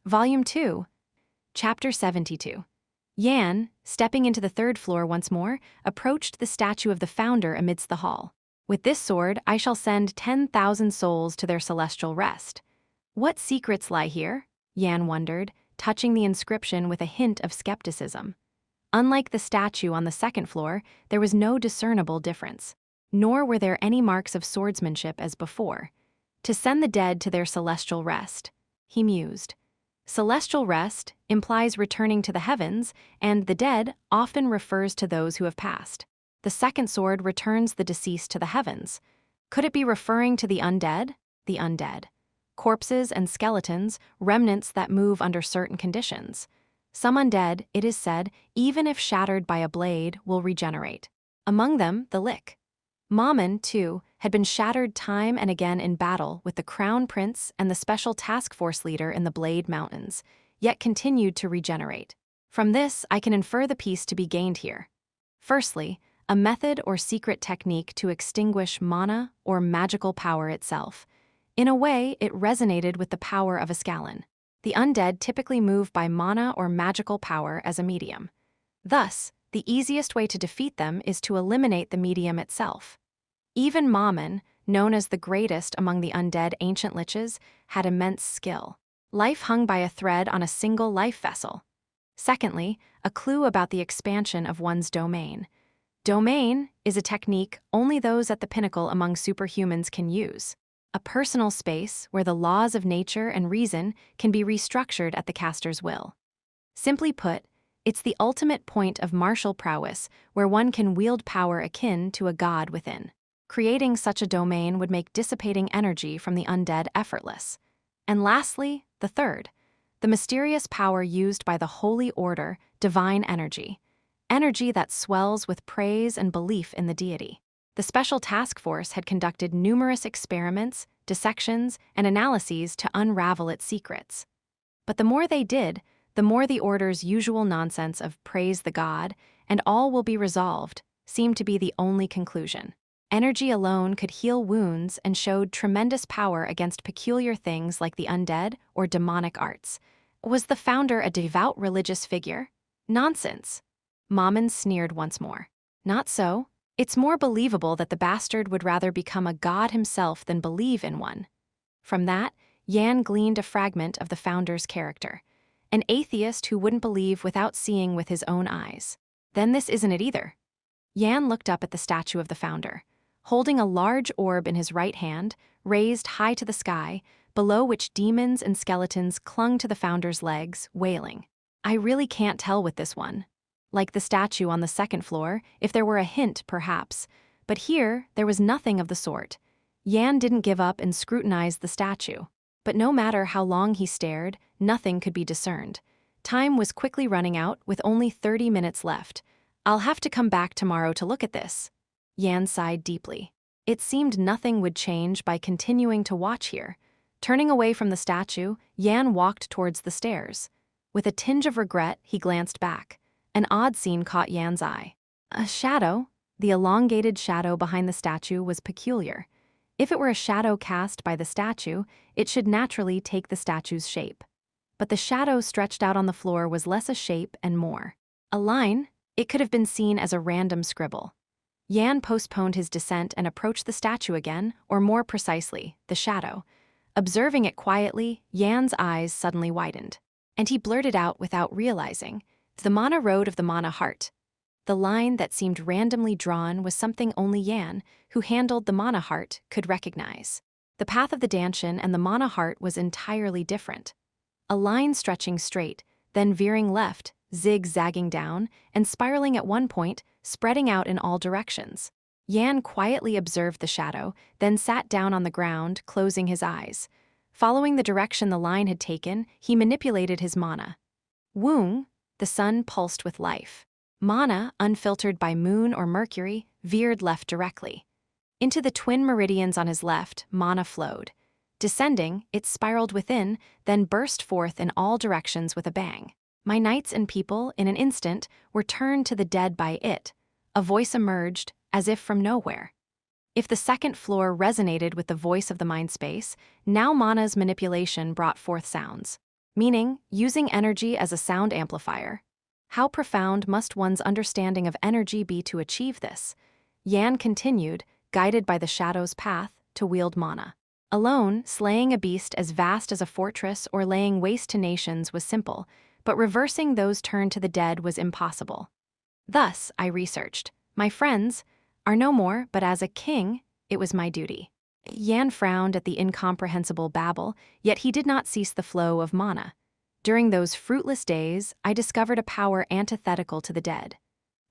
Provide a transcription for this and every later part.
Volume 2, Chapter 72. Yan, stepping into the third floor once more, approached the statue of the founder amidst the hall. With this sword, I shall send 10,000 souls to their celestial rest. What secrets lie here? Yan wondered, touching the inscription with a hint of skepticism. Unlike the statue on the second floor, there was no discernible difference, nor were there any marks of swordsmanship as before. To send the dead to their celestial rest, he mused. Celestial rest implies returning to the heavens, and the dead often refers to those who have passed. The second sword returns the deceased to the heavens. Could it be referring to the undead? The undead. Corpses and skeletons, remnants that move under certain conditions. Some undead, it is said, even if shattered by a blade, will regenerate. Among them, the Lick. Mammon, too, had been shattered time and again in battle with the Crown Prince and the Special Task Force leader in the Blade Mountains, yet continued to regenerate. From this, I can infer the piece to be gained here. Firstly, a method or secret technique to extinguish mana or magical power itself. In a way, it resonated with the power of a Scallan. The undead typically move by mana or magical power as a medium. Thus, the easiest way to defeat them is to eliminate the medium itself. Even Mammon, known as the greatest among the undead ancient liches, had immense skill. Life hung by a thread on a single life vessel. Secondly, a clue about the expansion of one's domain. Domain is a technique only those at the pinnacle among superhumans can use. A personal space where the laws of nature and reason can be restructured at the caster's will. Simply put, it's the ultimate point of martial prowess where one can wield power akin to a god within. Creating such a domain would make dissipating energy from the undead effortless. And lastly, the third, the mysterious power used by the Holy Order, divine energy. Energy that swells with praise and belief in the deity. The Special Task Force had conducted numerous experiments, dissections, and analyses to unravel its secrets. But the more they did, the more the Order's usual nonsense of praise the god and all will be resolved seemed to be the only conclusion. Energy alone could heal wounds and showed tremendous power against peculiar things like the undead or demonic arts. Was the founder a devout religious figure? Nonsense. Mammon sneered once more. Not so. It's more believable that the bastard would rather become a god himself than believe in one. From that, Yan gleaned a fragment of the founder's character. An atheist who wouldn't believe without seeing with his own eyes. Then this isn't it either. Yan looked up at the statue of the founder, holding a large orb in his right hand, raised high to the sky, below which demons and skeletons clung to the founder's legs, wailing. I really can't tell with this one. Like the statue on the second floor, if there were a hint, perhaps. But here, there was nothing of the sort. Yan didn't give up and scrutinized the statue. But no matter how long he stared, nothing could be discerned. Time was quickly running out, with only 30 minutes left. I'll have to come back tomorrow to look at this. Yan sighed deeply. It seemed nothing would change by continuing to watch here. Turning away from the statue, Yan walked towards the stairs. With a tinge of regret, he glanced back. An odd scene caught Yan's eye. A shadow. The elongated shadow behind the statue was peculiar. If it were a shadow cast by the statue, it should naturally take the statue's shape. But the shadow stretched out on the floor was less a shape and more a line. It could have been seen as a random scribble. Yan postponed his descent and approached the statue again, or more precisely, the shadow. Observing it quietly, Yan's eyes suddenly widened. And he blurted out without realizing, the mana road of the mana heart. The line that seemed randomly drawn was something only Yan, who handled the mana heart, could recognize. The path of the Danshan and the mana heart was entirely different. A line stretching straight, then veering left, zigzagging down, and spiraling at one point, spreading out in all directions. Yan quietly observed the shadow, then sat down on the ground, closing his eyes. Following the direction the line had taken, he manipulated his mana. Woong, the sun pulsed with life. Mana, unfiltered by moon or Mercury, veered left directly. Into the twin meridians on his left, mana flowed. Descending, it spiraled within, then burst forth in all directions with a bang. My knights and people, in an instant, were turned to the dead by it. A voice emerged, as if from nowhere. If the second floor resonated with the voice of the mind space, now Mana's manipulation brought forth sounds. meaning using energy as a sound amplifier. How profound must one's understanding of energy be to achieve this? Yan continued, guided by the shadow's path, to wield mana. Alone, slaying a beast as vast as a fortress or laying waste to nations was simple, but reversing those turned to the dead was impossible. Thus, I researched. My friends are no more, but as a king, it was my duty. Yan frowned at the incomprehensible babble, yet he did not cease the flow of mana. During those fruitless days, I discovered a power antithetical to the dead.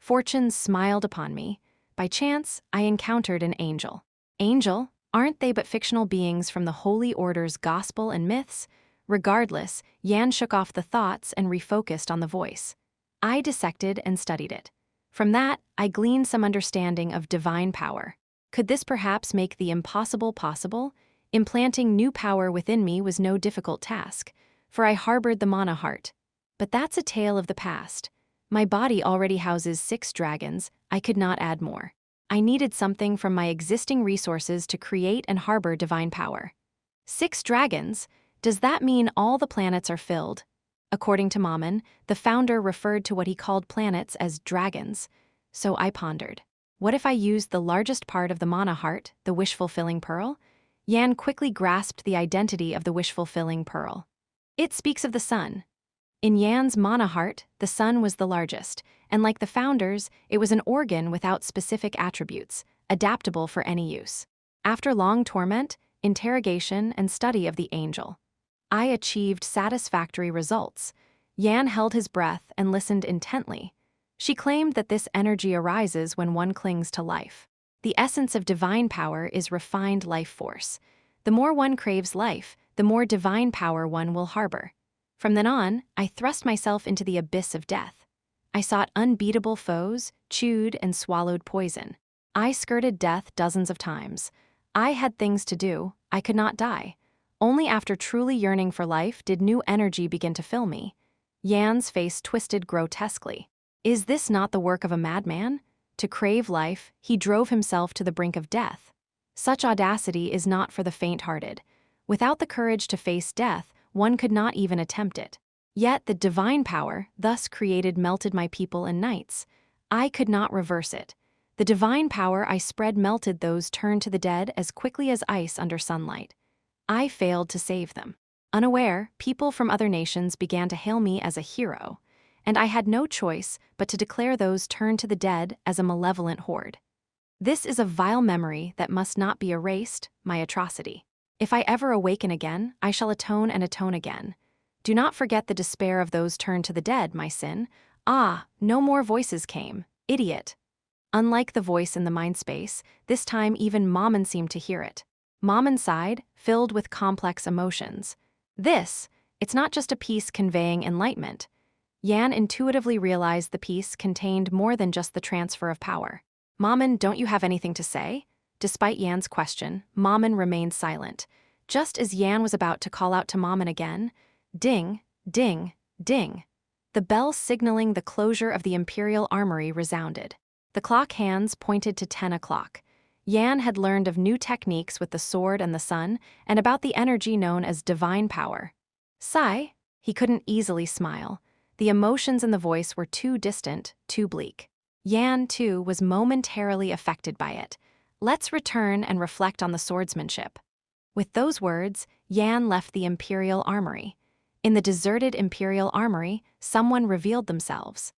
Fortune smiled upon me. By chance, I encountered an angel. Angel? Aren't they but fictional beings from the Holy Order's gospel and myths? Regardless, Yan shook off the thoughts and refocused on the voice. I dissected and studied it. From that, I gleaned some understanding of divine power. Could this perhaps make the impossible possible? Implanting new power within me was no difficult task, for I harbored the mana heart. But that's a tale of the past. My body already houses 6 dragons, I could not add more. I needed something from my existing resources to create and harbor divine power. 6 dragons? Does that mean all the planets are filled? According to Mammon, the founder referred to what he called planets as dragons. So I pondered. What if I used the largest part of the mana heart, the wish-fulfilling pearl? Yan quickly grasped the identity of the wish-fulfilling pearl. It speaks of the sun. In Yan's mana heart, the sun was the largest, and like the founders, it was an organ without specific attributes, adaptable for any use. After long torment, interrogation, and study of the angel, I achieved satisfactory results. Yan held his breath and listened intently. She claimed that this energy arises when one clings to life. The essence of divine power is refined life force. The more one craves life, the more divine power one will harbor. From then on, I thrust myself into the abyss of death. I sought unbeatable foes, chewed and swallowed poison. I skirted death dozens of times. I had things to do, I could not die. Only after truly yearning for life did new energy begin to fill me. Yan's face twisted grotesquely. Is this not the work of a madman? To crave life, he drove himself to the brink of death. Such audacity is not for the faint-hearted. Without the courage to face death, one could not even attempt it. Yet the divine power, thus created, melted my people and knights. I could not reverse it. The divine power I spread melted those turned to the dead as quickly as ice under sunlight. I failed to save them. Unaware, people from other nations began to hail me as a hero, and I had no choice but to declare those turned to the dead as a malevolent horde. This is a vile memory that must not be erased, my atrocity. If I ever awaken again, I shall atone and atone again. Do not forget the despair of those turned to the dead, my sin. Ah, no more voices came. Idiot. Unlike the voice in the mind space, this time even Mammon seemed to hear it. Mammon sighed, filled with complex emotions. It's not just a piece conveying enlightenment. Yan intuitively realized the piece contained more than just the transfer of power. Mammon, don't you have anything to say? Despite Yan's question, Mammon remained silent. Just as Yan was about to call out to Mammon again, ding, ding, ding. The bell signaling the closure of the Imperial Armory resounded. The clock hands pointed to 10 o'clock. Yan had learned of new techniques with the sword and the sun, and about the energy known as divine power. Sigh, he couldn't easily smile. The emotions in the voice were too distant, too bleak. Yan, too, was momentarily affected by it. Let's return and reflect on the swordsmanship. With those words, Yan left the Imperial Armory. In the deserted Imperial Armory, someone revealed themselves.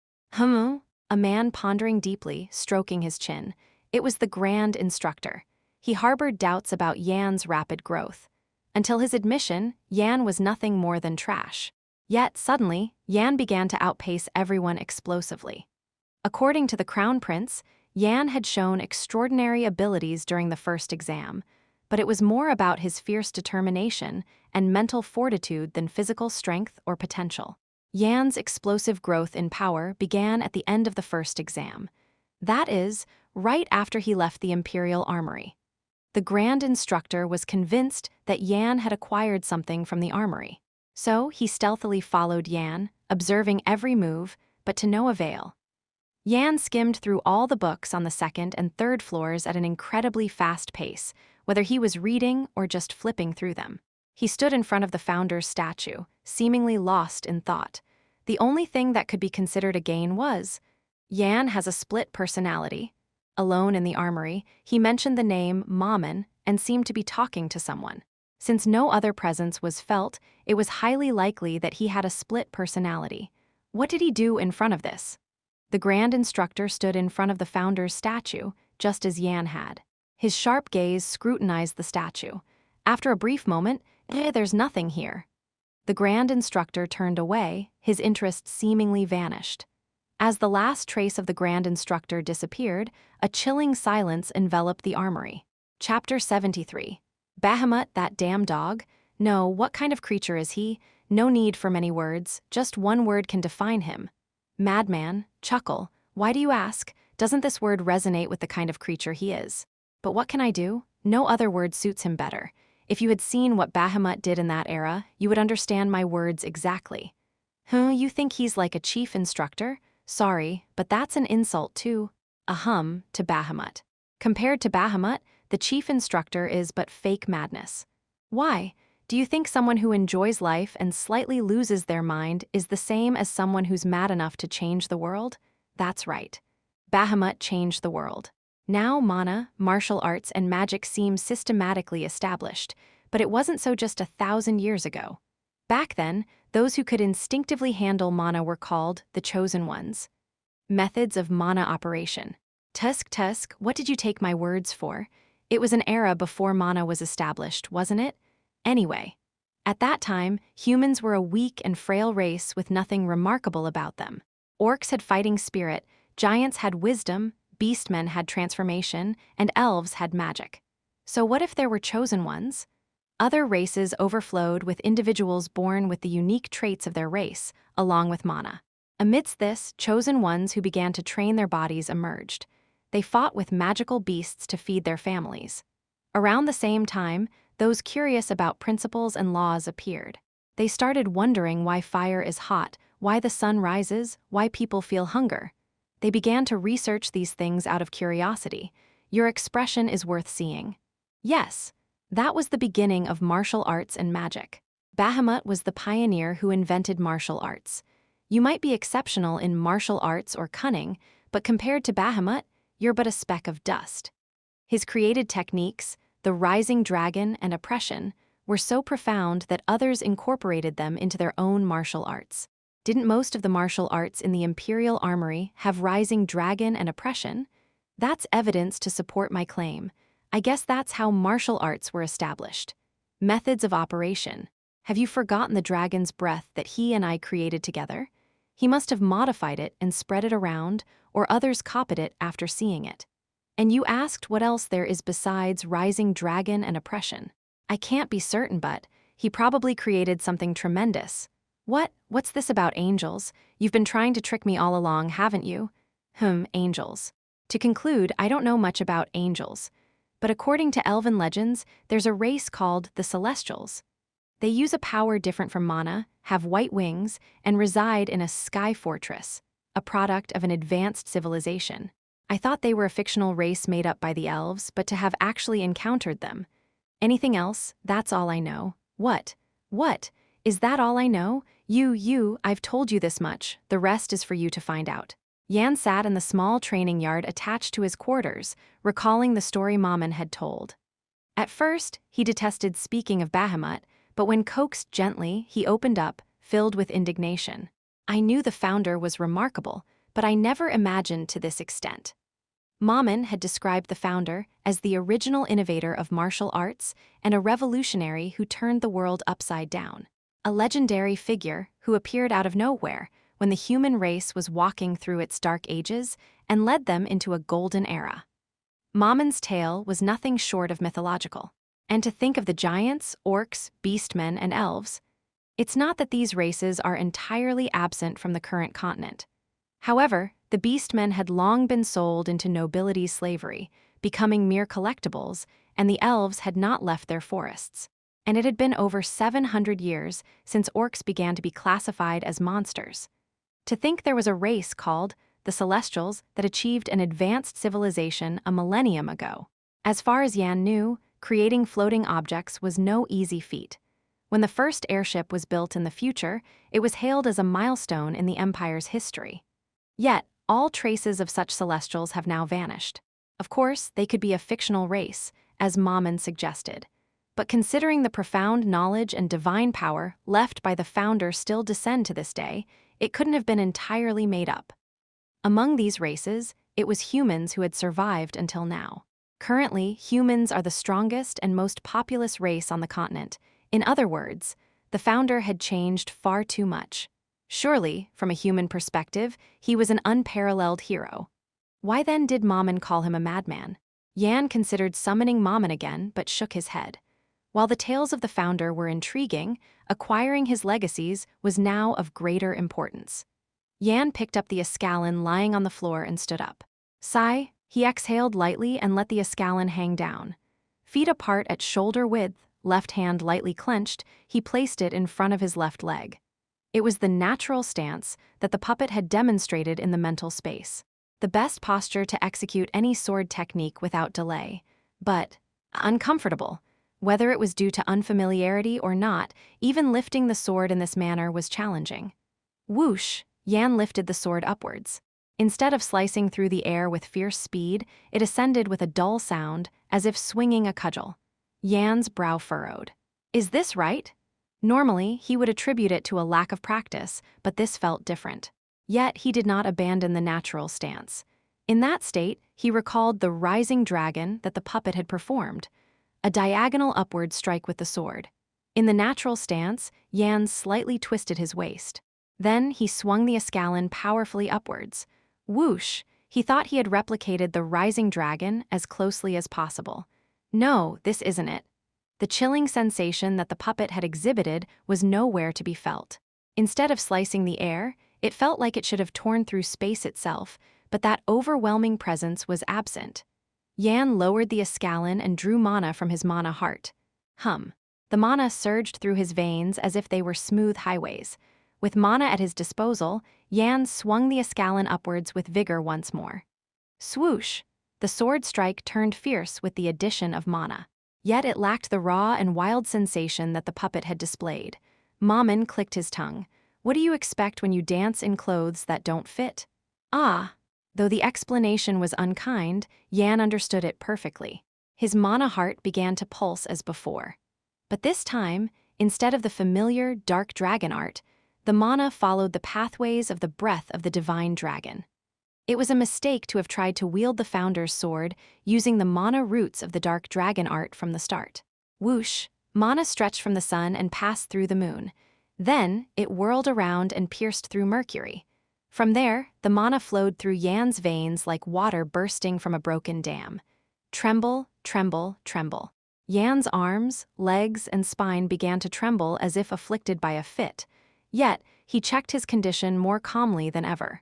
A man pondering deeply, stroking his chin. It was the Grand Instructor. He harbored doubts about Yan's rapid growth. Until his admission, Yan was nothing more than trash. Yet, suddenly, Yan began to outpace everyone explosively. According to the Crown Prince, Yan had shown extraordinary abilities during the first exam, but it was more about his fierce determination and mental fortitude than physical strength or potential. Yan's explosive growth in power began at the end of the first exam. That is, right after he left the Imperial Armory. The Grand Instructor was convinced that Yan had acquired something from the armory. So he stealthily followed Yan, observing every move, but to no avail. Yan skimmed through all the books on the second and third floors at an incredibly fast pace, whether he was reading or just flipping through them. He stood in front of the founder's statue, seemingly lost in thought. The only thing that could be considered a gain was, Yan has a split personality. Alone in the armory, he mentioned the name Mammon and seemed to be talking to someone. Since no other presence was felt, it was highly likely that he had a split personality. What did he do in front of this? The Grand Instructor stood in front of the founder's statue, just as Yan had. His sharp gaze scrutinized the statue. After a brief moment, there's nothing here. The Grand Instructor turned away, his interest seemingly vanished. As the last trace of the Grand Instructor disappeared, a chilling silence enveloped the armory. Chapter 73. Bahamut, that damn dog? No, what kind of creature is he? No need for many words, just one word can define him. Madman, chuckle. Why do you ask? Doesn't this word resonate with the kind of creature he is? But what can I do? No other word suits him better. If you had seen what Bahamut did in that era, you would understand my words exactly. You think he's like a chief instructor? Sorry, but that's an insult too. To Bahamut. Compared to Bahamut, the chief instructor is but fake madness. Why? Do you think someone who enjoys life and slightly loses their mind is the same as someone who's mad enough to change the world? That's right. Bahamut changed the world. Now mana, martial arts, and magic seem systematically established, but it wasn't so just 1,000 years ago. Back then, those who could instinctively handle mana were called the Chosen Ones. Methods of mana operation. Tusk, what did you take my words for? It was an era before mana was established, wasn't it? Anyway, at that time, humans were a weak and frail race with nothing remarkable about them. Orcs had fighting spirit, giants had wisdom, beastmen had transformation, and elves had magic. So what if there were chosen ones? Other races overflowed with individuals born with the unique traits of their race, along with mana. Amidst this, chosen ones who began to train their bodies emerged. They fought with magical beasts to feed their families. Around the same time, those curious about principles and laws appeared. They started wondering why fire is hot, why the sun rises, why people feel hunger. They began to research these things out of curiosity. Your expression is worth seeing. Yes, that was the beginning of martial arts and magic. Bahamut was the pioneer who invented martial arts. You might be exceptional in martial arts or cunning, but compared to Bahamut, you're but a speck of dust. His created techniques, the rising dragon and oppression, were so profound that others incorporated them into their own martial arts. Didn't most of the martial arts in the Imperial Armory have rising dragon and oppression? That's evidence to support my claim. I guess that's how martial arts were established. Methods of operation. Have you forgotten the dragon's breath that he and I created together? He must have modified it and spread it around, or others copied it after seeing it. And you asked what else there is besides rising dragon and oppression. I can't be certain, but he probably created something tremendous. What's this about angels? You've been trying to trick me all along, haven't you? Angels. To conclude, I don't know much about angels. But according to elven legends, there's a race called the Celestials. They use a power different from mana, have white wings, and reside in a sky fortress, a product of an advanced civilization. I thought they were a fictional race made up by the elves, but to have actually encountered them. Anything else? That's all I know. What? Is that all I know? I've told you this much. The rest is for you to find out. Yan sat in the small training yard attached to his quarters, recalling the story Mammon had told. At first, he detested speaking of Bahamut, but when coaxed gently, he opened up, filled with indignation. I knew the founder was remarkable, but I never imagined to this extent. Mammon had described the founder as the original innovator of martial arts and a revolutionary who turned the world upside down. A legendary figure who appeared out of nowhere when the human race was walking through its dark ages and led them into a golden era. Mammon's tale was nothing short of mythological. And to think of the giants, orcs, beastmen, and elves, it's not that these races are entirely absent from the current continent. However, the beastmen had long been sold into nobility's slavery, becoming mere collectibles, and the elves had not left their forests. And it had been over 700 years since orcs began to be classified as monsters. To think there was a race called the Celestials that achieved an advanced civilization a millennium ago. As far as Yan knew, creating floating objects was no easy feat. When the first airship was built in the future, it was hailed as a milestone in the Empire's history. Yet, all traces of such celestials have now vanished. Of course, they could be a fictional race, as Mammon suggested. But considering the profound knowledge and divine power left by the founder still descend to this day, it couldn't have been entirely made up. Among these races, it was humans who had survived until now. Currently, humans are the strongest and most populous race on the continent. In other words, the founder had changed far too much. Surely, from a human perspective, he was an unparalleled hero. Why then did Mammon call him a madman? Yan considered summoning Mammon again, but shook his head. While the tales of the founder were intriguing, acquiring his legacies was now of greater importance. Yan picked up the escalon lying on the floor and stood up. Sigh, he exhaled lightly and let the escalon hang down. Feet apart at shoulder width, left hand lightly clenched, he placed it in front of his left leg. It was the natural stance that the puppet had demonstrated in the mental space. The best posture to execute any sword technique without delay. But uncomfortable. Whether it was due to unfamiliarity or not, even lifting the sword in this manner was challenging. Whoosh! Yan lifted the sword upwards. Instead of slicing through the air with fierce speed, it ascended with a dull sound, as if swinging a cudgel. Yan's brow furrowed. Is this right? Normally, he would attribute it to a lack of practice, but this felt different. Yet, he did not abandon the natural stance. In that state, he recalled the rising dragon that the puppet had performed, a diagonal upward strike with the sword. In the natural stance, Yan slightly twisted his waist. Then he swung the escalon powerfully upwards. Whoosh! He thought he had replicated the rising dragon as closely as possible. No, this isn't it. The chilling sensation that the puppet had exhibited was nowhere to be felt. Instead of slicing the air, it felt like it should have torn through space itself, but that overwhelming presence was absent. Yan lowered the escalon and drew mana from his mana heart. The mana surged through his veins as if they were smooth highways. With mana at his disposal, Yan swung the escalon upwards with vigor once more. Swoosh! The sword strike turned fierce with the addition of mana. Yet it lacked the raw and wild sensation that the puppet had displayed. Mammon clicked his tongue. What do you expect when you dance in clothes that don't fit? Though the explanation was unkind, Yan understood it perfectly. His mana heart began to pulse as before. But this time, instead of the familiar dark dragon art, the mana followed the pathways of the breath of the divine dragon. It was a mistake to have tried to wield the founder's sword using the mana roots of the dark dragon art from the start. Whoosh! Mana stretched from the sun and passed through the moon. Then, it whirled around and pierced through Mercury. From there, the mana flowed through Yan's veins like water bursting from a broken dam. Tremble, tremble, tremble. Yan's arms, legs, and spine began to tremble as if afflicted by a fit. Yet, he checked his condition more calmly than ever.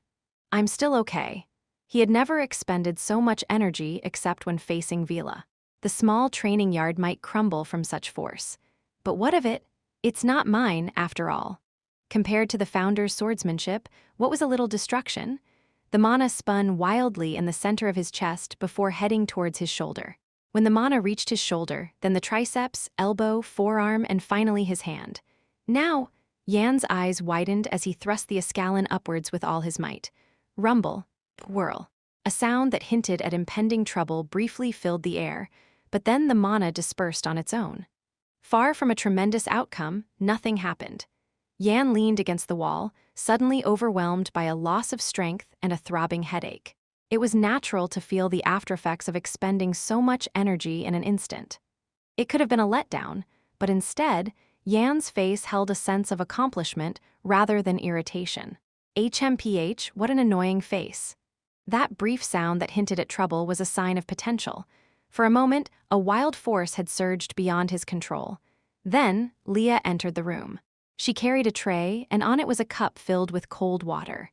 I'm still okay. He had never expended so much energy except when facing Vila. The small training yard might crumble from such force. But what of it? It's not mine, after all. Compared to the founder's swordsmanship, what was a little destruction? The mana spun wildly in the center of his chest before heading towards his shoulder. When the mana reached his shoulder, then the triceps, elbow, forearm, and finally his hand. Now, Yan's eyes widened as he thrust the escalon upwards with all his might. Rumble, whirl. A sound that hinted at impending trouble briefly filled the air, but then the mana dispersed on its own. Far from a tremendous outcome, nothing happened. Yan leaned against the wall, suddenly overwhelmed by a loss of strength and a throbbing headache. It was natural to feel the aftereffects of expending so much energy in an instant. It could have been a letdown, but instead, Yan's face held a sense of accomplishment rather than irritation. HMPH, what an annoying face. That brief sound that hinted at trouble was a sign of potential. For a moment, a wild force had surged beyond his control. Then, Leah entered the room. She carried a tray, and on it was a cup filled with cold water.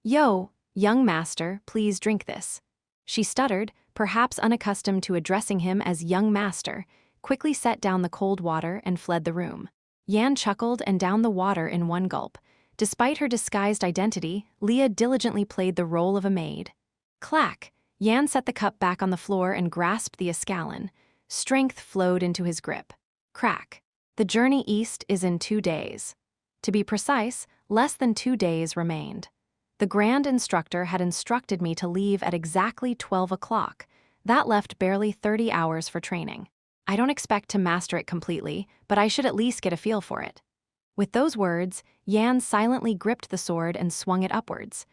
Yo, young master, please drink this. She stuttered, perhaps unaccustomed to addressing him as young master, quickly set down the cold water and fled the room. Yan chuckled and downed the water in one gulp. Despite her disguised identity, Leah diligently played the role of a maid. Clack! Yan set the cup back on the floor and grasped the escalon. Strength flowed into his grip. Crack! The journey east is in 2 days. To be precise, less than 2 days remained. The grand instructor had instructed me to leave at exactly 12 o'clock. That left barely 30 hours for training. I don't expect to master it completely, but I should at least get a feel for it. With those words, Yan silently gripped the sword and swung it upwards.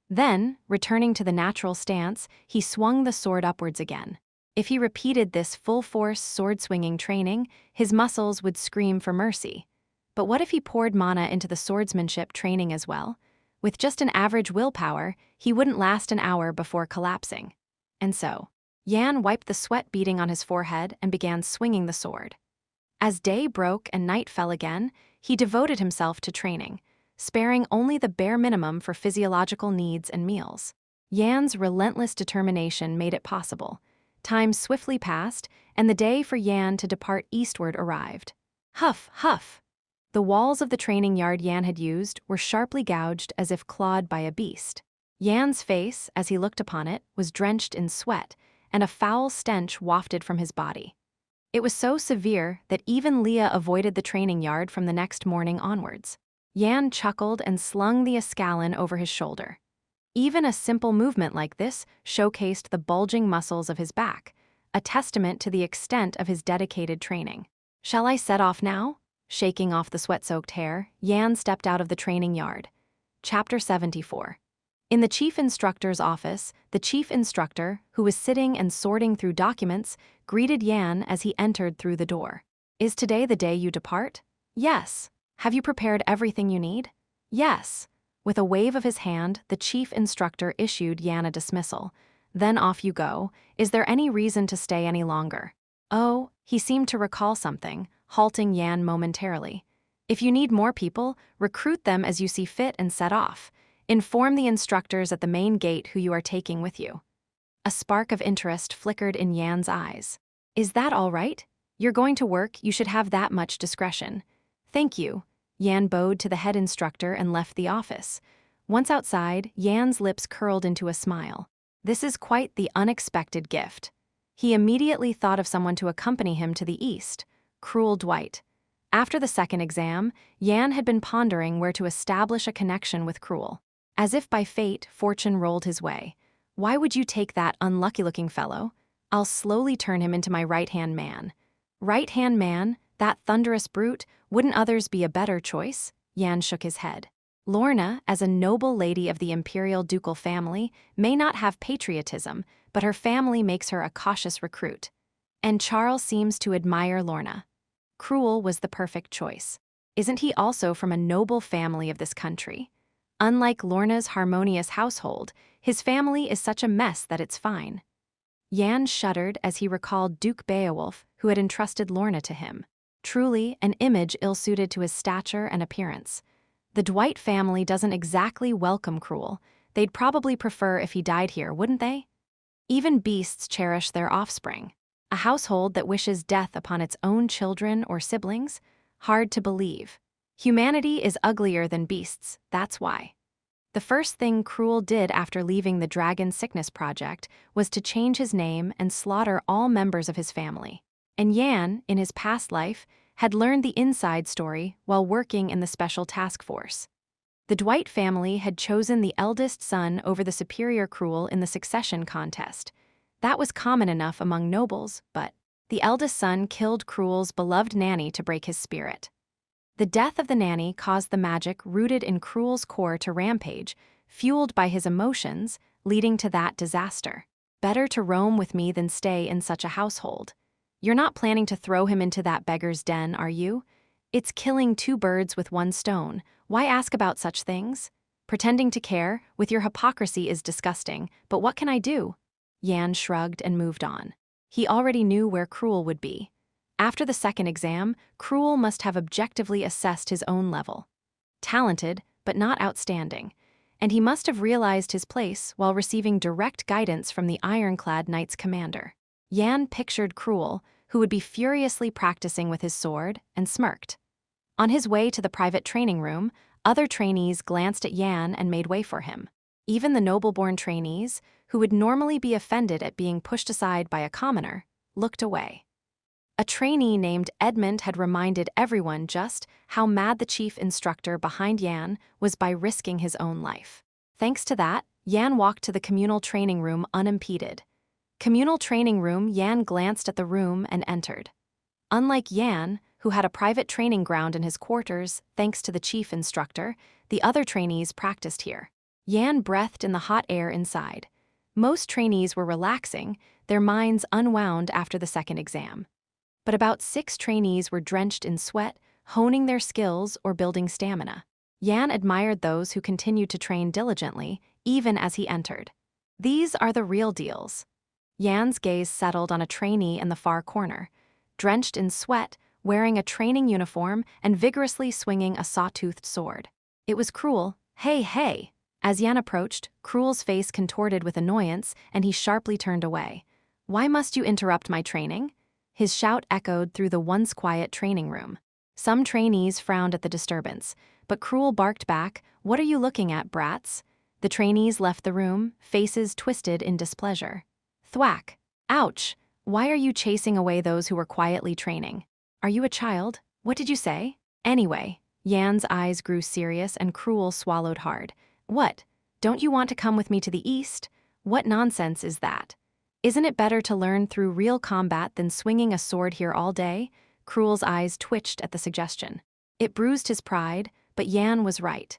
Then, returning to the natural stance, he swung the sword upwards again. If he repeated this full-force sword-swinging training, his muscles would scream for mercy. But what if he poured mana into the swordsmanship training as well? With just an average willpower, he wouldn't last an hour before collapsing. And so, Yan wiped the sweat beading on his forehead and began swinging the sword. As day broke and night fell again, he devoted himself to training, sparing only the bare minimum for physiological needs and meals. Yan's relentless determination made it possible. Time swiftly passed, and the day for Yan to depart eastward arrived. Huff, huff! The walls of the training yard Yan had used were sharply gouged as if clawed by a beast. Yan's face, as he looked upon it, was drenched in sweat, and a foul stench wafted from his body. It was so severe that even Leah avoided the training yard from the next morning onwards. Yan chuckled and slung the escalon over his shoulder. Even a simple movement like this showcased the bulging muscles of his back, a testament to the extent of his dedicated training. "Shall I set off now?" Shaking off the sweat-soaked hair, Yan stepped out of the training yard. Chapter 74. In the chief instructor's office, the chief instructor, who was sitting and sorting through documents, greeted Yan as he entered through the door. "Is today the day you depart?" "Yes." "Have you prepared everything you need?" "Yes." With a wave of his hand, the chief instructor issued Yan a dismissal. "Then off you go. Is there any reason to stay any longer?" "Oh," he seemed to recall something, halting Yan momentarily. "If you need more people, recruit them as you see fit and set off. Inform the instructors at the main gate who you are taking with you." A spark of interest flickered in Yan's eyes. "Is that all right? You're going to work, you should have that much discretion." "Thank you." Yan bowed to the head instructor and left the office. Once outside, Yan's lips curled into a smile. This is quite the unexpected gift. He immediately thought of someone to accompany him to the east, Cruel Dwight. After the second exam, Yan had been pondering where to establish a connection with Cruel. As if by fate, fortune rolled his way. "Why would you take that unlucky-looking fellow? I'll slowly turn him into my right-hand man." "Right-hand man? That thunderous brute? Wouldn't others be a better choice?" Yan shook his head. "Lorna, as a noble lady of the imperial ducal family, may not have patriotism, but her family makes her a cautious recruit. And Charles seems to admire Lorna. Cruel was the perfect choice. Isn't he also from a noble family of this country? Unlike Lorna's harmonious household, his family is such a mess that it's fine." Yan shuddered as he recalled Duke Beowulf, who had entrusted Lorna to him. Truly, an image ill-suited to his stature and appearance. The Dwight family doesn't exactly welcome Cruel. They'd probably prefer if he died here, wouldn't they? Even beasts cherish their offspring. A household that wishes death upon its own children or siblings? Hard to believe. Humanity is uglier than beasts, that's why. The first thing Cruel did after leaving the Dragon Sickness Project was to change his name and slaughter all members of his family. And Yan, in his past life, had learned the inside story while working in the Special Task Force. The Dwight family had chosen the eldest son over the superior Cruel in the succession contest. That was common enough among nobles, but the eldest son killed Cruel's beloved nanny to break his spirit. The death of the nanny caused the magic rooted in Cruel's core to rampage, fueled by his emotions, leading to that disaster. Better to roam with me than stay in such a household. You're not planning to throw him into that beggar's den, are you? It's killing 2 birds with 1 stone. Why ask about such things? Pretending to care with your hypocrisy is disgusting, but what can I do? Yan shrugged and moved on. He already knew where Cruel would be. After the second exam, Cruel must have objectively assessed his own level. Talented, but not outstanding. And he must have realized his place while receiving direct guidance from the Ironclad Knight's commander. Yan pictured Cruel, who would be furiously practicing with his sword, and smirked. On his way to the private training room, other trainees glanced at Yan and made way for him. Even the noble-born trainees, who would normally be offended at being pushed aside by a commoner, looked away. A trainee named Edmund had reminded everyone just how mad the chief instructor behind Yan was by risking his own life. Thanks to that, Yan walked to the communal training room unimpeded. Communal training room, Yan glanced at the room and entered. Unlike Yan, who had a private training ground in his quarters thanks to the chief instructor, the other trainees practiced here. Yan breathed in the hot air inside. Most trainees were relaxing, their minds unwound after the second exam. But about 6 trainees were drenched in sweat, honing their skills or building stamina. Yan admired those who continued to train diligently, even as he entered. These are the real deals. Yan's gaze settled on a trainee in the far corner, drenched in sweat, wearing a training uniform and vigorously swinging a saw-toothed sword. It was Cruel. Hey, hey! As Yan approached, Cruel's face contorted with annoyance, and he sharply turned away. Why must you interrupt my training? His shout echoed through the once quiet training room. Some trainees frowned at the disturbance, but Cruel barked back, What are you looking at, brats? The trainees left the room, faces twisted in displeasure. Thwack! Ouch! Why are you chasing away those who were quietly training? Are you a child? What did you say? Anyway, Yan's eyes grew serious and Cruel swallowed hard. What? Don't you want to come with me to the east? What nonsense is that? Isn't it better to learn through real combat than swinging a sword here all day? Cruel's eyes twitched at the suggestion. It bruised his pride, but Yan was right.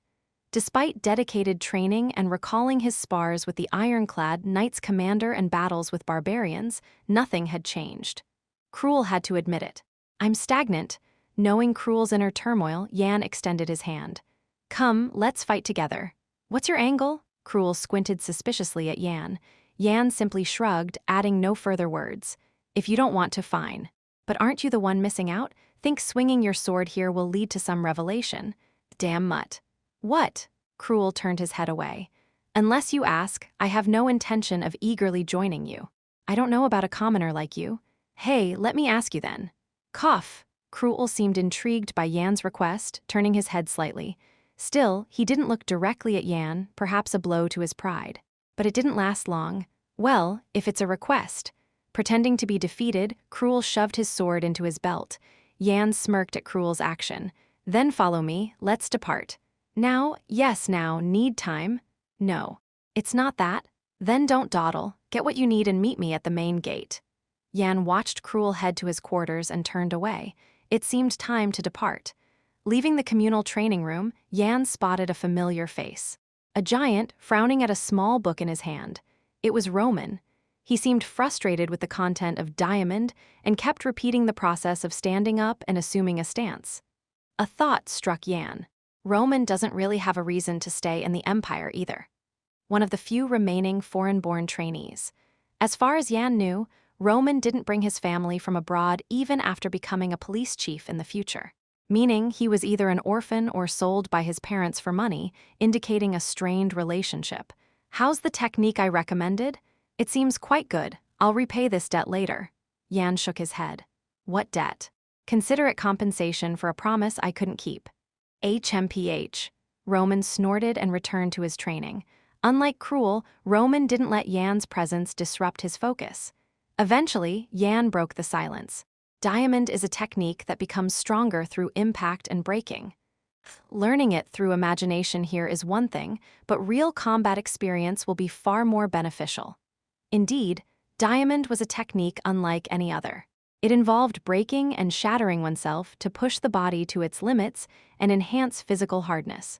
Despite dedicated training and recalling his spars with the ironclad Knights Commander and battles with barbarians, nothing had changed. Cruel had to admit it. I'm stagnant. Knowing Cruel's inner turmoil, Yan extended his hand. Come, let's fight together. What's your angle? Cruel squinted suspiciously at Yan. Yan simply shrugged, adding no further words. If you don't want to, fine. But aren't you the one missing out? Think swinging your sword here will lead to some revelation. Damn mutt. What? Cruel turned his head away. Unless you ask, I have no intention of eagerly joining you. I don't know about a commoner like you. Hey, let me ask you then. Cough. Cruel seemed intrigued by Yan's request, turning his head slightly. Still, he didn't look directly at Yan, perhaps a blow to his pride. But it didn't last long. Well, if it's a request. Pretending to be defeated, Cruel shoved his sword into his belt. Yan smirked at Cruel's action. Then follow me, let's depart. Now, yes now, need time? No. It's not that. Then don't dawdle, get what you need and meet me at the main gate. Yan watched Cruel head to his quarters and turned away. It seemed time to depart. Leaving the communal training room, Yan spotted a familiar face. A giant, frowning at a small book in his hand. It was Roman. He seemed frustrated with the content of Diamond and kept repeating the process of standing up and assuming a stance. A thought struck Yan. Roman doesn't really have a reason to stay in the Empire either. One of the few remaining foreign-born trainees. As far as Yan knew, Roman didn't bring his family from abroad even after becoming a police chief in the future. Meaning he was either an orphan or sold by his parents for money, indicating a strained relationship. How's the technique I recommended? It seems quite good. I'll repay this debt later. Yan shook his head. What debt? Consider it compensation for a promise I couldn't keep. HMPH. Roman snorted and returned to his training. Unlike Cruel, Roman didn't let Yan's presence disrupt his focus. Eventually, Yan broke the silence. Diamond is a technique that becomes stronger through impact and breaking. Learning it through imagination here is one thing, but real combat experience will be far more beneficial. Indeed, Diamond was a technique unlike any other. It involved breaking and shattering oneself to push the body to its limits and enhance physical hardness.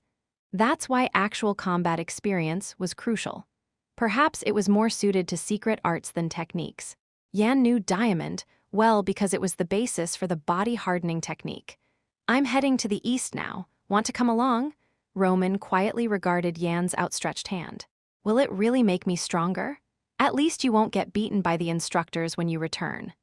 That's why actual combat experience was crucial. Perhaps it was more suited to secret arts than techniques. Yan knew Diamond well because it was the basis for the body-hardening technique. I'm heading to the east now. Want to come along? Roman quietly regarded Yan's outstretched hand. Will it really make me stronger? At least you won't get beaten by the instructors when you return.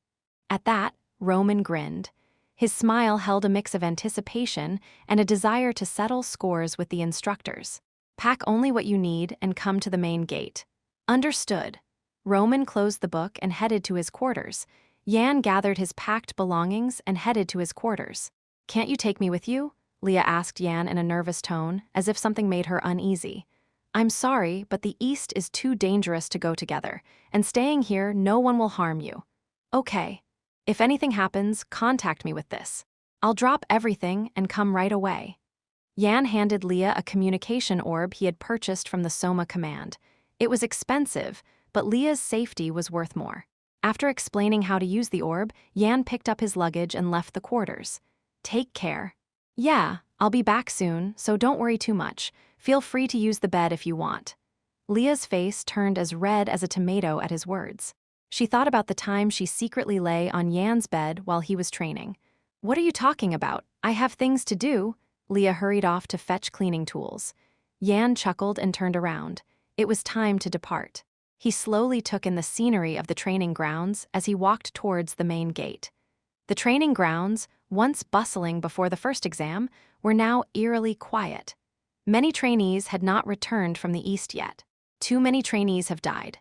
At that, Roman grinned. His smile held a mix of anticipation and a desire to settle scores with the instructors. Pack only what you need and come to the main gate. Understood. Roman closed the book and headed to his quarters. Yan gathered his packed belongings and headed to his quarters. Can't you take me with you? Leah asked Yan in a nervous tone, as if something made her uneasy. I'm sorry, but the east is too dangerous to go together, and staying here no one will harm you. Okay. If anything happens, contact me with this. I'll drop everything and come right away. Yan handed Leah a communication orb he had purchased from the Soma command. It was expensive, but Leah's safety was worth more. After explaining how to use the orb, Yan picked up his luggage and left the quarters. Take care. Yeah, I'll be back soon, so don't worry too much. Feel free to use the bed if you want. Leah's face turned as red as a tomato at his words. She thought about the time she secretly lay on Yan's bed while he was training. What are you talking about? I have things to do. Leah hurried off to fetch cleaning tools. Yan chuckled and turned around. It was time to depart. He slowly took in the scenery of the training grounds as he walked towards the main gate. The training grounds, once bustling before the first exam, were now eerily quiet. Many trainees had not returned from the east yet. Too many trainees have died.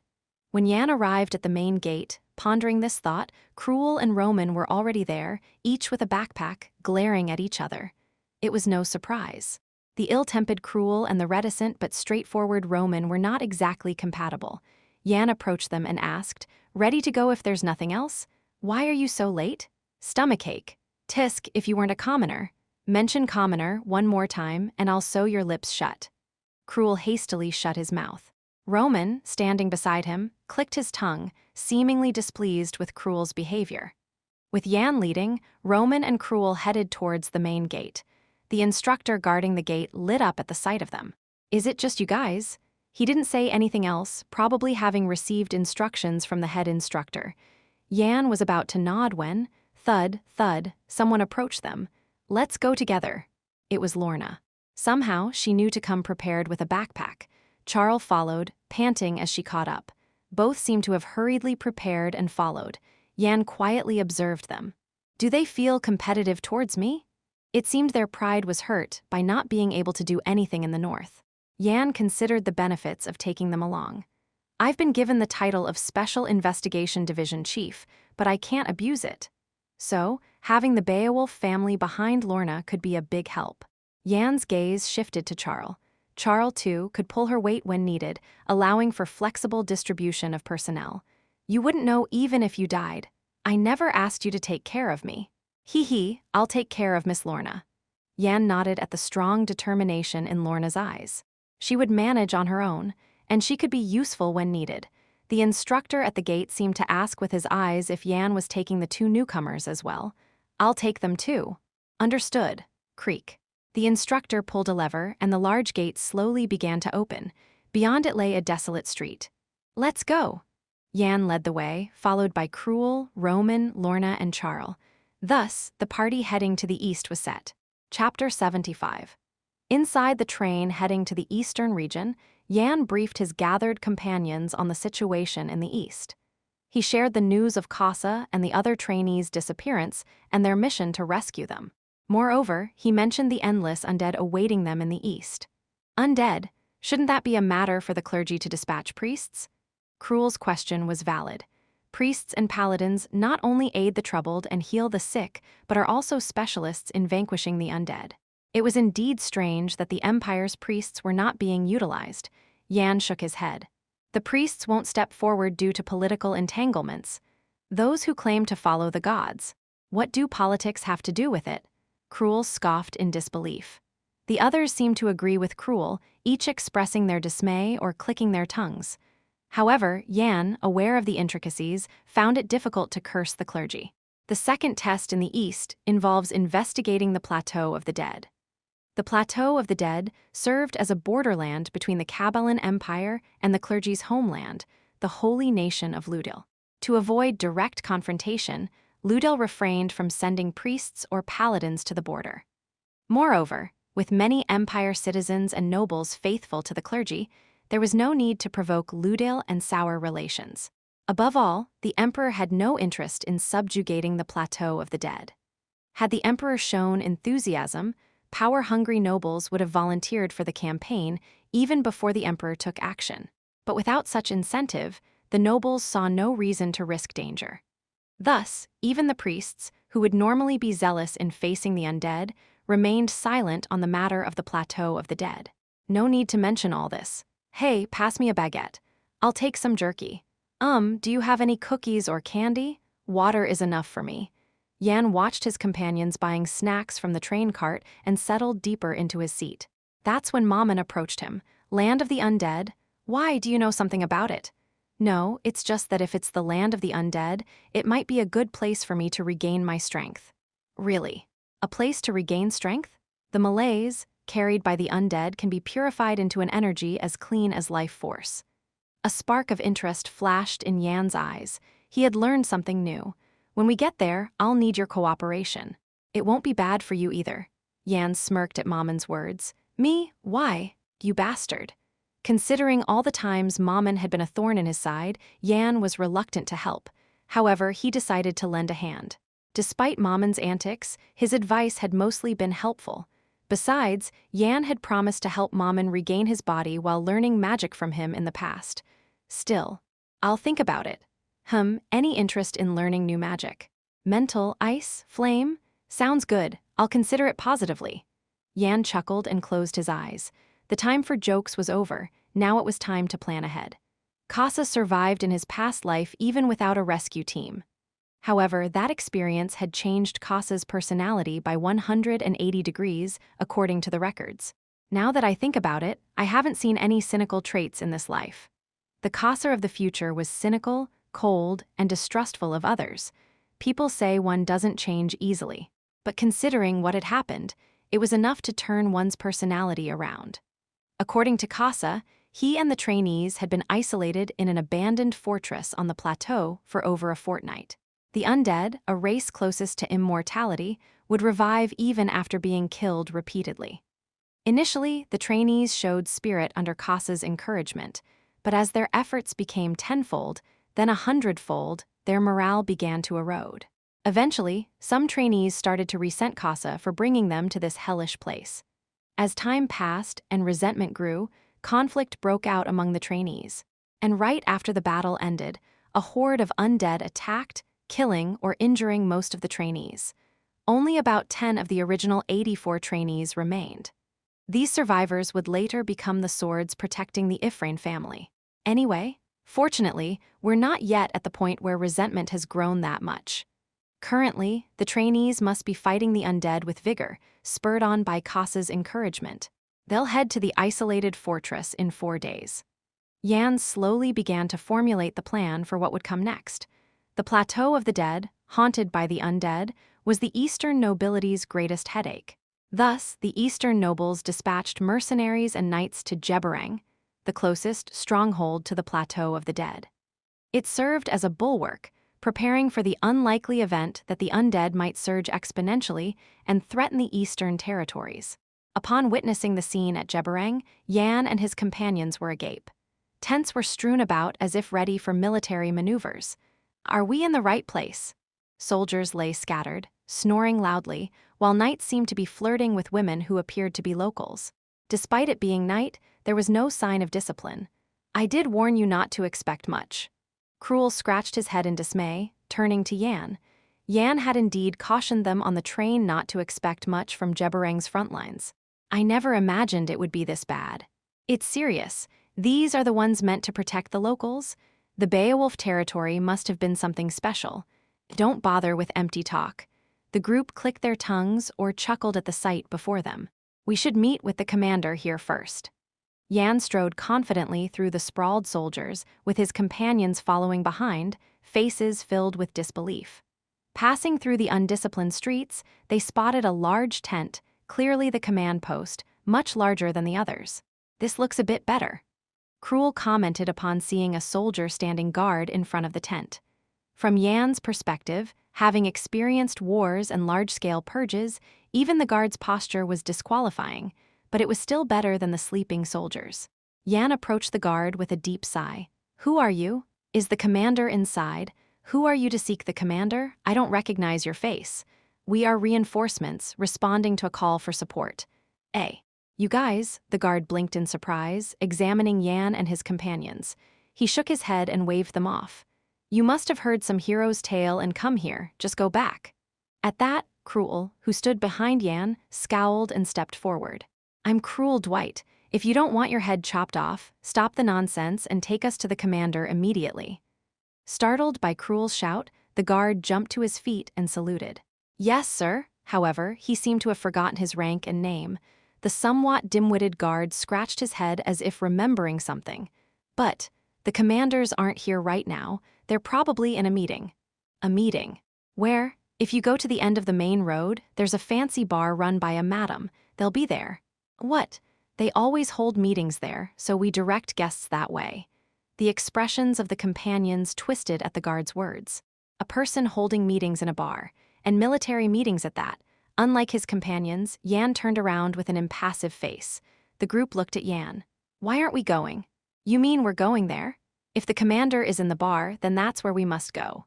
When Yan arrived at the main gate, pondering this thought, Cruel and Roman were already there, each with a backpack, glaring at each other. It was no surprise. The ill-tempered Cruel and the reticent but straightforward Roman were not exactly compatible. Yan approached them and asked, "Ready to go if there's nothing else? Why are you so late?" "Stomachache. Tisk if you weren't a commoner. Mention commoner one more time and I'll sew your lips shut." Cruel hastily shut his mouth. Roman, standing beside him, clicked his tongue, seemingly displeased with Cruel's behavior. With Yan leading, Roman and Cruel headed towards the main gate. The instructor guarding the gate lit up at the sight of them. "Is it just you guys?" He didn't say anything else, probably having received instructions from the head instructor. Yan was about to nod when, thud, thud, someone approached them. "Let's go together." It was Lorna. Somehow, she knew to come prepared with a backpack. Charles followed, panting as she caught up. Both seemed to have hurriedly prepared and followed. Yan quietly observed them. "Do they feel competitive towards me?" It seemed their pride was hurt by not being able to do anything in the north. Yan considered the benefits of taking them along. "I've been given the title of Special Investigation Division Chief, but I can't abuse it. So, having the Beowulf family behind Lorna could be a big help." Yan's gaze shifted to Charl. Charl, too, could pull her weight when needed, allowing for flexible distribution of personnel. "You wouldn't know even if you died. I never asked you to take care of me." "Hee, I'll take care of Miss Lorna." Yan nodded at the strong determination in Lorna's eyes. She would manage on her own, and she could be useful when needed. The instructor at the gate seemed to ask with his eyes if Yan was taking the two newcomers as well. "I'll take them too." "Understood." Creak. The instructor pulled a lever, and the large gate slowly began to open. Beyond it lay a desolate street. "Let's go." Yan led the way, followed by Cruel, Roman, Lorna, and Charl. Thus, the party heading to the east was set. Chapter 75. Inside the train heading to the eastern region, Yan briefed his gathered companions on the situation in the east. He shared the news of Casa and the other trainees' disappearance and their mission to rescue them. Moreover, he mentioned the endless undead awaiting them in the east. Undead? Shouldn't that be a matter for the clergy to dispatch priests? Cruel's question was valid. Priests and paladins not only aid the troubled and heal the sick, but are also specialists in vanquishing the undead. It was indeed strange that the Empire's priests were not being utilized. Yan shook his head. The priests won't step forward due to political entanglements. Those who claim to follow the gods. What do politics have to do with it? Cruel scoffed in disbelief. The others seemed to agree with Cruel, each expressing their dismay or clicking their tongues. However, Yan, aware of the intricacies, found it difficult to curse the clergy. The second test in the east involves investigating the Plateau of the Dead. The Plateau of the Dead served as a borderland between the Caballan Empire and the clergy's homeland, the holy nation of Ludil. To avoid direct confrontation, Ludil refrained from sending priests or paladins to the border. Moreover, with many Empire citizens and nobles faithful to the clergy, there was no need to provoke Ludil and sour relations. Above all, the Emperor had no interest in subjugating the Plateau of the Dead. Had the Emperor shown enthusiasm, power-hungry nobles would have volunteered for the campaign even before the Emperor took action. But without such incentive, the nobles saw no reason to risk danger. Thus, even the priests, who would normally be zealous in facing the undead, remained silent on the matter of the Plateau of the Dead. No need to mention all this. "Hey, pass me a baguette. I'll take some jerky. Do you have any cookies or candy? Water is enough for me. Yan watched his companions buying snacks from the train cart and settled deeper into his seat. That's when Maman approached him. Land of the undead? Why, do you know something about it? No, it's just that if it's the land of the undead, it might be a good place for me to regain my strength. Really? A place to regain strength? The malaise, carried by the undead, can be purified into an energy as clean as life force. A spark of interest flashed in Yan's eyes. He had learned something new. When we get there, I'll need your cooperation. It won't be bad for you either. Yan smirked at Maman's words. Me? Why? You bastard. Considering all the times Maman had been a thorn in his side, Yan was reluctant to help. However, he decided to lend a hand. Despite Maman's antics, his advice had mostly been helpful. Besides, Yan had promised to help Maman regain his body while learning magic from him in the past. Still, I'll think about it. Any interest in learning new magic? Mental, ice, flame? Sounds good. I'll consider it positively. Yan chuckled and closed his eyes. The time for jokes was over. Now it was time to plan ahead. Casa survived in his past life even without a rescue team. However, that experience had changed Casa's personality by 180 degrees, according to the records. Now that I think about it, I haven't seen any cynical traits in this life. The Casa of the future was cynical, cold, and distrustful of others. People say one doesn't change easily, but considering what had happened, it was enough to turn one's personality around. According to Casa, he and the trainees had been isolated in an abandoned fortress on the plateau for over a fortnight. The undead, a race closest to immortality, would revive even after being killed repeatedly. Initially, the trainees showed spirit under Casa's encouragement, but as their efforts became tenfold, then 100-fold, their morale began to erode. Eventually, some trainees started to resent Casa for bringing them to this hellish place. As time passed and resentment grew, conflict broke out among the trainees. And right after the battle ended, a horde of undead attacked, killing or injuring most of the trainees. Only about 10 of the original 84 trainees remained. These survivors would later become the swords protecting the Ifrain family. Anyway, fortunately, we're not yet at the point where resentment has grown that much. Currently, the trainees must be fighting the undead with vigor, spurred on by Casa's encouragement. They'll head to the isolated fortress in 4 days. Yan slowly began to formulate the plan for what would come next. The Plateau of the Dead, haunted by the undead, was the Eastern nobility's greatest headache. Thus, the Eastern nobles dispatched mercenaries and knights to Xperrif, the closest stronghold to the Plateau of the Dead. It served as a bulwark, preparing for the unlikely event that the undead might surge exponentially and threaten the Eastern territories. Upon witnessing the scene at Xperrif, Yan and his companions were agape. Tents were strewn about as if ready for military maneuvers. Are we in the right place? Soldiers lay scattered, snoring loudly, while knights seemed to be flirting with women who appeared to be locals. Despite it being night, there was no sign of discipline. I did warn you not to expect much. Cruel scratched his head in dismay, turning to Yan. Yan had indeed cautioned them on the train not to expect much from Xperrif's front lines. I never imagined it would be this bad. It's serious. These are the ones meant to protect the locals? The Beowulf territory must have been something special. Don't bother with empty talk. The group clicked their tongues or chuckled at the sight before them. We should meet with the commander here first. Yan strode confidently through the sprawled soldiers, with his companions following behind, faces filled with disbelief. Passing through the undisciplined streets, they spotted a large tent, clearly the command post, much larger than the others. This looks a bit better. Cruel commented upon seeing a soldier standing guard in front of the tent. From Yan's perspective, having experienced wars and large-scale purges, even the guard's posture was disqualifying, but it was still better than the sleeping soldiers. Yan approached the guard with a deep sigh. Who are you? Is the commander inside? Who are you to seek the commander? I don't recognize your face. We are reinforcements, responding to a call for support. You guys, the guard blinked in surprise, examining Yan and his companions. He shook his head and waved them off. You must have heard some hero's tale and come here, just go back. At that, Cruel, who stood behind Yan, scowled and stepped forward. I'm Cruel Dwight. If you don't want your head chopped off, stop the nonsense and take us to the commander immediately. Startled by Cruel's shout, The guard jumped to his feet and saluted. Yes, sir. However, he seemed to have forgotten his rank and name. The somewhat dim-witted guard scratched his head as if remembering something. But the commanders aren't here right now. They're probably in a meeting. A meeting. Where? If you go to the end of the main road, there's a fancy bar run by a madam. They'll be there. What? They always hold meetings there, so we direct guests that way. The expressions of the companions twisted at the guard's words. A person holding meetings in a bar, and military meetings at that. Unlike his companions, Yan turned around with an impassive face. The group looked at Yan. Why aren't we going? You mean we're going there? If the commander is in the bar, then that's where we must go.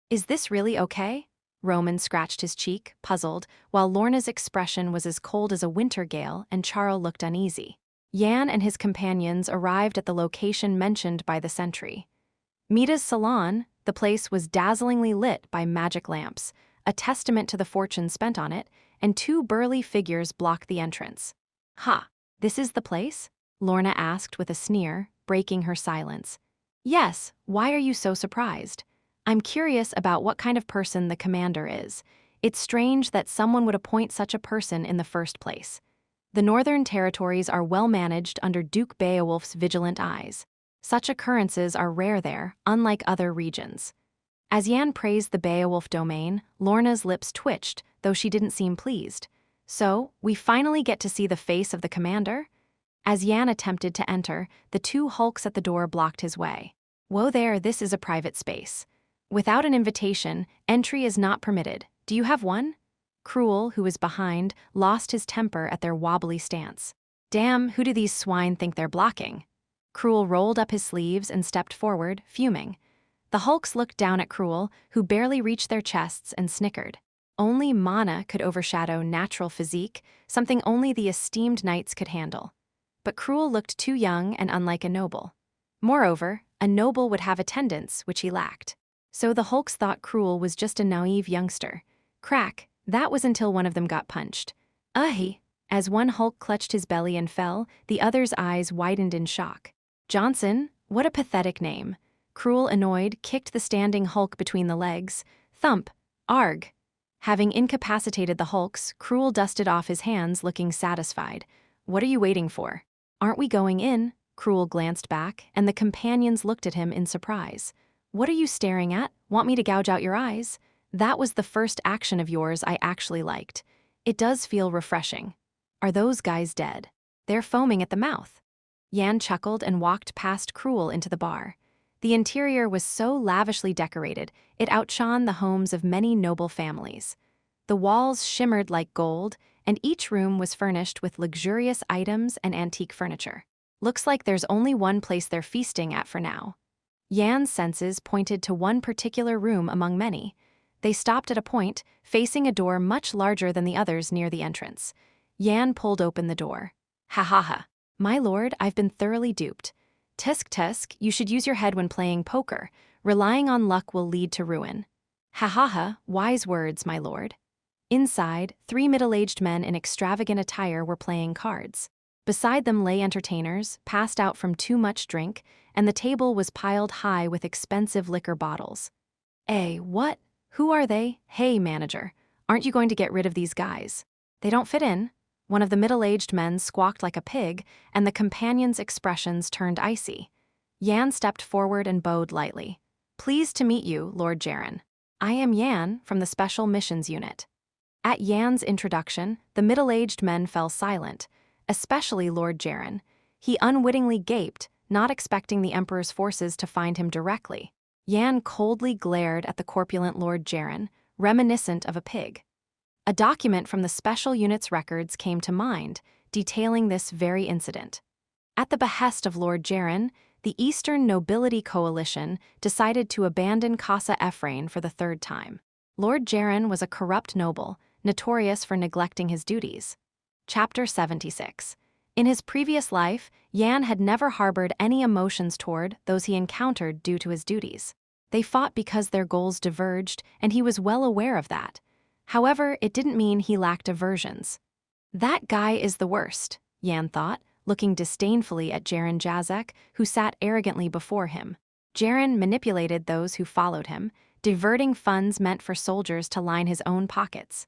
Is this really okay? Roman scratched his cheek, puzzled, while Lorna's expression was as cold as a winter gale and Charles looked uneasy. Yan and his companions arrived at the location mentioned by the sentry. Mita's salon, the place was dazzlingly lit by magic lamps, a testament to the fortune spent on it, and two burly figures blocked the entrance. Ha! This is the place? Lorna asked with a sneer, breaking her silence. Yes, why are you so surprised? I'm curious about what kind of person the commander is. It's strange that someone would appoint such a person in the first place. The Northern Territories are well managed under Duke Beowulf's vigilant eyes. Such occurrences are rare there, unlike other regions. As Yan praised the Beowulf domain, Lorna's lips twitched, though she didn't seem pleased. So, we finally get to see the face of the commander? As Yan attempted to enter, the two hulks at the door blocked his way. Whoa there, this is a private space. Without an invitation, entry is not permitted. Do you have one? Cruel, who was behind, lost his temper at their wobbly stance. Damn, who do these swine think they're blocking? Cruel rolled up his sleeves and stepped forward, fuming. The hulks looked down at Cruel, who barely reached their chests, and snickered. Only mana could overshadow natural physique, something only the esteemed knights could handle. But Cruel looked too young and unlike a noble. Moreover, a noble would have attendants, which he lacked. So the hulks thought Cruel was just a naive youngster. Crack, that was until one of them got punched. Ahi! As one hulk clutched his belly and fell, the other's eyes widened in shock. Johnson, what a pathetic name. Cruel, annoyed, kicked the standing hulk between the legs. Thump! Arg! Having incapacitated the hulks, Cruel dusted off his hands, looking satisfied. What are you waiting for? Aren't we going in? Cruel glanced back, and the companions looked at him in surprise. What are you staring at? Want me to gouge out your eyes? That was the first action of yours I actually liked. It does feel refreshing. Are those guys dead? They're foaming at the mouth. Yan chuckled and walked past Cruel into the bar. The interior was so lavishly decorated, it outshone the homes of many noble families. The walls shimmered like gold, and each room was furnished with luxurious items and antique furniture. Looks like there's only one place they're feasting at for now. Yan's senses pointed to one particular room among many. They stopped at a point, facing a door much larger than the others near the entrance. Yan pulled open the door. Ha ha ha. My lord, I've been thoroughly duped. Tisk tisk, you should use your head when playing poker. Relying on luck will lead to ruin. Ha ha ha, wise words, my lord. Inside, 3 middle-aged men in extravagant attire were playing cards. Beside them lay entertainers, passed out from too much drink, and the table was piled high with expensive liquor bottles. What? Who are they? Hey, manager, aren't you going to get rid of these guys? They don't fit in. One of the middle-aged men squawked like a pig, and the companion's expressions turned icy. Yan stepped forward and bowed lightly. Pleased to meet you, Lord Jaren. I am Yan from the Special Missions Unit. At Yan's introduction, the middle-aged men fell silent, especially Lord Jaren. He unwittingly gaped, not expecting the Emperor's forces to find him directly. Yan coldly glared at the corpulent Lord Jaren, reminiscent of a pig. A document from the Special Unit's records came to mind, detailing this very incident. At the behest of Lord Jaren, the Eastern Nobility Coalition decided to abandon Casa Ephrain for the 3rd time. Lord Jaren was a corrupt noble, notorious for neglecting his duties. Chapter 76. In his previous life, Yan had never harbored any emotions toward those he encountered due to his duties. They fought because their goals diverged, and he was well aware of that. However, it didn't mean he lacked aversions. That guy is the worst, Yan thought, looking disdainfully at Jaren Jazek, who sat arrogantly before him. Jaren manipulated those who followed him, diverting funds meant for soldiers to line his own pockets.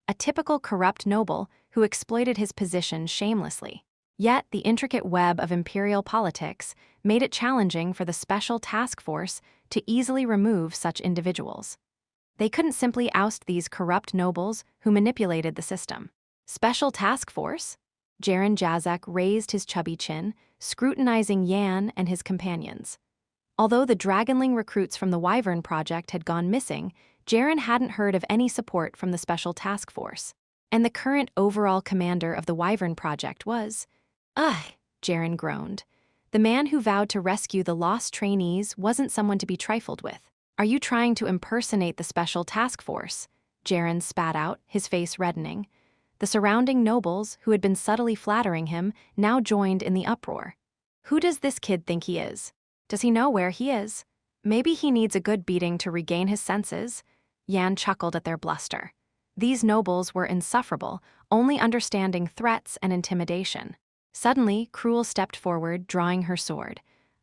A typical corrupt noble who exploited his position shamelessly. Yet, the intricate web of imperial politics made it challenging for the Special Task Force to easily remove such individuals. They couldn't simply oust these corrupt nobles who manipulated the system. Special Task Force? Jaren Jazek raised his chubby chin, scrutinizing Yan and his companions. Although the Dragonling recruits from the Wyvern Project had gone missing, Jaren hadn't heard of any support from the Special Task Force. And the current overall commander of the Wyvern Project was… Ugh, Jaren groaned. The man who vowed to rescue the lost trainees wasn't someone to be trifled with. Are you trying to impersonate the Special Task Force? Jaren spat out, his face reddening. The surrounding nobles, who had been subtly flattering him, now joined in the uproar. Who does this kid think he is? Does he know where he is? Maybe he needs a good beating to regain his senses. Yan chuckled at their bluster. These nobles were insufferable, only understanding threats and intimidation. Suddenly, Cruel stepped forward, drawing her sword.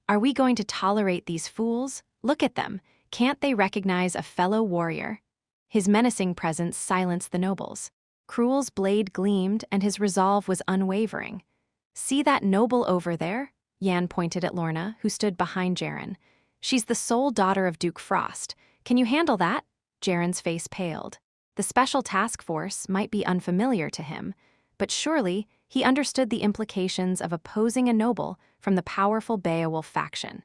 Are we going to tolerate these fools? Look at them. Can't they recognize a fellow warrior? His menacing presence silenced the nobles. Cruel's blade gleamed, and his resolve was unwavering. See that noble over there? Yan pointed at Lorna, who stood behind Jaren. She's the sole daughter of Duke Frost. Can you handle that? Jaren's face paled. The Special Task Force might be unfamiliar to him, but surely he understood the implications of opposing a noble from the powerful Beowulf faction.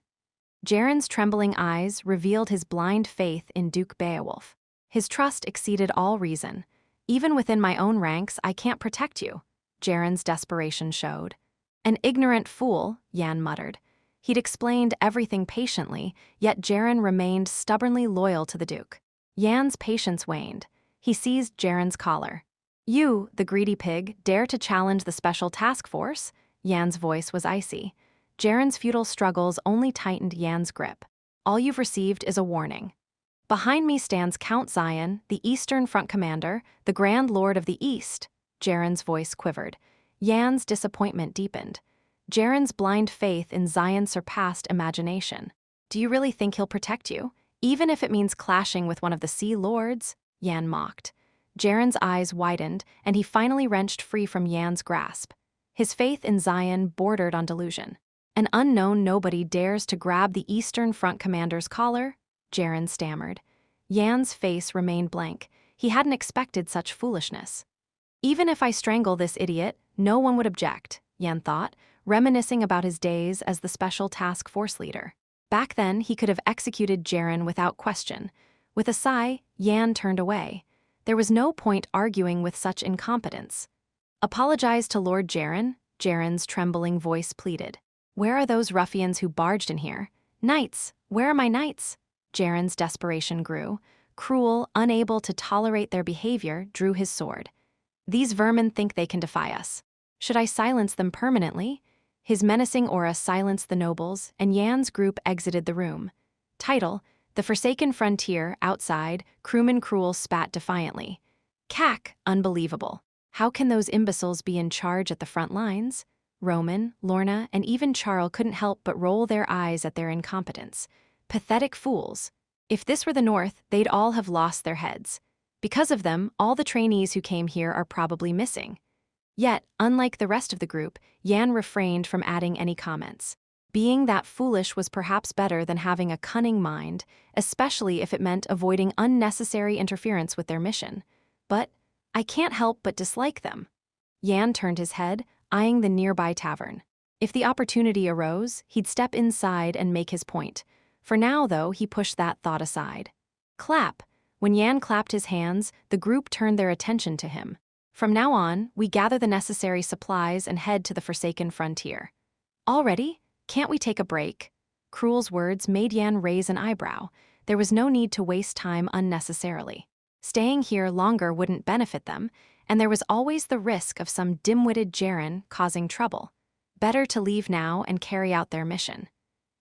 Jaren's trembling eyes revealed his blind faith in Duke Beowulf. His trust exceeded all reason. Even within my own ranks, I can't protect you, Jaren's desperation showed. An ignorant fool, Yan muttered. He'd explained everything patiently, yet Jaren remained stubbornly loyal to the Duke. Yan's patience waned. He seized Jaren's collar. You, the greedy pig, dare to challenge the Special Task Force? Yan's voice was icy. Jaren's futile struggles only tightened Yan's grip. All you've received is a warning. Behind me stands Count Zion, the Eastern Front Commander, the Grand Lord of the East. Jaren's voice quivered. Yan's disappointment deepened. Jaren's blind faith in Zion surpassed imagination. Do you really think he'll protect you, even if it means clashing with one of the Sea Lords? Yan mocked. Jaren's eyes widened, and he finally wrenched free from Yan's grasp. His faith in Zion bordered on delusion. An unknown nobody dares to grab the Eastern Front Commander's collar? Jaren stammered. Yan's face remained blank. He hadn't expected such foolishness. Even if I strangle this idiot, no one would object, Yan thought, reminiscing about his days as the Special Task Force leader. Back then, he could have executed Jaren without question. With a sigh, Yan turned away. There was no point arguing with such incompetence. Apologize to Lord Jaren, Jaren's trembling voice pleaded. Where are those ruffians who barged in here? Knights, where are my knights? Jaren's desperation grew. Cruel, unable to tolerate their behavior, drew his sword. These vermin think they can defy us. Should I silence them permanently? His menacing aura silenced the nobles, and Yan's group exited the room. Title: The Forsaken Frontier. Outside, crewman Cruel spat defiantly. Cack, unbelievable. How can those imbeciles be in charge at the front lines? Roman, Lorna, and even Charles couldn't help but roll their eyes at their incompetence. Pathetic fools. If this were the North, they'd all have lost their heads. Because of them, all the trainees who came here are probably missing. Yet, unlike the rest of the group, Yan refrained from adding any comments. Being that foolish was perhaps better than having a cunning mind, especially if it meant avoiding unnecessary interference with their mission. But I can't help but dislike them. Yan turned his head, eyeing the nearby tavern. If the opportunity arose, he'd step inside and make his point. For now, though, he pushed that thought aside. Clap. When Yan clapped his hands, the group turned their attention to him. From now on, we gather the necessary supplies and head to the Forsaken Frontier. Already? Can't we take a break? Cruel's words made Yan raise an eyebrow. There was no need to waste time unnecessarily. Staying here longer wouldn't benefit them, and there was always the risk of some dim-witted Jaren causing trouble. Better to leave now and carry out their mission.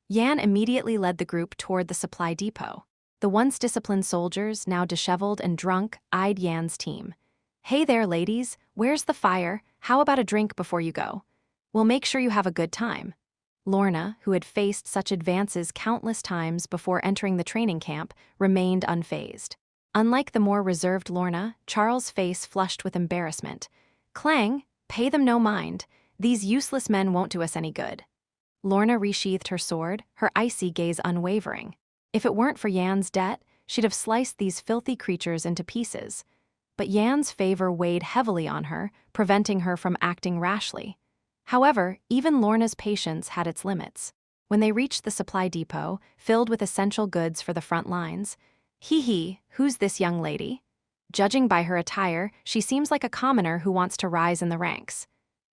Yan immediately led the group toward the supply depot. The once disciplined soldiers, now disheveled and drunk, eyed Yan's team. Hey there, ladies, where's the fire? How about a drink before you go? We'll make sure you have a good time. Lorna, who had faced such advances countless times before entering the training camp, remained unfazed. Unlike the more reserved Lorna, Charles' face flushed with embarrassment. "Clang, pay them no mind. These useless men won't do us any good." Lorna resheathed her sword, her icy gaze unwavering. If it weren't for Yan's debt, she'd have sliced these filthy creatures into pieces. But Yan's favor weighed heavily on her, preventing her from acting rashly. However, even Lorna's patience had its limits. When they reached the supply depot, filled with essential goods for the front lines, "Hee, who's this young lady?" Judging by her attire, she seems like a commoner who wants to rise in the ranks.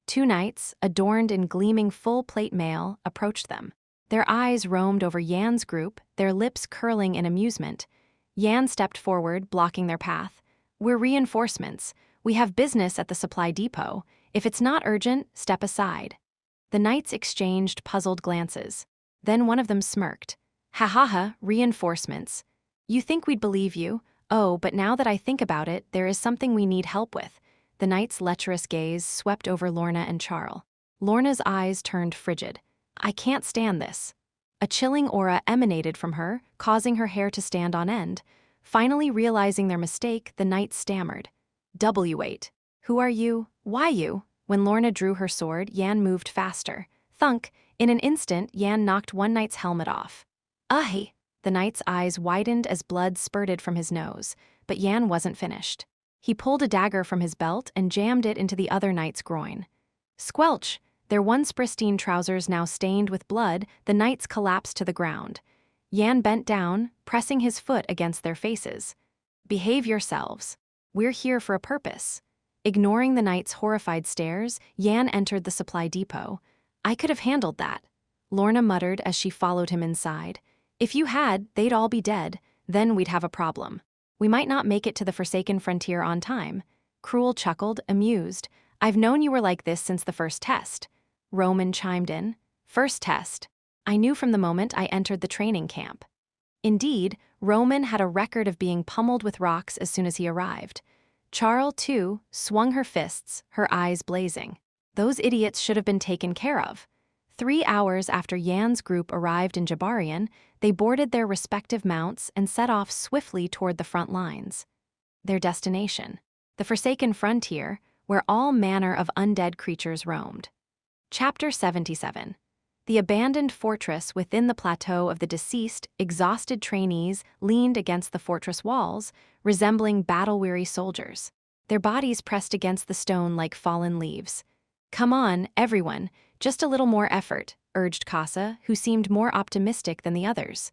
Two knights, adorned in gleaming full-plate mail, approached them. Their eyes roamed over Yan's group, their lips curling in amusement. Yan stepped forward, blocking their path. "We're reinforcements. We have business at the supply depot. If it's not urgent, step aside." The knights exchanged puzzled glances. Then one of them smirked. "Ha, reinforcements. You think we'd believe you? Oh, but now that I think about it, there is something we need help with." The knight's lecherous gaze swept over Lorna and Charles. Lorna's eyes turned frigid. "I can't stand this." A chilling aura emanated from her, causing her hair to stand on end. Finally realizing their mistake, the knight stammered. "W8. Who are you? Why you?" When Lorna drew her sword, Yan moved faster. Thunk! In an instant, Yan knocked one knight's helmet off. "Ahi!" The knight's eyes widened as blood spurted from his nose, but Yan wasn't finished. He pulled a dagger from his belt and jammed it into the other knight's groin. Squelch! Their once pristine trousers now stained with blood, the knights collapsed to the ground. Yan bent down, pressing his foot against their faces. "Behave yourselves. We're here for a purpose." Ignoring the knights' horrified stares, Yan entered the supply depot. "I could have handled that," Lorna muttered as she followed him inside. "If you had, they'd all be dead. Then we'd have a problem. We might not make it to the Forsaken Frontier on time." Cruel chuckled, amused. "I've known you were like this since the first test." Roman chimed in. "First test. I knew from the moment I entered the training camp." Indeed, Roman had a record of being pummeled with rocks as soon as he arrived. Charles, too, swung her fists, her eyes blazing. Those idiots should have been taken care of. 3 hours after Yan's group arrived in Jabarian, they boarded their respective mounts and set off swiftly toward the front lines. Their destination: the Forsaken Frontier, where all manner of undead creatures roamed. Chapter 77. The abandoned fortress within the plateau of the deceased, exhausted trainees leaned against the fortress walls, resembling battle-weary soldiers. Their bodies pressed against the stone like fallen leaves. "Come on, everyone, just a little more effort," urged Casa, who seemed more optimistic than the others.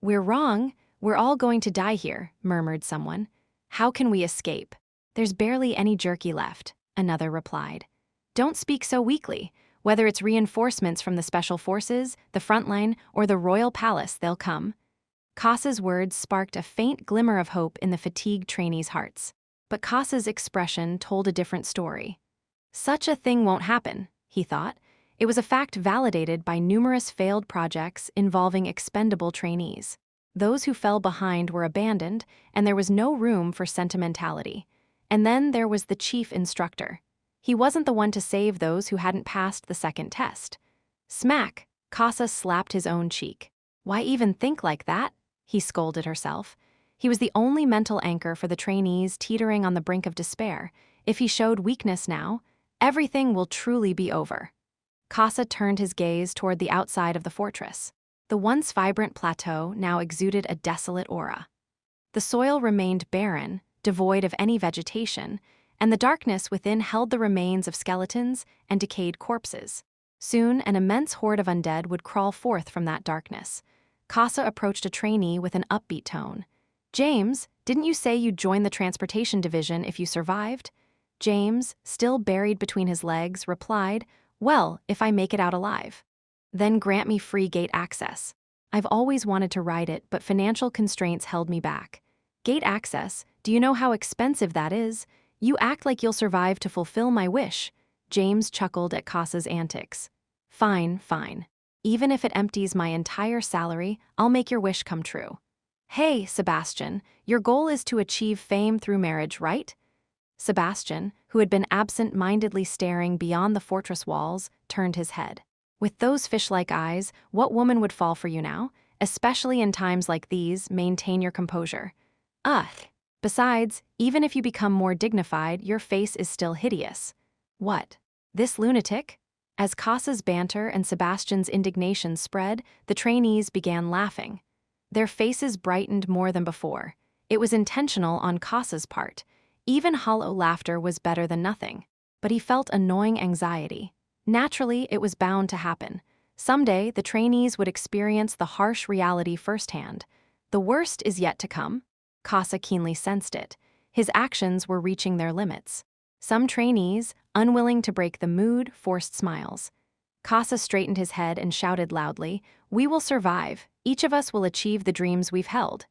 "We're wrong. We're all going to die here," murmured someone. "How can we escape?" "There's barely any jerky left," another replied. "Don't speak so weakly. Whether it's reinforcements from the Special Forces, the Frontline, or the Royal Palace, they'll come." Casa's words sparked a faint glimmer of hope in the fatigued trainees' hearts. But Casa's expression told a different story. Such a thing won't happen, he thought. It was a fact validated by numerous failed projects involving expendable trainees. Those who fell behind were abandoned, and there was no room for sentimentality. And then there was the chief instructor. He wasn't the one to save those who hadn't passed the second test. Smack! Casa slapped his own cheek. "Why even think like that?" he scolded herself. He was the only mental anchor for the trainees teetering on the brink of despair. If he showed weakness now, everything will truly be over. Casa turned his gaze toward the outside of the fortress. The once vibrant plateau now exuded a desolate aura. The soil remained barren, devoid of any vegetation, and the darkness within held the remains of skeletons and decayed corpses. Soon, an immense horde of undead would crawl forth from that darkness. Casa approached a trainee with an upbeat tone. "James, didn't you say you'd join the transportation division if you survived?" James, still buried between his legs, replied, "Well, if I make it out alive. Then grant me free gate access. I've always wanted to ride it, but financial constraints held me back." "Gate access? Do you know how expensive that is? You act like you'll survive to fulfill my wish." James chuckled at Casa's antics. Fine. Even if it empties my entire salary, I'll make your wish come true." "Hey, Sebastian, your goal is to achieve fame through marriage, right?" Sebastian, who had been absent-mindedly staring beyond the fortress walls, turned his head. With those fish-like eyes, what woman would fall for you now? Especially in times like these, maintain your composure. Ugh. Besides, even if you become more dignified, your face is still hideous. What? This lunatic? As Casa's banter and Sebastian's indignation spread, the trainees began laughing. Their faces brightened more than before. It was intentional on Casa's part. Even hollow laughter was better than nothing. But he felt a gnawing anxiety. Naturally, it was bound to happen. Someday, the trainees would experience the harsh reality firsthand. The worst is yet to come. Casa keenly sensed it. His actions were reaching their limits. Some trainees, unwilling to break the mood, forced smiles. Casa straightened his head and shouted loudly, "We will survive. Each of us will achieve the dreams we've held."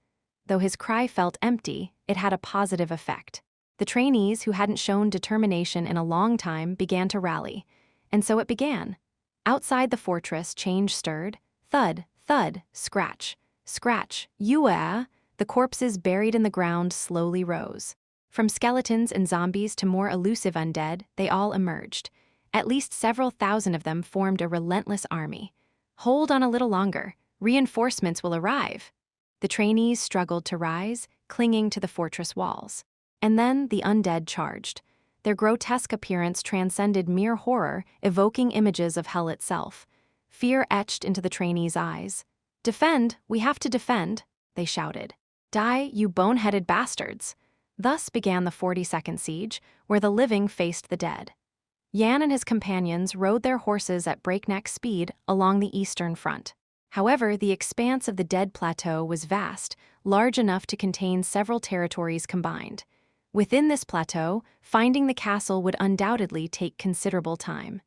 Though his cry felt empty, it had a positive effect. The trainees, who hadn't shown determination in a long time, began to rally. And so it began. Outside the fortress, change stirred. Thud, thud, scratch, scratch, the corpses buried in the ground slowly rose. From skeletons and zombies to more elusive undead, they all emerged. At least several thousand of them formed a relentless army. Hold on a little longer. Reinforcements will arrive. The trainees struggled to rise, clinging to the fortress walls. And then the undead charged. Their grotesque appearance transcended mere horror, evoking images of hell itself. Fear etched into the trainees' eyes. "Defend, we have to defend," they shouted. "Die, you bone-headed bastards." Thus began the 40-second siege, where the living faced the dead. Yan and his companions rode their horses at breakneck speed along the eastern front. However, the expanse of the dead plateau was vast, large enough to contain several territories combined. Within this plateau, finding the castle would undoubtedly take considerable time.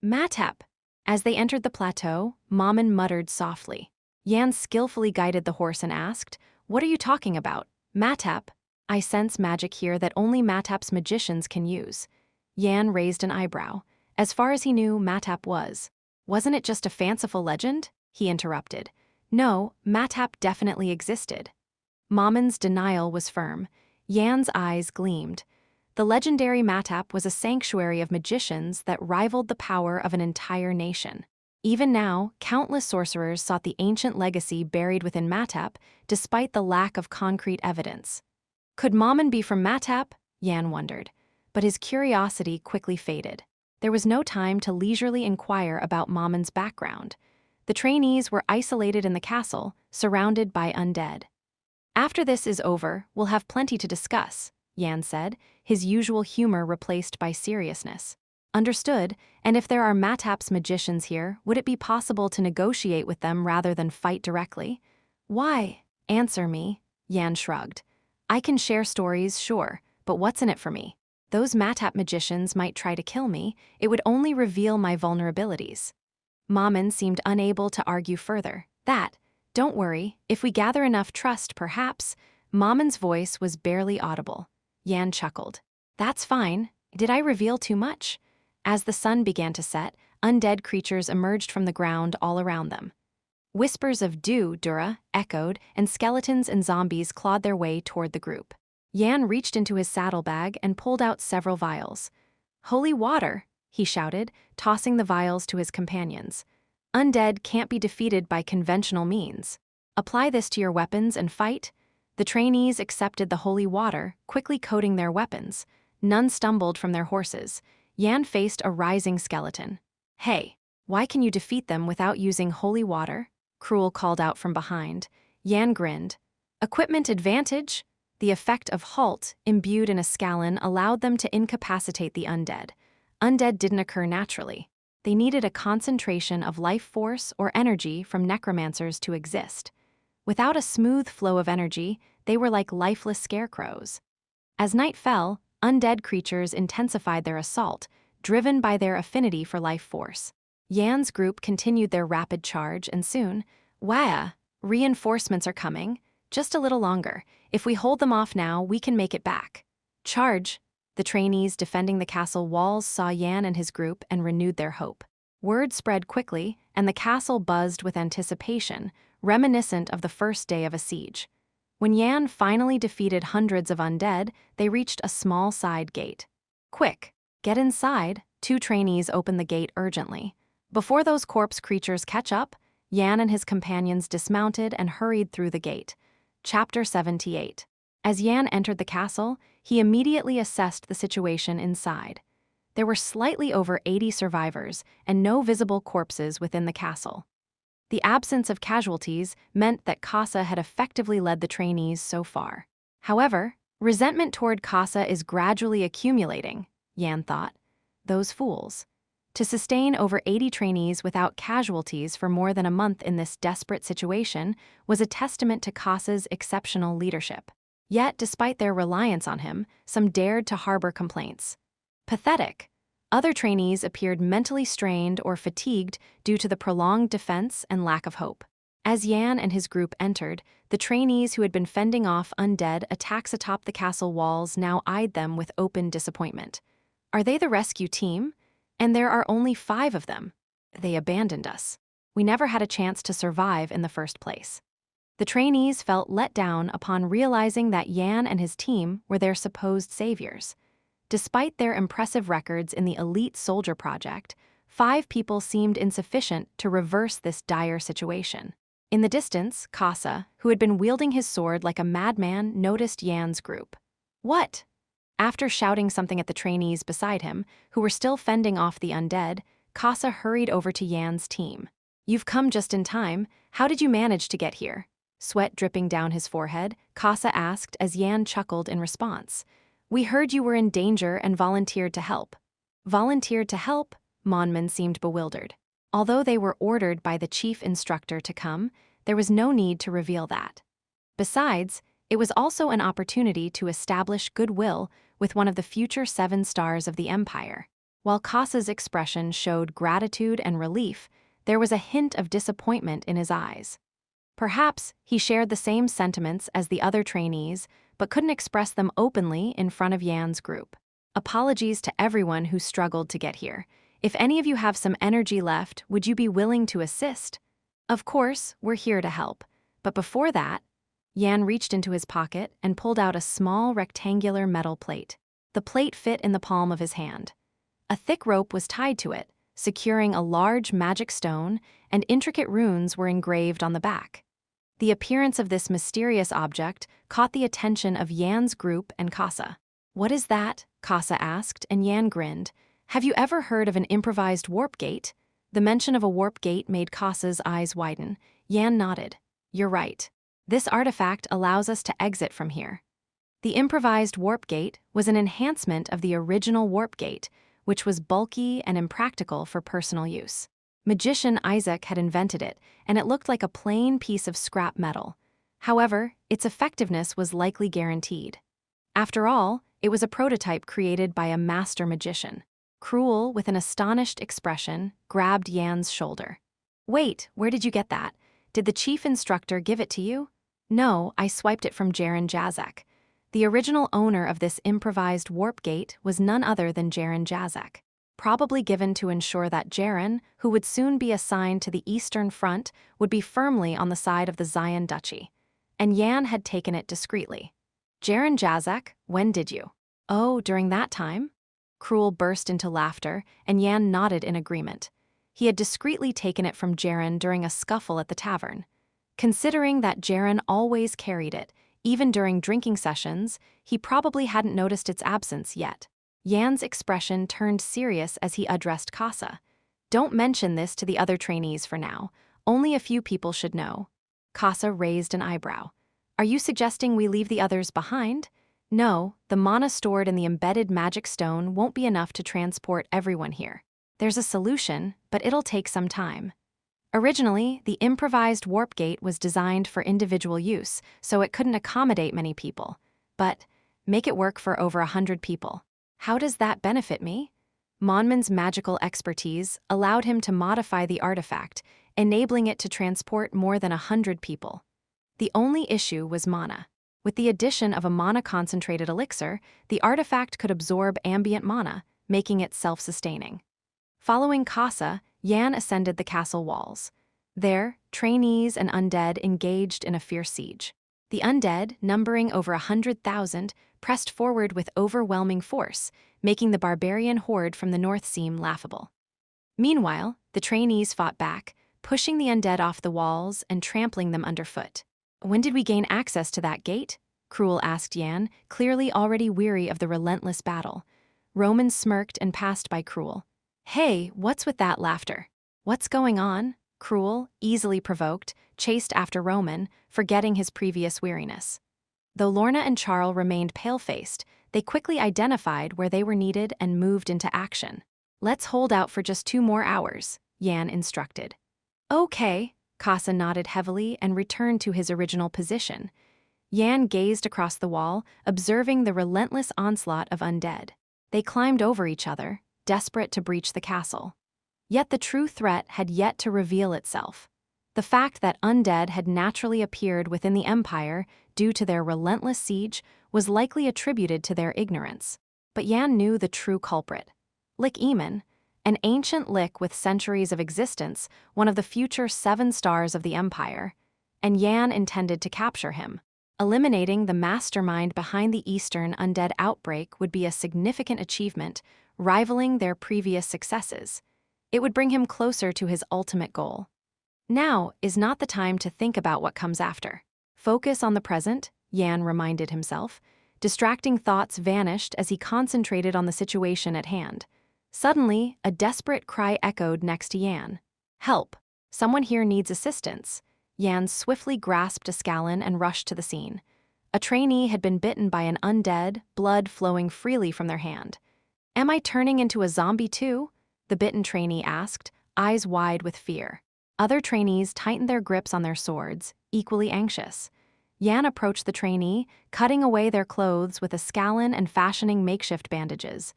"Matap!" As they entered the plateau, Mammon muttered softly. Yan skillfully guided the horse and asked, "What are you talking about, Matap?" "I sense magic here that only Matap's magicians can use." Yan raised an eyebrow. As far as he knew, Matap was. "Wasn't it just a fanciful legend?" he interrupted. "No, Matap definitely existed." Mammon's denial was firm. Yan's eyes gleamed. The legendary Matap was a sanctuary of magicians that rivaled the power of an entire nation. Even now, countless sorcerers sought the ancient legacy buried within Matap, despite the lack of concrete evidence. Could Mammon be from Matap? Yan wondered. But his curiosity quickly faded. There was no time to leisurely inquire about Mammon's background. The trainees were isolated in the castle, surrounded by undead. "After this is over, we'll have plenty to discuss," Yan said, his usual humor replaced by seriousness. "Understood, and if there are Matap's magicians here, would it be possible to negotiate with them rather than fight directly?" "Why? Answer me," Yan shrugged. "I can share stories, sure, but what's in it for me? Those Matap magicians might try to kill me. It would only reveal my vulnerabilities." Mammon seemed unable to argue further. "Don't worry, if we gather enough trust, perhaps." Mammon's voice was barely audible. Yan chuckled. "That's fine. Did I reveal too much?" As the sun began to set, undead creatures emerged from the ground all around them. Whispers of Dura echoed, and skeletons and zombies clawed their way toward the group. Yan reached into his saddlebag and pulled out several vials. "Holy water!" he shouted, tossing the vials to his companions. "Undead can't be defeated by conventional means. Apply this to your weapons and fight." The trainees accepted the holy water, quickly coating their weapons. None stumbled from their horses. Yan faced a rising skeleton. "Hey, why can you defeat them without using holy water?" Cruel called out from behind. Yan grinned. "Equipment advantage?" The effect of halt, imbued in a scalon, allowed them to incapacitate the undead. Undead didn't occur naturally. They needed a concentration of life force or energy from necromancers to exist. Without a smooth flow of energy, they were like lifeless scarecrows. As night fell, undead creatures intensified their assault, driven by their affinity for life force. Yan's group continued their rapid charge, and soon, reinforcements are coming. Just a little longer. If we hold them off now, we can make it back. Charge! The trainees defending the castle walls saw Yan and his group and renewed their hope. Word spread quickly, and the castle buzzed with anticipation, reminiscent of the first day of a siege. When Yan finally defeated hundreds of undead, they reached a small side gate. "Quick, get inside," two trainees opened the gate urgently. Before those corpse creatures catch up, Yan and his companions dismounted and hurried through the gate. Chapter 78. As Yan entered the castle, he immediately assessed the situation inside. There were slightly over 80 survivors and no visible corpses within the castle. The absence of casualties meant that Casa had effectively led the trainees so far. However, resentment toward Casa is gradually accumulating, Yan thought. Those fools. To sustain over 80 trainees without casualties for more than a month in this desperate situation was a testament to Casa's exceptional leadership. Yet, despite their reliance on him, some dared to harbor complaints. Pathetic. Other trainees appeared mentally strained or fatigued due to the prolonged defense and lack of hope. As Yan and his group entered, the trainees who had been fending off undead attacks atop the castle walls now eyed them with open disappointment. Are they the rescue team? And there are only 5 of them. They abandoned us. We never had a chance to survive in the first place. The trainees felt let down upon realizing that Yan and his team were their supposed saviors. Despite their impressive records in the elite soldier project, 5 people seemed insufficient to reverse this dire situation. In the distance, Casa, who had been wielding his sword like a madman, noticed Yan's group. What? After shouting something at the trainees beside him, who were still fending off the undead, Casa hurried over to Yan's team. You've come just in time. How did you manage to get here? Sweat dripping down his forehead, Casa asked as Yan chuckled in response. We heard you were in danger and volunteered to help. Volunteered to help? Monman seemed bewildered. Although they were ordered by the chief instructor to come, there was no need to reveal that. Besides, it was also an opportunity to establish goodwill with one of the future 7 stars of the Empire. While Casa's expression showed gratitude and relief, there was a hint of disappointment in his eyes. Perhaps he shared the same sentiments as the other trainees, but couldn't express them openly in front of Yan's group. Apologies to everyone who struggled to get here. If any of you have some energy left, would you be willing to assist? Of course, we're here to help. But before that, Yan reached into his pocket and pulled out a small rectangular metal plate. The plate fit in the palm of his hand. A thick rope was tied to it, securing a large magic stone, and intricate runes were engraved on the back. The appearance of this mysterious object caught the attention of Yan's group and Casa. What is that? Casa asked, and Yan grinned. Have you ever heard of an improvised warp gate? The mention of a warp gate made Casa's eyes widen. Yan nodded. You're right. This artifact allows us to exit from here. The improvised warp gate was an enhancement of the original warp gate, which was bulky and impractical for personal use. Magician Isaac had invented it, and it looked like a plain piece of scrap metal. However, its effectiveness was likely guaranteed. After all, it was a prototype created by a master magician. Cruel, with an astonished expression, grabbed Yan's shoulder. Wait, where did you get that? Did the chief instructor give it to you? No, I swiped it from Jaren Jazak. The original owner of this improvised warp gate was none other than Jaren Jazak, probably given to ensure that Jaren, who would soon be assigned to the Eastern Front, would be firmly on the side of the Zion Duchy. And Yan had taken it discreetly. Jaren Jazak, when did you? Oh, during that time? Cruel burst into laughter, and Yan nodded in agreement. He had discreetly taken it from Jaren during a scuffle at the tavern. Considering that Jaren always carried it, even during drinking sessions, he probably hadn't noticed its absence yet. Yan's expression turned serious as he addressed Casa. Don't mention this to the other trainees for now. Only a few people should know. Casa raised an eyebrow. Are you suggesting we leave the others behind? No, the mana stored in the embedded magic stone won't be enough to transport everyone here. There's a solution, but it'll take some time. Originally, the improvised warp gate was designed for individual use, so it couldn't accommodate many people. But make it work for over 100 people. How does that benefit me? Monman's magical expertise allowed him to modify the artifact, enabling it to transport more than 100 people. The only issue was mana. With the addition of a mana-concentrated elixir, the artifact could absorb ambient mana, making it self-sustaining. Following Casa, Yan ascended the castle walls. There, trainees and undead engaged in a fierce siege. The undead, numbering over 100,000, pressed forward with overwhelming force, making the barbarian horde from the north seem laughable. Meanwhile, The trainees fought back, pushing the undead off the walls and trampling them underfoot. "When did we gain access to that gate?" Cruel asked Yan, clearly already weary of the relentless battle. Roman smirked and passed by Cruel. "Hey, what's with that laughter? What's going on?" Cruel, easily provoked, chased after Roman, forgetting his previous weariness. Though Lorna and Charles remained pale-faced, they quickly identified where they were needed and moved into action. "Let's hold out for just 2 more hours," Yan instructed. "Okay," Casa nodded heavily and returned to his original position. Yan gazed across the wall, observing the relentless onslaught of undead. They climbed over each other, desperate to breach the castle. Yet the true threat had yet to reveal itself. The fact that undead had naturally appeared within the Empire due to their relentless siege was likely attributed to their ignorance. But Yan knew the true culprit. Lik Eamon, an ancient lik with centuries of existence, one of the future 7 stars of the Empire, and Yan intended to capture him. Eliminating the mastermind behind the Eastern undead outbreak would be a significant achievement, rivaling their previous successes. It would bring him closer to his ultimate goal. Now is not the time to think about what comes after. Focus on the present, Yan reminded himself. Distracting thoughts vanished as he concentrated on the situation at hand. Suddenly, a desperate cry echoed next to Yan. "Help! Someone here needs assistance." Yan swiftly grasped a scallon and rushed to the scene. A trainee had been bitten by an undead, blood flowing freely from their hand. "Am I turning into a zombie too?" the bitten trainee asked, eyes wide with fear. Other trainees tightened their grips on their swords, equally anxious. Yan approached the trainee, cutting away their clothes with a scallon and fashioning makeshift bandages.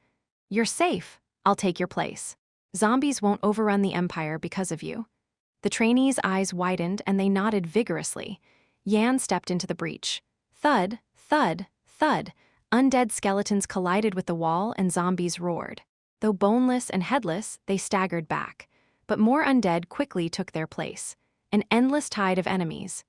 "You're safe. I'll take your place. Zombies won't overrun the Empire because of you." The trainee's eyes widened and they nodded vigorously. Yan stepped into the breach. Thud, thud, thud. Undead skeletons collided with the wall and zombies roared. Though boneless and headless, they staggered back. But more undead quickly took their place. An endless tide of enemies.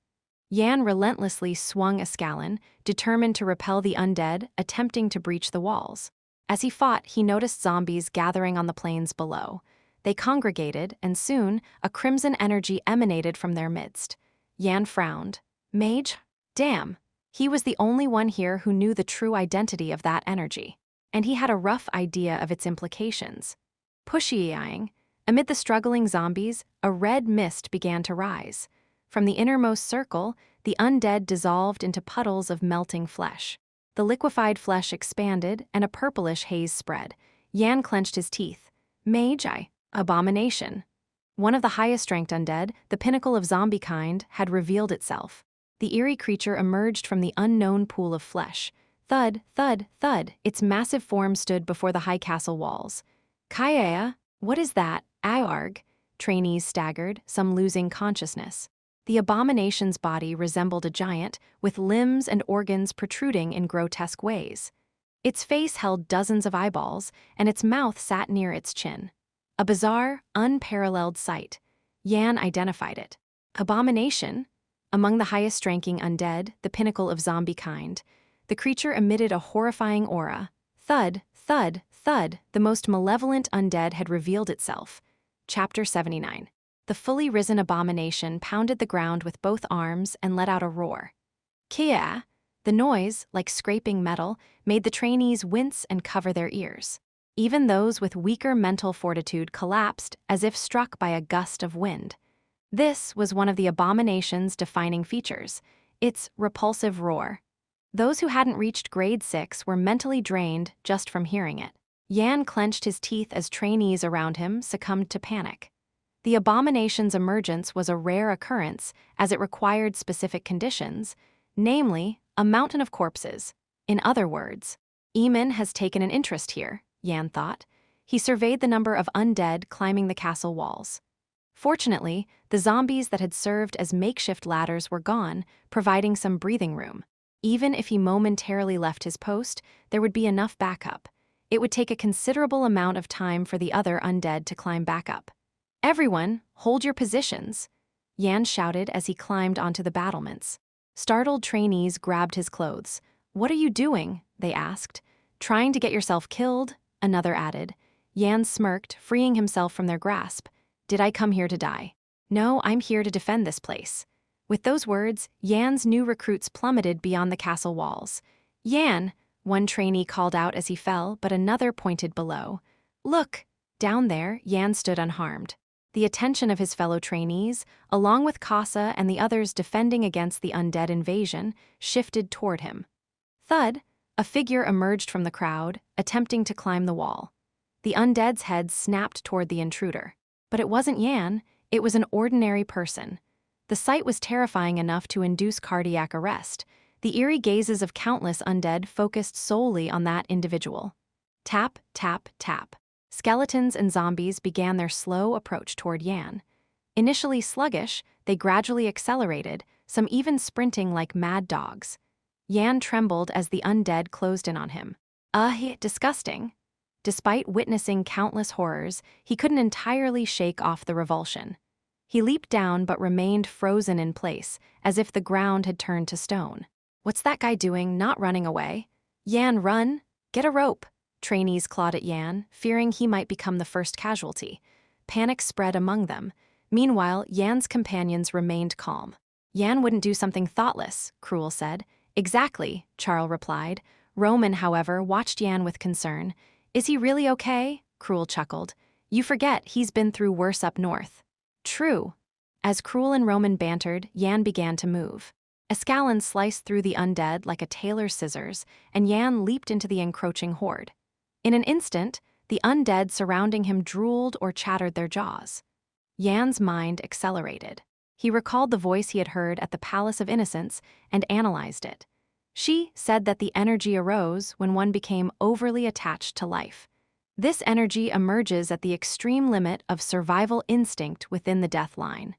Yan relentlessly swung a scallon, determined to repel the undead attempting to breach the walls. As he fought, he noticed zombies gathering on the plains below. They congregated, and soon, a crimson energy emanated from their midst. Yan frowned. Mage? Damn. He was the only one here who knew the true identity of that energy. And he had a rough idea of its implications. Pushy-eyeing, amid the struggling zombies, a red mist began to rise. From the innermost circle, the undead dissolved into puddles of melting flesh. The liquefied flesh expanded, and a purplish haze spread. Yan clenched his teeth. Magi. Abomination. One of the highest-ranked undead, the pinnacle of zombie kind, had revealed itself. The eerie creature emerged from the unknown pool of flesh. Thud, thud, thud, its massive form stood before the high castle walls. Kaya, what is that? Aarg. Trainees staggered, some losing consciousness. The abomination's body resembled a giant, with limbs and organs protruding in grotesque ways. Its face held dozens of eyeballs, and its mouth sat near its chin. A bizarre, unparalleled sight. Yan identified it. Abomination? Among the highest-ranking undead, the pinnacle of zombie kind, the creature emitted a horrifying aura. Thud, thud, thud, the most malevolent undead had revealed itself. Chapter 79. The fully risen abomination pounded the ground with both arms and let out a roar. Kia! The noise, like scraping metal, made the trainees wince and cover their ears. Even those with weaker mental fortitude collapsed as if struck by a gust of wind. This was one of the abomination's defining features, its repulsive roar. Those who hadn't reached grade 6 were mentally drained just from hearing it. Yan clenched his teeth as trainees around him succumbed to panic. The abomination's emergence was a rare occurrence as it required specific conditions, namely, a mountain of corpses. In other words, Eamon has taken an interest here, Yan thought. He surveyed the number of undead climbing the castle walls. Fortunately, the zombies that had served as makeshift ladders were gone, providing some breathing room. Even if he momentarily left his post, there would be enough backup. It would take a considerable amount of time for the other undead to climb back up. "Everyone, hold your positions," Yan shouted as he climbed onto the battlements. Startled trainees grabbed his clothes. "What are you doing?" they asked. "Trying to get yourself killed?" another added. Yan smirked, freeing himself from their grasp. Did I come here to die? No, I'm here to defend this place." With those words, Yan's new recruits plummeted beyond the castle walls. "Yan," one trainee called out as he fell, but another pointed below. "Look!" Down there, Yan stood unharmed. The attention of his fellow trainees, along with Casa and the others defending against the undead invasion, shifted toward him. Thud! A figure emerged from the crowd, attempting to climb the wall. The undead's head snapped toward the intruder. But it wasn't Yan, it was an ordinary person. The sight was terrifying enough to induce cardiac arrest. The eerie gazes of countless undead focused solely on that individual. Tap, tap, tap. Skeletons and zombies began their slow approach toward Yan. Initially sluggish, they gradually accelerated, some even sprinting like mad dogs. Yan trembled as the undead closed in on him. Disgusting. Despite witnessing countless horrors, he couldn't entirely shake off the revulsion. He leaped down but remained frozen in place, as if the ground had turned to stone. "What's that guy doing, not running away?" "Yan, run! Get a rope!" Trainees clawed at Yan, fearing he might become the first casualty. Panic spread among them. Meanwhile, Yan's companions remained calm. "Yan wouldn't do something thoughtless," Cruel said. "Exactly," Charles replied. Roman, however, watched Yan with concern. "Is he really okay?" Cruel chuckled. "You forget, he's been through worse up north." "True." As Cruel and Roman bantered, Yan began to move. Escalon sliced through the undead like a tailor's scissors, and Yan leaped into the encroaching horde. In an instant, the undead surrounding him drooled or chattered their jaws. Yan's mind accelerated. He recalled the voice he had heard at the Palace of Innocence and analyzed it. She said that the energy arose when one became overly attached to life. This energy emerges at the extreme limit of survival instinct within the death line.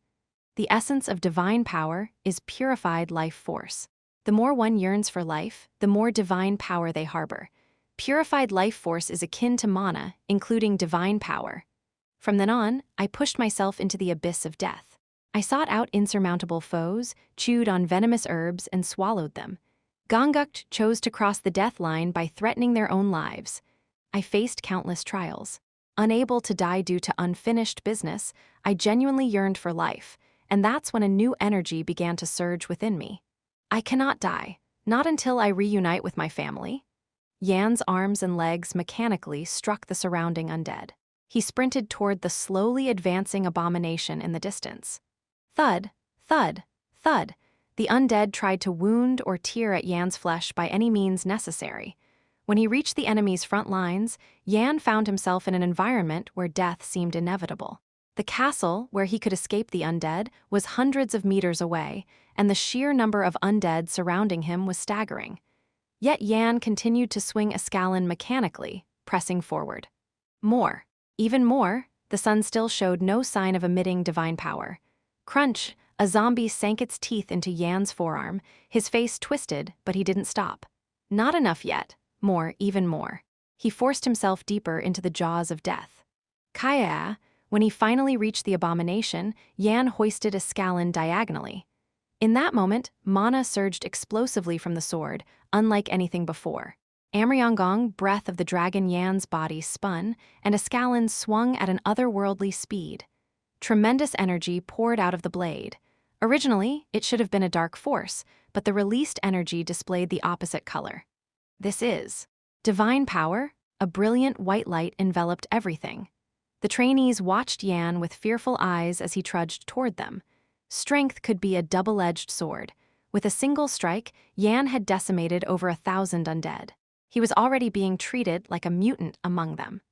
The essence of divine power is purified life force. The more one yearns for life, the more divine power they harbor. Purified life force is akin to mana, including divine power. From then on, I pushed myself into the abyss of death. I sought out insurmountable foes, chewed on venomous herbs, and swallowed them. Gonguk chose to cross the death line by threatening their own lives. I faced countless trials. Unable to die due to unfinished business, I genuinely yearned for life, and that's when a new energy began to surge within me. I cannot die, not until I reunite with my family. Yan's arms and legs mechanically struck the surrounding undead. He sprinted toward the slowly advancing abomination in the distance. Thud, thud, thud. The undead tried to wound or tear at Yan's flesh by any means necessary. When he reached the enemy's front lines, Yan found himself in an environment where death seemed inevitable. The castle, where he could escape the undead, was hundreds of meters away, and the sheer number of undead surrounding him was staggering. Yet Yan continued to swing Escalon mechanically, pressing forward. More. Even more, the sun still showed no sign of emitting divine power. Crunch! A zombie sank its teeth into Yan's forearm, his face twisted, but he didn't stop. Not enough yet. More, even more. He forced himself deeper into the jaws of death. Kaya! When he finally reached the abomination, Yan hoisted Escalon diagonally. In that moment, mana surged explosively from the sword, unlike anything before. Amryongong, breath of the dragon Yan's body spun, and Escalon swung at an otherworldly speed. Tremendous energy poured out of the blade. Originally, it should have been a dark force, but the released energy displayed the opposite color. This is divine power. A brilliant white light enveloped everything. The trainees watched Yan with fearful eyes as he trudged toward them. Strength could be a double-edged sword. With a single strike, Yan had decimated over 1,000 undead. He was already being treated like a mutant among them.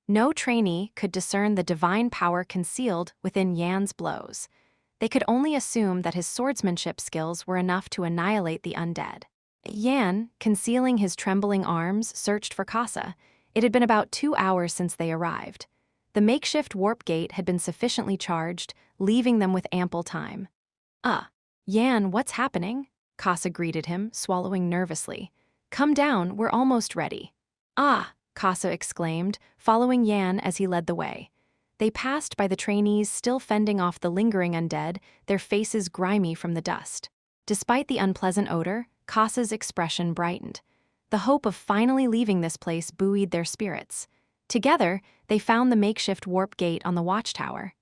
No trainee could discern the divine power concealed within Yan's blows. They could only assume that his swordsmanship skills were enough to annihilate the undead. Yan, concealing his trembling arms, searched for Casa. It had been about 2 hours since they arrived. The makeshift warp gate had been sufficiently charged, leaving them with ample time. Yan, what's happening?" Casa greeted him, swallowing nervously. "Come down, we're almost ready." Casa exclaimed, following Yan as he led the way. They passed by the trainees still fending off the lingering undead, their faces grimy from the dust. Despite the unpleasant odor, Casa's expression brightened. The hope of finally leaving this place buoyed their spirits. Together, they found the makeshift warp gate on the watchtower.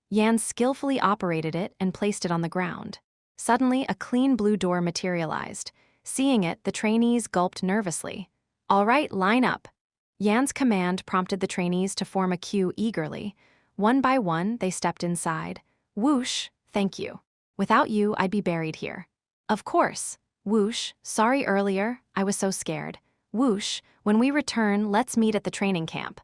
Yan skillfully operated it and placed it on the ground. Suddenly, a clean blue door materialized. Seeing it, the trainees gulped nervously. "All right, line up." Yan's command prompted the trainees to form a queue eagerly. One by one, they stepped inside. "Whoosh, thank you. Without you, I'd be buried here." "Of course." "Whoosh, sorry earlier, I was so scared." "Whoosh, when we return, let's meet at the training camp."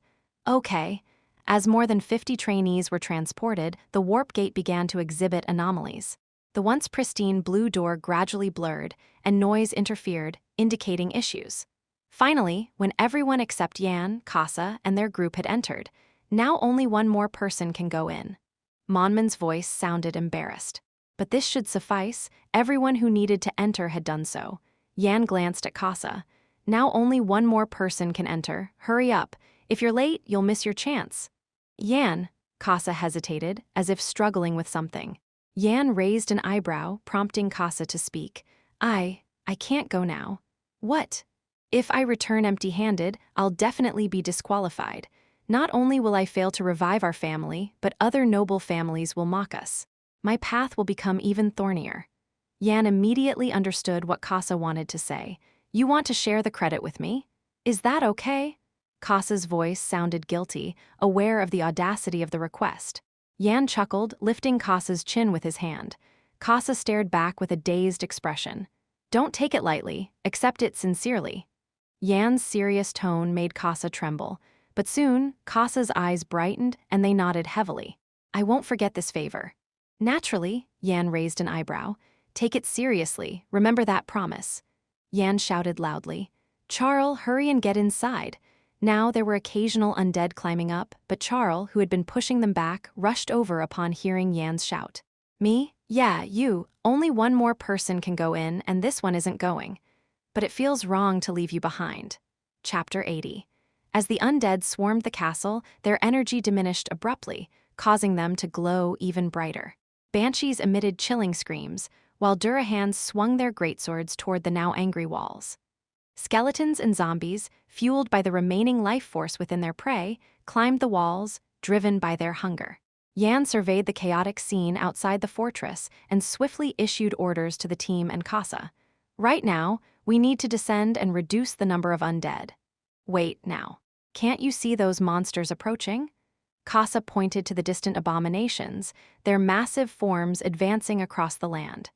"Okay." As more than 50 trainees were transported, the warp gate began to exhibit anomalies. The once pristine blue door gradually blurred, and noise interfered, indicating issues. Finally, when everyone except Yan, Casa, and their group had entered, now only one more person can go in. Monman's voice sounded embarrassed. But this should suffice, everyone who needed to enter had done so. Yan glanced at Casa. "Now only one more person can enter, hurry up. If you're late, you'll miss your chance." "Yan," Casa hesitated, as if struggling with something. Yan raised an eyebrow, prompting Casa to speak. I can't go now." "What?" "If I return empty-handed, I'll definitely be disqualified. Not only will I fail to revive our family, but other noble families will mock us. My path will become even thornier." Yan immediately understood what Casa wanted to say. "You want to share the credit with me? Is that okay?" Casa's voice sounded guilty, aware of the audacity of the request. Yan chuckled, lifting Casa's chin with his hand. Casa stared back with a dazed expression. "Don't take it lightly, accept it sincerely." Yan's serious tone made Casa tremble, but soon, Casa's eyes brightened and they nodded heavily. "I won't forget this favor." "Naturally," Yan raised an eyebrow. "Take it seriously, remember that promise." Yan shouted loudly. "Charles, hurry and get inside." Now there were occasional undead climbing up, but Charles, who had been pushing them back, rushed over upon hearing Yan's shout. "Me? Yeah, you. Only one more person can go in, and this one isn't going. But it feels wrong to leave you behind." Chapter 80. As the undead swarmed the castle, their energy diminished abruptly, causing them to glow even brighter. Banshees emitted chilling screams, while Durahans swung their greatswords toward the now angry walls. Skeletons and zombies, fueled by the remaining life force within their prey, climbed the walls, driven by their hunger. Yan surveyed the chaotic scene outside the fortress and swiftly issued orders to the team and Casa. "Right now, we need to descend and reduce the number of undead." "Wait now. Can't you see those monsters approaching?" Casa pointed to the distant abominations, their massive forms advancing across the land.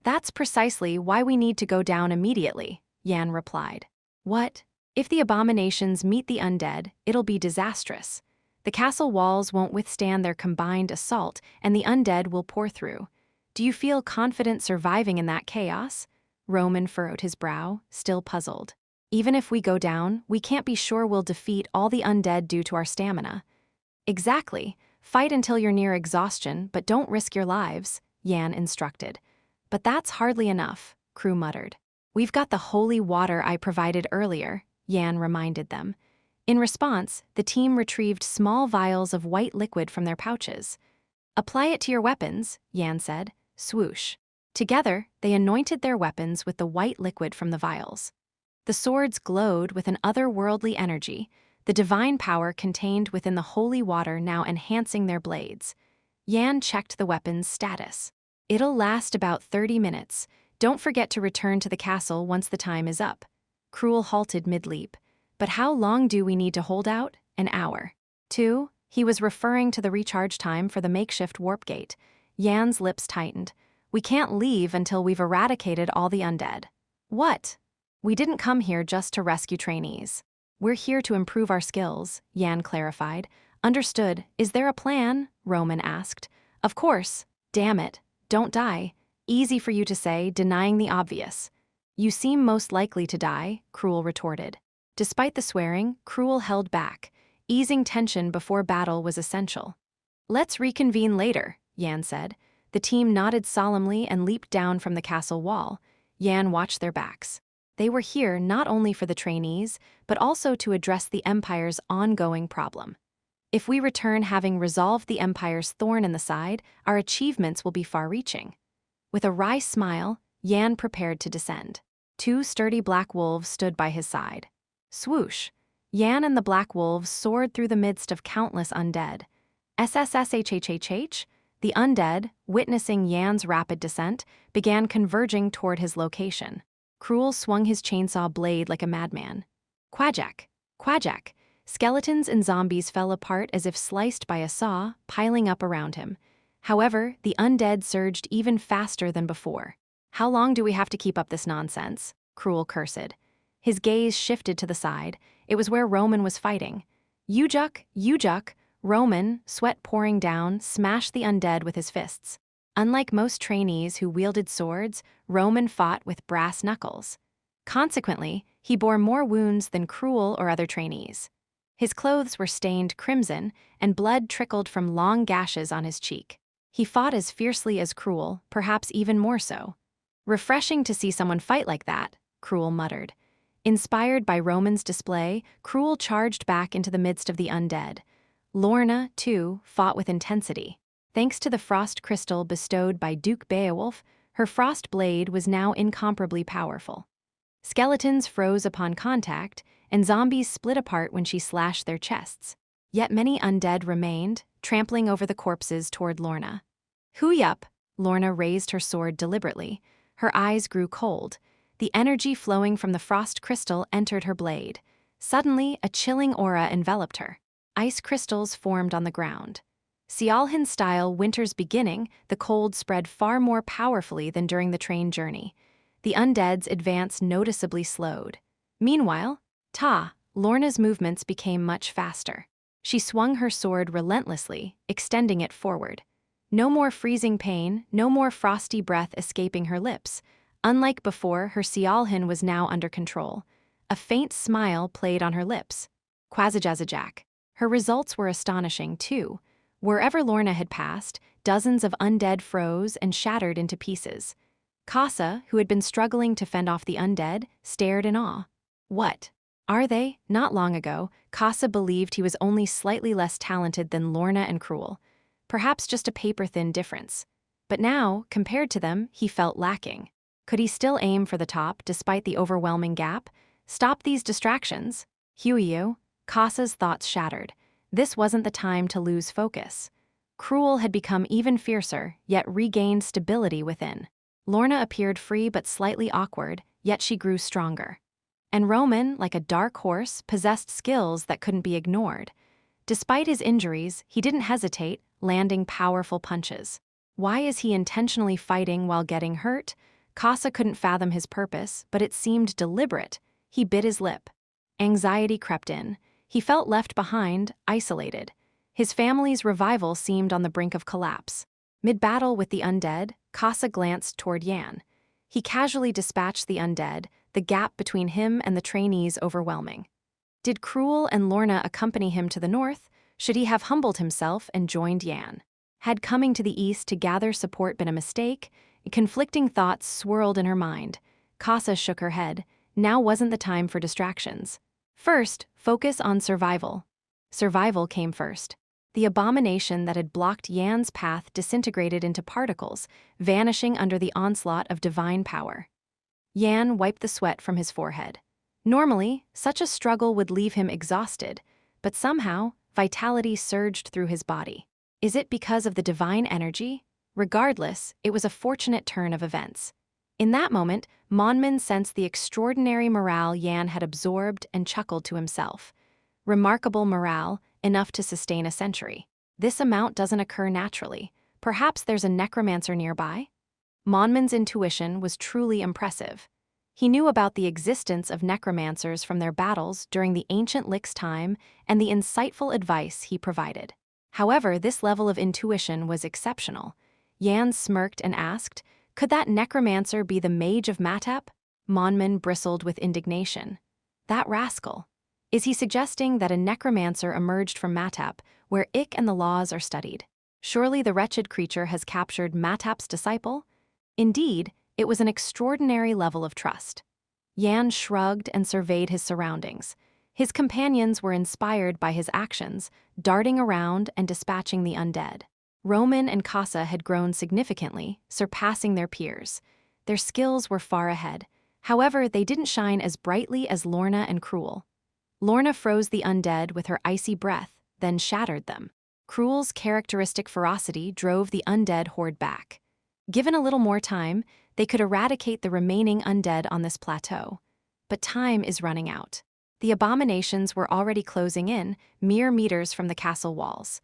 "That's precisely why we need to go down immediately," Yan replied. "What? If the abominations meet the undead, it'll be disastrous. The castle walls won't withstand their combined assault, and the undead will pour through. Do you feel confident surviving in that chaos?" Roman furrowed his brow, still puzzled. "Even if we go down, we can't be sure we'll defeat all the undead due to our stamina." "Exactly. Fight until you're near exhaustion, but don't risk your lives," Yan instructed. "But that's hardly enough," Crew muttered. "We've got the holy water I provided earlier," Yan reminded them. In response, the team retrieved small vials of white liquid from their pouches. "Apply it to your weapons," Yan said. Swoosh. Together, they anointed their weapons with the white liquid from the vials. The swords glowed with an otherworldly energy, the divine power contained within the holy water now enhancing their blades. Yan checked the weapon's status. "It'll last about 30 minutes. Don't forget to return to the castle once the time is up." Cruel halted mid-leap. "But how long do we need to hold out?" "An hour." 2. He was referring to the recharge time for the makeshift warp gate. Yan's lips tightened. "We can't leave until we've eradicated all the undead." "What?" "We didn't come here just to rescue trainees. We're here to improve our skills," Yan clarified. "Understood. Is there a plan?" Roman asked. "Of course. Damn it. Don't die. Easy for you to say, denying the obvious." "You seem most likely to die," Cruel retorted. Despite the swearing, Cruel held back. Easing tension before battle was essential. "Let's reconvene later," Yan said. The team nodded solemnly and leaped down from the castle wall. Yan watched their backs. They were here not only for the trainees, but also to address the Empire's ongoing problem. If we return having resolved the Empire's thorn in the side, our achievements will be far-reaching. With a wry smile, Yan prepared to descend. 2 sturdy black wolves stood by his side. Swoosh! Yan and the black wolves soared through the midst of countless undead. SSSHHHH, the undead, witnessing Yan's rapid descent, began converging toward his location. Cruel swung his chainsaw blade like a madman. Quajak, quajak. Skeletons and zombies fell apart as if sliced by a saw, piling up around him. However, the undead surged even faster than before. How long do we have to keep up this nonsense? Cruel cursed. His gaze shifted to the side. It was where Roman was fighting. Ujuk, Ujuk. Roman, sweat pouring down, smashed the undead with his fists. Unlike most trainees who wielded swords, Roman fought with brass knuckles. Consequently, he bore more wounds than Cruel or other trainees. His clothes were stained crimson, and blood trickled from long gashes on his cheek. He fought as fiercely as Cruel, perhaps even more so. Refreshing to see someone fight like that, Cruel muttered. Inspired by Roman's display, Cruel charged back into the midst of the undead. Lorna, too, fought with intensity. Thanks to the frost crystal bestowed by Duke Beowulf, her frost blade was now incomparably powerful. Skeletons froze upon contact, and zombies split apart when she slashed their chests. Yet many undead remained, trampling over the corpses toward Lorna. Hoo-yup! Lorna raised her sword deliberately. Her eyes grew cold. The energy flowing from the frost crystal entered her blade. Suddenly, a chilling aura enveloped her. Ice crystals formed on the ground. Sialhan-style winter's beginning, the cold spread far more powerfully than during the train journey. The undead's advance noticeably slowed. Meanwhile, Lorna's movements became much faster. She swung her sword relentlessly, extending it forward. No more freezing pain, no more frosty breath escaping her lips. Unlike before, her Sialhan was now under control. A faint smile played on her lips. Quazajazajak. Her results were astonishing, too. Wherever Lorna had passed, dozens of undead froze and shattered into pieces. Casa, who had been struggling to fend off the undead, stared in awe. What? Are they? Not long ago, Casa believed he was only slightly less talented than Lorna and Cruel. Perhaps just a paper-thin difference. But now, compared to them, he felt lacking. Could he still aim for the top despite the overwhelming gap? Stop these distractions. Huiyu. Casa's thoughts shattered. This wasn't the time to lose focus. Cruel had become even fiercer, yet regained stability within. Lorna appeared free but slightly awkward, yet she grew stronger. And Roman, like a dark horse, possessed skills that couldn't be ignored. Despite his injuries, he didn't hesitate, landing powerful punches. Why is he intentionally fighting while getting hurt? Casa couldn't fathom his purpose, but it seemed deliberate. He bit his lip. Anxiety crept in. He felt left behind, isolated. His family's revival seemed on the brink of collapse. Mid-battle with the undead, Casa glanced toward Yan. He casually dispatched the undead, the gap between him and the trainees overwhelming. Did Cruel and Lorna accompany him to the north? Should he have humbled himself and joined Yan? Had coming to the east to gather support been a mistake? Conflicting thoughts swirled in her mind. Casa shook her head. Now wasn't the time for distractions. First, focus on survival. Survival came first. The abomination that had blocked Yan's path disintegrated into particles, vanishing under the onslaught of divine power. Yan wiped the sweat from his forehead. Normally, such a struggle would leave him exhausted, but somehow, vitality surged through his body. Is it because of the divine energy? Regardless, it was a fortunate turn of events. In that moment, Monman sensed the extraordinary morale Yan had absorbed and chuckled to himself. Remarkable morale, enough to sustain a century. This amount doesn't occur naturally. Perhaps there's a necromancer nearby? Monman's intuition was truly impressive. He knew about the existence of necromancers from their battles during the ancient Lick's time and the insightful advice he provided. However, this level of intuition was exceptional. Yan smirked and asked, "Could that necromancer be the mage of Matap?" Monman bristled with indignation. That rascal. Is he suggesting that a necromancer emerged from Matap, where Ik and the laws are studied? Surely the wretched creature has captured Matap's disciple? Indeed, it was an extraordinary level of trust. Yan shrugged and surveyed his surroundings. His companions were inspired by his actions, darting around and dispatching the undead. Roman and Casa had grown significantly, surpassing their peers. Their skills were far ahead. However, they didn't shine as brightly as Lorna and Cruel. Lorna froze the undead with her icy breath, then shattered them. Cruel's characteristic ferocity drove the undead horde back. Given a little more time, they could eradicate the remaining undead on this plateau. But time is running out. The abominations were already closing in, mere meters from the castle walls.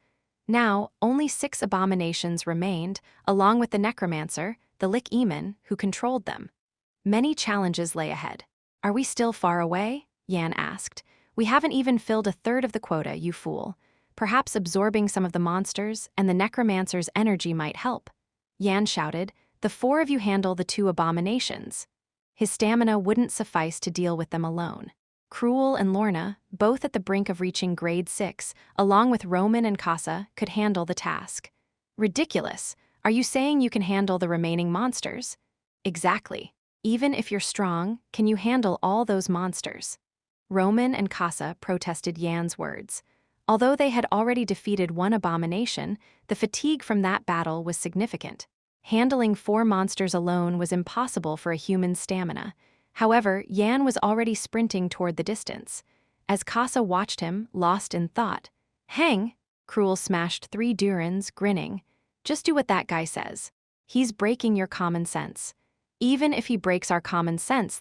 Now, only 6 abominations remained, along with the necromancer, the Lich-Eamon, who controlled them. Many challenges lay ahead. "Are we still far away?" Yan asked. "We haven't even filled a third of the quota, you fool. Perhaps absorbing some of the monsters and the necromancer's energy might help." Yan shouted, "The 4 of you handle the 2 abominations." His stamina wouldn't suffice to deal with them alone. Cruel and Lorna, both at the brink of reaching grade 6, along with Roman and Casa, could handle the task. "Ridiculous! Are you saying you can handle the remaining monsters?" "Exactly. Even if you're strong, can you handle all those monsters?" Roman and Casa protested Yan's words. Although they had already defeated 1 abomination, the fatigue from that battle was significant. Handling 4 monsters alone was impossible for a human's stamina. However, Yan was already sprinting toward the distance. As Casa watched him, lost in thought, "Hang!" Cruel smashed 3 Durins, grinning. "Just do what that guy says. He's breaking your common sense." "Even if he breaks our common sense,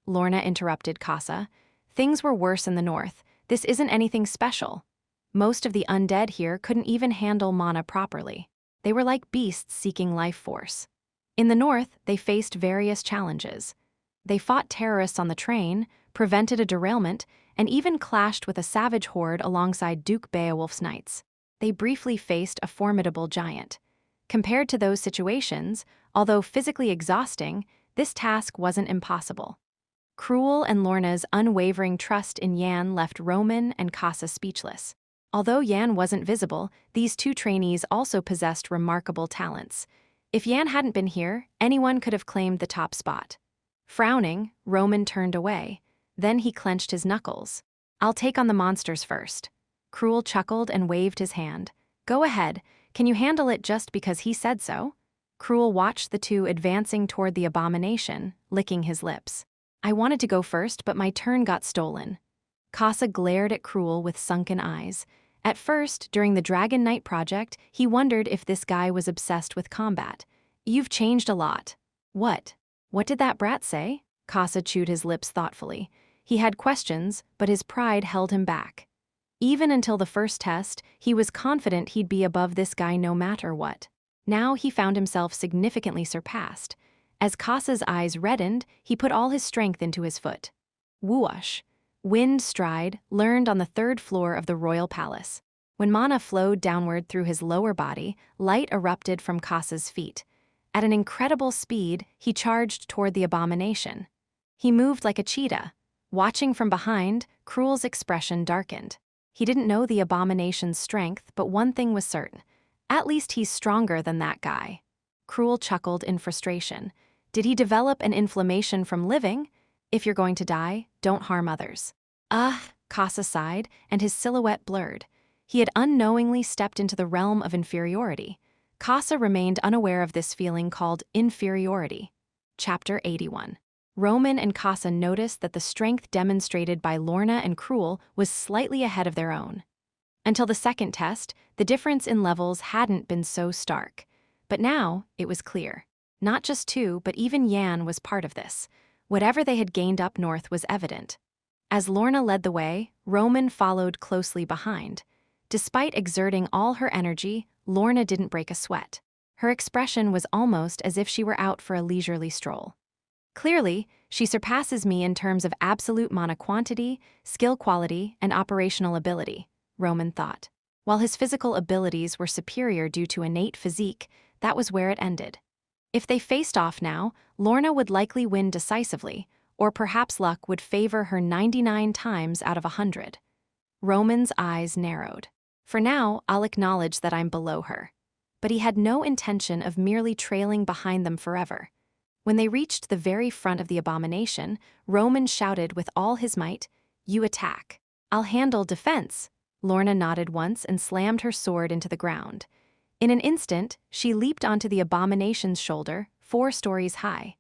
Lorna interrupted Casa. "Things were worse in the north. This isn't anything special. Most of the undead here couldn't even handle mana properly. They were like beasts seeking life force. In the north, they faced various challenges. They fought terrorists on the train, prevented a derailment, and even clashed with a savage horde alongside Duke Beowulf's knights. They briefly faced a formidable giant. Compared to those situations, although physically exhausting, this task wasn't impossible." Cruel and Lorna's unwavering trust in Yan left Roman and Casa speechless. Although Yan wasn't visible, these 2 trainees also possessed remarkable talents. If Yan hadn't been here, anyone could have claimed the top spot. Frowning, Roman turned away. Then he clenched his knuckles. "I'll take on the monsters first." Cruel chuckled and waved his hand. "Go ahead. Can you handle it just because he said so?" Cruel watched the 2 advancing toward the abomination, licking his lips. "I wanted to go first, but my turn got stolen." Casa glared at Cruel with sunken eyes. At first, during the Dragon Knight project, he wondered if this guy was obsessed with combat. "You've changed a lot." What did that brat say?" Casa chewed his lips thoughtfully. He had questions, but his pride held him back. Even until the first test, he was confident he'd be above this guy no matter what. Now he found himself significantly surpassed. As Casa's eyes reddened, he put all his strength into his foot. Whoosh! Wind stride, learned on the 3rd floor of the royal palace. When mana flowed downward through his lower body, light erupted from Casa's feet. At an incredible speed, he charged toward the abomination. He moved like a cheetah. Watching from behind, Cruel's expression darkened. He didn't know the abomination's strength, but one thing was certain. At least he's stronger than that guy. Cruel chuckled in frustration. Did he develop an inflammation from living? If you're going to die, don't harm others. Casa sighed, and his silhouette blurred. He had unknowingly stepped into the realm of inferiority. Casa remained unaware of this feeling called inferiority. Chapter 81. Roman and Casa noticed that the strength demonstrated by Lorna and Cruel was slightly ahead of their own. Until the second test, the difference in levels hadn't been so stark. But now, it was clear. Not just 2, but even Yan was part of this. Whatever they had gained up north was evident. As Lorna led the way, Roman followed closely behind. Despite exerting all her energy, Lorna didn't break a sweat. Her expression was almost as if she were out for a leisurely stroll. "Clearly, she surpasses me in terms of absolute mana quantity, skill quality, and operational ability," Roman thought. While his physical abilities were superior due to innate physique, that was where it ended. If they faced off now, Lorna would likely win decisively, or perhaps luck would favor her 99 times out of 100. Roman's eyes narrowed. "For now, I'll acknowledge that I'm below her." But he had no intention of merely trailing behind them forever. When they reached the very front of the abomination, Roman shouted with all his might, "You attack. I'll handle defense." Lorna nodded once and slammed her sword into the ground. In an instant, she leaped onto the abomination's shoulder, 4 stories high.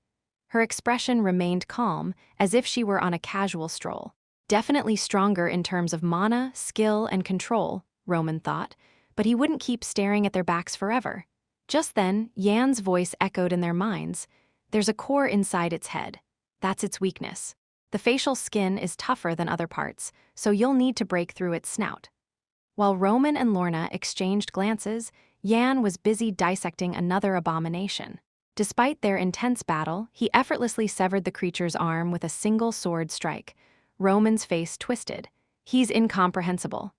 Her expression remained calm, as if she were on a casual stroll. Definitely stronger in terms of mana, skill, and control, Roman thought. but he wouldn't keep staring at their backs forever. Just then, Yan's voice echoed in their minds. There's a core inside its head. That's its weakness. The facial skin is tougher than other parts, so you'll need to break through its snout. While Roman and Lorna exchanged glances, Yan was busy dissecting another abomination. Despite their intense battle, he effortlessly severed the creature's arm with a single sword strike. Roman's face twisted. He's incomprehensible.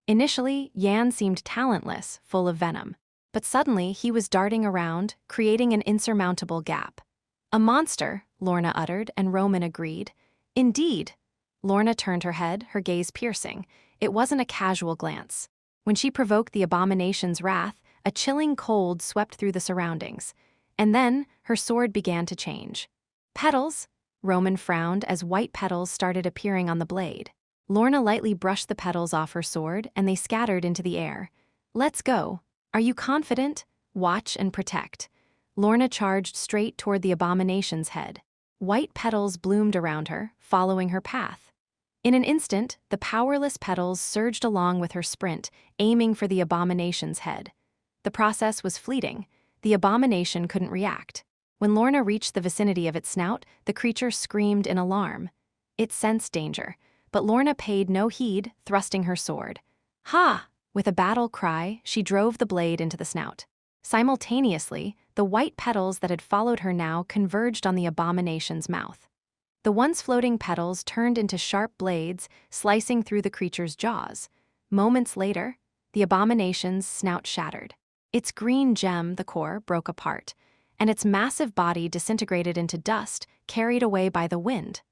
Initially, Yan seemed talentless, full of venom. But suddenly, he was darting around, creating an insurmountable gap. A monster, Lorna uttered, and Roman agreed. Indeed. Lorna turned her head, her gaze piercing. It wasn't a casual glance. When she provoked the abomination's wrath, a chilling cold swept through the surroundings. And then, her sword began to change. Petals? Roman frowned as white petals started appearing on the blade. Lorna lightly brushed the petals off her sword, and they scattered into the air. Let's go. Are you confident? Watch and protect. Lorna charged straight toward the abomination's head. White petals bloomed around her, following her path. In an instant, the powerless petals surged along with her sprint, aiming for the abomination's head. The process was fleeting. The abomination couldn't react. When Lorna reached the vicinity of its snout, the creature screamed in alarm. It sensed danger, but Lorna paid no heed, thrusting her sword. Ha! With a battle cry, she drove the blade into the snout. Simultaneously, the white petals that had followed her now converged on the abomination's mouth. The once floating petals turned into sharp blades, slicing through the creature's jaws. Moments later, the abomination's snout shattered. Its green gem, the core, broke apart, and its massive body disintegrated into dust, carried away by the wind.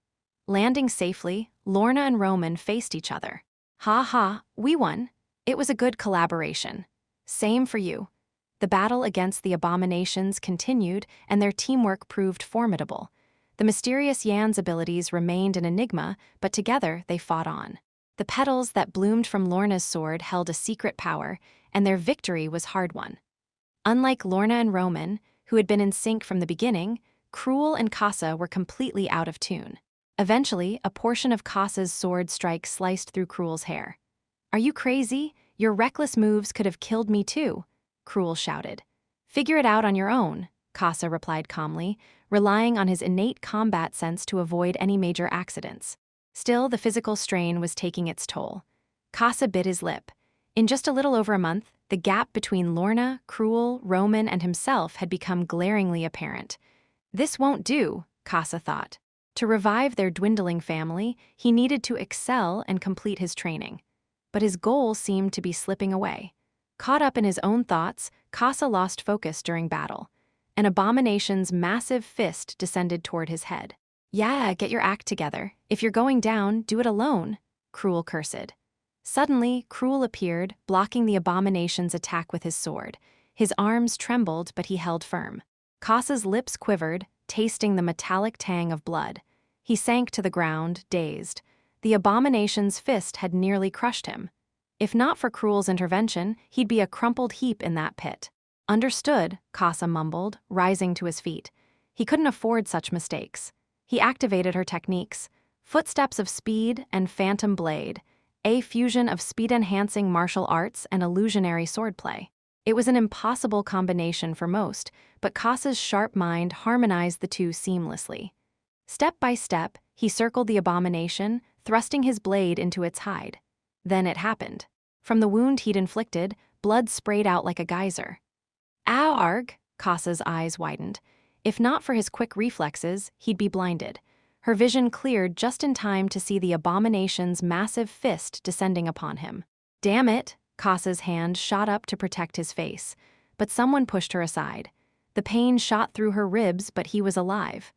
Landing safely, Lorna and Roman faced each other. Ha ha, we won. It was a good collaboration. Same for you. The battle against the abominations continued, and their teamwork proved formidable. The mysterious Yan's abilities remained an enigma, but together they fought on. The petals that bloomed from Lorna's sword held a secret power, and their victory was hard-won. Unlike Lorna and Roman, who had been in sync from the beginning, Cruel and Casa were completely out of tune. Eventually, a portion of Casa's sword strike sliced through Cruel's hair. Are you crazy? Your reckless moves could have killed me too, Cruel shouted. Figure it out on your own, Casa replied calmly, relying on his innate combat sense to avoid any major accidents. Still, the physical strain was taking its toll. Casa bit his lip. In just a little over a month, the gap between Lorna, Cruel, Roman, and himself had become glaringly apparent. This won't do, Casa thought. To revive their dwindling family, he needed to excel and complete his training. But his goal seemed to be slipping away. Caught up in his own thoughts, Casa lost focus during battle. An abomination's massive fist descended toward his head. Yeah, get your act together. If you're going down, do it alone, Cruel cursed. Suddenly, Cruel appeared, blocking the abomination's attack with his sword. His arms trembled, but he held firm. Casa's lips quivered, tasting the metallic tang of blood. He sank to the ground, dazed. The abomination's fist had nearly crushed him. If not for Cruel's intervention, he'd be a crumpled heap in that pit. Understood, Casa mumbled, rising to his feet. He couldn't afford such mistakes. He activated her techniques, footsteps of speed and phantom blade, a fusion of speed-enhancing martial arts and illusionary swordplay. It was an impossible combination for most, but Casa's sharp mind harmonized the two seamlessly. Step by step, he circled the abomination, thrusting his blade into its hide. Then it happened. From the wound he'd inflicted, blood sprayed out like a geyser. Ow, arg, Casa's eyes widened. If not for his quick reflexes, he'd be blinded. Her vision cleared just in time to see the abomination's massive fist descending upon him. Damn it, Casa's hand shot up to protect his face, but someone pushed her aside. The pain shot through her ribs, but he was alive.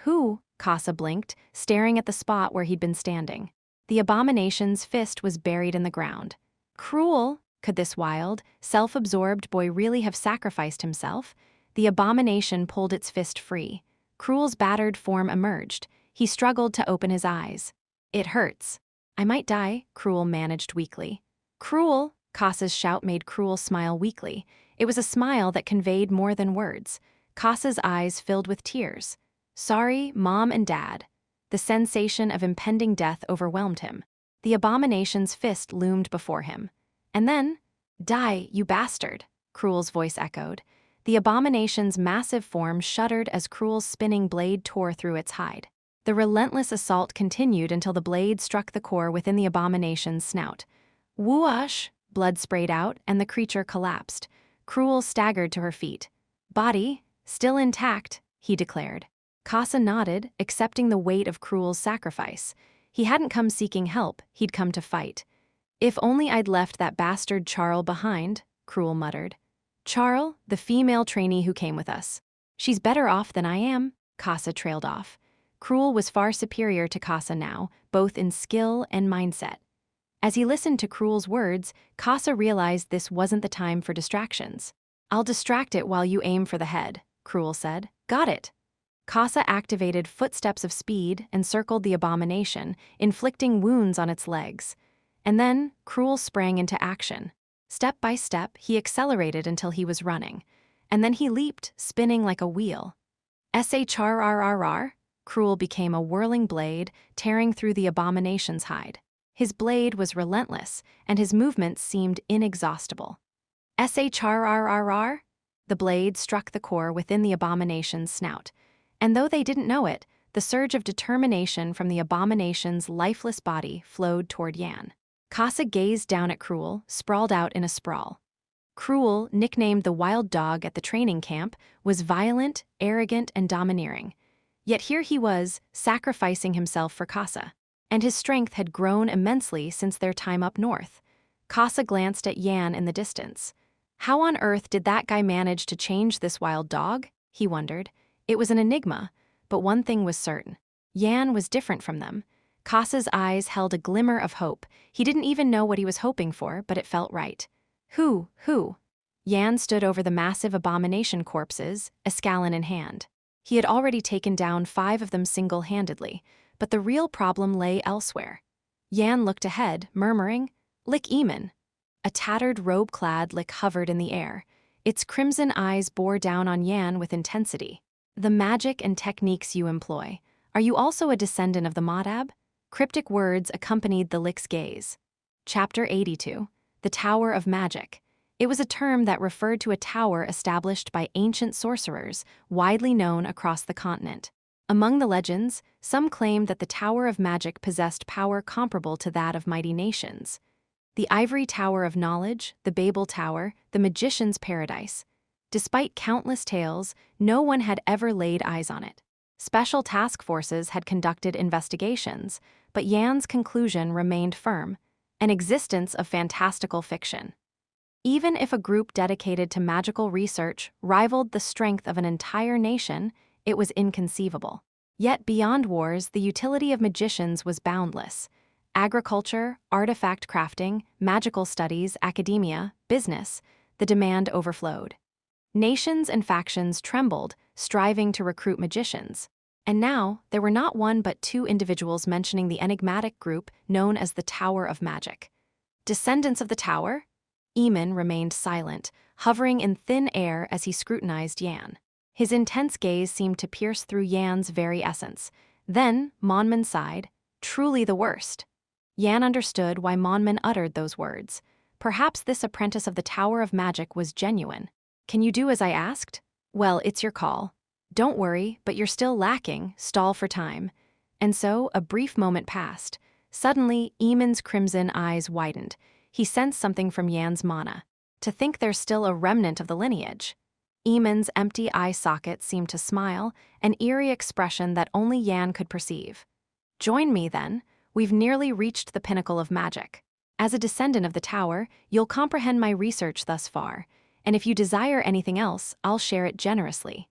Who? Casa blinked, staring at the spot where he'd been standing. The abomination's fist was buried in the ground. Cruel, could this wild, self-absorbed boy really have sacrificed himself? The abomination pulled its fist free. Cruel's battered form emerged. He struggled to open his eyes. It hurts. I might die, Cruel managed weakly. Cruel, Casa's shout made Cruel smile weakly. It was a smile that conveyed more than words. Casa's eyes filled with tears. Sorry, Mom and Dad. The sensation of impending death overwhelmed him. The abomination's fist loomed before him. And then, Die, you bastard, Cruel's voice echoed. The abomination's massive form shuddered as Cruel's spinning blade tore through its hide. The relentless assault continued until the blade struck the core within the abomination's snout. Whoosh! Blood sprayed out, and the creature collapsed. Cruel staggered to her feet. Body, still intact, he declared. Casa nodded, accepting the weight of Cruel's sacrifice. He hadn't come seeking help, he'd come to fight. If only I'd left that bastard Charl behind, Cruel muttered. Charl, the female trainee who came with us. She's better off than I am, Casa trailed off. Cruel was far superior to Casa now, both in skill and mindset. As he listened to Cruel's words, Casa realized this wasn't the time for distractions. I'll distract it while you aim for the head, Cruel said. Got it. Casa activated footsteps of speed and circled the abomination, inflicting wounds on its legs. And then, Cruel sprang into action. Step by step, he accelerated until he was running. And then he leaped, spinning like a wheel. SHRRRR, Cruel became a whirling blade, tearing through the abomination's hide. His blade was relentless, and his movements seemed inexhaustible. SHRRRR, the blade struck the core within the abomination's snout. And though they didn't know it, the surge of determination from the abomination's lifeless body flowed toward Yan. Casa gazed down at Cruel, sprawled out in a sprawl. Cruel, nicknamed the wild dog at the training camp, was violent, arrogant, and domineering. Yet here he was, sacrificing himself for Casa. And his strength had grown immensely since their time up north. Casa glanced at Yan in the distance. How on earth did that guy manage to change this wild dog? He wondered. It was an enigma, but one thing was certain. Yan was different from them. Casa's eyes held a glimmer of hope. He didn't even know what he was hoping for, but it felt right. Who? Yan stood over the massive abomination corpses, escalon in hand. He had already taken down 5 of them single-handedly, but the real problem lay elsewhere. Yan looked ahead, murmuring, Lick Eamon. A tattered robe-clad Lick hovered in the air. Its crimson eyes bore down on Yan with intensity. The magic and techniques you employ. Are you also a descendant of the Modab? Cryptic words accompanied the Lick's gaze. Chapter 82. The Tower of Magic. It was a term that referred to a tower established by ancient sorcerers, widely known across the continent. Among the legends, some claimed that the Tower of Magic possessed power comparable to that of mighty nations. The Ivory Tower of Knowledge, the Babel Tower, the Magician's Paradise. Despite countless tales, no one had ever laid eyes on it. Special task forces had conducted investigations, but Yan's conclusion remained firm, an existence of fantastical fiction. Even if a group dedicated to magical research rivaled the strength of an entire nation, it was inconceivable. Yet beyond wars, the utility of magicians was boundless. Agriculture, artifact crafting, magical studies, academia, business, the demand overflowed. Nations and factions trembled, striving to recruit magicians. And now, there were not one but 2 individuals mentioning the enigmatic group known as the Tower of Magic. Descendants of the Tower? Eamon remained silent, hovering in thin air as he scrutinized Yan. His intense gaze seemed to pierce through Yan's very essence. Then, Monman sighed, truly the worst. Yan understood why Monman uttered those words. Perhaps this apprentice of the Tower of Magic was genuine. Can you do as I asked? Well, it's your call. Don't worry, but you're still lacking, stall for time. And so, a brief moment passed. Suddenly, Eamon's crimson eyes widened. He sensed something from Yan's mana. To think there's still a remnant of the lineage. Eamon's empty eye socket seemed to smile, an eerie expression that only Yan could perceive. Join me, then. We've nearly reached the pinnacle of magic. As a descendant of the Tower, you'll comprehend my research thus far, and if you desire anything else, I'll share it generously.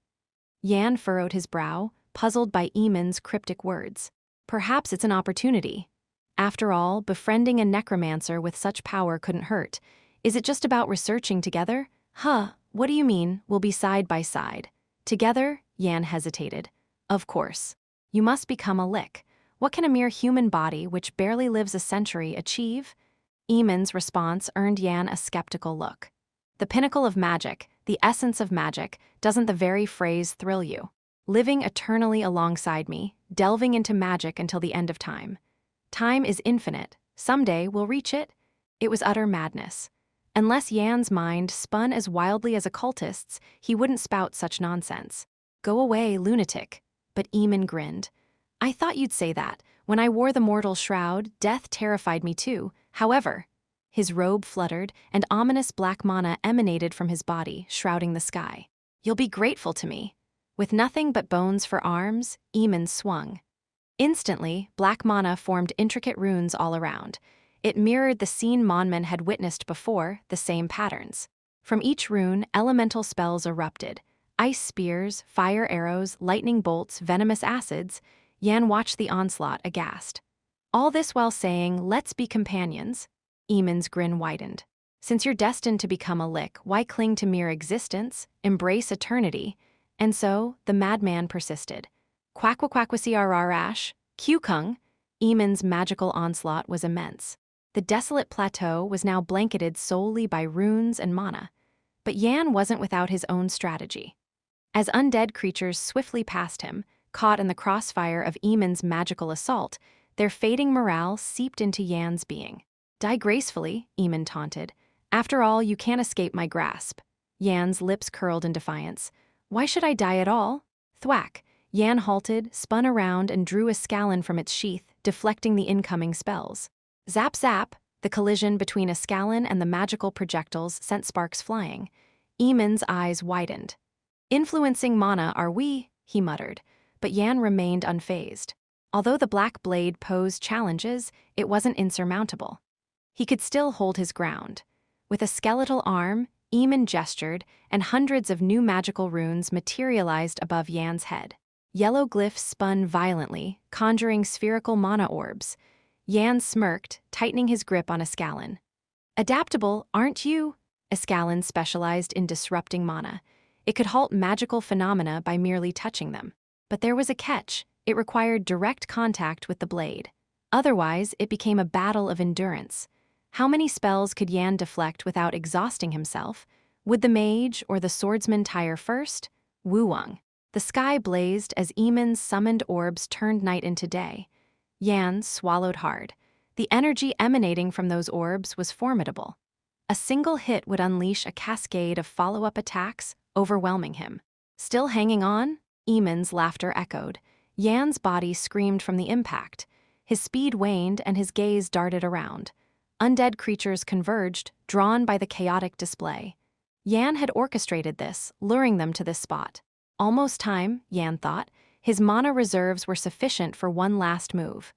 Yan furrowed his brow, puzzled by Eamon's cryptic words. Perhaps it's an opportunity. After all, befriending a necromancer with such power couldn't hurt. Is it just about researching together? What do you mean, we'll be side by side? Together? Yan hesitated. Of course. You must become a Lick. What can a mere human body, which barely lives a century, achieve? Eamon's response earned Yan a skeptical look. The pinnacle of magic, the essence of magic, doesn't the very phrase thrill you? Living eternally alongside me, delving into magic until the end of time. Time is infinite. Someday we'll reach it. It was utter madness. Unless Yan's mind spun as wildly as a cultist's, he wouldn't spout such nonsense. "Go away, lunatic." But Eamon grinned. "I thought you'd say that. When I wore the mortal shroud, death terrified me too. However," his robe fluttered, and ominous black mana emanated from his body, shrouding the sky. "You'll be grateful to me." With nothing but bones for arms, Eamon swung. Instantly, black mana formed intricate runes all around. It mirrored the scene Monman had witnessed before, the same patterns. From each rune, elemental spells erupted. Ice spears, fire arrows, lightning bolts, venomous acids. Yan watched the onslaught aghast. All this while saying, "Let's be companions." Eamon's grin widened. "Since you're destined to become a lick, why cling to mere existence? Embrace eternity." And so, the madman persisted. Quackwackwackwasiararash, Qkung. Eamon's magical onslaught was immense. The desolate plateau was now blanketed solely by runes and mana. But Yan wasn't without his own strategy. As undead creatures swiftly passed him, caught in the crossfire of Eamon's magical assault, their fading morale seeped into Yan's being. "Die gracefully," Eamon taunted. "After all, you can't escape my grasp." Yan's lips curled in defiance. "Why should I die at all?" Thwack! Yan halted, spun around, and drew a scallon from its sheath, deflecting the incoming spells. Zap zap! The collision between a scallon and the magical projectiles sent sparks flying. Eamon's eyes widened. "Influencing mana are we," he muttered, but Yan remained unfazed. Although the black blade posed challenges, it wasn't insurmountable. He could still hold his ground. With a skeletal arm, Eamon gestured, and hundreds of new magical runes materialized above Yan's head. Yellow glyphs spun violently, conjuring spherical mana orbs. Yan smirked, tightening his grip on a scallon. "Adaptable, aren't you?" A scallon specialized in disrupting mana. It could halt magical phenomena by merely touching them. But there was a catch. It required direct contact with the blade. Otherwise, it became a battle of endurance. How many spells could Yan deflect without exhausting himself? Would the mage or the swordsman tire first? Woo-wung. The sky blazed as Eamon's summoned orbs turned night into day. Yan swallowed hard. The energy emanating from those orbs was formidable. A single hit would unleash a cascade of follow-up attacks, overwhelming him. "Still hanging on?" Eamon's laughter echoed. Yan's body screamed from the impact. His speed waned and his gaze darted around. Undead creatures converged, drawn by the chaotic display. Yan had orchestrated this, luring them to this spot. Almost time, Yan thought. His mana reserves were sufficient for one last move.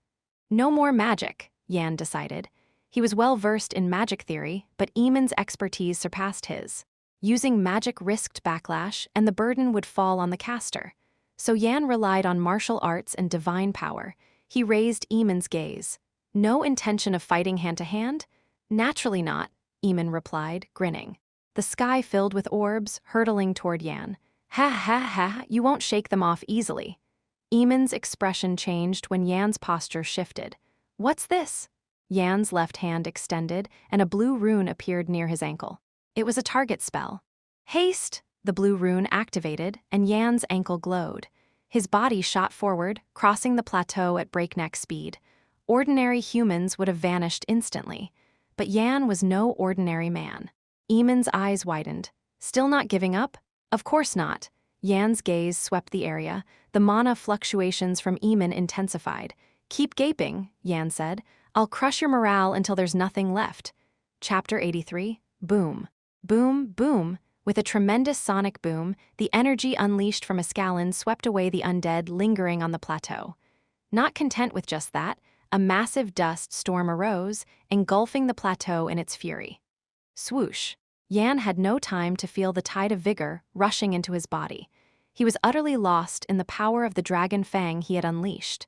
No more magic, Yan decided. He was well versed in magic theory, but Eamon's expertise surpassed his. Using magic risked backlash, and the burden would fall on the caster. So Yan relied on martial arts and divine power. He raised Eamon's gaze. "No intention of fighting hand-to-hand?" "Naturally not," Eamon replied, grinning. The sky filled with orbs, hurtling toward Yan. "Ha ha ha, you won't shake them off easily." Eamon's expression changed when Yan's posture shifted. "What's this?" Yan's left hand extended, and a blue rune appeared near his ankle. It was a target spell. "Haste!" The blue rune activated, and Yan's ankle glowed. His body shot forward, crossing the plateau at breakneck speed. Ordinary humans would have vanished instantly. But Yan was no ordinary man. Eamon's eyes widened. "Still not giving up?" "Of course not." Yan's gaze swept the area. The mana fluctuations from Eamon intensified. "Keep gaping," Yan said. "I'll crush your morale until there's nothing left." Chapter 83. Boom. Boom, boom. With a tremendous sonic boom, the energy unleashed from a scallon swept away the undead lingering on the plateau. Not content with just that, a massive dust storm arose, engulfing the plateau in its fury. Swoosh. Yan had no time to feel the tide of vigor rushing into his body. He was utterly lost in the power of the dragon fang he had unleashed.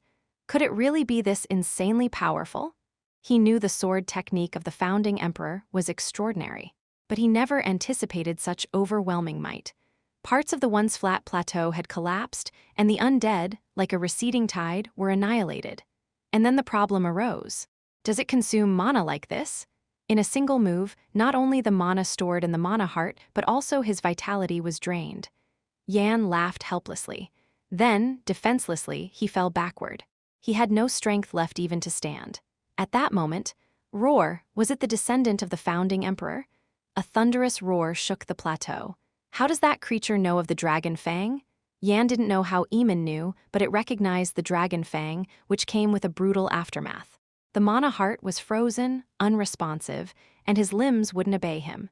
Could it really be this insanely powerful? He knew the sword technique of the founding emperor was extraordinary, but he never anticipated such overwhelming might. Parts of the once flat plateau had collapsed, and the undead, like a receding tide, were annihilated. And then the problem arose. Does it consume mana like this? In a single move, not only the mana stored in the mana heart, but also his vitality was drained. Yan laughed helplessly. Then, defenselessly, he fell backward. He had no strength left even to stand. At that moment, roar, was it the descendant of the founding emperor? A thunderous roar shook the plateau. How does that creature know of the dragon fang? Yan didn't know how Eamon knew, but it recognized the dragon fang, which came with a brutal aftermath. The mana heart was frozen, unresponsive, and his limbs wouldn't obey him.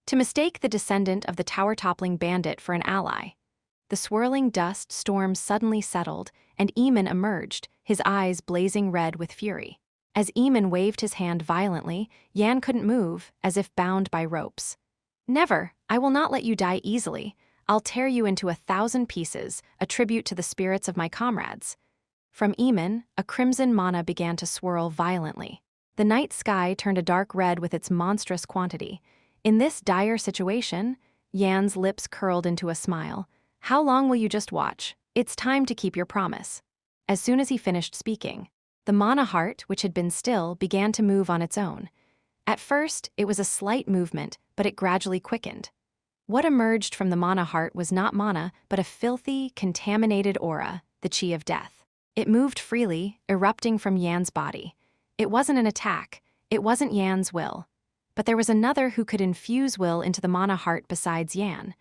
To mistake the descendant of the tower-toppling bandit for an ally. The swirling dust storm suddenly settled, and Eamon emerged, his eyes blazing red with fury. As Eamon waved his hand violently, Yan couldn't move, as if bound by ropes. "Never, I will not let you die easily. I'll tear you into 1,000 pieces, a tribute to the spirits of my comrades." From Eamon, a crimson mana began to swirl violently. The night sky turned a dark red with its monstrous quantity. In this dire situation, Yan's lips curled into a smile. "How long will you just watch? It's time to keep your promise." As soon as he finished speaking, the mana heart, which had been still, began to move on its own. At first, it was a slight movement, but it gradually quickened. What emerged from the mana heart was not mana, but a filthy, contaminated aura, the chi of death. It moved freely, erupting from Yan's body. It wasn't an attack, it wasn't Yan's will. But there was another who could infuse will into the mana heart besides Yan.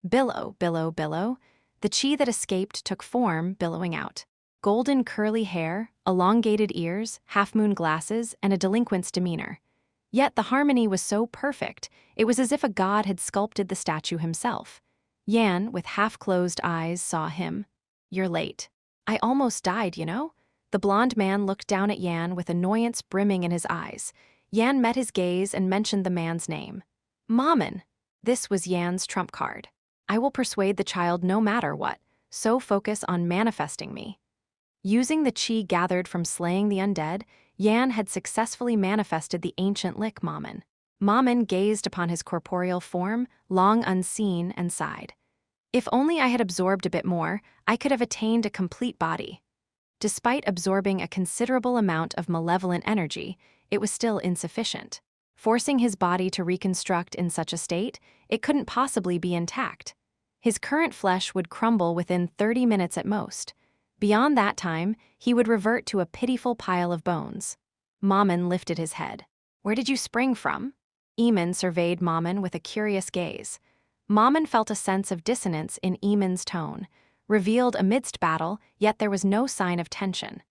Billow, billow, billow. The chi that escaped took form, billowing out. Golden curly hair, elongated ears, half-moon glasses, and a delinquent's demeanor. Yet the harmony was so perfect, it was as if a god had sculpted the statue himself. Yan, with half-closed eyes, saw him. "You're late. I almost died, you know?" The blonde man looked down at Yan with annoyance brimming in his eyes. Yan met his gaze and mentioned the man's name. "Mammon." This was Yan's trump card. "I will persuade the child no matter what, so focus on manifesting me." Using the chi gathered from slaying the undead, Yan had successfully manifested the ancient Lick Mammon. Mammon gazed upon his corporeal form, long unseen, and sighed. "If only I had absorbed a bit more, I could have attained a complete body." Despite absorbing a considerable amount of malevolent energy, it was still insufficient. Forcing his body to reconstruct in such a state, it couldn't possibly be intact. His current flesh would crumble within 30 minutes at most. Beyond that time, he would revert to a pitiful pile of bones. Mammon lifted his head. "Where did you spring from?" Eamon surveyed Mammon with a curious gaze. Mammon felt a sense of dissonance in Eamon's tone, revealed amidst battle, yet there was no sign of tension.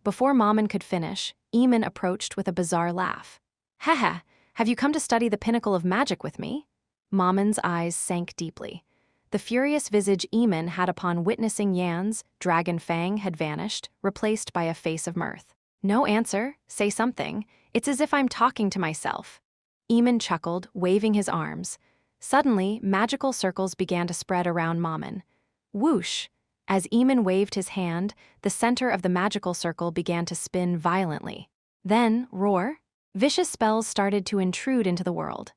Before Mammon could finish, Eamon approached with a bizarre laugh. "Haha, have you come to study the pinnacle of magic with me?" Mammon's eyes sank deeply. The furious visage Eamon had upon witnessing Yan's dragon fang had vanished, replaced by a face of mirth. "No answer, say something. It's as if I'm talking to myself." Eamon chuckled, waving his arms. Suddenly, magical circles began to spread around Mammon. Whoosh! As Eamon waved his hand, the center of the magical circle began to spin violently. Then, roar! Vicious spells started to intrude into the world.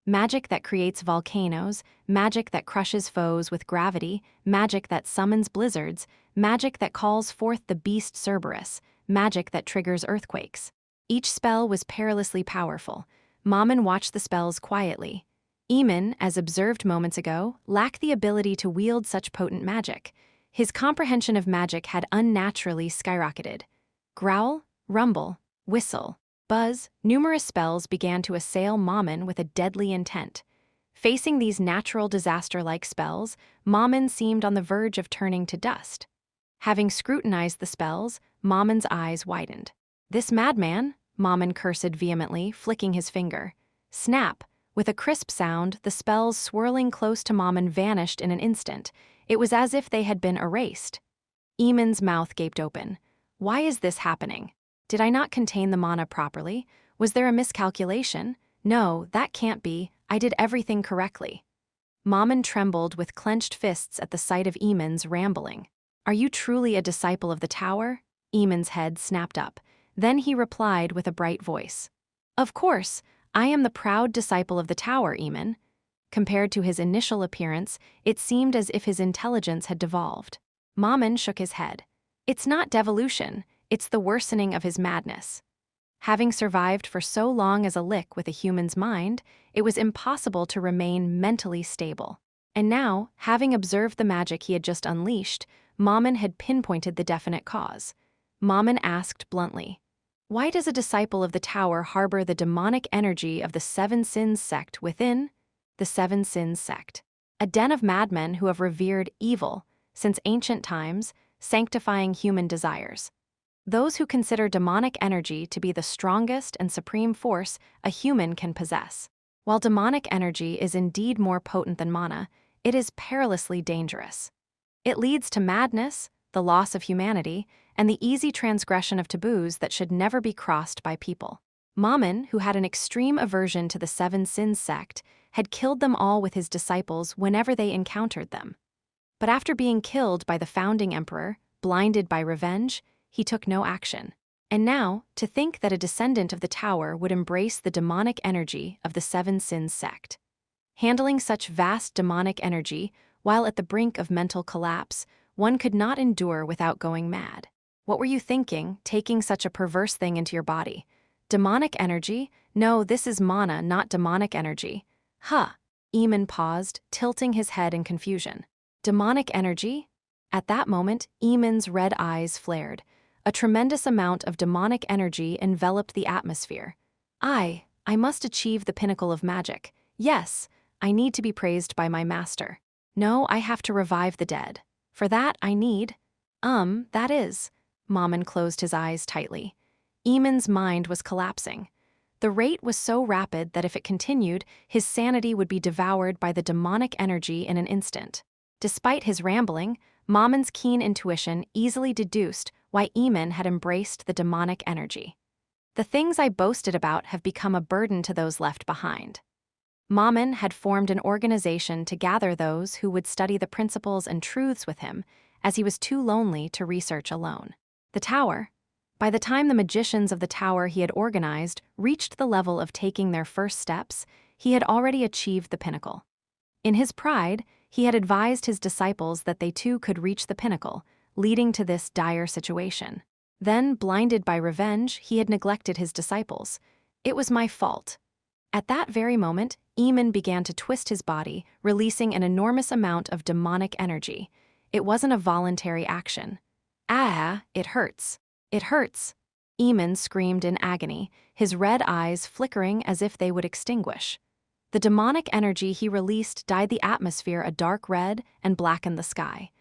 Magic that creates volcanoes, magic that crushes foes with gravity, magic that summons blizzards, magic that calls forth the beast Cerberus, magic that triggers earthquakes. Each spell was perilously powerful. Mammon watched the spells quietly. Eamon, as observed moments ago, lacked the ability to wield such potent magic. His comprehension of magic had unnaturally skyrocketed. Growl, rumble, whistle, buzz, numerous spells began to assail Mammon with a deadly intent. Facing these natural disaster-like spells, Mammon seemed on the verge of turning to dust. Having scrutinized the spells, Mammon's eyes widened. "This madman," Mammon cursed vehemently, flicking his finger. Snap! With a crisp sound, the spells swirling close to Mammon vanished in an instant. It was as if they had been erased. Eamon's mouth gaped open. "Why is this happening? Did I not contain the mana properly? Was there a miscalculation? No, that can't be. I did everything correctly." Mammon trembled with clenched fists at the sight of Eamon's rambling. "Are you truly a disciple of the tower?" Eamon's head snapped up. Then he replied with a bright voice. "Of course, I am the proud disciple of the tower, Eamon." Compared to his initial appearance, it seemed as if his intelligence had devolved. Mammon shook his head. "It's not devolution, it's the worsening of his madness." Having survived for so long as a lick with a human's mind, it was impossible to remain mentally stable. And now, having observed the magic he had just unleashed, Mammon had pinpointed the definite cause. Mammon asked bluntly, Why does a disciple of the tower harbor the demonic energy of the Seven Sins sect within? The Seven Sins sect, a den of madmen who have revered evil since ancient times, sanctifying human desires. Those who consider demonic energy to be the strongest and supreme force a human can possess. While demonic energy is indeed more potent than mana, it is perilously dangerous. It leads to madness, the loss of humanity, and the easy transgression of taboos that should never be crossed by people. Mammon, who had an extreme aversion to the Seven Sins sect, had killed them all with his disciples whenever they encountered them. But after being killed by the founding emperor, blinded by revenge, he took no action. And now, to think that a descendant of the tower would embrace the demonic energy of the Seven Sins sect. Handling such vast demonic energy, while at the brink of mental collapse, one could not endure without going mad. What were you thinking, taking such a perverse thing into your body? Demonic energy? No, this is mana, not demonic energy. Huh. Eamon paused, tilting his head in confusion. Demonic energy? At that moment, Eamon's red eyes flared. A tremendous amount of demonic energy enveloped the atmosphere. I must achieve the pinnacle of magic. Yes, I need to be praised by my master. No, I have to revive the dead. For that, I need… that is… Mammon closed his eyes tightly. Eamon's mind was collapsing. The rate was so rapid that if it continued, his sanity would be devoured by the demonic energy in an instant. Despite his rambling, Mammon's keen intuition easily deduced why Eamon had embraced the demonic energy. The things I boasted about have become a burden to those left behind. Mammon had formed an organization to gather those who would study the principles and truths with him, as he was too lonely to research alone. The tower. By the time the magicians of the tower he had organized reached the level of taking their first steps, he had already achieved the pinnacle. In his pride, he had advised his disciples that they too could reach the pinnacle, leading to this dire situation. Then, blinded by revenge, he had neglected his disciples. It was my fault. At that very moment, Eamon began to twist his body, releasing an enormous amount of demonic energy. It wasn't a voluntary action. Ah, it hurts. It hurts. Eamon screamed in agony, his red eyes flickering as if they would extinguish. The demonic energy he released dyed the atmosphere a dark red and blackened the sky.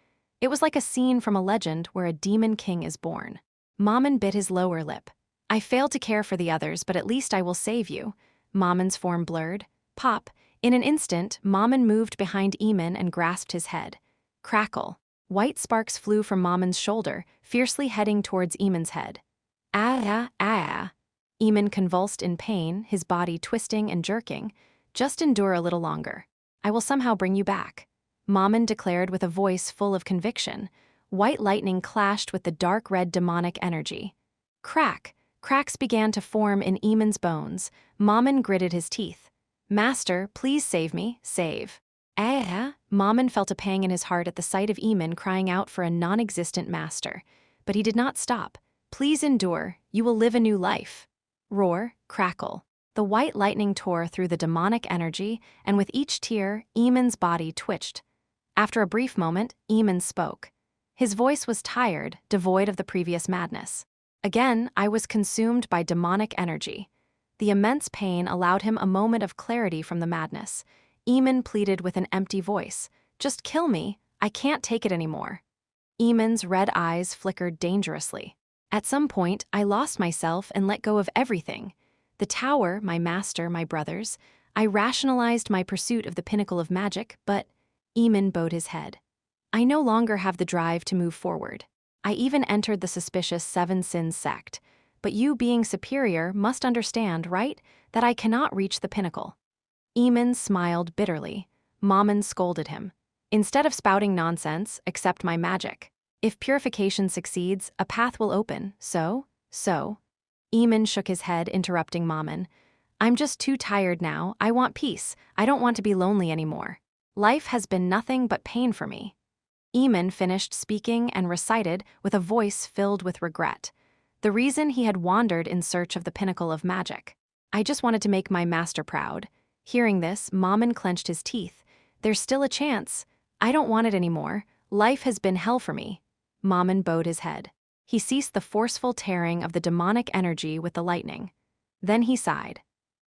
It was like a scene from a legend where a demon king is born. Mammon bit his lower lip. I failed to care for the others, but at least I will save you. Mammon's form blurred. Pop. In an instant, Mammon moved behind Eamon and grasped his head. Crackle. White sparks flew from Mammon's shoulder, fiercely heading towards Eamon's head. Ah. Eamon convulsed in pain, his body twisting and jerking. Just endure a little longer. I will somehow bring you back. Mammon declared with a voice full of conviction. White lightning clashed with the dark red demonic energy. Crack. Cracks began to form in Eamon's bones. Mammon gritted his teeth. Master, please save me, save. Mammon felt a pang in his heart at the sight of Eamon crying out for a non-existent master. But he did not stop. Please endure, you will live a new life. Roar, crackle. The white lightning tore through the demonic energy, and with each tear, Eamon's body twitched. After a brief moment, Eamon spoke. His voice was tired, devoid of the previous madness. Again, I was consumed by demonic energy. The immense pain allowed him a moment of clarity from the madness. Eamon pleaded with an empty voice. Just kill me, I can't take it anymore. Eamon's red eyes flickered dangerously. At some point, I lost myself and let go of everything. The tower, my master, my brothers. I rationalized my pursuit of the pinnacle of magic, but… Eamon bowed his head. I no longer have the drive to move forward. I even entered the suspicious Seven Sins sect. But you being superior must understand, right, that I cannot reach the pinnacle. Eamon smiled bitterly. Mammon scolded him. Instead of spouting nonsense, accept my magic. If purification succeeds, a path will open, so. Eamon shook his head, interrupting Mammon. I'm just too tired now, I want peace, I don't want to be lonely anymore. Life has been nothing but pain for me. Eamon finished speaking and recited with a voice filled with regret. The reason he had wandered in search of the pinnacle of magic. I just wanted to make my master proud. Hearing this, Mammon clenched his teeth. There's still a chance. I don't want it anymore. Life has been hell for me. Mammon bowed his head. He ceased the forceful tearing of the demonic energy with the lightning. Then he sighed.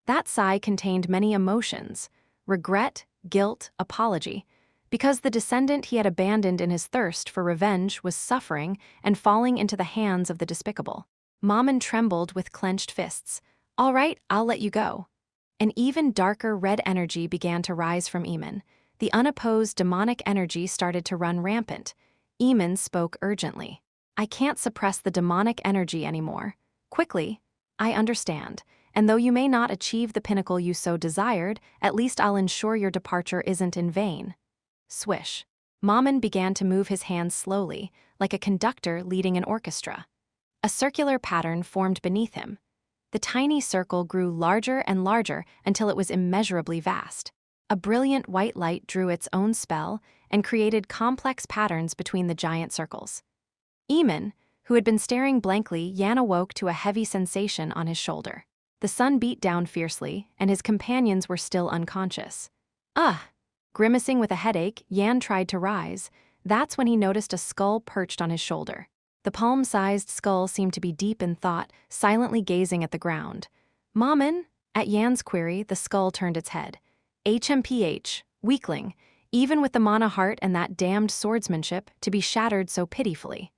That sigh contained many emotions: regret, guilt, apology, because the descendant he had abandoned in his thirst for revenge was suffering and falling into the hands of the despicable. Mammon trembled with clenched fists. "All right, I'll let you go." An even darker red energy began to rise from Eamon. The unopposed demonic energy started to run rampant. Eamon spoke urgently. "I can't suppress the demonic energy anymore. Quickly. I understand. And though you may not achieve the pinnacle you so desired, at least I'll ensure your departure isn't in vain." Swish. Mammon began to move his hands slowly, like a conductor leading an orchestra. A circular pattern formed beneath him. The tiny circle grew larger and larger until it was immeasurably vast. A brilliant white light drew its own spell and created complex patterns between the giant circles. Eamon, who had been staring blankly, Yan awoke to a heavy sensation on his shoulder. The sun beat down fiercely, and his companions were still unconscious. Ugh! Grimacing with a headache, Yan tried to rise. That's when he noticed a skull perched on his shoulder. The palm-sized skull seemed to be deep in thought, silently gazing at the ground. "Mammon?" At Yan's query, the skull turned its head. "HMPH, weakling, even with the mana heart and that damned swordsmanship, to be shattered so pitifully."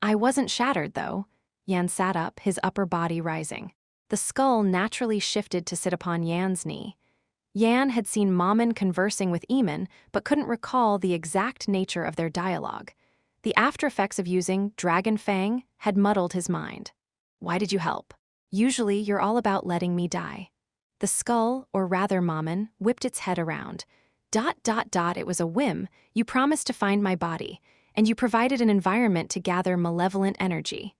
"I wasn't shattered, though." Yan sat up, his upper body rising. The skull naturally shifted to sit upon Yan's knee. Yan had seen Mammon conversing with Eamon, but couldn't recall the exact nature of their dialogue. The aftereffects of using Dragon Fang had muddled his mind. "Why did you help? Usually you're all about letting me die." The skull, or rather Mammon, whipped its head around. It was a whim. You promised to find my body, and you provided an environment to gather malevolent energy."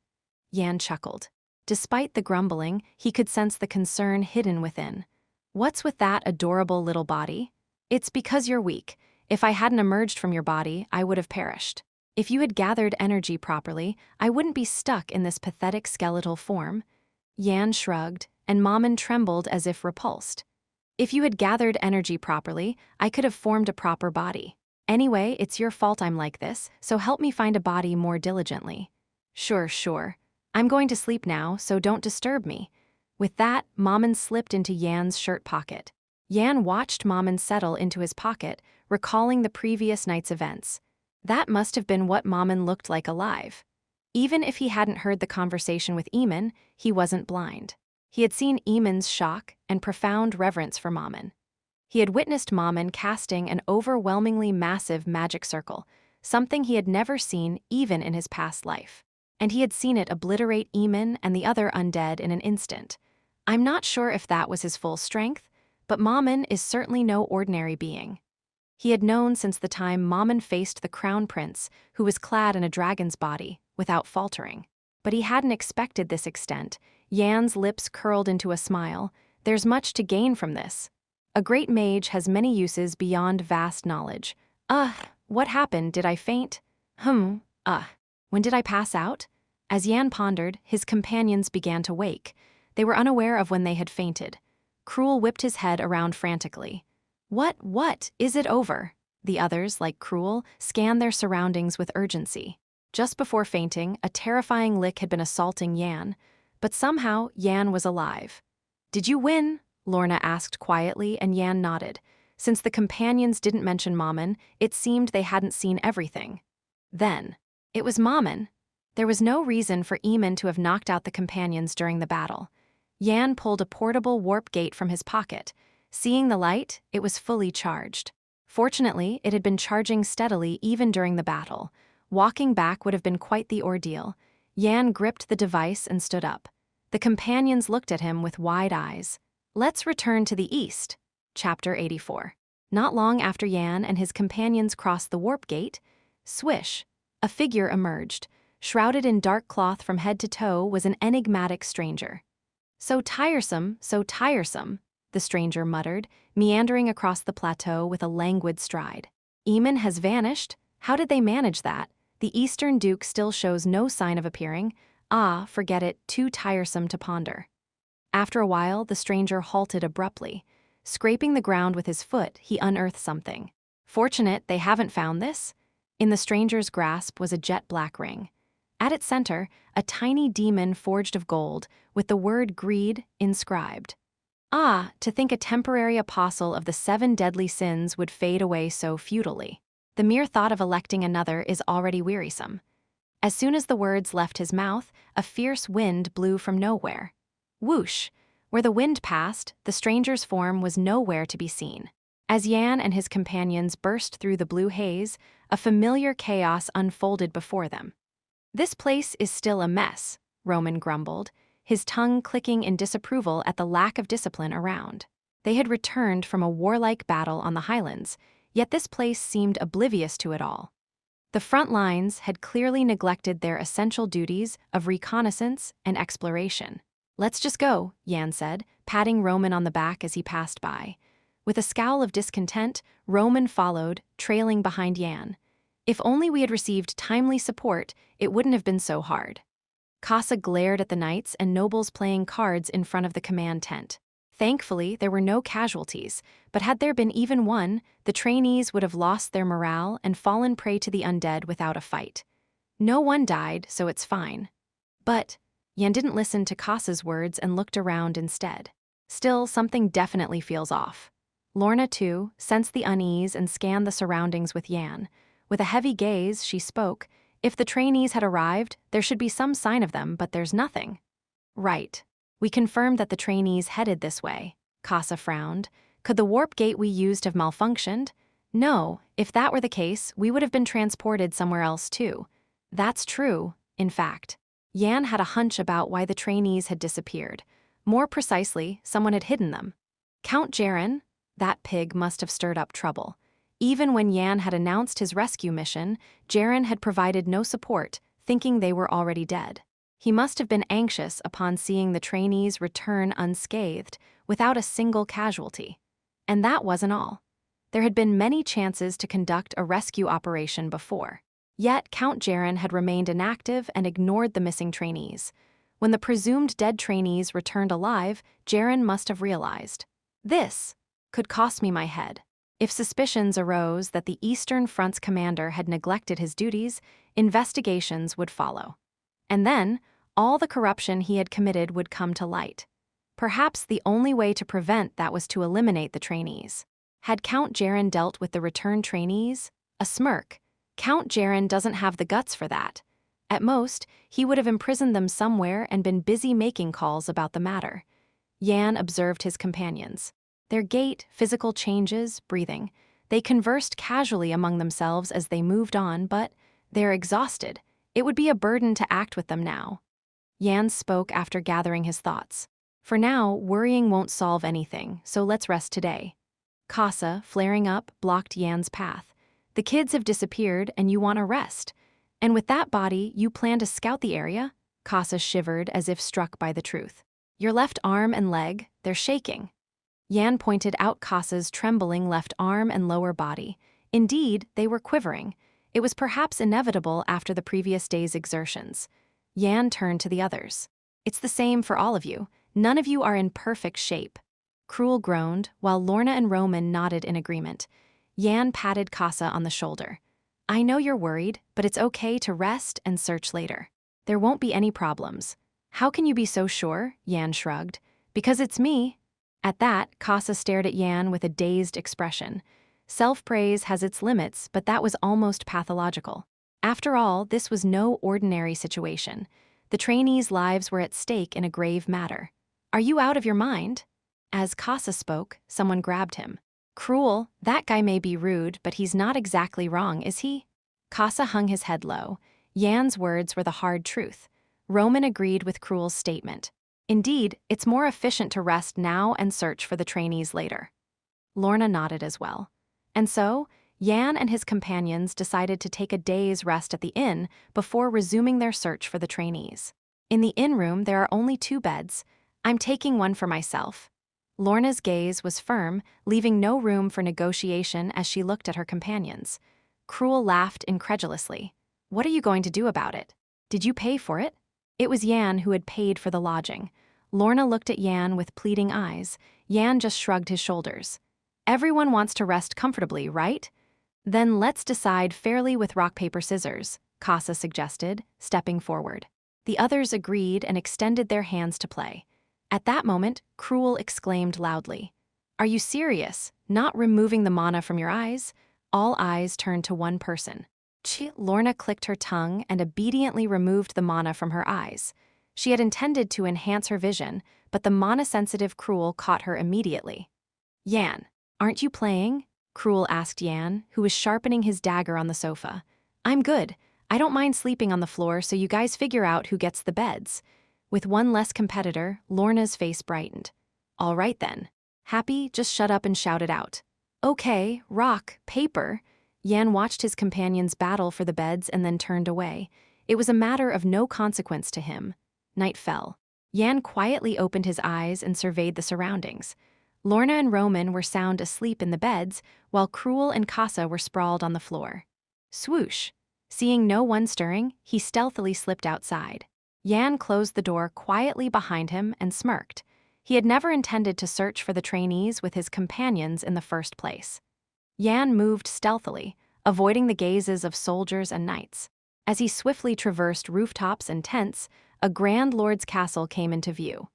Yan chuckled. Despite the grumbling, he could sense the concern hidden within. "What's with that adorable little body?" "It's because you're weak. If I hadn't emerged from your body, I would have perished. If you had gathered energy properly, I wouldn't be stuck in this pathetic skeletal form." Yan shrugged, and Mammon trembled as if repulsed. "If you had gathered energy properly, I could have formed a proper body. Anyway, it's your fault I'm like this, so help me find a body more diligently." Sure. I'm going to sleep now, so don't disturb me." With that, Mammon slipped into Yan's shirt pocket. Yan watched Mammon settle into his pocket, recalling the previous night's events. That must have been what Mammon looked like alive. Even if he hadn't heard the conversation with Eamon, he wasn't blind. He had seen Eamon's shock and profound reverence for Mammon. He had witnessed Mammon casting an overwhelmingly massive magic circle, something he had never seen even in his past life. And he had seen it obliterate Eamon and the other undead in an instant. I'm not sure if that was his full strength, but Mammon is certainly no ordinary being. He had known since the time Mammon faced the Crown Prince, who was clad in a dragon's body, without faltering. But he hadn't expected this extent. Yan's lips curled into a smile. There's much to gain from this. A great mage has many uses beyond vast knowledge. What happened? Did I faint? When did I pass out? As Yan pondered, his companions began to wake. They were unaware of when they had fainted. Cruel whipped his head around frantically. What? Is it over?" The others, like Cruel, scanned their surroundings with urgency. Just before fainting, a terrifying lick had been assaulting Yan, but somehow Yan was alive. "Did you win?" Lorna asked quietly, and Yan nodded. Since the companions didn't mention Mammon, it seemed they hadn't seen everything. Then, it was Mammon. There was no reason for Eamon to have knocked out the companions during the battle. Yan pulled a portable warp gate from his pocket. Seeing the light, it was fully charged. Fortunately, it had been charging steadily even during the battle. Walking back would have been quite the ordeal. Yan gripped the device and stood up. The companions looked at him with wide eyes. Let's return to the east. Chapter 84. Not long after Yan and his companions crossed the warp gate, swish, a figure emerged. Shrouded in dark cloth from head to toe was an enigmatic stranger. So tiresome, the stranger muttered, meandering across the plateau with a languid stride. "Eamon has vanished? How did they manage that? The Eastern Duke still shows no sign of appearing. Forget it, too tiresome to ponder." After a while, the stranger halted abruptly. Scraping the ground with his foot, he unearthed something. "Fortunate they haven't found this." In the stranger's grasp was a jet-black ring. At its center, a tiny demon forged of gold, with the word greed inscribed. Ah, to think a temporary apostle of the 7 deadly sins would fade away so futilely. The mere thought of electing another is already wearisome. As soon as the words left his mouth, a fierce wind blew from nowhere. Whoosh! Where the wind passed, the stranger's form was nowhere to be seen. As Yan and his companions burst through the blue haze, a familiar chaos unfolded before them. "This place is still a mess," Roman grumbled, his tongue clicking in disapproval at the lack of discipline around. They had returned from a warlike battle on the highlands, yet this place seemed oblivious to it all. The front lines had clearly neglected their essential duties of reconnaissance and exploration. "Let's just go," Yan said, patting Roman on the back as he passed by. With a scowl of discontent, Roman followed, trailing behind Yan. "If only we had received timely support, it wouldn't have been so hard." Casa glared at the knights and nobles playing cards in front of the command tent. Thankfully, there were no casualties, but had there been even one, the trainees would have lost their morale and fallen prey to the undead without a fight. No one died, so it's fine. But Yan didn't listen to Casa's words and looked around instead. Still, something definitely feels off. Lorna, too, sensed the unease and scanned the surroundings with Yan. With a heavy gaze, she spoke. "If the trainees had arrived, there should be some sign of them, but there's nothing." "Right. We confirmed that the trainees headed this way." Casa frowned. "Could the warp gate we used have malfunctioned?" "No. If that were the case, we would have been transported somewhere else too." "That's true, in fact." Yan had a hunch about why the trainees had disappeared. More precisely, someone had hidden them. Count Jaren? That pig must have stirred up trouble. Even when Yan had announced his rescue mission, Jaren had provided no support, thinking they were already dead. He must have been anxious upon seeing the trainees return unscathed, without a single casualty. And that wasn't all. There had been many chances to conduct a rescue operation before. Yet Count Jaren had remained inactive and ignored the missing trainees. When the presumed dead trainees returned alive, Jaren must have realized, "This could cost me my head." If suspicions arose that the Eastern Front's commander had neglected his duties, investigations would follow. And then, all the corruption he had committed would come to light. Perhaps the only way to prevent that was to eliminate the trainees. Had Count Jaren dealt with the returned trainees? A smirk. Count Jaren doesn't have the guts for that. At most, he would have imprisoned them somewhere and been busy making calls about the matter. Yan observed his companions. Their gait, physical changes, breathing. They conversed casually among themselves as they moved on, but they're exhausted. It would be a burden to act with them now. Yan spoke after gathering his thoughts. "For now, worrying won't solve anything, so let's rest today." Casa, flaring up, blocked Yan's path. "The kids have disappeared and you want a rest. And with that body, you plan to scout the area?" Casa shivered as if struck by the truth. "Your left arm and leg, they're shaking." Yan pointed out Casa's trembling left arm and lower body. Indeed, they were quivering. It was perhaps inevitable after the previous day's exertions. Yan turned to the others. "It's the same for all of you. None of you are in perfect shape." Cruel groaned, while Lorna and Roman nodded in agreement. Yan patted Casa on the shoulder. "I know you're worried, but it's okay to rest and search later. There won't be any problems." "How can you be so sure?" Yan shrugged. "Because it's me." At that, Casa stared at Yan with a dazed expression. Self-praise has its limits, but that was almost pathological. After all, this was no ordinary situation. The trainees' lives were at stake in a grave matter. "Are you out of your mind?" As Casa spoke, someone grabbed him. "Cruel, that guy may be rude, but he's not exactly wrong, is he?" Casa hung his head low. Yan's words were the hard truth. Roman agreed with Cruel's statement. "Indeed, it's more efficient to rest now and search for the trainees later." Lorna nodded as well. And so, Yan and his companions decided to take a day's rest at the inn before resuming their search for the trainees. In the inn room, there are only 2 beds. "I'm taking one for myself." Lorna's gaze was firm, leaving no room for negotiation as she looked at her companions. Cruel laughed incredulously. "What are you going to do about it? Did you pay for it?" It was Yan who had paid for the lodging. Lorna looked at Yan with pleading eyes. Yan just shrugged his shoulders. "Everyone wants to rest comfortably, right? Then let's decide fairly with rock, paper, scissors." Casa suggested, stepping forward. The others agreed and extended their hands to play. At that moment, Cruel exclaimed loudly, "Are you serious? Not removing the mana from your eyes?" All eyes turned to one person. Lorna clicked her tongue and obediently removed the mana from her eyes. She had intended to enhance her vision, but the mana-sensitive Cruel caught her immediately. "Yan, aren't you playing?" Cruel asked Yan, who was sharpening his dagger on the sofa. "I'm good. I don't mind sleeping on the floor, so you guys figure out who gets the beds." With one less competitor, Lorna's face brightened. "All right then. Happy, just shut up and shout it out." "Okay, rock, paper." Yan watched his companions battle for the beds and then turned away. It was a matter of no consequence to him. Night fell. Yan quietly opened his eyes and surveyed the surroundings. Lorna and Roman were sound asleep in the beds, while Cruel and Casa were sprawled on the floor. Swoosh! Seeing no one stirring, he stealthily slipped outside. Yan closed the door quietly behind him and smirked. He had never intended to search for the trainees with his companions in the first place. Yan moved stealthily, avoiding the gazes of soldiers and knights. As he swiftly traversed rooftops and tents, a Grand Lord's castle came into view.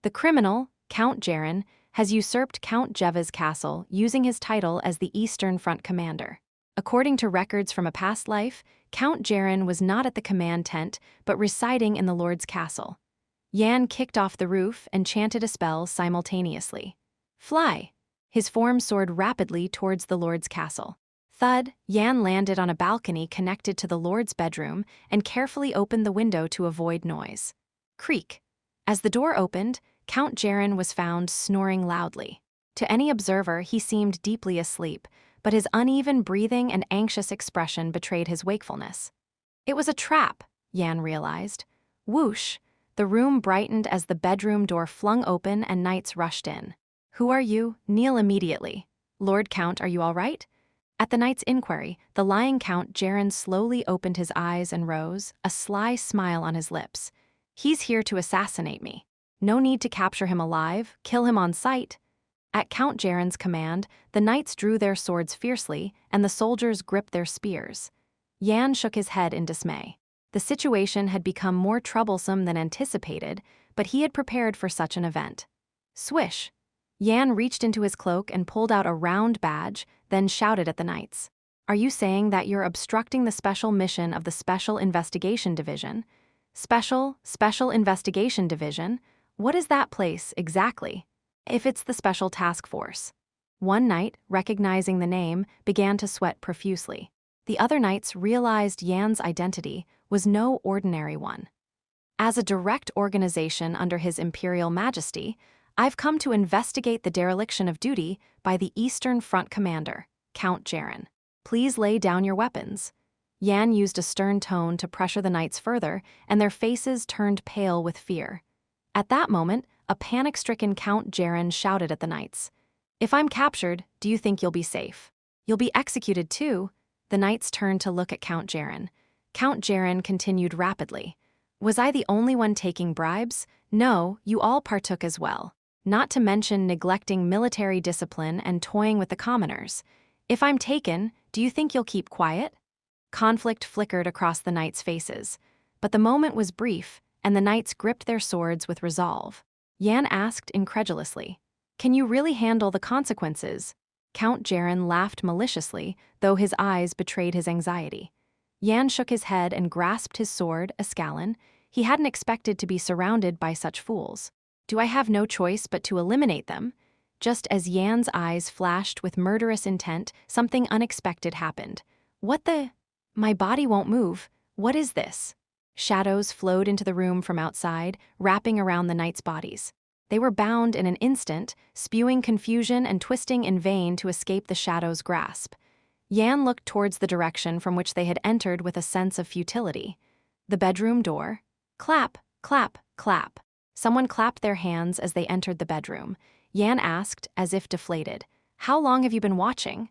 The criminal, Count Jaren, has usurped Count Jeva's castle using his title as the Eastern Front Commander. According to records from a past life, Count Jaren was not at the command tent, but residing in the Lord's castle. Yan kicked off the roof and chanted a spell simultaneously. "Fly!" His form soared rapidly towards the Lord's castle. Thud, Yan landed on a balcony connected to the Lord's bedroom and carefully opened the window to avoid noise. Creak. As the door opened, Count Jaren was found snoring loudly. To any observer, he seemed deeply asleep, but his uneven breathing and anxious expression betrayed his wakefulness. It was a trap, Yan realized. Whoosh! The room brightened as the bedroom door flung open and knights rushed in. "Who are you? Kneel immediately." "Lord Count, are you all right?" At the knight's inquiry, the lying Count Jaren slowly opened his eyes and rose, a sly smile on his lips. "He's here to assassinate me. No need to capture him alive, kill him on sight." At Count Jaren's command, the knights drew their swords fiercely, and the soldiers gripped their spears. Yan shook his head in dismay. The situation had become more troublesome than anticipated, but he had prepared for such an event. Swish! Yan reached into his cloak and pulled out a round badge, then shouted at the knights. "Are you saying that you're obstructing the special mission of the Special Investigation Division?" Special Investigation Division? What is that place, exactly? If it's the Special Task Force. One knight, recognizing the name, began to sweat profusely. The other knights realized Yan's identity was no ordinary one. "As a direct organization under His Imperial Majesty, I've come to investigate the dereliction of duty by the Eastern Front Commander, Count Jaren. Please lay down your weapons." Yan used a stern tone to pressure the knights further, and their faces turned pale with fear. At that moment, a panic-stricken Count Jaren shouted at the knights. "If I'm captured, do you think you'll be safe? You'll be executed too." The knights turned to look at Count Jaren. Count Jaren continued rapidly. "Was I the only one taking bribes? No, you all partook as well. Not to mention neglecting military discipline and toying with the commoners. If I'm taken, do you think you'll keep quiet?" Conflict flickered across the knights' faces. But the moment was brief, and the knights gripped their swords with resolve. Yan asked incredulously, "Can you really handle the consequences?" Count Jaren laughed maliciously, though his eyes betrayed his anxiety. Yan shook his head and grasped his sword, Ascalon. He hadn't expected to be surrounded by such fools. "Do I have no choice but to eliminate them?" Just as Yan's eyes flashed with murderous intent, something unexpected happened. "What the? My body won't move. What is this?" Shadows flowed into the room from outside, wrapping around the knights' bodies. They were bound in an instant, spewing confusion and twisting in vain to escape the shadows' grasp. Yan looked towards the direction from which they had entered with a sense of futility. The bedroom door. Clap, clap, clap. Someone clapped their hands as they entered the bedroom. Yan asked, as if deflated, "How long have you been watching?"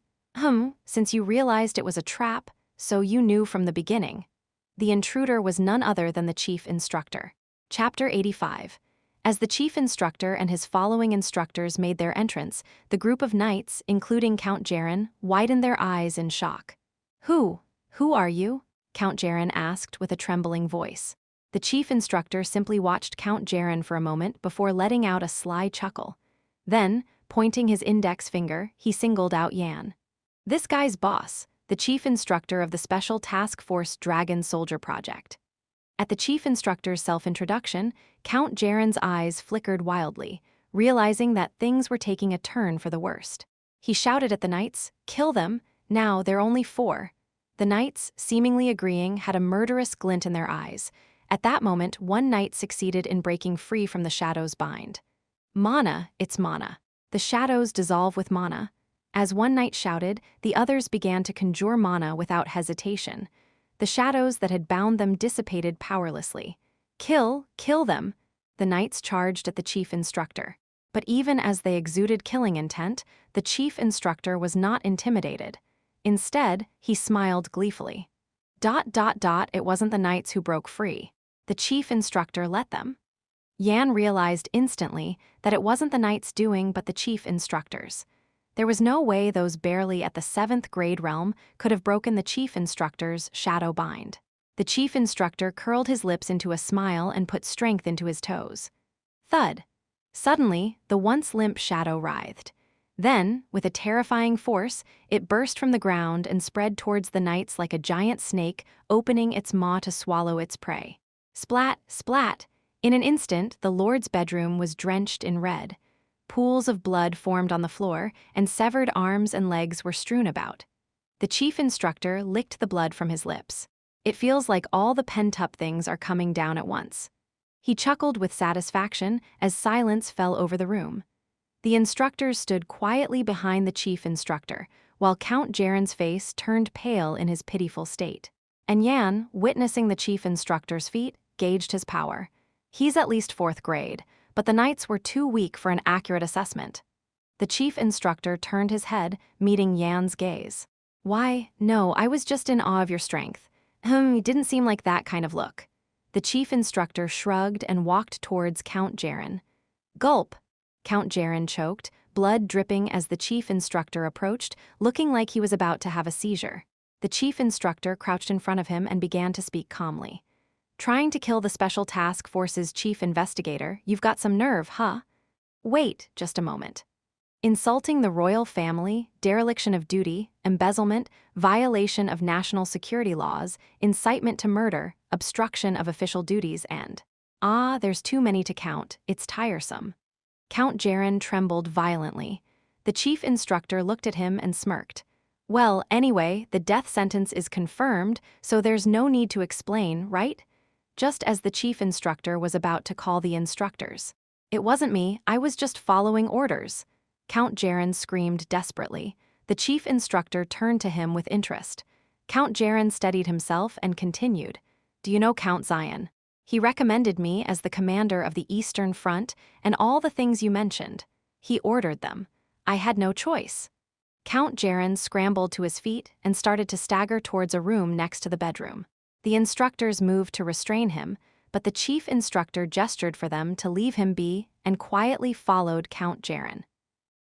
Since you realized it was a trap, so you knew from the beginning." The intruder was none other than the chief instructor. Chapter 85. As the chief instructor and his following instructors made their entrance, the group of knights, including Count Jaren, widened their eyes in shock. Who are you?" Count Jaren asked with a trembling voice. The chief instructor simply watched Count Jaren for a moment before letting out a sly chuckle. Then, pointing his index finger, he singled out Yan. This guy's boss, the chief instructor of the Special Task Force Dragon Soldier Project. At the chief instructor's self-introduction, Count Jaren's eyes flickered wildly, realizing that things were taking a turn for the worst. He shouted at the knights, "Kill them! Now they're only 4. The knights, seemingly agreeing, had a murderous glint in their eyes. At that moment, one knight succeeded in breaking free from the shadow's bind. Mana, it's mana. The shadows dissolve with mana. As one knight shouted, the others began to conjure mana without hesitation. The shadows that had bound them dissipated powerlessly. Kill them! The knights charged at the chief instructor. But even as they exuded killing intent, the chief instructor was not intimidated. Instead, he smiled gleefully. It wasn't the knights who broke free. The chief instructor let them. Yan realized instantly that it wasn't the knights doing but the chief instructor's. There was no way those barely at the 7th grade realm could have broken the chief instructor's shadow bind. The chief instructor curled his lips into a smile and put strength into his toes. Thud. Suddenly, the once limp shadow writhed. Then, with a terrifying force, it burst from the ground and spread towards the knights like a giant snake opening its maw to swallow its prey. Splat, splat! In an instant, the Lord's bedroom was drenched in red. Pools of blood formed on the floor, and severed arms and legs were strewn about. The chief instructor licked the blood from his lips. It feels like all the pent-up things are coming down at once. He chuckled with satisfaction as silence fell over the room. The instructors stood quietly behind the chief instructor, while Count Jaren's face turned pale in his pitiful state. And Yan, witnessing the chief instructor's feat, gauged his power. He's at least 4th grade, but the knights were too weak for an accurate assessment. The chief instructor turned his head, meeting Yan's gaze. Why, no, I was just in awe of your strength. It didn't seem like that kind of look. The chief instructor shrugged and walked towards Count Jaren. Gulp! Count Jaren choked, blood dripping as the chief instructor approached, looking like he was about to have a seizure. The chief instructor crouched in front of him and began to speak calmly. Trying to kill the Special Task Force's chief investigator, you've got some nerve, huh? Wait just a moment. Insulting the royal family, dereliction of duty, embezzlement, violation of national security laws, incitement to murder, obstruction of official duties, and… there's too many to count, it's tiresome. Count Jaren trembled violently. The chief instructor looked at him and smirked. Well, anyway, the death sentence is confirmed, so there's no need to explain, right? Just as the chief instructor was about to call the instructors. It wasn't me, I was just following orders. Count Jaren screamed desperately. The chief instructor turned to him with interest. Count Jaren steadied himself and continued. Do you know Count Zion? He recommended me as the commander of the Eastern Front and all the things you mentioned. He ordered them. I had no choice. Count Jaren scrambled to his feet and started to stagger towards a room next to the bedroom. The instructors moved to restrain him, but the chief instructor gestured for them to leave him be and quietly followed Count Jaren.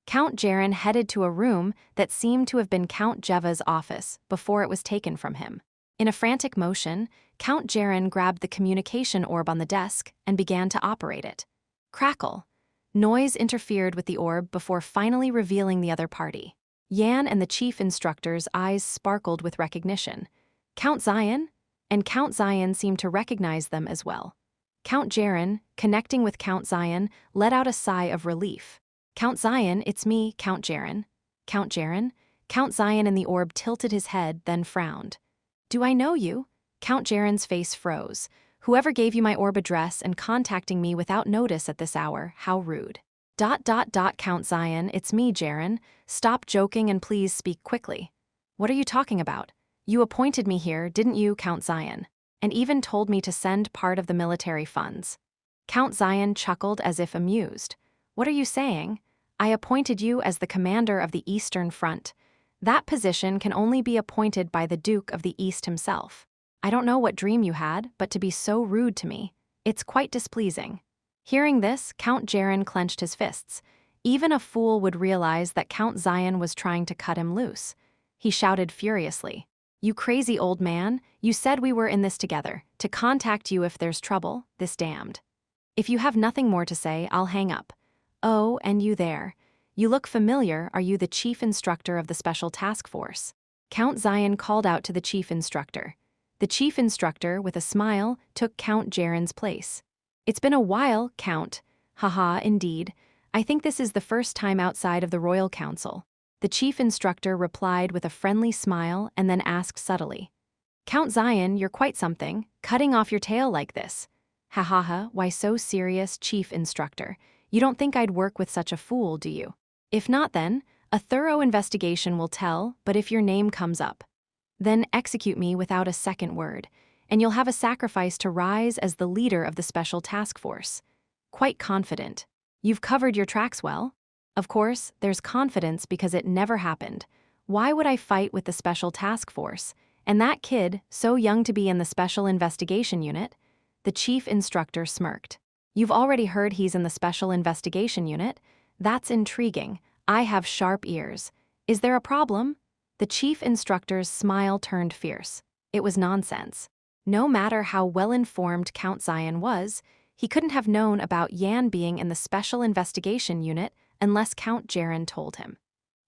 Count Jaren headed to a room that seemed to have been Count Jeva's office before it was taken from him. In a frantic motion, Count Jaren grabbed the communication orb on the desk and began to operate it. Crackle. Noise interfered with the orb before finally revealing the other party. Yan and the chief instructor's eyes sparkled with recognition. Count Zion? And Count Zion seemed to recognize them as well. Count Jaren, connecting with Count Zion, let out a sigh of relief. Count Zion, it's me, Count Jaren. Count Jaren? Count Zion in the orb tilted his head, then frowned. Do I know you? Count Jaren's face froze. Whoever gave you my orb address and contacting me without notice at this hour, how rude. Count Zion, it's me, Jaren. Stop joking and please speak quickly. What are you talking about? You appointed me here, didn't you, Count Zion? And even told me to send part of the military funds. Count Zion chuckled as if amused. What are you saying? I appointed you as the commander of the Eastern Front. That position can only be appointed by the Duke of the East himself. I don't know what dream you had, but to be so rude to me, it's quite displeasing. Hearing this, Count Jaren clenched his fists. Even a fool would realize that Count Zion was trying to cut him loose. He shouted furiously. You crazy old man, you said we were in this together, to contact you if there's trouble, this damned. If you have nothing more to say, I'll hang up. Oh, and you there. You look familiar, are you the chief instructor of the special task force? Count Zion called out to the chief instructor. The chief instructor, with a smile, took Count Jaren's place. It's been a while, Count. Haha, indeed. I think this is the first time outside of the Royal Council. The chief instructor replied with a friendly smile and then asked subtly. Count Zion, you're quite something, cutting off your tail like this. Ha ha ha, why so serious, chief instructor? You don't think I'd work with such a fool, do you? If not then, a thorough investigation will tell, but if your name comes up, then execute me without a second word, and you'll have a sacrifice to rise as the leader of the special task force. Quite confident. You've covered your tracks well. Of course, there's confidence because it never happened. Why would I fight with the special task force? And that kid, so young to be in the special investigation unit? The chief instructor smirked. You've already heard he's in the special investigation unit. That's intriguing. I have sharp ears. Is there a problem? The chief instructor's smile turned fierce. It was nonsense. No matter how well-informed Count Zion was, he couldn't have known about Yan being in the special investigation unit unless Count Jaren told him.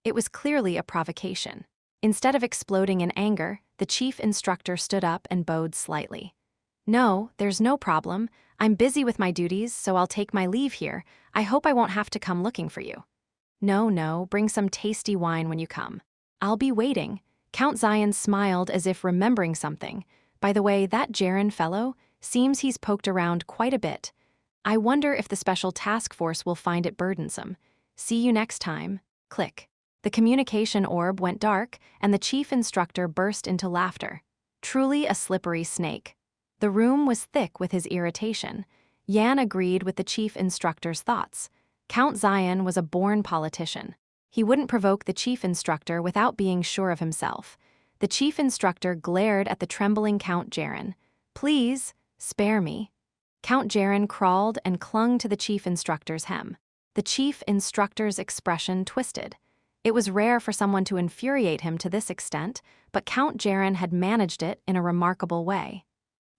It was clearly a provocation. Instead of exploding in anger, the chief instructor stood up and bowed slightly. No, there's no problem. I'm busy with my duties, so I'll take my leave here. I hope I won't have to come looking for you. No, bring some tasty wine when you come. I'll be waiting. Count Zion smiled as if remembering something. By the way, that Jaren fellow seems he's poked around quite a bit. I wonder if the special task force will find it burdensome. See you next time. Click. The communication orb went dark, and the chief instructor burst into laughter. Truly a slippery snake. The room was thick with his irritation. Yan agreed with the chief instructor's thoughts. Count Zion was a born politician. He wouldn't provoke the chief instructor without being sure of himself. The chief instructor glared at the trembling Count Jaren. Please, spare me. Count Jaren crawled and clung to the chief instructor's hem. The chief instructor's expression twisted. It was rare for someone to infuriate him to this extent, but Count Jaren had managed it in a remarkable way.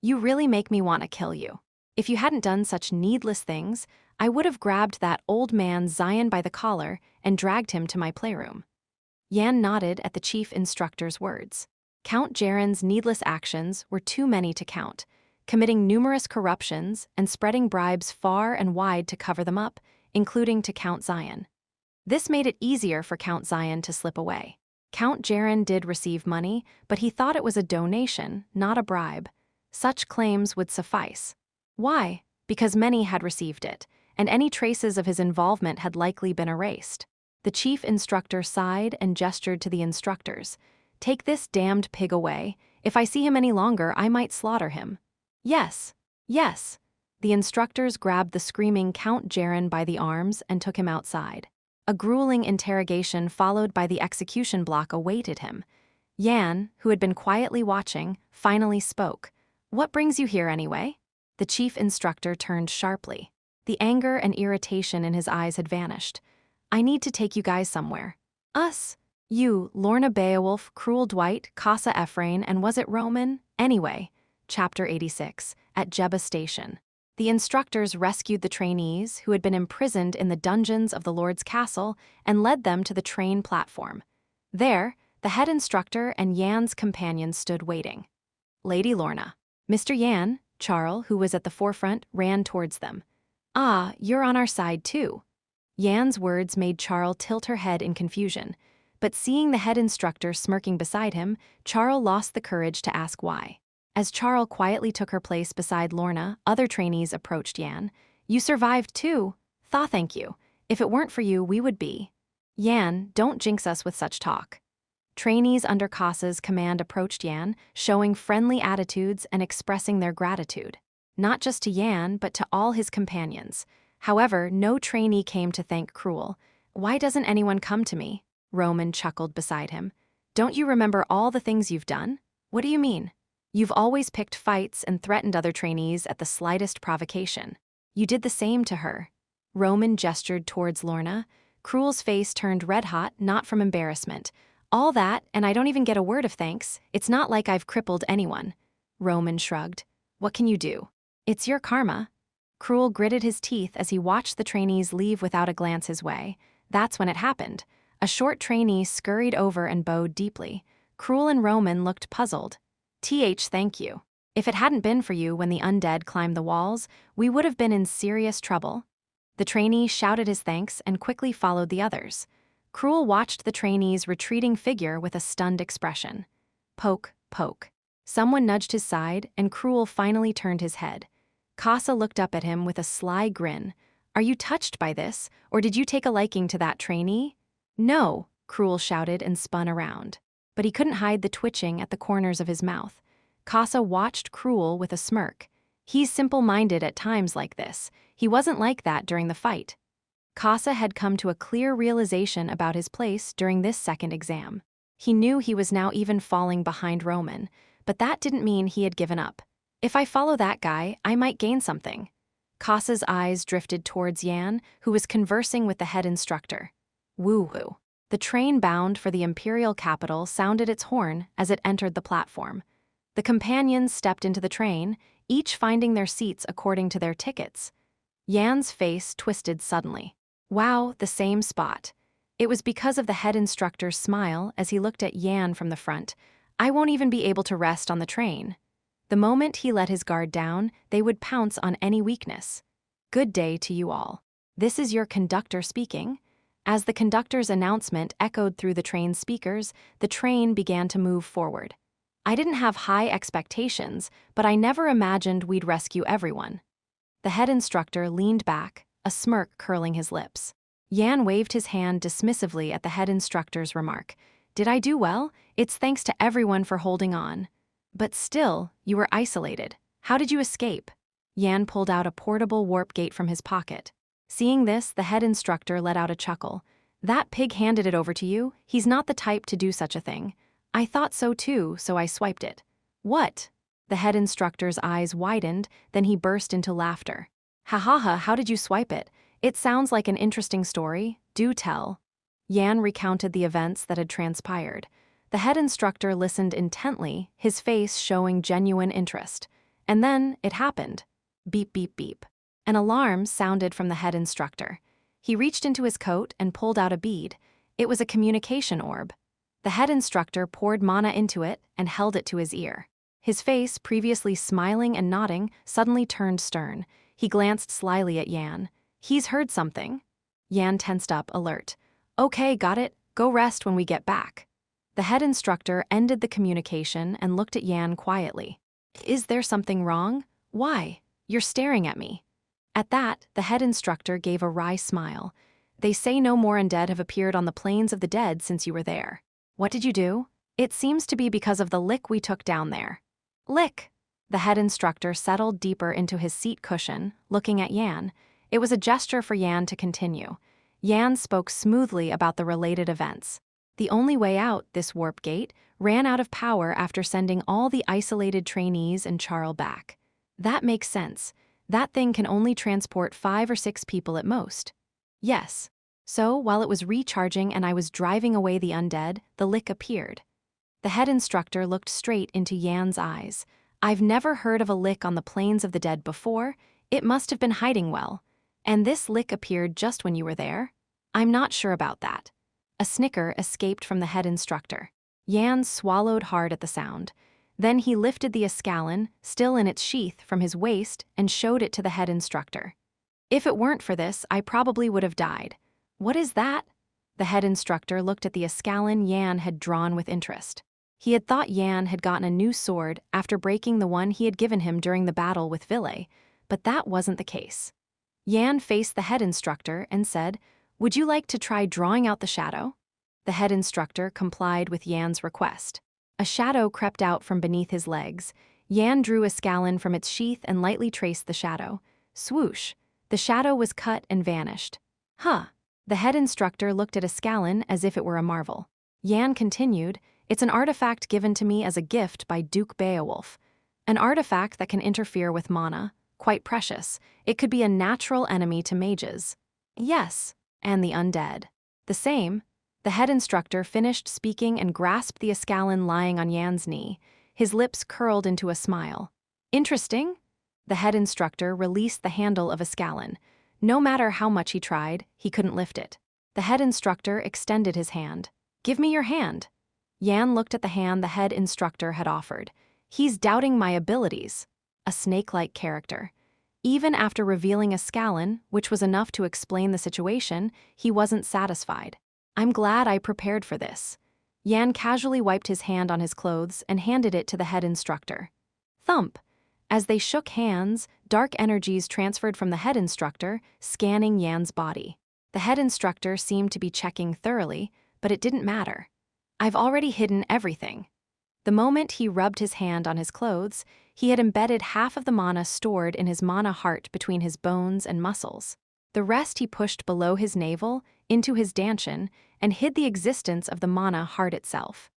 You really make me want to kill you. If you hadn't done such needless things, I would have grabbed that old man Zion by the collar and dragged him to my playroom. Yan nodded at the chief instructor's words. Count Jaren's needless actions were too many to count, committing numerous corruptions and spreading bribes far and wide to cover them up, including to Count Zion. This made it easier for Count Zion to slip away. Count Jaren did receive money, but he thought it was a donation, not a bribe. Such claims would suffice. Why? Because many had received it, and any traces of his involvement had likely been erased. The chief instructor sighed and gestured to the instructors. Take this damned pig away. If I see him any longer, I might slaughter him. Yes. The instructors grabbed the screaming Count Jaren by the arms and took him outside. A grueling interrogation followed by the execution block awaited him. Yan, who had been quietly watching, finally spoke. What brings you here anyway? The chief instructor turned sharply. The anger and irritation in his eyes had vanished. I need to take you guys somewhere. Us? You, Lorna Beowulf, Cruel Dwight, Casa Ephraim, and was it Roman? Anyway, Chapter 86, at Jebba Station. The instructors rescued the trainees who had been imprisoned in the dungeons of the Lord's castle and led them to the train platform. There, the head instructor and Yan's companions stood waiting. Lady Lorna. Mr. Yan, Charles, who was at the forefront, ran towards them. Ah, you're on our side too. Yan's words made Charles tilt her head in confusion, but seeing the head instructor smirking beside him, Charles lost the courage to ask why. As Charles quietly took her place beside Lorna, other trainees approached Yan. You survived too. Thank you. If it weren't for you, we would be. Yan, don't jinx us with such talk. Trainees under Casa's command approached Yan, showing friendly attitudes and expressing their gratitude. Not just to Yan, but to all his companions. However, no trainee came to thank Cruel. Why doesn't anyone come to me? Roman chuckled beside him. Don't you remember all the things you've done? What do you mean? You've always picked fights and threatened other trainees at the slightest provocation. You did the same to her. Roman gestured towards Lorna. Cruel's face turned red-hot, not from embarrassment. All that, and I don't even get a word of thanks. It's not like I've crippled anyone. Roman shrugged. What can you do? It's your karma. Cruel gritted his teeth as he watched the trainees leave without a glance his way. That's when it happened. A short trainee scurried over and bowed deeply. Cruel and Roman looked puzzled. Thank you. If it hadn't been for you when the undead climbed the walls, we would have been in serious trouble. The trainee shouted his thanks and quickly followed the others. Cruel watched the trainee's retreating figure with a stunned expression. Poke, poke. Someone nudged his side, and Cruel finally turned his head. Casa looked up at him with a sly grin. Are you touched by this, or did you take a liking to that trainee? No, Cruel shouted and spun around. But he couldn't hide the twitching at the corners of his mouth. Casa watched Cruel with a smirk. He's simple-minded at times like this. He wasn't like that during the fight. Casa had come to a clear realization about his place during this second exam. He knew he was now even falling behind Roman, but that didn't mean he had given up. If I follow that guy, I might gain something. Casa's eyes drifted towards Yan, who was conversing with the head instructor. Woo-woo. The train bound for the imperial capital sounded its horn as it entered the platform. The companions stepped into the train, each finding their seats according to their tickets. Yan's face twisted suddenly. Wow, the same spot. It was because of the head instructor's smile as he looked at Yan from the front. I won't even be able to rest on the train. The moment he let his guard down, they would pounce on any weakness. Good day to you all. This is your conductor speaking. As the conductor's announcement echoed through the train's speakers, the train began to move forward. I didn't have high expectations, but I never imagined we'd rescue everyone. The head instructor leaned back, a smirk curling his lips. Yan waved his hand dismissively at the head instructor's remark. Did I do well? It's thanks to everyone for holding on. But still, you were isolated. How did you escape? Yan pulled out a portable warp gate from his pocket. Seeing this, the head instructor let out a chuckle. That pig handed it over to you? He's not the type to do such a thing. I thought so too, so I swiped it. What? The head instructor's eyes widened, then he burst into laughter. Ha ha ha, how did you swipe it? It sounds like an interesting story. Do tell. Yan recounted the events that had transpired. The head instructor listened intently, his face showing genuine interest. And then it happened. Beep, beep, beep. An alarm sounded from the head instructor. He reached into his coat and pulled out a bead. It was a communication orb. The head instructor poured mana into it and held it to his ear. His face, previously smiling and nodding, suddenly turned stern. He glanced slyly at Yan. He's heard something. Yan tensed up, alert. Okay, got it. Go rest when we get back. The head instructor ended the communication and looked at Yan quietly. Is there something wrong? Why? You're staring at me. At that, the head instructor gave a wry smile. They say no more undead have appeared on the plains of the dead since you were there. What did you do? It seems to be because of the lick we took down there. Lick! The head instructor settled deeper into his seat cushion, looking at Yan. It was a gesture for Yan to continue. Yan spoke smoothly about the related events. The only way out, this warp gate, ran out of power after sending all the isolated trainees and Charl back. That makes sense. That thing can only transport 5 or 6 people at most. Yes. So, while it was recharging and I was driving away the undead, the lick appeared. The head instructor looked straight into Yan's eyes. I've never heard of a lick on the plains of the dead before. It must have been hiding well. And this lick appeared just when you were there? I'm not sure about that. A snicker escaped from the head instructor. Yan swallowed hard at the sound. Then he lifted the escalon, still in its sheath, from his waist and showed it to the head instructor. If it weren't for this, I probably would have died. What is that? The head instructor looked at the escalon Yan had drawn with interest. He had thought Yan had gotten a new sword after breaking the one he had given him during the battle with Ville, but that wasn't the case. Yan faced the head instructor and said, Would you like to try drawing out the shadow? The head instructor complied with Yan's request. A shadow crept out from beneath his legs. Yan drew escalon from its sheath and lightly traced the shadow. Swoosh! The shadow was cut and vanished. Huh! The head instructor looked at escalon as if it were a marvel. Yan continued, It's an artifact given to me as a gift by Duke Beowulf. An artifact that can interfere with mana. Quite precious. It could be a natural enemy to mages. Yes, and the undead. The same. The head instructor finished speaking and grasped the escalon lying on Yan's knee. His lips curled into a smile. Interesting? The head instructor released the handle of escalon. No matter how much he tried, he couldn't lift it. The head instructor extended his hand. Give me your hand. Yan looked at the hand the head instructor had offered. He's doubting my abilities. A snake-like character. Even after revealing escalon, which was enough to explain the situation, he wasn't satisfied. I'm glad I prepared for this. Yan casually wiped his hand on his clothes and handed it to the head instructor. Thump. As they shook hands, dark energies transferred from the head instructor, scanning Yan's body. The head instructor seemed to be checking thoroughly, but it didn't matter. I've already hidden everything. The moment he rubbed his hand on his clothes, he had embedded half of the mana stored in his mana heart between his bones and muscles. The rest he pushed below his navel, into his dantian, and hid the existence of the mana heart itself.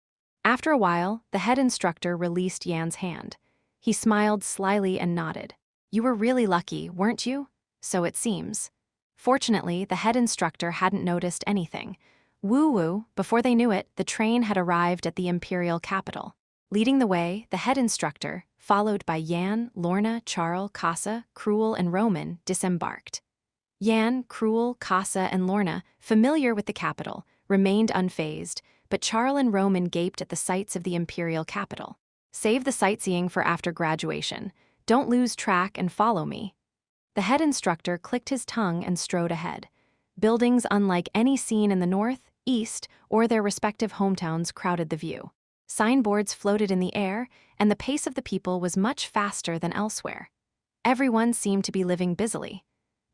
After a while, the head instructor released Yan's hand. He smiled slyly and nodded. You were really lucky, weren't you? So it seems. Fortunately, the head instructor hadn't noticed anything. Woo-woo, before they knew it, the train had arrived at the imperial capital. Leading the way, the head instructor, followed by Yan, Lorna, Charl, Casa, Cruel, and Roman, disembarked. Yan, Cruel, Casa, and Lorna, familiar with the capital, remained unfazed, but Charl and Roman gaped at the sights of the imperial capital. Save the sightseeing for after graduation. Don't lose track and follow me. The head instructor clicked his tongue and strode ahead. Buildings unlike any seen in the north, east, or their respective hometowns crowded the view. Signboards floated in the air, and the pace of the people was much faster than elsewhere. Everyone seemed to be living busily.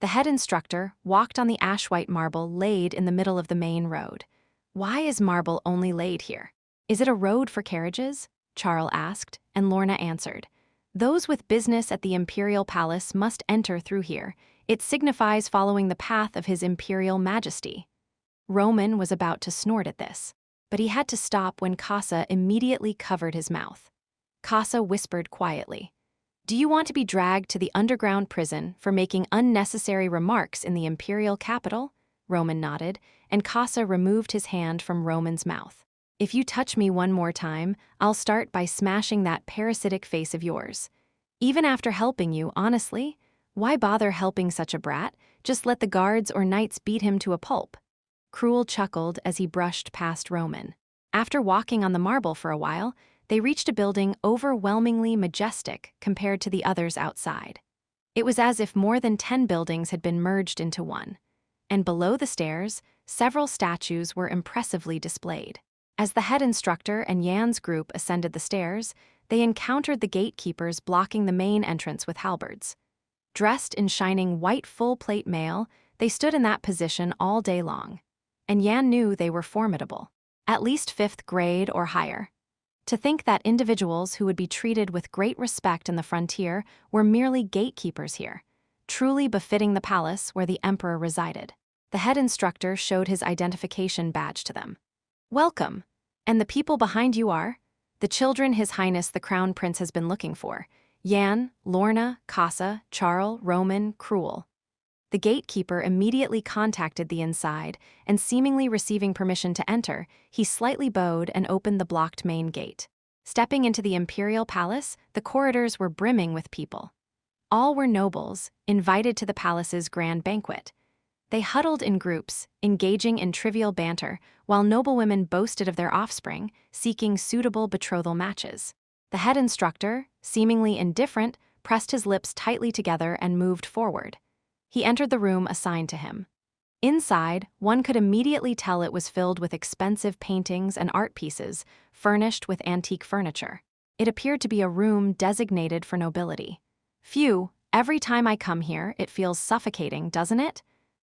The head instructor walked on the ash-white marble laid in the middle of the main road. Why is marble only laid here? Is it a road for carriages? Charl asked, and Lorna answered. Those with business at the imperial palace must enter through here. It signifies following the path of his imperial majesty. Roman was about to snort at this, but he had to stop when Casa immediately covered his mouth. Casa whispered quietly. Do you want to be dragged to the underground prison for making unnecessary remarks in the imperial capital? Roman nodded, and Casa removed his hand from Roman's mouth. If you touch me one more time, I'll start by smashing that parasitic face of yours. Even after helping you, honestly, why bother helping such a brat? Just let the guards or knights beat him to a pulp. Cruel chuckled as he brushed past Roman. After walking on the marble for a while, they reached a building overwhelmingly majestic compared to the others outside. It was as if more than 10 buildings had been merged into one. And below the stairs, several statues were impressively displayed. As the head instructor and Yan's group ascended the stairs, they encountered the gatekeepers blocking the main entrance with halberds. Dressed in shining white full-plate mail, they stood in that position all day long. And Yan knew they were formidable, at least 5th grade or higher. To think that individuals who would be treated with great respect in the frontier were merely gatekeepers here, truly befitting the palace where the emperor resided. The head instructor showed his identification badge to them. Welcome. And the people behind you are? The children His Highness the Crown Prince has been looking for. Yan, Lorna, Casa, Charl, Roman, Cruel. The gatekeeper immediately contacted the inside, and seemingly receiving permission to enter, he slightly bowed and opened the blocked main gate. Stepping into the imperial palace, the corridors were brimming with people. All were nobles, invited to the palace's grand banquet. They huddled in groups, engaging in trivial banter, while noblewomen boasted of their offspring, seeking suitable betrothal matches. The head instructor, seemingly indifferent, pressed his lips tightly together and moved forward. He entered the room assigned to him. Inside, one could immediately tell it was filled with expensive paintings and art pieces, furnished with antique furniture. It appeared to be a room designated for nobility. Phew, every time I come here, it feels suffocating, doesn't it?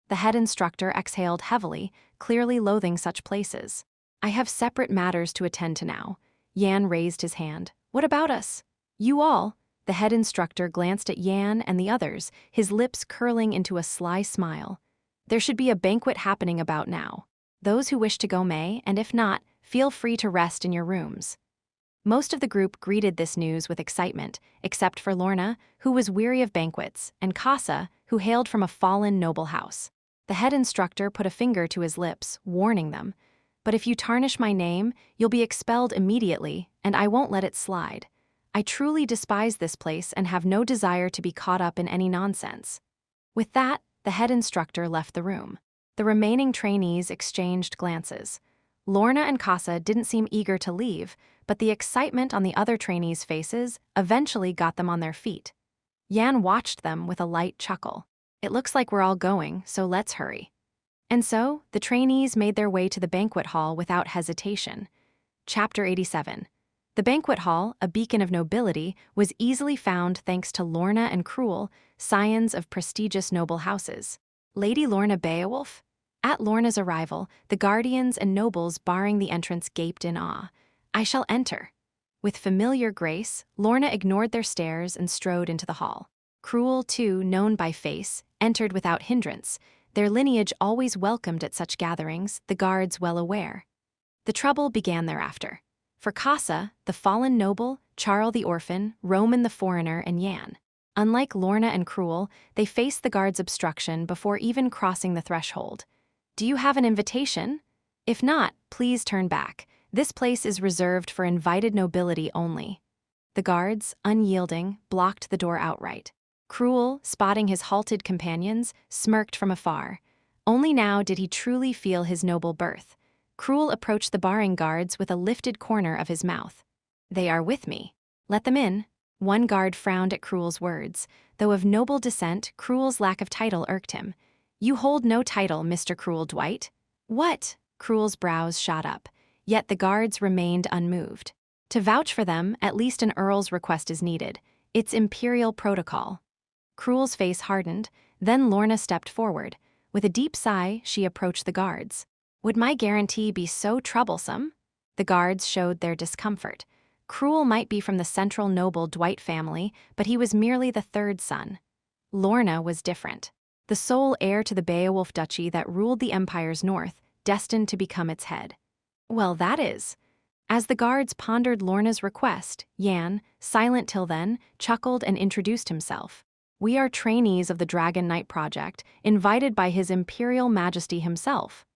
The head instructor exhaled heavily, clearly loathing such places. I have separate matters to attend to now. Yan raised his hand. What about us? You all? The head instructor glanced at Yan and the others, his lips curling into a sly smile. There should be a banquet happening about now. Those who wish to go may, and if not, feel free to rest in your rooms. Most of the group greeted this news with excitement, except for Lorna, who was weary of banquets, and Casa, who hailed from a fallen noble house. The head instructor put a finger to his lips, warning them. But if you tarnish my name, you'll be expelled immediately, and I won't let it slide. I truly despise this place and have no desire to be caught up in any nonsense." With that, the head instructor left the room. The remaining trainees exchanged glances. Lorna and Casa didn't seem eager to leave, but the excitement on the other trainees' faces eventually got them on their feet. Yan watched them with a light chuckle. "It looks like we're all going, so let's hurry." And so, the trainees made their way to the banquet hall without hesitation. Chapter 87. The banquet hall, a beacon of nobility, was easily found thanks to Lorna and Cruel, scions of prestigious noble houses. Lady Lorna Beowulf? At Lorna's arrival, the guardians and nobles barring the entrance gaped in awe. "I shall enter." With familiar grace, Lorna ignored their stares and strode into the hall. Cruel, too, known by face, entered without hindrance, their lineage always welcomed at such gatherings, the guards well aware. The trouble began thereafter. For Casa, the fallen noble, Charl the orphan, Roman the foreigner, and Yan. Unlike Lorna and Cruel, they faced the guards' obstruction before even crossing the threshold. "Do you have an invitation? If not, please turn back. This place is reserved for invited nobility only." The guards, unyielding, blocked the door outright. Cruel, spotting his halted companions, smirked from afar. Only now did he truly feel his noble birth. Cruel approached the barring guards with a lifted corner of his mouth. "They are with me. Let them in." One guard frowned at Cruel's words. Though of noble descent, Cruel's lack of title irked him. "You hold no title, Mr. Cruel Dwight." "What?" Cruel's brows shot up. Yet the guards remained unmoved. To vouch for them, at least an earl's request is needed. It's imperial protocol. Cruel's face hardened, then Lorna stepped forward. With a deep sigh, she approached the guards. "Would my guarantee be so troublesome?" The guards showed their discomfort. Cruel might be from the central noble Dwight family, but he was merely the third son. Lorna was different. The sole heir to the Beowulf duchy that ruled the empire's north, destined to become its head. "Well, that is." As the guards pondered Lorna's request, Yan, silent till then, chuckled and introduced himself. "We are trainees of the Dragon Knight Project, invited by His Imperial Majesty himself."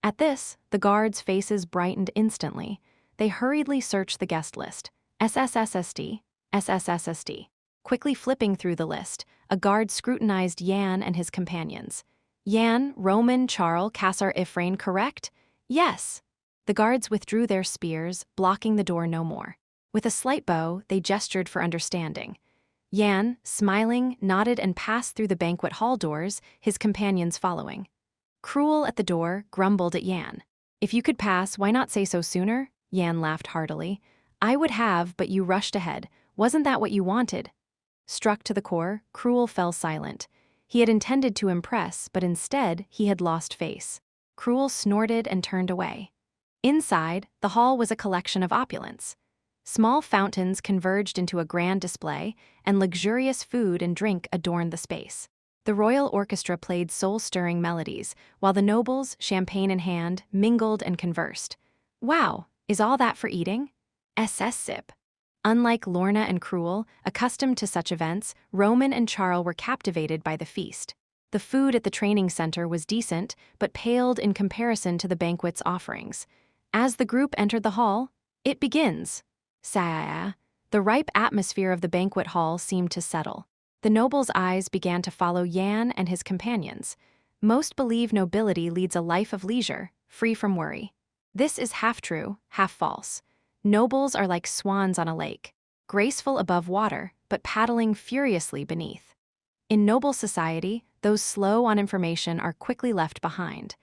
At this, the guards' faces brightened instantly. They hurriedly searched the guest list. SSSSD, SSSSD. Quickly flipping through the list, a guard scrutinized Yan and his companions. "Yan, Roman, Charl, Cassar Ifrain, correct?" "Yes." The guards withdrew their spears, blocking the door no more. With a slight bow, they gestured for understanding. Yan, smiling, nodded and passed through the banquet hall doors, his companions following. Cruel at the door grumbled at Yan. "If you could pass, why not say so sooner?" Yan laughed heartily. "I would have, but you rushed ahead. Wasn't that what you wanted?" Struck to the core, Cruel fell silent. He had intended to impress, but instead he had lost face. Cruel snorted and turned away. Inside, the hall was a collection of opulence. Small fountains converged into a grand display, and luxurious food and drink adorned the space. The royal orchestra played soul-stirring melodies, while the nobles, champagne in hand, mingled and conversed. "Wow, is all that for eating?" Sip. Unlike Lorna and Cruel, accustomed to such events, Roman and Charl were captivated by the feast. The food at the training center was decent, but paled in comparison to the banquet's offerings. As the group entered the hall, "It begins." Saya. The ripe atmosphere of the banquet hall seemed to settle. The noble's eyes began to follow Yan and his companions. Most believe nobility leads a life of leisure, free from worry. This is half true, half false. Nobles are like swans on a lake, graceful above water, but paddling furiously beneath. In noble society, those slow on information are quickly left behind.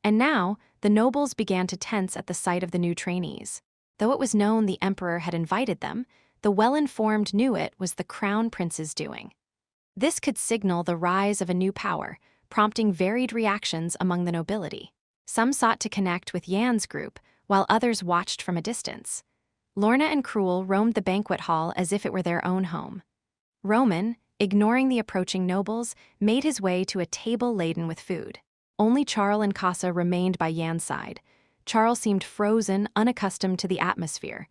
And now, the nobles began to tense at the sight of the new trainees. Though it was known the emperor had invited them, the well-informed knew it was the crown prince's doing. This could signal the rise of a new power, prompting varied reactions among the nobility. Some sought to connect with Yan's group, while others watched from a distance. Lorna and Cruel roamed the banquet hall as if it were their own home. Roman, ignoring the approaching nobles, made his way to a table laden with food. Only Charl and Casa remained by Yan's side. Charl seemed frozen, unaccustomed to the atmosphere.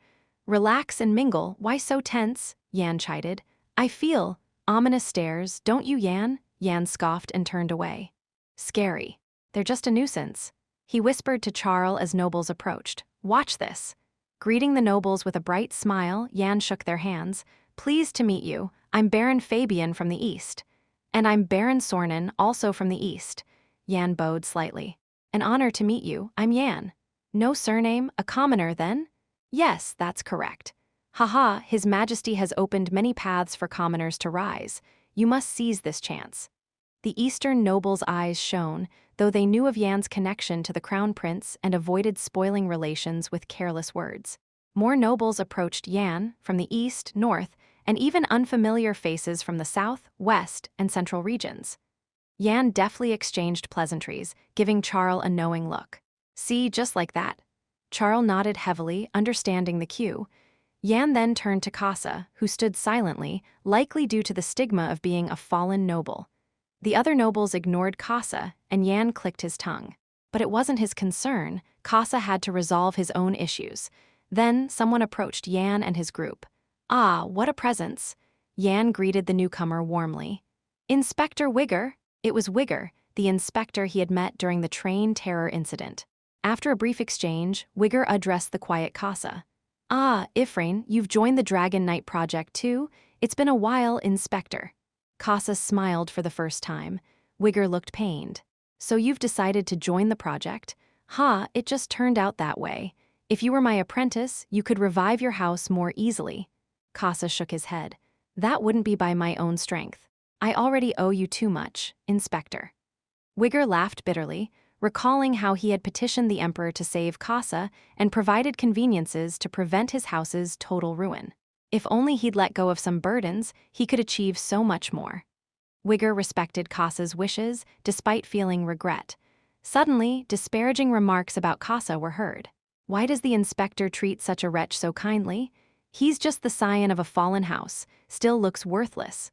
"Relax and mingle, why so tense?" Yan chided. "I feel." Ominous stares, "Don't you, Yan?" Yan scoffed and turned away. "Scary. They're just a nuisance." He whispered to Charles as nobles approached. "Watch this." Greeting the nobles with a bright smile, Yan shook their hands. "Pleased to meet you. I'm Baron Fabian from the east." "And I'm Baron Sornin, also from the east." Yan bowed slightly. "An honor to meet you. I'm Yan." "No surname, a commoner, then?" "Yes, that's correct." "Haha, His Majesty has opened many paths for commoners to rise. You must seize this chance." The eastern nobles' eyes shone, though they knew of Yan's connection to the crown prince and avoided spoiling relations with careless words. More nobles approached Yan, from the east, north, and even unfamiliar faces from the south, west, and central regions. Yan deftly exchanged pleasantries, giving Charles a knowing look. "See, just like that." Charles nodded heavily, understanding the cue. Yan then turned to Casa, who stood silently, likely due to the stigma of being a fallen noble. The other nobles ignored Casa, and Yan clicked his tongue. But it wasn't his concern. Casa had to resolve his own issues. Then someone approached Yan and his group. "Ah, what a presence." Yan greeted the newcomer warmly. "Inspector Wigger." It was Wigger, the inspector he had met during the train terror incident. After a brief exchange, Wigger addressed the quiet Casa. "Ah, Ifrain, you've joined the Dragon Knight project too? It's been a while, Inspector." Casa smiled for the first time. Wigger looked pained. "So you've decided to join the project?" "Ha, it just turned out that way. If you were my apprentice, you could revive your house more easily." Casa shook his head. "That wouldn't be by my own strength. I already owe you too much, Inspector." Wigger laughed bitterly, recalling how he had petitioned the Emperor to save Casa and provided conveniences to prevent his house's total ruin. If only he'd let go of some burdens, he could achieve so much more. Wigger respected Casa's wishes, despite feeling regret. Suddenly, disparaging remarks about Casa were heard. "Why does the inspector treat such a wretch so kindly? He's just the scion of a fallen house, still looks worthless.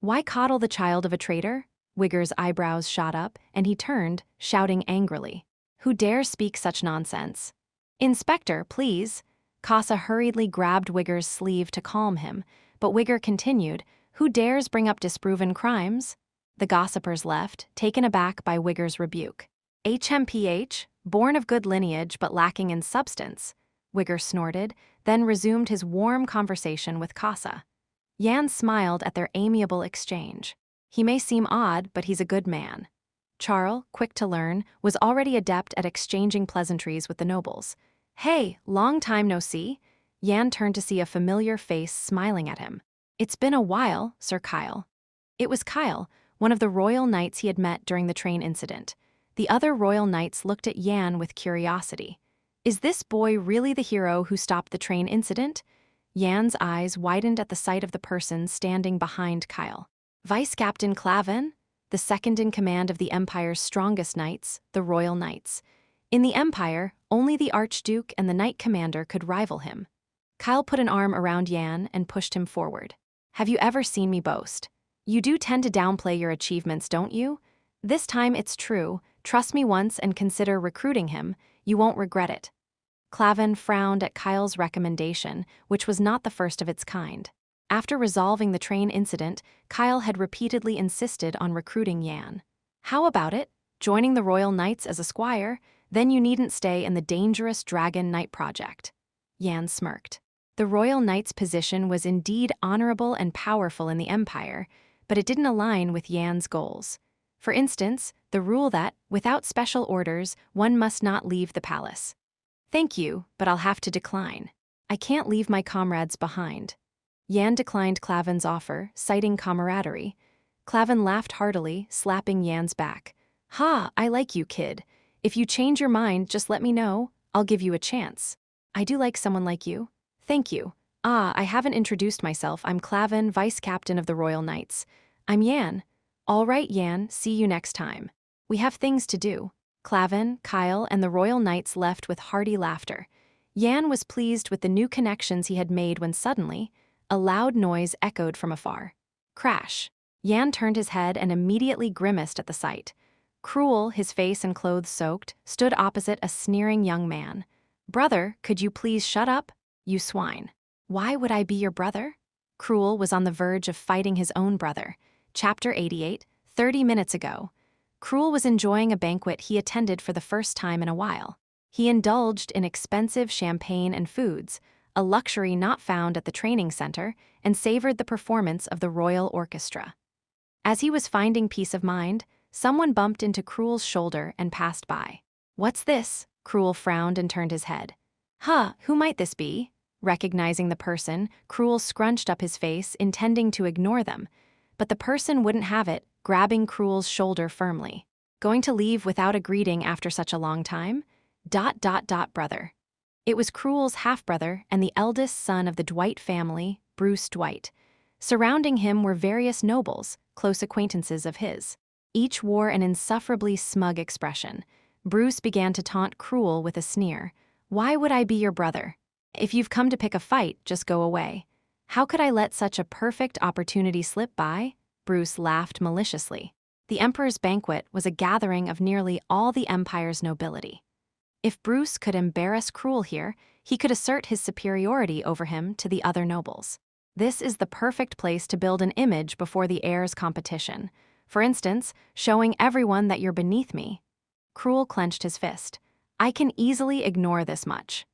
Why coddle the child of a traitor?" Wigger's eyebrows shot up, and he turned, shouting angrily. "Who dares speak such nonsense?" "Inspector, please." Casa hurriedly grabbed Wigger's sleeve to calm him, but Wigger continued, "Who dares bring up disproven crimes?" The gossipers left, taken aback by Wigger's rebuke. "HMPH, born of good lineage but lacking in substance," Wigger snorted, then resumed his warm conversation with Casa. Yan smiled at their amiable exchange. "He may seem odd, but he's a good man." Charles, quick to learn, was already adept at exchanging pleasantries with the nobles. "Hey, long time no see." Yan turned to see a familiar face smiling at him. "It's been a while, Sir Kyle." It was Kyle, one of the royal knights he had met during the train incident. The other royal knights looked at Yan with curiosity. "Is this boy really the hero who stopped the train incident?" Yan's eyes widened at the sight of the person standing behind Kyle. "Vice Captain Clavin, the second in command of the Empire's strongest knights, the Royal Knights. In the Empire, only the Archduke and the Knight Commander could rival him." Kyle put an arm around Yan and pushed him forward. "Have you ever seen me boast? You do tend to downplay your achievements, don't you? This time it's true. Trust me once and consider recruiting him. You won't regret it." Clavin frowned at Kyle's recommendation, which was not the first of its kind. After resolving the train incident, Kyle had repeatedly insisted on recruiting Yan. "How about it? Joining the Royal Knights as a squire? Then you needn't stay in the dangerous Dragon Knight project." Yan smirked. The Royal Knight's position was indeed honorable and powerful in the Empire, but it didn't align with Yan's goals. For instance, the rule that, without special orders, one must not leave the palace. "Thank you, but I'll have to decline. I can't leave my comrades behind." Yan declined Clavin's offer, citing camaraderie. Clavin laughed heartily, slapping Yan's back. "Ha, I like you, kid. If you change your mind, just let me know. I'll give you a chance. I do like someone like you." "Thank you. Ah, I haven't introduced myself. I'm Clavin, Vice Captain of the Royal Knights." "I'm Yan." "All right, Yan, see you next time. We have things to do." Clavin, Kyle, and the Royal Knights left with hearty laughter. Yan was pleased with the new connections he had made when suddenly, a loud noise echoed from afar. Crash. Yan turned his head and immediately grimaced at the sight. Cruel, his face and clothes soaked, stood opposite a sneering young man. "Brother, could you please shut up? You swine." "Why would I be your brother?" Cruel was on the verge of fighting his own brother. Chapter 88, 30 minutes ago. Cruel was enjoying a banquet he attended for the first time in a while. He indulged in expensive champagne and foods, a luxury not found at the training center, and savored the performance of the royal orchestra. As he was finding peace of mind, someone bumped into Cruel's shoulder and passed by. "What's this?" Cruel frowned and turned his head. "Huh, who might this be?" Recognizing the person, Cruel scrunched up his face, intending to ignore them. But the person wouldn't have it, grabbing Cruel's shoulder firmly. "Going to leave without a greeting after such a long time? ... Brother." It was Cruel's half-brother and the eldest son of the Dwight family, Bruce Dwight. Surrounding him were various nobles, close acquaintances of his. Each wore an insufferably smug expression. Bruce began to taunt Cruel with a sneer. "Why would I be your brother? If you've come to pick a fight, just go away." "How could I let such a perfect opportunity slip by?" Bruce laughed maliciously. The emperor's banquet was a gathering of nearly all the empire's nobility. If Bruce could embarrass Cruel here, he could assert his superiority over him to the other nobles. This is the perfect place to build an image before the heir's competition. For instance, showing everyone that you're beneath me. Cruel clenched his fist. I can easily ignore this much.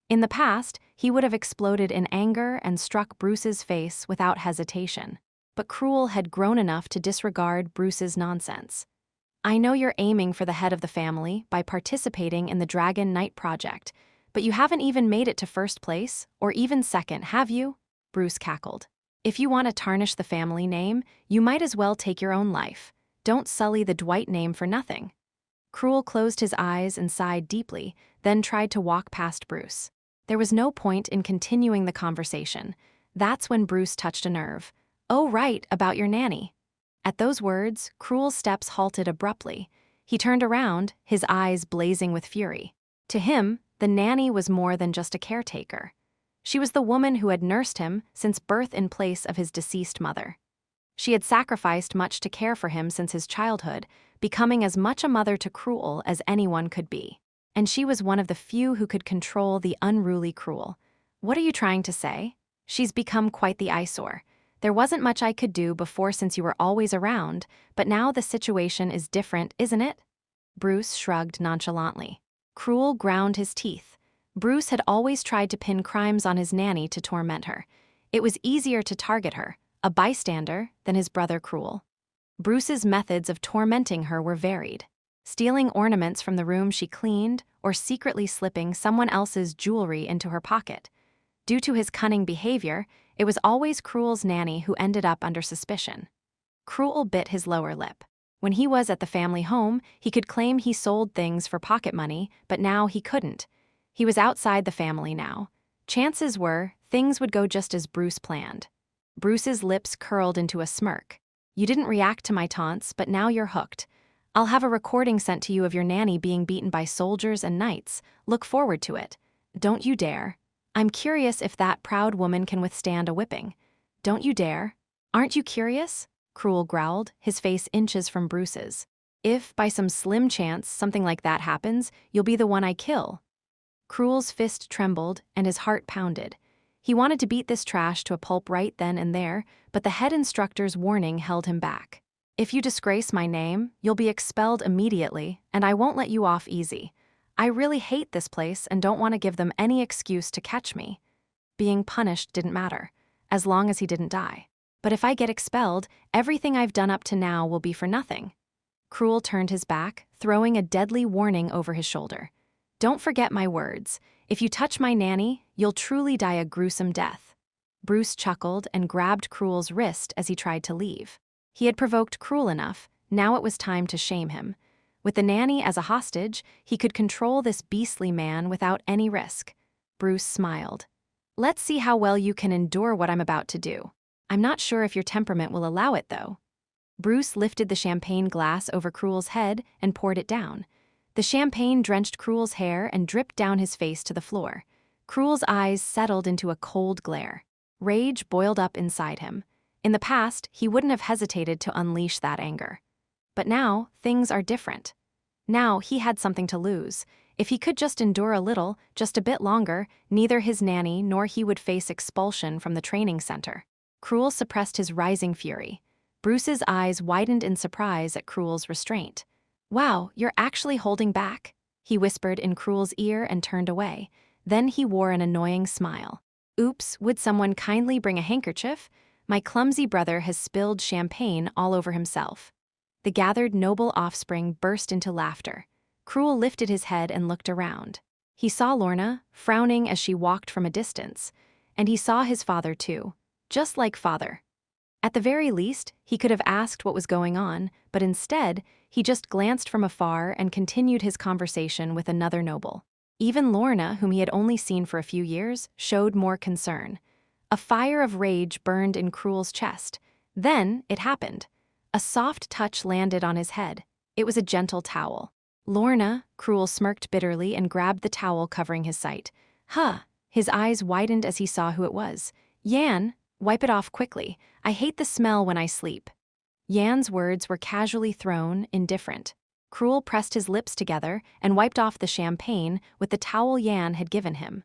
In the past, he would have exploded in anger and struck Bruce's face without hesitation. But Cruel had grown enough to disregard Bruce's nonsense. "I know you're aiming for the head of the family by participating in the Dragon Knight project, but you haven't even made it to first place, or even second, have you?" Bruce cackled. "If you want to tarnish the family name, you might as well take your own life. Don't sully the Dwight name for nothing." Cruel closed his eyes and sighed deeply, then tried to walk past Bruce. There was no point in continuing the conversation. That's when Bruce touched a nerve. "Oh, right, about your nanny." At those words, Cruel's steps halted abruptly. He turned around, his eyes blazing with fury. To him, the nanny was more than just a caretaker. She was the woman who had nursed him since birth in place of his deceased mother. She had sacrificed much to care for him since his childhood, becoming as much a mother to Cruel as anyone could be. And she was one of the few who could control the unruly Cruel. "What are you trying to say?" "She's become quite the eyesore. There wasn't much I could do before since you were always around, but now the situation is different, isn't it?" Bruce shrugged nonchalantly. Cruel ground his teeth. Bruce had always tried to pin crimes on his nanny to torment her. It was easier to target her, a bystander, than his brother Cruel. Bruce's methods of tormenting her were varied. Stealing ornaments from the room she cleaned, or secretly slipping someone else's jewelry into her pocket. Due to his cunning behavior, it was always Cruel's nanny who ended up under suspicion. Cruel bit his lower lip. When he was at the family home, he could claim he sold things for pocket money, but now he couldn't. He was outside the family now. Chances were, things would go just as Bruce planned. Bruce's lips curled into a smirk. "You didn't react to my taunts, but now you're hooked. I'll have a recording sent to you of your nanny being beaten by soldiers and knights. Look forward to it. Don't you dare. I'm curious if that proud woman can withstand a whipping. Don't you dare. Aren't you curious?" Cruel growled, his face inches from Bruce's. "If, by some slim chance, something like that happens, you'll be the one I kill." Cruel's fist trembled and his heart pounded. He wanted to beat this trash to a pulp right then and there, but the head instructor's warning held him back. "If you disgrace my name, you'll be expelled immediately, and I won't let you off easy. I really hate this place and don't want to give them any excuse to catch me." Being punished didn't matter, as long as he didn't die. "But if I get expelled, everything I've done up to now will be for nothing." Cruel turned his back, throwing a deadly warning over his shoulder. "Don't forget my words. If you touch my nanny, you'll truly die a gruesome death." Bruce chuckled and grabbed Cruel's wrist as he tried to leave. He had provoked Cruel enough, now it was time to shame him. With the nanny as a hostage, he could control this beastly man without any risk. Bruce smiled. "Let's see how well you can endure what I'm about to do. I'm not sure if your temperament will allow it, though." Bruce lifted the champagne glass over Cruel's head and poured it down. The champagne drenched Cruel's hair and dripped down his face to the floor. Cruel's eyes settled into a cold glare. Rage boiled up inside him. In the past, he wouldn't have hesitated to unleash that anger. But now, things are different. Now, he had something to lose. If he could just endure a little, just a bit longer, neither his nanny nor he would face expulsion from the training center. Cruel suppressed his rising fury. Bruce's eyes widened in surprise at Cruel's restraint. Wow, you're actually holding back, he whispered in Cruel's ear and turned away. Then he wore an annoying smile. Oops, would someone kindly bring a handkerchief? My clumsy brother has spilled champagne all over himself. The gathered noble offspring burst into laughter. Cruel lifted his head and looked around. He saw Lorna, frowning as she walked from a distance, and he saw his father too, just like father. At the very least, he could have asked what was going on, but instead, he just glanced from afar and continued his conversation with another noble. Even Lorna, whom he had only seen for a few years, showed more concern. A fire of rage burned in Cruel's chest. Then, it happened. A soft touch landed on his head. It was a gentle towel. Lorna, Cruel smirked bitterly and grabbed the towel covering his sight. Huh! His eyes widened as he saw who it was. Yan, wipe it off quickly. I hate the smell when I sleep. Yan's words were casually thrown, indifferent. Cruel pressed his lips together and wiped off the champagne with the towel Yan had given him.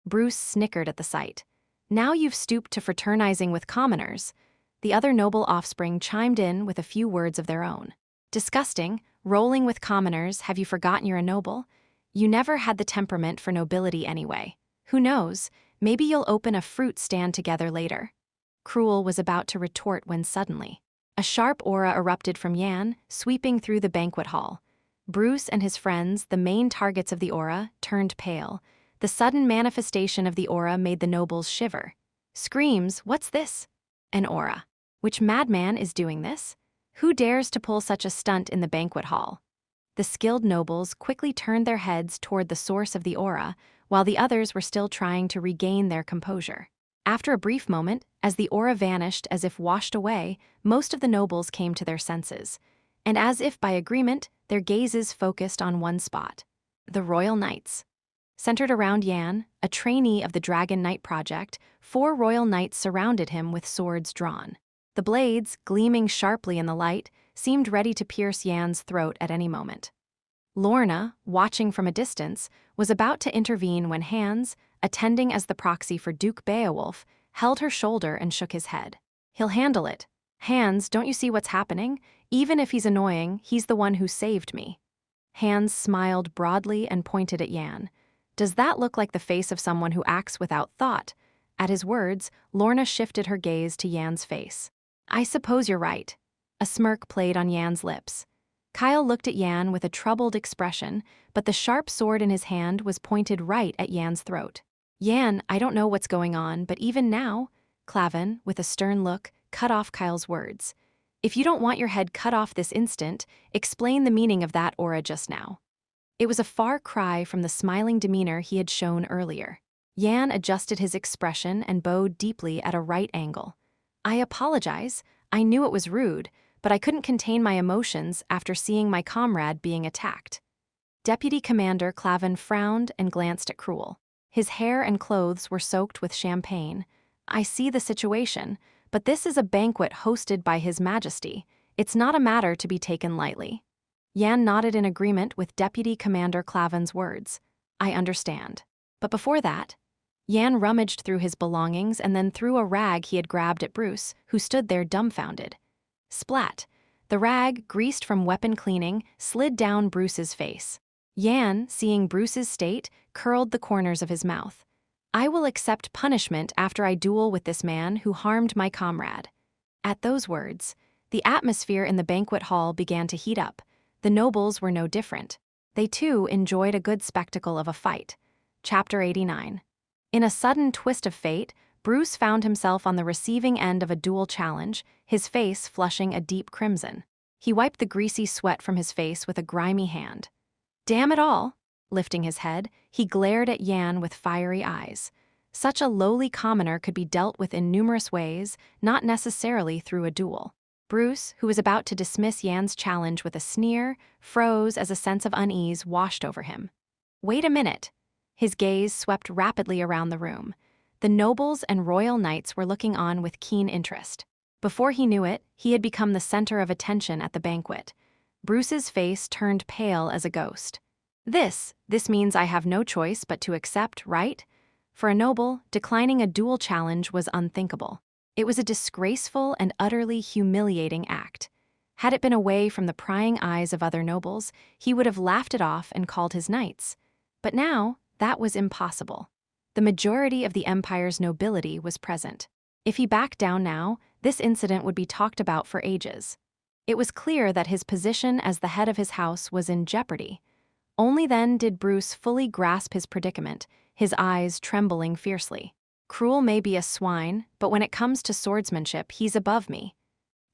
Bruce snickered at the sight. Now you've stooped to fraternizing with commoners. The other noble offspring chimed in with a few words of their own. Disgusting, rolling with commoners, have you forgotten you're a noble? You never had the temperament for nobility anyway. Who knows, maybe you'll open a fruit stand together later. Cruel was about to retort when suddenly, a sharp aura erupted from Yan, sweeping through the banquet hall. Bruce and his friends, the main targets of the aura, turned pale. The sudden manifestation of the aura made the nobles shiver. Screams, what's this? An aura. Which madman is doing this? Who dares to pull such a stunt in the banquet hall? The skilled nobles quickly turned their heads toward the source of the aura, while the others were still trying to regain their composure. After a brief moment, as the aura vanished as if washed away, most of the nobles came to their senses. And as if by agreement, their gazes focused on one spot. The Royal Knights. Centered around Yan, a trainee of the Dragon Knight Project, 4 Royal Knights surrounded him with swords drawn. The blades, gleaming sharply in the light, seemed ready to pierce Yan's throat at any moment. Lorna, watching from a distance, was about to intervene when Hans, attending as the proxy for Duke Beowulf, held her shoulder and shook his head. He'll handle it. Hans, don't you see what's happening? Even if he's annoying, he's the one who saved me. Hans smiled broadly and pointed at Yan. Does that look like the face of someone who acts without thought? At his words, Lorna shifted her gaze to Yan's face. I suppose you're right. A smirk played on Yan's lips. Kyle looked at Yan with a troubled expression, but the sharp sword in his hand was pointed right at Yan's throat. Yan, I don't know what's going on, but even now, Clavin, with a stern look, cut off Kyle's words. If you don't want your head cut off this instant, explain the meaning of that aura just now. It was a far cry from the smiling demeanor he had shown earlier. Yan adjusted his expression and bowed deeply at a right angle. I apologize. I knew it was rude, but I couldn't contain my emotions after seeing my comrade being attacked. Deputy Commander Clavin frowned and glanced at Cruel. His hair and clothes were soaked with champagne. I see the situation, but this is a banquet hosted by His Majesty. It's not a matter to be taken lightly. Yan nodded in agreement with Deputy Commander Clavin's words. I understand. But before that, Yan rummaged through his belongings and then threw a rag he had grabbed at Bruce, who stood there dumbfounded. Splat! The rag, greased from weapon cleaning, slid down Bruce's face. Yan, seeing Bruce's state, curled the corners of his mouth. I will accept punishment after I duel with this man who harmed my comrade. At those words, the atmosphere in the banquet hall began to heat up. The nobles were no different. They too enjoyed a good spectacle of a fight. Chapter 89. In a sudden twist of fate, Bruce found himself on the receiving end of a duel challenge, his face flushing a deep crimson. He wiped the greasy sweat from his face with a grimy hand. Damn it all! Lifting his head, he glared at Yan with fiery eyes. Such a lowly commoner could be dealt with in numerous ways, not necessarily through a duel. Bruce, who was about to dismiss Yan's challenge with a sneer, froze as a sense of unease washed over him. Wait a minute. His gaze swept rapidly around the room. The nobles and royal knights were looking on with keen interest. Before he knew it, he had become the center of attention at the banquet. Bruce's face turned pale as a ghost. This means I have no choice but to accept, right? For a noble, declining a duel challenge was unthinkable. It was a disgraceful and utterly humiliating act. Had it been away from the prying eyes of other nobles, he would have laughed it off and called his knights. But now, that was impossible. The majority of the empire's nobility was present. If he backed down now, this incident would be talked about for ages. It was clear that his position as the head of his house was in jeopardy. Only then did Bruce fully grasp his predicament, his eyes trembling fiercely. Cruel may be a swine, but when it comes to swordsmanship, he's above me.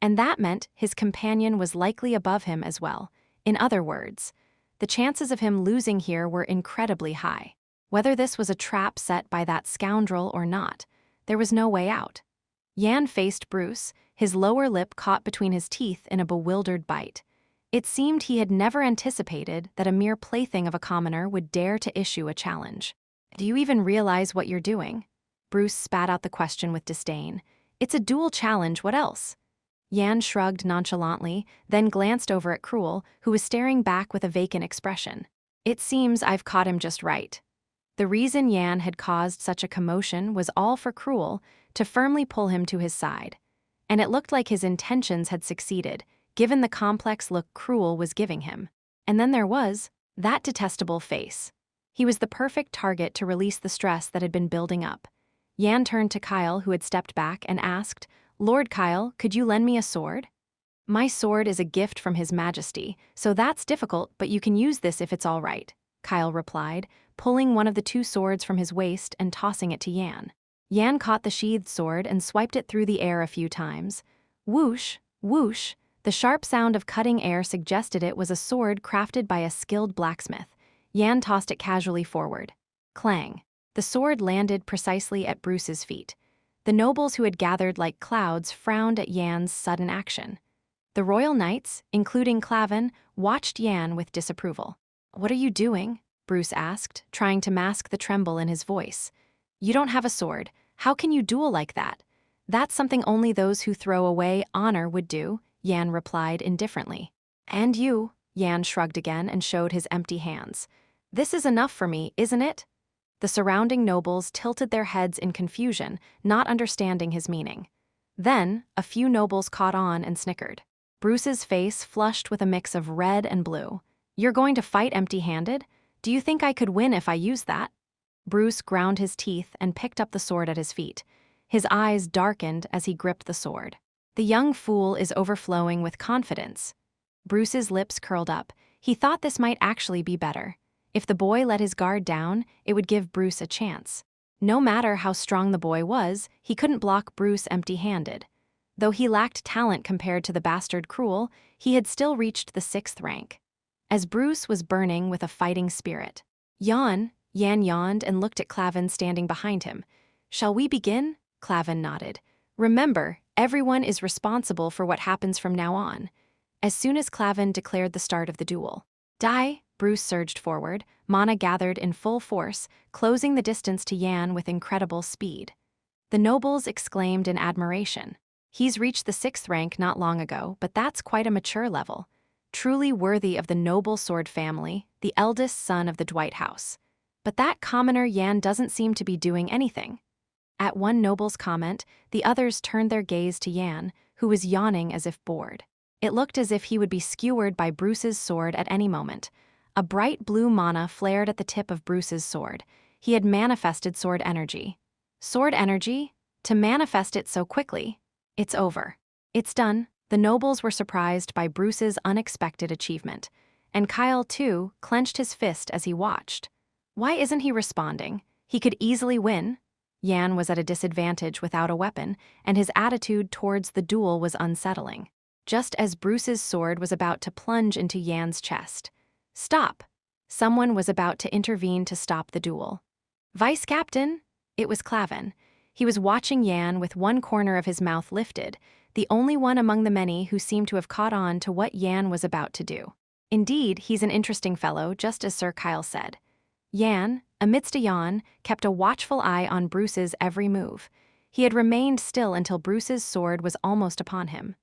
And that meant his companion was likely above him as well. In other words, the chances of him losing here were incredibly high. Whether this was a trap set by that scoundrel or not, there was no way out. Yan faced Bruce, his lower lip caught between his teeth in a bewildered bite. It seemed he had never anticipated that a mere plaything of a commoner would dare to issue a challenge. "Do you even realize what you're doing?" Bruce spat out the question with disdain. "It's a duel challenge, what else?" Yan shrugged nonchalantly, then glanced over at Cruel, who was staring back with a vacant expression. "It seems I've caught him just right." The reason Yan had caused such a commotion was all for Cruel, to firmly pull him to his side. And it looked like his intentions had succeeded, given the complex look Cruel was giving him. And then there was that detestable face. He was the perfect target to release the stress that had been building up. Yan turned to Kyle, who had stepped back, and asked, "Lord Kyle, could you lend me a sword?" "My sword is a gift from His Majesty, so that's difficult, but you can use this if it's all right," Kyle replied, pulling one of the two swords from his waist and tossing it to Yan. Yan caught the sheathed sword and swiped it through the air a few times. Whoosh, whoosh, the sharp sound of cutting air suggested it was a sword crafted by a skilled blacksmith. Yan tossed it casually forward. Clang. The sword landed precisely at Bruce's feet. The nobles who had gathered like clouds frowned at Yan's sudden action. The royal knights, including Clavin, watched Yan with disapproval. "What are you doing?" Bruce asked, trying to mask the tremble in his voice. "You don't have a sword. How can you duel like that?" "That's something only those who throw away honor would do," Yan replied indifferently. "And you?" Yan shrugged again and showed his empty hands. "This is enough for me, isn't it?" The surrounding nobles tilted their heads in confusion, not understanding his meaning. Then, a few nobles caught on and snickered. Bruce's face flushed with a mix of red and blue. "You're going to fight empty-handed? Do you think I could win if I used that?" Bruce ground his teeth and picked up the sword at his feet. His eyes darkened as he gripped the sword. "The young fool is overflowing with confidence." Bruce's lips curled up. He thought this might actually be better. If the boy let his guard down, it would give Bruce a chance. No matter how strong the boy was, he couldn't block Bruce empty-handed. Though he lacked talent compared to the bastard Cruel, he had still reached the 6th rank. As Bruce was burning with a fighting spirit. Yan yawned and looked at Clavin standing behind him. "Shall we begin?" Clavin nodded. "Remember, everyone is responsible for what happens from now on." As soon as Clavin declared the start of the duel. "Die!" Bruce surged forward, mana gathered in full force, closing the distance to Yan with incredible speed. The nobles exclaimed in admiration. "He's reached the 6th rank not long ago, but that's quite a mature level. Truly worthy of the noble sword family, the eldest son of the Dwight house. But that commoner Yan doesn't seem to be doing anything." At one noble's comment, the others turned their gaze to Yan, who was yawning as if bored. It looked as if he would be skewered by Bruce's sword at any moment. A bright blue mana flared at the tip of Bruce's sword. He had manifested sword energy. Sword energy? To manifest it so quickly? It's over. It's done. The nobles were surprised by Bruce's unexpected achievement. And Kyle, too, clenched his fist as he watched. Why isn't he responding? He could easily win. Yan was at a disadvantage without a weapon, and his attitude towards the duel was unsettling. Just as Bruce's sword was about to plunge into Yan's chest. "Stop!" Someone was about to intervene to stop the duel. "Vice Captain?" It was Clavin. He was watching Yan with one corner of his mouth lifted, the only one among the many who seemed to have caught on to what Yan was about to do. Indeed, he's an interesting fellow, just as Sir Kyle said. Yan, amidst a yawn, kept a watchful eye on Bruce's every move. He had remained still until Bruce's sword was almost upon him.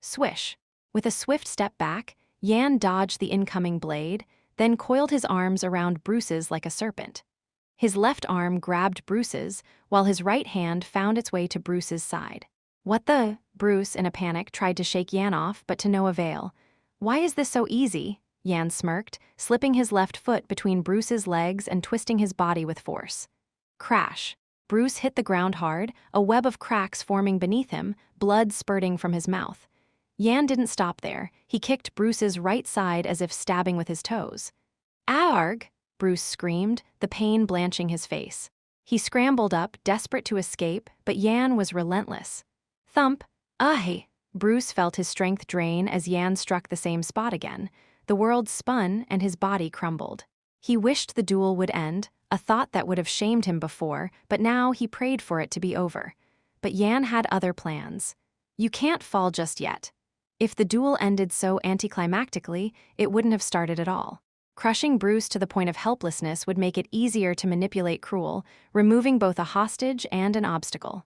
Swish. With a swift step back, Yan dodged the incoming blade, then coiled his arms around Bruce's like a serpent. His left arm grabbed Bruce's, while his right hand found its way to Bruce's side. "What the?" Bruce, in a panic, tried to shake Yan off, but to no avail. "Why is this so easy?" Yan smirked, slipping his left foot between Bruce's legs and twisting his body with force. Crash. Bruce hit the ground hard, a web of cracks forming beneath him, blood spurting from his mouth. Yan didn't stop there. He kicked Bruce's right side as if stabbing with his toes. "Arg!" Bruce screamed, the pain blanching his face. He scrambled up, desperate to escape, but Yan was relentless. Thump. "Aye!" Bruce felt his strength drain as Yan struck the same spot again. The world spun and his body crumbled. He wished the duel would end, a thought that would have shamed him before, but now he prayed for it to be over. But Yan had other plans. "You can't fall just yet." If the duel ended so anticlimactically, it wouldn't have started at all. Crushing Bruce to the point of helplessness would make it easier to manipulate Cruel, removing both a hostage and an obstacle.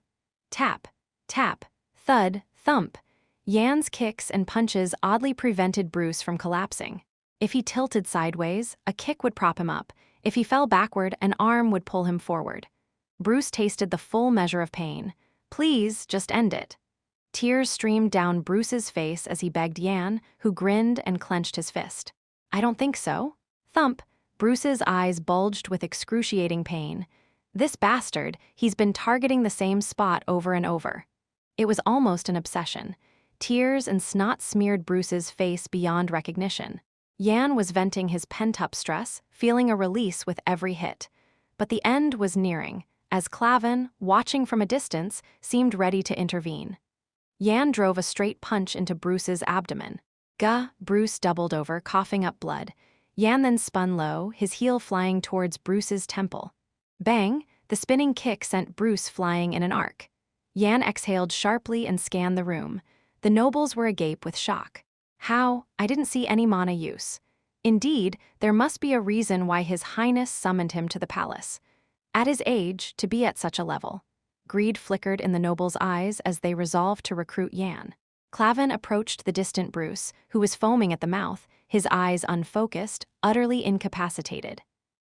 Tap, tap, thud, thump. Yan's kicks and punches oddly prevented Bruce from collapsing. If he tilted sideways, a kick would prop him up. If he fell backward, an arm would pull him forward. Bruce tasted the full measure of pain. "Please, just end it." Tears streamed down Bruce's face as he begged Yan, who grinned and clenched his fist. "I don't think so." Thump. Bruce's eyes bulged with excruciating pain. This bastard, he's been targeting the same spot over and over. It was almost an obsession. Tears and snot smeared Bruce's face beyond recognition. Yan was venting his pent-up stress, feeling a release with every hit. But the end was nearing, as Clavin, watching from a distance, seemed ready to intervene. Yan drove a straight punch into Bruce's abdomen. Gah! Bruce doubled over, coughing up blood. Yan then spun low, his heel flying towards Bruce's temple. Bang! The spinning kick sent Bruce flying in an arc. Yan exhaled sharply and scanned the room. The nobles were agape with shock. How? I didn't see any mana use. Indeed, there must be a reason why His Highness summoned him to the palace. At his age, to be at such a level. Greed flickered in the nobles' eyes as they resolved to recruit Yan. Clavin approached the distant Bruce, who was foaming at the mouth, his eyes unfocused, utterly incapacitated.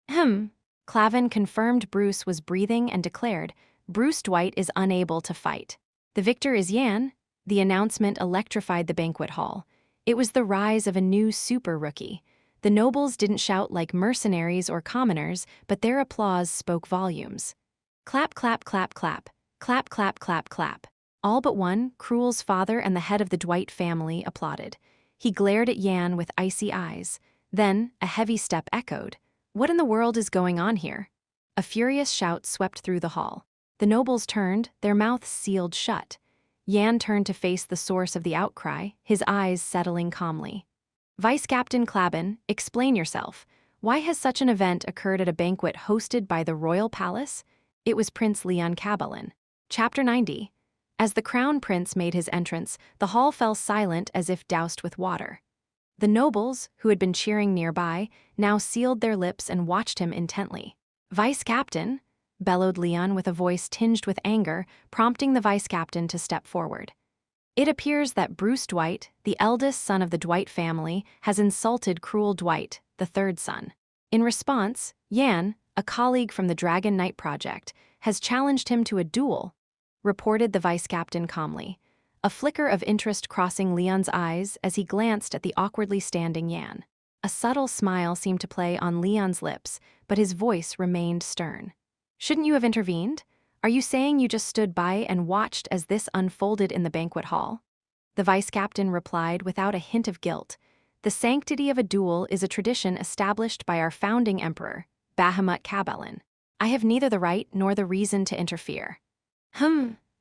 Clavin confirmed Bruce was breathing and declared, "Bruce Dwight is unable to fight. The victor is Yan." The announcement electrified the banquet hall. It was the rise of a new super rookie. The nobles didn't shout like mercenaries or commoners, but their applause spoke volumes. Clap, clap, clap, clap. Clap, clap, clap, clap. All but one, Cruel's father and the head of the Dwight family, applauded. He glared at Yan with icy eyes. Then, a heavy step echoed. "What in the world is going on here?" A furious shout swept through the hall. The nobles turned, their mouths sealed shut. Yan turned to face the source of the outcry, his eyes settling calmly. "Vice Captain Clavin, explain yourself. Why has such an event occurred at a banquet hosted by the royal palace?" It was Prince Leon Cabalin. Chapter 90. As the crown prince made his entrance, the hall fell silent as if doused with water. The nobles, who had been cheering nearby, now sealed their lips and watched him intently. "Vice Captain," bellowed Leon with a voice tinged with anger, prompting the vice captain to step forward. "It appears that Bruce Dwight, the eldest son of the Dwight family, has insulted Cruel Dwight, the third son. In response, Yan, a colleague from the Dragon Knight Project, has challenged him to a duel," reported the vice captain calmly. A flicker of interest crossing Leon's eyes as he glanced at the awkwardly standing Yan. A subtle smile seemed to play on Leon's lips, but his voice remained stern. "Shouldn't you have intervened? Are you saying you just stood by and watched as this unfolded in the banquet hall?" The vice captain replied without a hint of guilt. "The sanctity of a duel is a tradition established by our founding emperor, Bahamut Cabalin. I have neither the right nor the reason to interfere."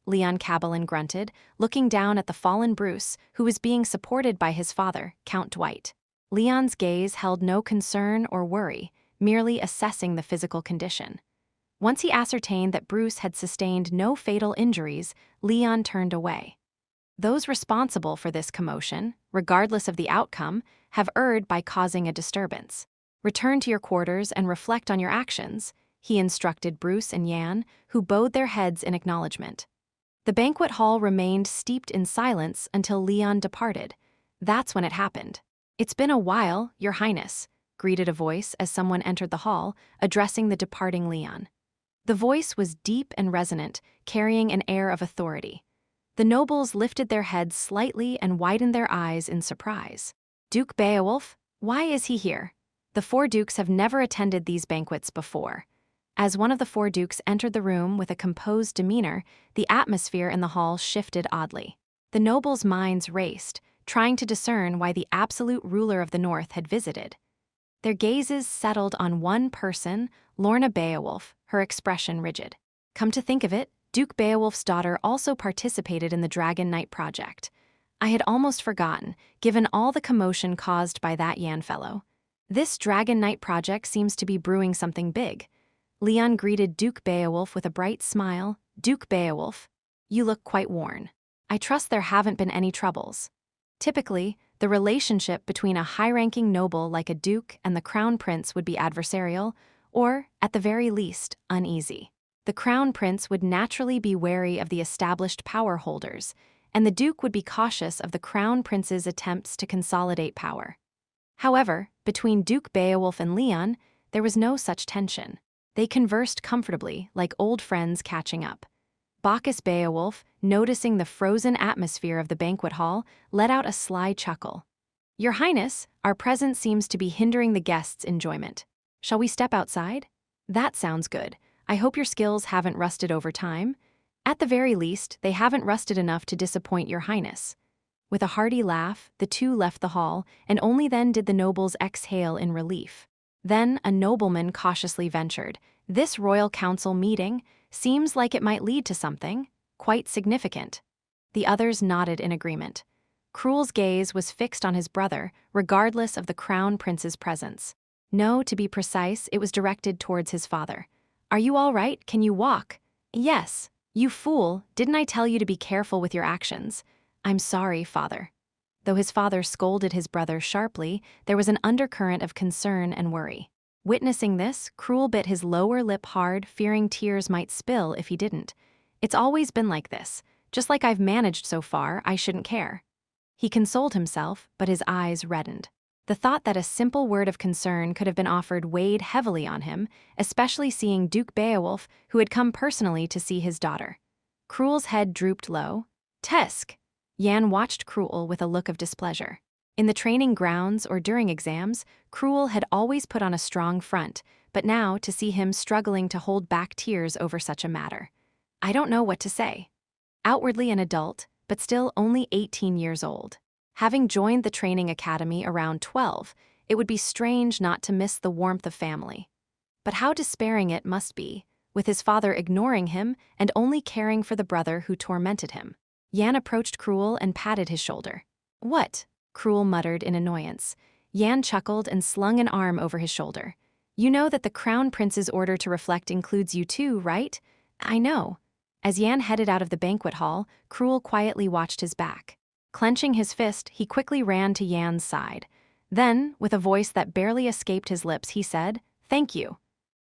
Leon Cabalin grunted, looking down at the fallen Bruce, who was being supported by his father, Count Dwight. Leon's gaze held no concern or worry, merely assessing the physical condition. Once he ascertained that Bruce had sustained no fatal injuries, Leon turned away. "Those responsible for this commotion, regardless of the outcome, have erred by causing a disturbance. Return to your quarters and reflect on your actions," he instructed Bruce and Yan, who bowed their heads in acknowledgement. The banquet hall remained steeped in silence until Leon departed. That's when it happened. "It's been a while, Your Highness," greeted a voice as someone entered the hall, addressing the departing Leon. The voice was deep and resonant, carrying an air of authority. The nobles lifted their heads slightly and widened their eyes in surprise. Duke Beowulf? Why is he here? The four dukes have never attended these banquets before. As one of the four dukes entered the room with a composed demeanor, the atmosphere in the hall shifted oddly. The nobles' minds raced, trying to discern why the absolute ruler of the North had visited. Their gazes settled on one person, Lorna Beowulf, her expression rigid. Come to think of it, Duke Beowulf's daughter also participated in the Dragon Knight project. I had almost forgotten, given all the commotion caused by that Yan fellow. This Dragon Knight project seems to be brewing something big. Leon greeted Duke Beowulf with a bright smile. Duke Beowulf, you look quite worn. I trust there haven't been any troubles. Typically, the relationship between a high-ranking noble like a duke and the crown prince would be adversarial, or, at the very least, uneasy. The crown prince would naturally be wary of the established power holders, and the duke would be cautious of the crown prince's attempts to consolidate power. However, between Duke Beowulf and Leon, there was no such tension. They conversed comfortably, like old friends catching up. Bacchus Beowulf, noticing the frozen atmosphere of the banquet hall, let out a sly chuckle. Your Highness, our presence seems to be hindering the guests' enjoyment. Shall we step outside? That sounds good. I hope your skills haven't rusted over time. At the very least, they haven't rusted enough to disappoint your Highness. With a hearty laugh, the two left the hall, and only then did the nobles exhale in relief. Then a nobleman cautiously ventured, "This royal council meeting seems like it might lead to something quite significant." The others nodded in agreement. Cruel's gaze was fixed on his brother, regardless of the crown prince's presence. No, to be precise, it was directed towards his father. "Are you all right? Can you walk?" "Yes." "You fool, didn't I tell you to be careful with your actions?" "I'm sorry, father." Though his father scolded his brother sharply, there was an undercurrent of concern and worry. Witnessing this, Cruel bit his lower lip hard, fearing tears might spill if he didn't. "It's always been like this. Just like I've managed so far, I shouldn't care." He consoled himself, but his eyes reddened. The thought that a simple word of concern could have been offered weighed heavily on him, especially seeing Duke Beowulf, who had come personally to see his daughter. Cruel's head drooped low. "Tusk!" Yan watched Cruel with a look of displeasure. In the training grounds or during exams, Cruel had always put on a strong front, but now to see him struggling to hold back tears over such a matter. "I don't know what to say." Outwardly an adult, but still only 18 years old. Having joined the training academy around 12, it would be strange not to miss the warmth of family. But how despairing it must be, with his father ignoring him and only caring for the brother who tormented him. Yan approached Cruel and patted his shoulder. "What?" Cruel muttered in annoyance. Yan chuckled and slung an arm over his shoulder. "You know that the crown prince's order to reflect includes you too, right?" "I know." As Yan headed out of the banquet hall, Cruel quietly watched his back. Clenching his fist, he quickly ran to Yan's side. Then, with a voice that barely escaped his lips, he said, "Thank you."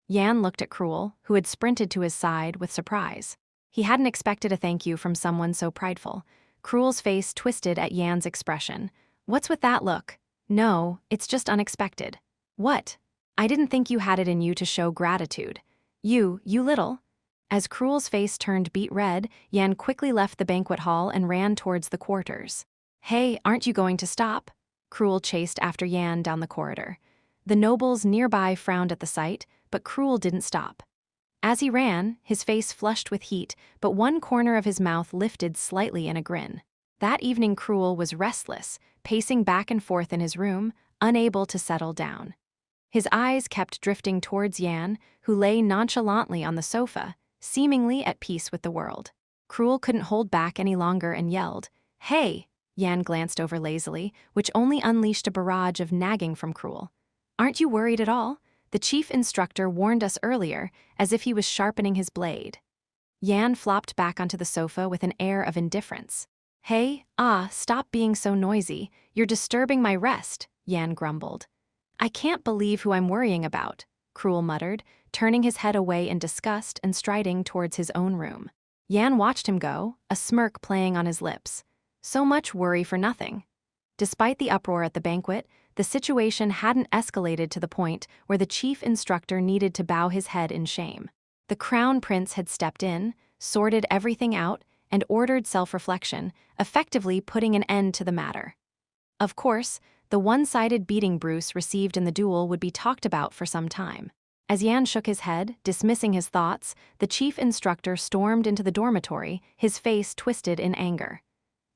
Yan looked at Cruel, who had sprinted to his side, with surprise. He hadn't expected a thank you from someone so prideful. Cruel's face twisted at Yan's expression. "What's with that look?" "No, it's just unexpected." "What?" "I didn't think you had it in you to show gratitude." You little." As Cruel's face turned beet red, Yan quickly left the banquet hall and ran towards the quarters. "Hey, aren't you going to stop?" Cruel chased after Yan down the corridor. The nobles nearby frowned at the sight, but Cruel didn't stop. As he ran, his face flushed with heat, but one corner of his mouth lifted slightly in a grin. That evening Cruel was restless, pacing back and forth in his room, unable to settle down. His eyes kept drifting towards Yan, who lay nonchalantly on the sofa, seemingly at peace with the world. Cruel couldn't hold back any longer and yelled, "Hey!" Yan glanced over lazily, which only unleashed a barrage of nagging from Cruel. "Aren't you worried at all? The chief instructor warned us earlier, as if he was sharpening his blade." Yan flopped back onto the sofa with an air of indifference. "Hey, stop being so noisy. You're disturbing my rest," Yan grumbled. "I can't believe who I'm worrying about," Cruel muttered, turning his head away in disgust and striding towards his own room. Yan watched him go, a smirk playing on his lips. So much worry for nothing. Despite the uproar at the banquet, the situation hadn't escalated to the point where the chief instructor needed to bow his head in shame. The crown prince had stepped in, sorted everything out, and ordered self-reflection, effectively putting an end to the matter. Of course, the one-sided beating Bruce received in the duel would be talked about for some time. As Yan shook his head, dismissing his thoughts, the chief instructor stormed into the dormitory, his face twisted in anger.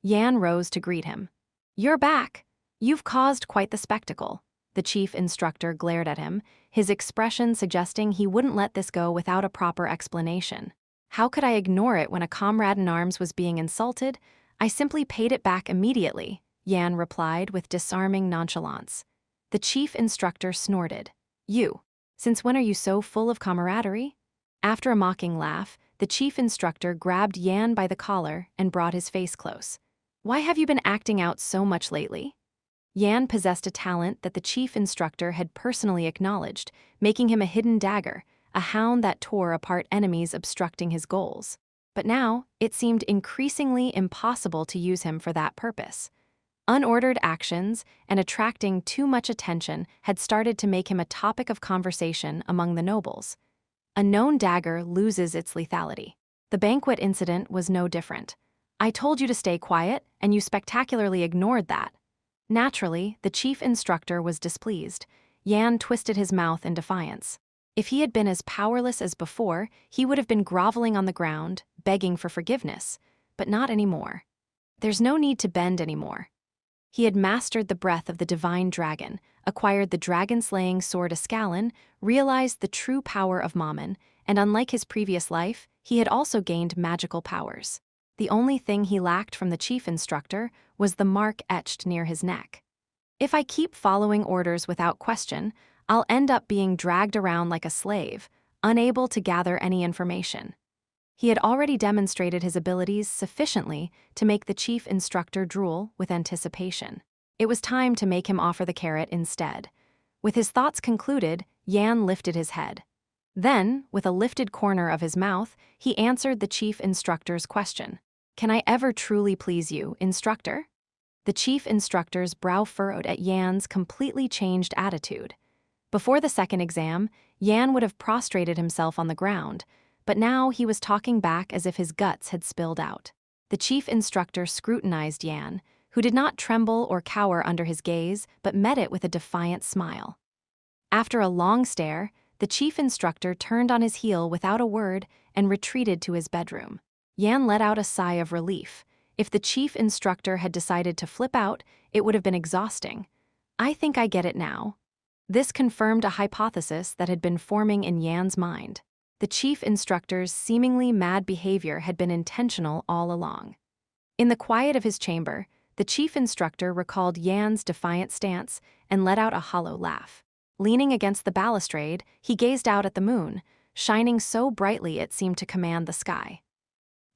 Yan rose to greet him. "You're back. You've caused quite the spectacle." The chief instructor glared at him, his expression suggesting he wouldn't let this go without a proper explanation. "How could I ignore it when a comrade in arms was being insulted? I simply paid it back immediately," Yan replied with disarming nonchalance. The chief instructor snorted. "You? Since when are you so full of camaraderie?" After a mocking laugh, the chief instructor grabbed Yan by the collar and brought his face close. "Why have you been acting out so much lately?" Yan possessed a talent that the chief instructor had personally acknowledged, making him a hidden dagger, a hound that tore apart enemies obstructing his goals. But now, it seemed increasingly impossible to use him for that purpose. Unordered actions and attracting too much attention had started to make him a topic of conversation among the nobles. A known dagger loses its lethality. The banquet incident was no different. "I told you to stay quiet, and you spectacularly ignored that." Naturally, the chief instructor was displeased. Yan twisted his mouth in defiance. If he had been as powerless as before, he would have been groveling on the ground, begging for forgiveness, but not anymore. There's no need to bend anymore. He had mastered the breath of the divine dragon, acquired the dragon-slaying sword Escalon, realized the true power of Mammon, and unlike his previous life, he had also gained magical powers. The only thing he lacked from the chief instructor was the mark etched near his neck. "If I keep following orders without question, I'll end up being dragged around like a slave, unable to gather any information." He had already demonstrated his abilities sufficiently to make the chief instructor drool with anticipation. It was time to make him offer the carrot instead. With his thoughts concluded, Yan lifted his head. Then, with a lifted corner of his mouth, he answered the chief instructor's question. "Can I ever truly please you, instructor?" The chief instructor's brow furrowed at Yan's completely changed attitude. Before the second exam, Yan would have prostrated himself on the ground, but now he was talking back as if his guts had spilled out. The chief instructor scrutinized Yan, who did not tremble or cower under his gaze, but met it with a defiant smile. After a long stare, the chief instructor turned on his heel without a word and retreated to his bedroom. Yan let out a sigh of relief. If the chief instructor had decided to flip out, it would have been exhausting. "I think I get it now." This confirmed a hypothesis that had been forming in Yan's mind. The chief instructor's seemingly mad behavior had been intentional all along. In the quiet of his chamber, the chief instructor recalled Yan's defiant stance and let out a hollow laugh. Leaning against the balustrade, he gazed out at the moon, shining so brightly it seemed to command the sky.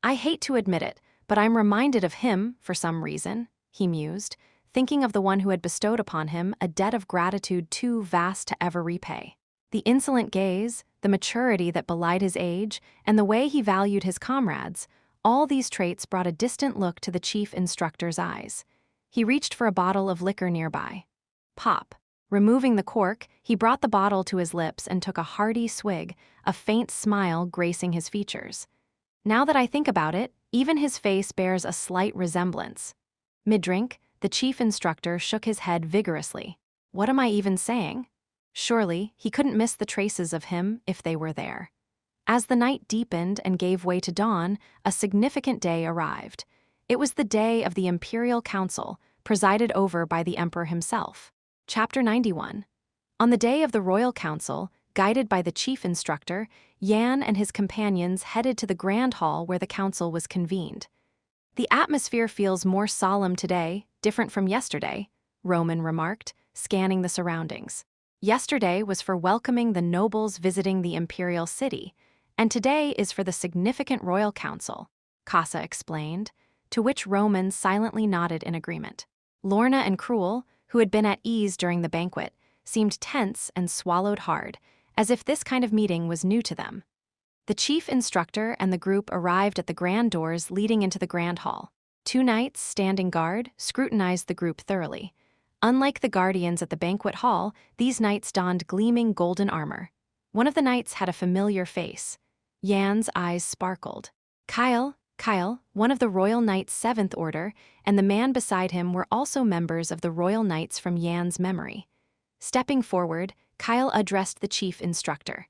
"I hate to admit it, but I'm reminded of him for some reason," he mused, thinking of the one who had bestowed upon him a debt of gratitude too vast to ever repay. The insolent gaze, the maturity that belied his age, and the way he valued his comrades, all these traits brought a distant look to the chief instructor's eyes. He reached for a bottle of liquor nearby. Pop. Removing the cork, he brought the bottle to his lips and took a hearty swig, a faint smile gracing his features. Now that I think about it, even his face bears a slight resemblance. Mid-drink, the chief instructor shook his head vigorously. What am I even saying? Surely, he couldn't miss the traces of him if they were there. As the night deepened and gave way to dawn, a significant day arrived. It was the day of the Imperial Council, presided over by the Emperor himself. Chapter 91. On the day of the Royal Council, guided by the chief instructor, Yan and his companions headed to the Grand Hall where the council was convened. "The atmosphere feels more solemn today, different from yesterday," Roman remarked, scanning the surroundings. "Yesterday was for welcoming the nobles visiting the imperial city, and today is for the significant royal council," Casa explained, to which Roman silently nodded in agreement. Lorna and Cruel, who had been at ease during the banquet, seemed tense and swallowed hard, as if this kind of meeting was new to them. The chief instructor and the group arrived at the grand doors leading into the grand hall. Two knights, standing guard, scrutinized the group thoroughly. Unlike the guardians at the banquet hall, these knights donned gleaming golden armor. One of the knights had a familiar face. Yan's eyes sparkled. "Kyle, Kyle, one of the Royal Knights' 7th Order, and the man beside him were also members of the Royal Knights from Yan's memory. Stepping forward, Kyle addressed the chief instructor.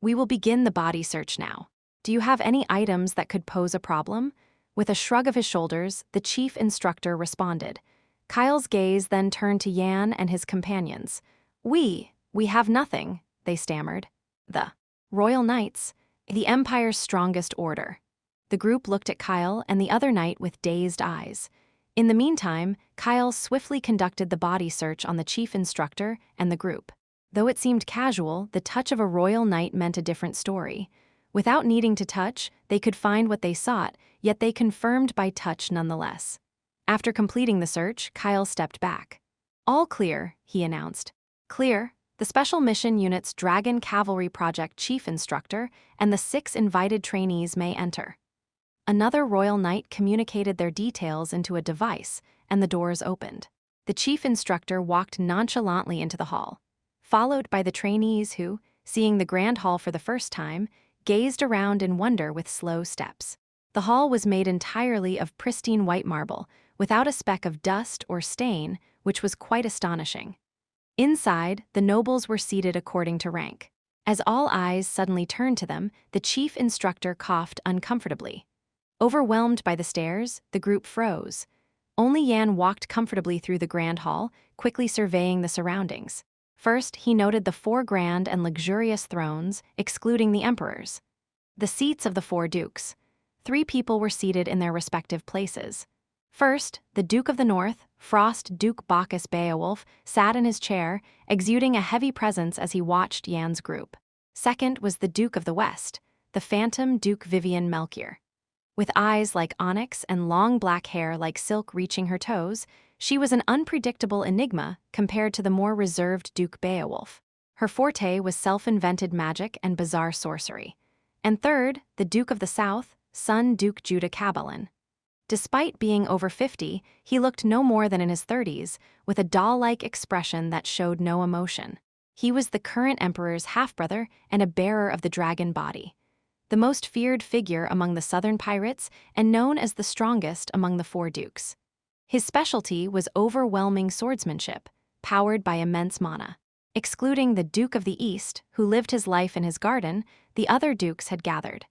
"We will begin the body search now. Do you have any items that could pose a problem?" With a shrug of his shoulders, the chief instructor responded. Kyle's gaze then turned to Yan and his companions. We have nothing," they stammered. "The Royal Knights, the Empire's strongest order." The group looked at Kyle and the other knight with dazed eyes. In the meantime, Kyle swiftly conducted the body search on the chief instructor and the group. Though it seemed casual, the touch of a royal knight meant a different story. Without needing to touch, they could find what they sought, yet they confirmed by touch nonetheless. After completing the search, Kyle stepped back. "All clear," he announced. "Clear. The Special Mission Unit's Dragon Cavalry Project Chief Instructor and the 6 invited trainees may enter." Another Royal Knight communicated their details into a device, and the doors opened. The chief instructor walked nonchalantly into the hall, followed by the trainees who, seeing the Grand Hall for the first time, gazed around in wonder with slow steps. The hall was made entirely of pristine white marble, without a speck of dust or stain, which was quite astonishing. Inside, the nobles were seated according to rank. As all eyes suddenly turned to them, the chief instructor coughed uncomfortably. Overwhelmed by the stares, the group froze. Only Yan walked comfortably through the grand hall, quickly surveying the surroundings. First, he noted the 4 grand and luxurious thrones, excluding the emperors. The seats of the 4 dukes. 3 people were seated in their respective places. First, the Duke of the North, Frost Duke Bacchus Beowulf, sat in his chair, exuding a heavy presence as he watched Yan's group. Second was the Duke of the West, the phantom Duke Vivian Melchior. With eyes like onyx and long black hair like silk reaching her toes, she was an unpredictable enigma compared to the more reserved Duke Beowulf. Her forte was self-invented magic and bizarre sorcery. And third, the Duke of the South, son Duke Judah Cabalin. Despite being over 50, he looked no more than in his 30s, with a doll-like expression that showed no emotion. He was the current emperor's half-brother and a bearer of the dragon body. The most feared figure among the southern pirates and known as the strongest among the 4 dukes. His specialty was overwhelming swordsmanship, powered by immense mana. Excluding the Duke of the East, who lived his life in his garden, the other dukes had gathered.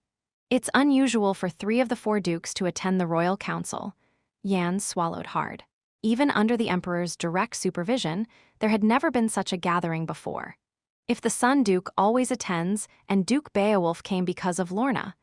It's unusual for 3 of the 4 dukes to attend the royal council. Yan swallowed hard. Even under the emperor's direct supervision, there had never been such a gathering before. If the Sun Duke always attends and Duke Beowulf came because of Lorna,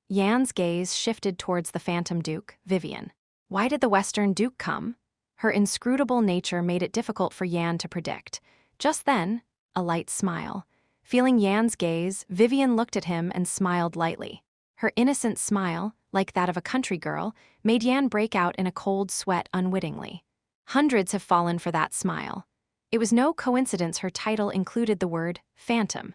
Yan's gaze shifted towards the Phantom Duke, Vivian. Why did the Western Duke come? Her inscrutable nature made it difficult for Yan to predict. Just then, a light smile. Feeling Yan's gaze, Vivian looked at him and smiled lightly. Her innocent smile, like that of a country girl, made Yan break out in a cold sweat unwittingly. Hundreds have fallen for that smile. It was no coincidence her title included the word phantom.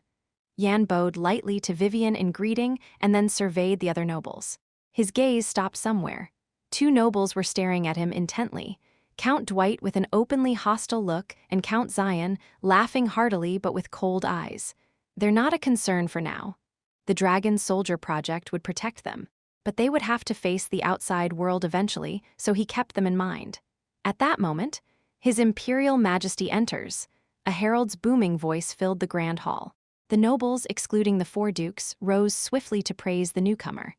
Yan bowed lightly to Vivian in greeting and then surveyed the other nobles. His gaze stopped somewhere. 2 nobles were staring at him intently. Count Dwight with an openly hostile look and Count Zion laughing heartily but with cold eyes. They're not a concern for now. The Dragon Soldier Project would protect them, but they would have to face the outside world eventually, so he kept them in mind. At that moment, His Imperial Majesty enters. A herald's booming voice filled the grand hall. The nobles, excluding the 4 dukes, rose swiftly to praise the newcomer.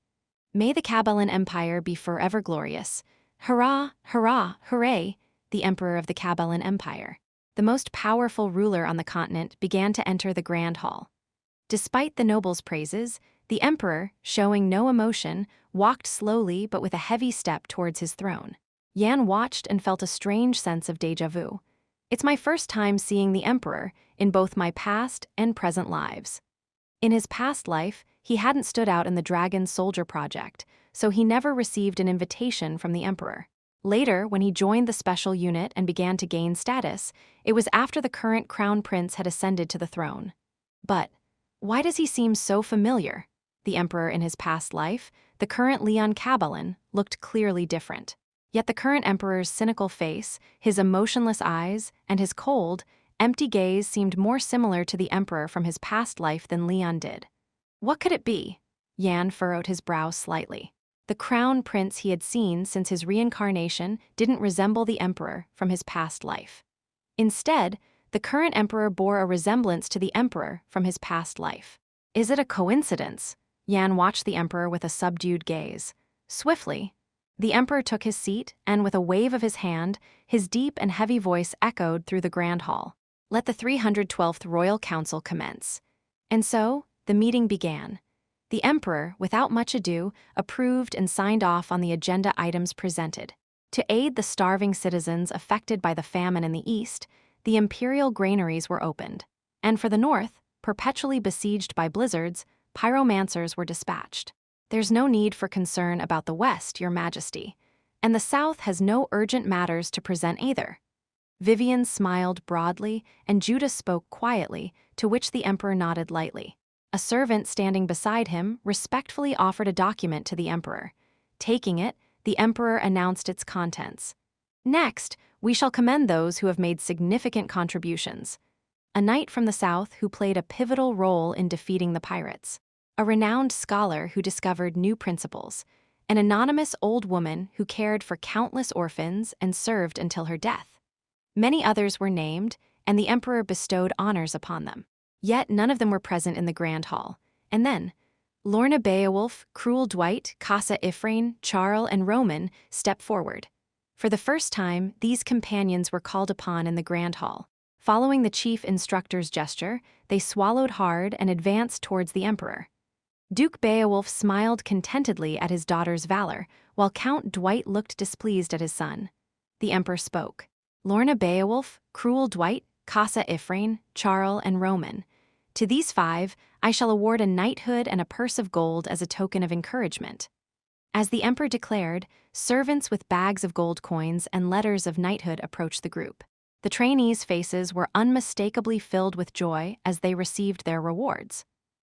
"May the Cabalin Empire be forever glorious. Hurrah, hurrah, hooray!" The Emperor of the Cabalin Empire, the most powerful ruler on the continent, began to enter the grand hall. Despite the nobles' praises, the Emperor, showing no emotion, walked slowly but with a heavy step towards his throne. Yan watched and felt a strange sense of déjà vu. It's my first time seeing the Emperor in both my past and present lives. In his past life, he hadn't stood out in the Dragon Soldier Project, so he never received an invitation from the Emperor. Later, when he joined the special unit and began to gain status, it was after the current Crown Prince had ascended to the throne. But why does he seem so familiar? The Emperor in his past life, the current Leon Cabalin, looked clearly different. Yet the current Emperor's cynical face, his emotionless eyes, and his cold, empty gaze seemed more similar to the Emperor from his past life than Leon did. What could it be? Yan furrowed his brow slightly. The crown prince he had seen since his reincarnation didn't resemble the emperor from his past life. Instead, the current emperor bore a resemblance to the emperor from his past life. Is it a coincidence? Yan watched the emperor with a subdued gaze. Swiftly, the emperor took his seat, and with a wave of his hand, his deep and heavy voice echoed through the grand hall. Let the 312th Royal Council commence. And so, the meeting began. The emperor, without much ado, approved and signed off on the agenda items presented. To aid the starving citizens affected by the famine in the east, the imperial granaries were opened. And for the north, perpetually besieged by blizzards, pyromancers were dispatched. There's no need for concern about the west, your majesty, and the south has no urgent matters to present either. Vivian smiled broadly, and Judah spoke quietly, to which the emperor nodded lightly. A servant standing beside him respectfully offered a document to the emperor. Taking it, the emperor announced its contents. Next, we shall commend those who have made significant contributions. A knight from the south who played a pivotal role in defeating the pirates. A renowned scholar who discovered new principles. An anonymous old woman who cared for countless orphans and served until her death. Many others were named, and the emperor bestowed honors upon them. Yet none of them were present in the grand hall. And then, Lorna Beowulf, Cruel Dwight, Casa Ifrain, Charl, and Roman stepped forward. For the first time, these companions were called upon in the grand hall. Following the chief instructor's gesture, they swallowed hard and advanced towards the emperor. Duke Beowulf smiled contentedly at his daughter's valor, while Count Dwight looked displeased at his son. The emperor spoke. Lorna Beowulf, Cruel Dwight, Casa Ifrain, Charl, and Roman. To these 5, I shall award a knighthood and a purse of gold as a token of encouragement. As the emperor declared, servants with bags of gold coins and letters of knighthood approached the group. The trainees' faces were unmistakably filled with joy as they received their rewards.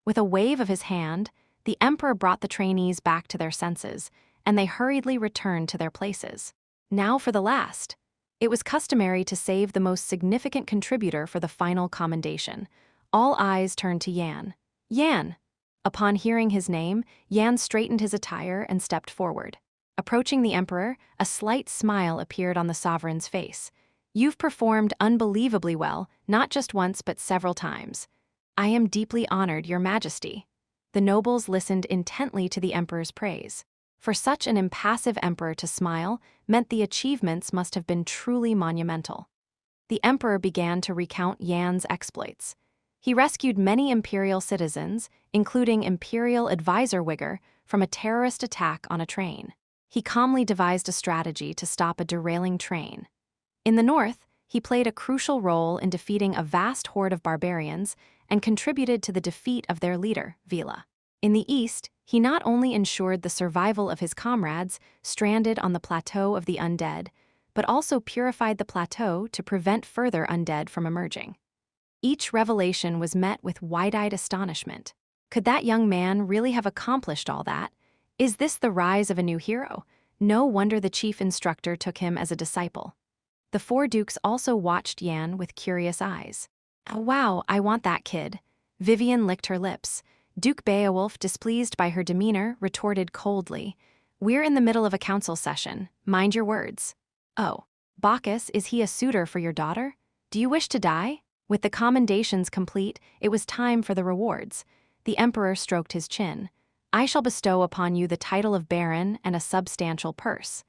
With a wave of his hand, the emperor brought the trainees back to their senses, and they hurriedly returned to their places. Now for the last. It was customary to save the most significant contributor for the final commendation. All eyes turned to Yan. Yan! Upon hearing his name, Yan straightened his attire and stepped forward. Approaching the emperor, a slight smile appeared on the sovereign's face. You've performed unbelievably well, not just once but several times. I am deeply honored, your majesty. The nobles listened intently to the emperor's praise. For such an impassive emperor to smile meant the achievements must have been truly monumental. The emperor began to recount Yan's exploits. He rescued many imperial citizens, including imperial advisor Wigger, from a terrorist attack on a train. He calmly devised a strategy to stop a derailing train. In the north, he played a crucial role in defeating a vast horde of barbarians and contributed to the defeat of their leader, Vila. In the east, he not only ensured the survival of his comrades stranded on the plateau of the undead, but also purified the plateau to prevent further undead from emerging. Each revelation was met with wide-eyed astonishment. Could that young man really have accomplished all that? Is this the rise of a new hero? No wonder the chief instructor took him as a disciple. The 4 dukes also watched Yan with curious eyes. Oh, wow, I want that kid. Vivian licked her lips. Duke Beowulf, displeased by her demeanor, retorted coldly. We're in the middle of a council session. Mind your words. Oh, Bacchus, is he a suitor for your daughter? Do you wish to die? With the commendations complete, it was time for the rewards. The emperor stroked his chin. I shall bestow upon you the title of baron and a substantial purse.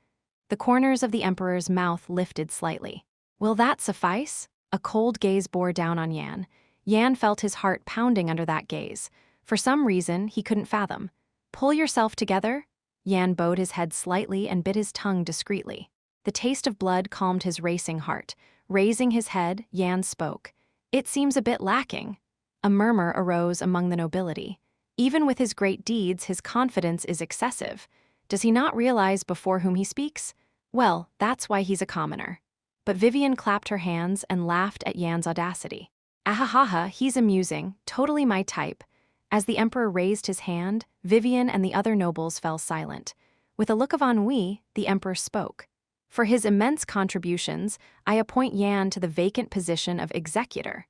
The corners of the emperor's mouth lifted slightly. Will that suffice? A cold gaze bore down on Yan. Yan felt his heart pounding under that gaze. For some reason, he couldn't fathom. Pull yourself together? Yan bowed his head slightly and bit his tongue discreetly. The taste of blood calmed his racing heart. Raising his head, Yan spoke. It seems a bit lacking. A murmur arose among the nobility. Even with his great deeds, his confidence is excessive. Does he not realize before whom he speaks? Well, that's why he's a commoner. But Vivian clapped her hands and laughed at Yan's audacity. Ahahaha, he's amusing, totally my type. As the emperor raised his hand, Vivian and the other nobles fell silent. With a look of ennui, the emperor spoke. For his immense contributions, I appoint Yan to the vacant position of executor.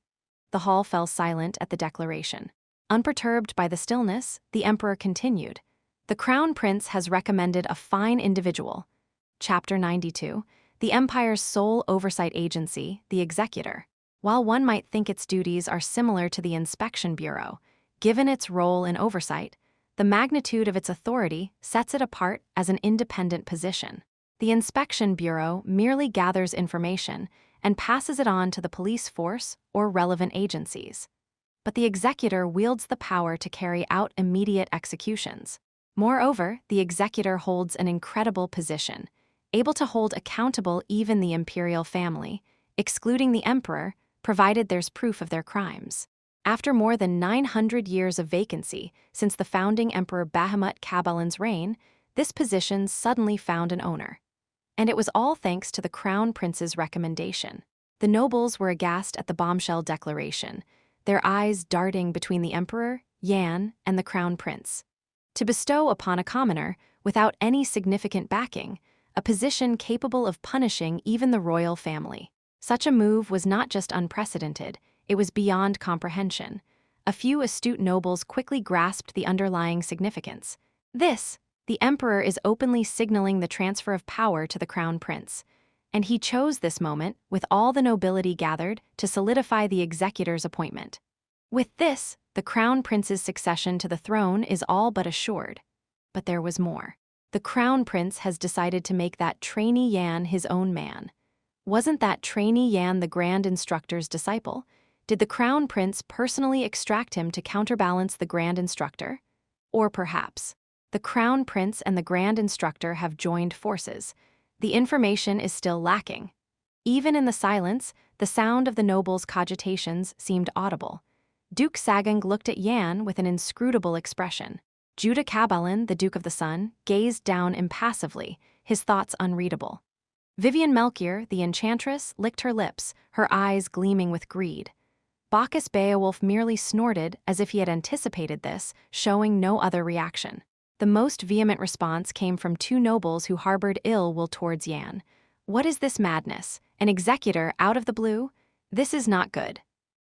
The hall fell silent at the declaration. Unperturbed by the stillness, the emperor continued. The The Crown Prince has recommended a fine individual. Chapter 92. The Empire's sole oversight agency, the Executor. While one might think its duties are similar to the Inspection Bureau, given its role in oversight, the magnitude of its authority sets it apart as an independent position. The Inspection Bureau merely gathers information and passes it on to the police force or relevant agencies. But the Executor wields the power to carry out immediate executions. Moreover, the Executor holds an incredible position, able to hold accountable even the imperial family, excluding the emperor, provided there's proof of their crimes. After more than 900 years of vacancy since the founding Emperor Bahamut Kabalan's reign, this position suddenly found an owner. And it was all thanks to the Crown Prince's recommendation. The nobles were aghast at the bombshell declaration, their eyes darting between the Emperor, Yan, and the Crown Prince. To bestow upon a commoner, without any significant backing, a position capable of punishing even the royal family. Such a move was not just unprecedented, it was beyond comprehension. A few astute nobles quickly grasped the underlying significance. The emperor is openly signaling the transfer of power to the Crown Prince, and he chose this moment, with all the nobility gathered, to solidify the executor's appointment. With this, the Crown Prince's succession to the throne is all but assured. But there was more. The Crown Prince has decided to make that trainee Yan his own man. Wasn't that trainee Yan the Grand Instructor's disciple? Did the Crown Prince personally extract him to counterbalance the Grand Instructor? Or perhaps, the Crown Prince and the Grand Instructor have joined forces. The information is still lacking. Even in the silence, the sound of the nobles' cogitations seemed audible. Duke Sagang looked at Yan with an inscrutable expression. Judah Kabalan, the Duke of the Sun, gazed down impassively, his thoughts unreadable. Vivian Melchior, the Enchantress, licked her lips, her eyes gleaming with greed. Bacchus Beowulf merely snorted as if he had anticipated this, showing no other reaction. The most vehement response came from two nobles who harbored ill will towards Yan. What is this madness? An executor out of the blue? This is not good.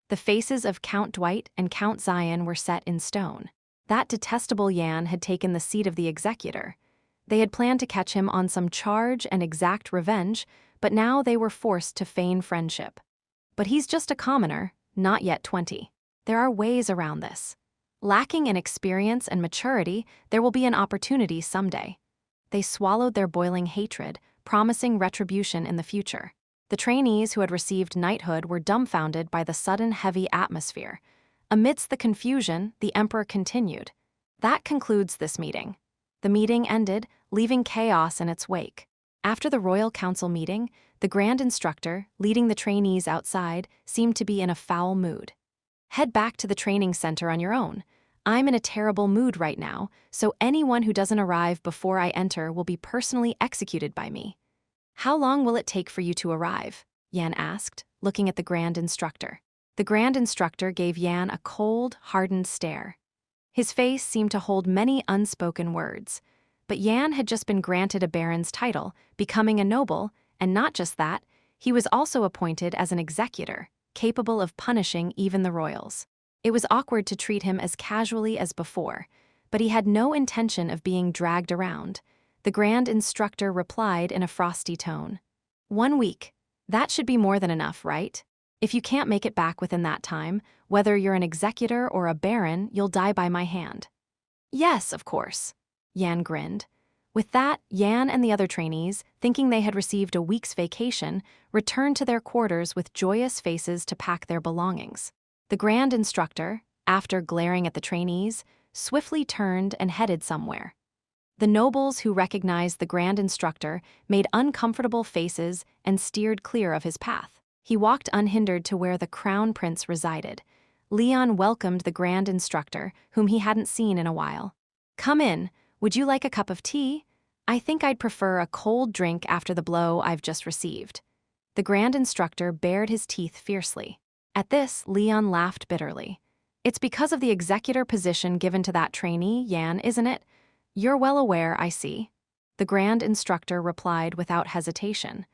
The faces of Count Dwight and Count Zion were set in stone. That detestable Yan had taken the seat of the executor. They had planned to catch him on some charge and exact revenge, but now they were forced to feign friendship. But he's just a commoner, not yet 20. There are ways around this. Lacking in experience and maturity, there will be an opportunity someday. They swallowed their boiling hatred, promising retribution in the future. The trainees who had received knighthood were dumbfounded by the sudden heavy atmosphere. Amidst the confusion, the emperor continued. That concludes this meeting. The meeting ended, leaving chaos in its wake. After the royal council meeting, the Grand Instructor, leading the trainees outside, seemed to be in a foul mood. Head back to the training center on your own. I'm in a terrible mood right now, so anyone who doesn't arrive before I enter will be personally executed by me. How long will it take for you to arrive? Yan asked, looking at the Grand Instructor. The Grand Instructor gave Yan a cold, hardened stare. His face seemed to hold many unspoken words. But Yan had just been granted a baron's title, becoming a noble, and not just that, he was also appointed as an executor, capable of punishing even the royals. It was awkward to treat him as casually as before, but he had no intention of being dragged around. The Grand Instructor replied in a frosty tone. 1 week. That should be more than enough, right? If you can't make it back within that time, whether you're an executor or a baron, you'll die by my hand. Yes, of course. Yan grinned. With that, Yan and the other trainees, thinking they had received a week's vacation, returned to their quarters with joyous faces to pack their belongings. The Grand Instructor, after glaring at the trainees, swiftly turned and headed somewhere. The nobles who recognized the Grand Instructor made uncomfortable faces and steered clear of his path. He walked unhindered to where the Crown Prince resided. Leon welcomed the Grand Instructor, whom he hadn't seen in a while. Come in. Would you like a cup of tea? I think I'd prefer a cold drink after the blow I've just received. The Grand Instructor bared his teeth fiercely. At this, Leon laughed bitterly. It's because of the executor position given to that trainee, Yan, isn't it? You're well aware, I see. The Grand Instructor replied without hesitation.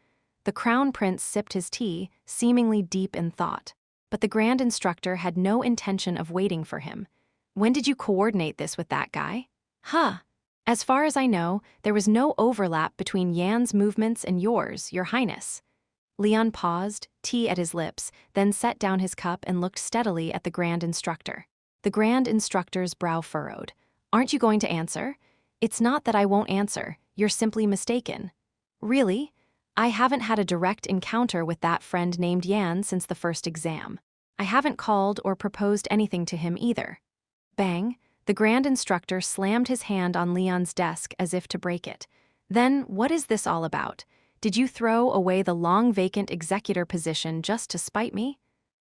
The Crown Prince sipped his tea, seemingly deep in thought. But the Grand Instructor had no intention of waiting for him. When did you coordinate this with that guy? Huh. As far as I know, there was no overlap between Yan's movements and yours, Your Highness. Leon paused, tea at his lips, then set down his cup and looked steadily at the Grand Instructor. The Grand Instructor's brow furrowed. Aren't you going to answer? It's not that I won't answer, you're simply mistaken. Really? I haven't had a direct encounter with that friend named Yan since the first exam. I haven't called or proposed anything to him either. Bang! The Grand Instructor slammed his hand on Leon's desk as if to break it. Then, what is this all about? Did you throw away the long-vacant executor position just to spite me?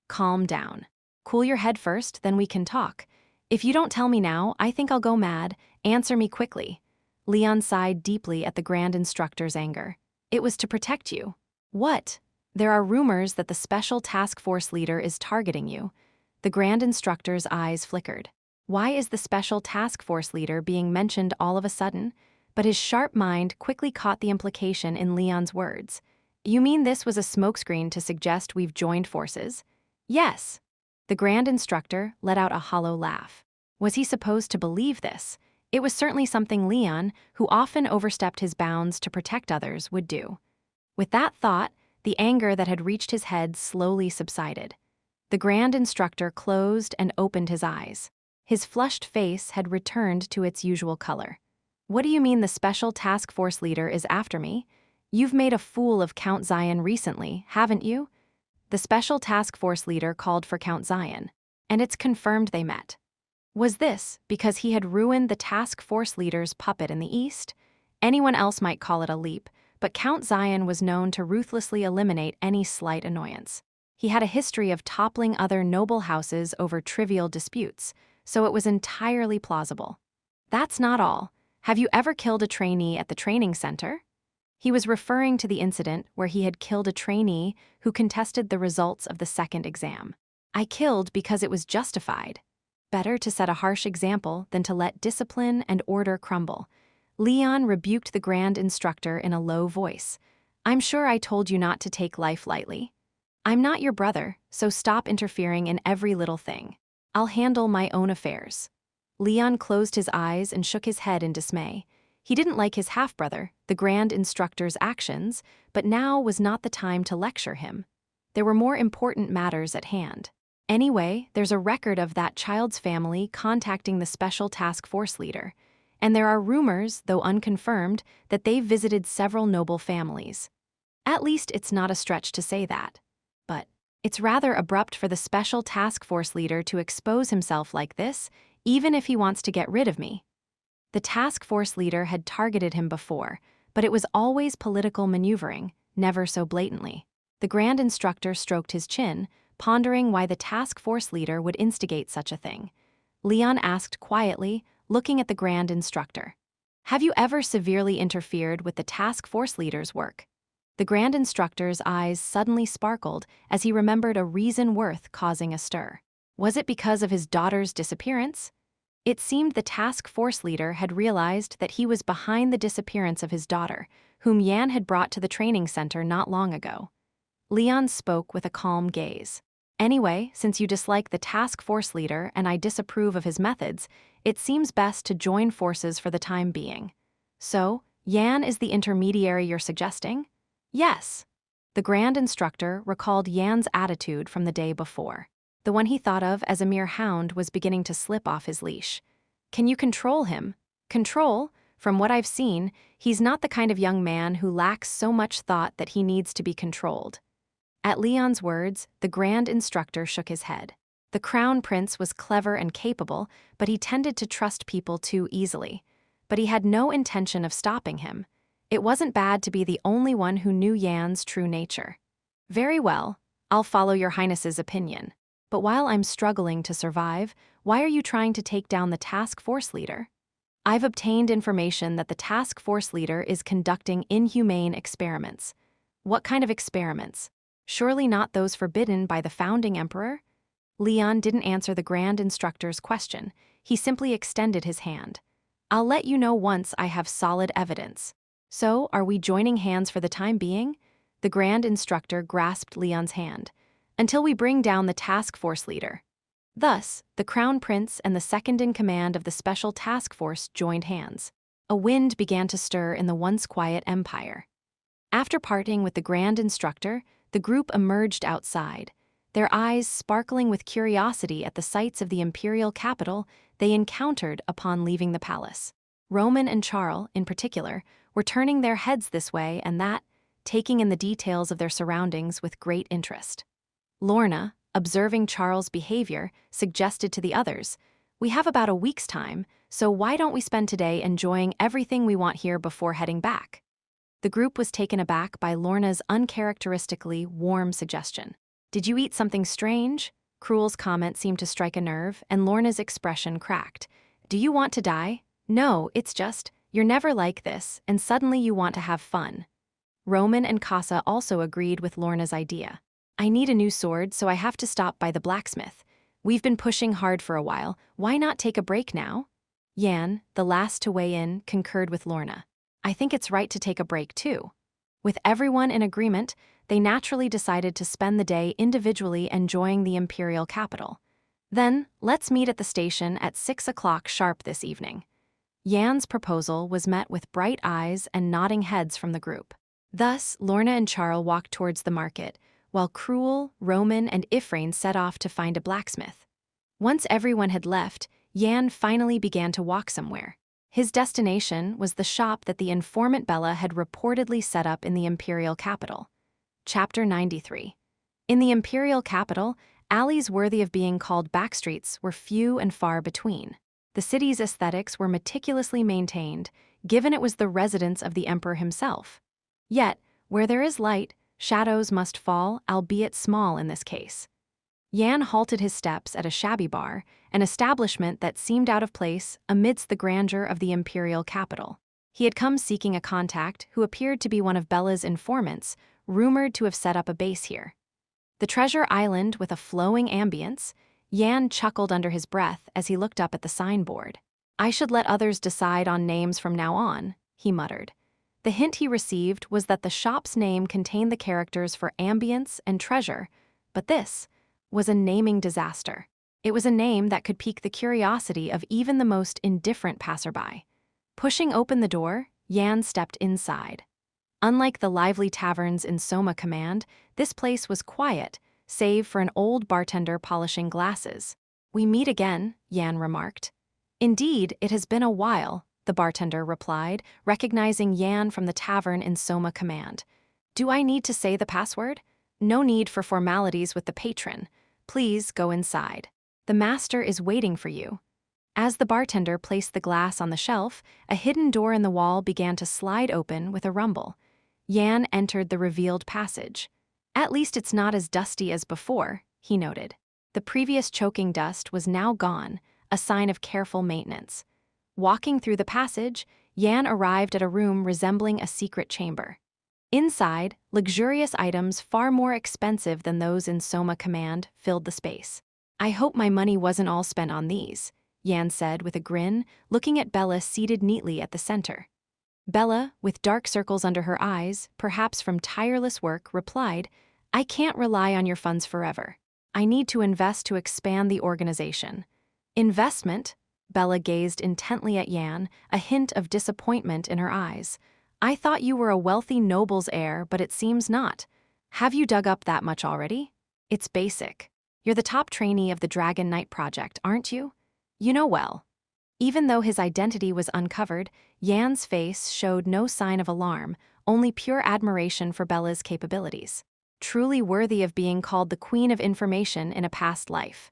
Calm down. Cool your head first, then we can talk. If you don't tell me now, I think I'll go mad. Answer me quickly. Leon sighed deeply at the Grand Instructor's anger. It was to protect you. What? There are rumors that the Special Task Force leader is targeting you. The Grand Instructor's eyes flickered. Why is the Special Task Force leader being mentioned all of a sudden? But his sharp mind quickly caught the implication in Leon's words. You mean this was a smokescreen to suggest we've joined forces? Yes. The Grand Instructor let out a hollow laugh. Was he supposed to believe this? It was certainly something Leon, who often overstepped his bounds to protect others, would do. With that thought, the anger that had reached his head slowly subsided. The Grand Instructor closed and opened his eyes. His flushed face had returned to its usual color. What do you mean the Special Task Force leader is after me? You've made a fool of Count Zion recently, haven't you? The Special Task Force leader called for Count Zion, and it's confirmed they met. Was this because he had ruined the task force leader's puppet in the East? Anyone else might call it a leap, but Count Zion was known to ruthlessly eliminate any slight annoyance. He had a history of toppling other noble houses over trivial disputes, so it was entirely plausible. That's not all. Have you ever killed a trainee at the training center? He was referring to the incident where he had killed a trainee who contested the results of the second exam. I killed because it was justified. Better to set a harsh example than to let discipline and order crumble. Leon rebuked the Grand Instructor in a low voice. I'm sure I told you not to take life lightly. I'm not your brother, so stop interfering in every little thing. I'll handle my own affairs. Leon closed his eyes and shook his head in dismay. He didn't like his half-brother, the Grand Instructor's actions, but now was not the time to lecture him. There were more important matters at hand. Anyway, there's a record of that child's family contacting the Special Task Force leader, and there are rumors, though unconfirmed, that they've visited several noble families. At least it's not a stretch to say that. But it's rather abrupt for the Special Task Force leader to expose himself like this, even if he wants to get rid of me. The task force leader had targeted him before, but it was always political maneuvering, never so blatantly. The Grand Instructor stroked his chin, pondering why the task force leader would instigate such a thing. Leon asked quietly, looking at the Grand Instructor. Have you ever severely interfered with the task force leader's work? The Grand Instructor's eyes suddenly sparkled as he remembered a reason worth causing a stir. Was it because of his daughter's disappearance? It seemed the task force leader had realized that he was behind the disappearance of his daughter, whom Yan had brought to the training center not long ago. Leon spoke with a calm gaze. Anyway, since you dislike the task force leader and I disapprove of his methods, it seems best to join forces for the time being. So, Yan is the intermediary you're suggesting? Yes. The Grand Instructor recalled Yan's attitude from the day before. The one he thought of as a mere hound was beginning to slip off his leash. Can you control him? Control? From what I've seen, he's not the kind of young man who lacks so much thought that he needs to be controlled. At Leon's words, the Grand Instructor shook his head. The Crown Prince was clever and capable, but he tended to trust people too easily. But he had no intention of stopping him. It wasn't bad to be the only one who knew Yan's true nature. Very well, I'll follow your Highness's opinion. But while I'm struggling to survive, why are you trying to take down the task force leader? I've obtained information that the task force leader is conducting inhumane experiments. What kind of experiments? Surely not those forbidden by the founding emperor? Leon didn't answer the Grand Instructor's question. He simply extended his hand. I'll let you know once I have solid evidence. So, are we joining hands for the time being? The Grand Instructor grasped Leon's hand. Until we bring down the task force leader. Thus, the Crown Prince and the second-in-command of the Special Task Force joined hands. a wind began to stir in the once quiet empire. After parting with the grand instructor, the group emerged outside, their eyes sparkling with curiosity at the sights of the imperial capital they encountered upon leaving the palace. Roman and Charles, in particular, were turning their heads this way and that, taking in the details of their surroundings with great interest. Lorna, observing Charles' behavior, suggested to the others, "We have about a week's time, so why don't we spend today enjoying everything we want here before heading back?" The group was taken aback by Lorna's uncharacteristically warm suggestion. "Did you eat something strange?" Cruel's comment seemed to strike a nerve, and Lorna's expression cracked. "Do you want to die?" "No, it's just, you're never like this, and suddenly you want to have fun." Roman and Casa also agreed with Lorna's idea. "I need a new sword, so I have to stop by the blacksmith. We've been pushing hard for a while, why not take a break now?" Yan, the last to weigh in, concurred with Lorna. "I think it's right to take a break too." With everyone in agreement, they naturally decided to spend the day individually enjoying the imperial capital. "Then, let's meet at the station at 6 o'clock sharp this evening." Yan's proposal was met with bright eyes and nodding heads from the group. Thus, Lorna and Charles walked towards the market, while Cruel, Roman, and Ifrane set off to find a blacksmith. Once everyone had left, Yan finally began to walk somewhere. His destination was the shop that the informant Bella had reportedly set up in the imperial capital. Chapter 93. In the imperial capital, alleys worthy of being called backstreets were few and far between. The city's aesthetics were meticulously maintained, given it was the residence of the emperor himself. Yet, where there is light, shadows must fall, albeit small in this case. Yan halted his steps at a shabby bar, an establishment that seemed out of place amidst the grandeur of the imperial capital. He had come seeking a contact who appeared to be one of Bella's informants, rumored to have set up a base here. The treasure island with a flowing ambience, Yan chuckled under his breath as he looked up at the signboard. "I should let others decide on names from now on," he muttered. The hint he received was that the shop's name contained the characters for ambience and treasure, but this was a naming disaster. It was a name that could pique the curiosity of even the most indifferent passerby. Pushing open the door, Yan stepped inside. Unlike the lively taverns in Soma Command, this place was quiet, save for an old bartender polishing glasses. "We meet again," Yan remarked. "Indeed, it has been a while," the bartender replied, recognizing Yan from the tavern in Soma Command. "Do I need to say the password?" "No need for formalities with the patron. Please go inside. The master is waiting for you." As the bartender placed the glass on the shelf, a hidden door in the wall began to slide open with a rumble. Yan entered the revealed passage. "At least it's not as dusty as before," he noted. The previous choking dust was now gone, a sign of careful maintenance. Walking through the passage, Yan arrived at a room resembling a secret chamber. Inside, luxurious items far more expensive than those in Soma Command filled the space. "I hope my money wasn't all spent on these," Yan said with a grin, looking at Bella seated neatly at the center. Bella, with dark circles under her eyes, perhaps from tireless work, replied, "I can't rely on your funds forever. I need to invest to expand the organization." "Investment?" Bella gazed intently at Yan, a hint of disappointment in her eyes. "I thought you were a wealthy noble's heir, but it seems not. Have you dug up that much already?" "It's basic. You're the top trainee of the Dragon Knight project, aren't you?" "You know well." Even though his identity was uncovered, Yan's face showed no sign of alarm, only pure admiration for Bella's capabilities. Truly worthy of being called the Queen of Information in a past life.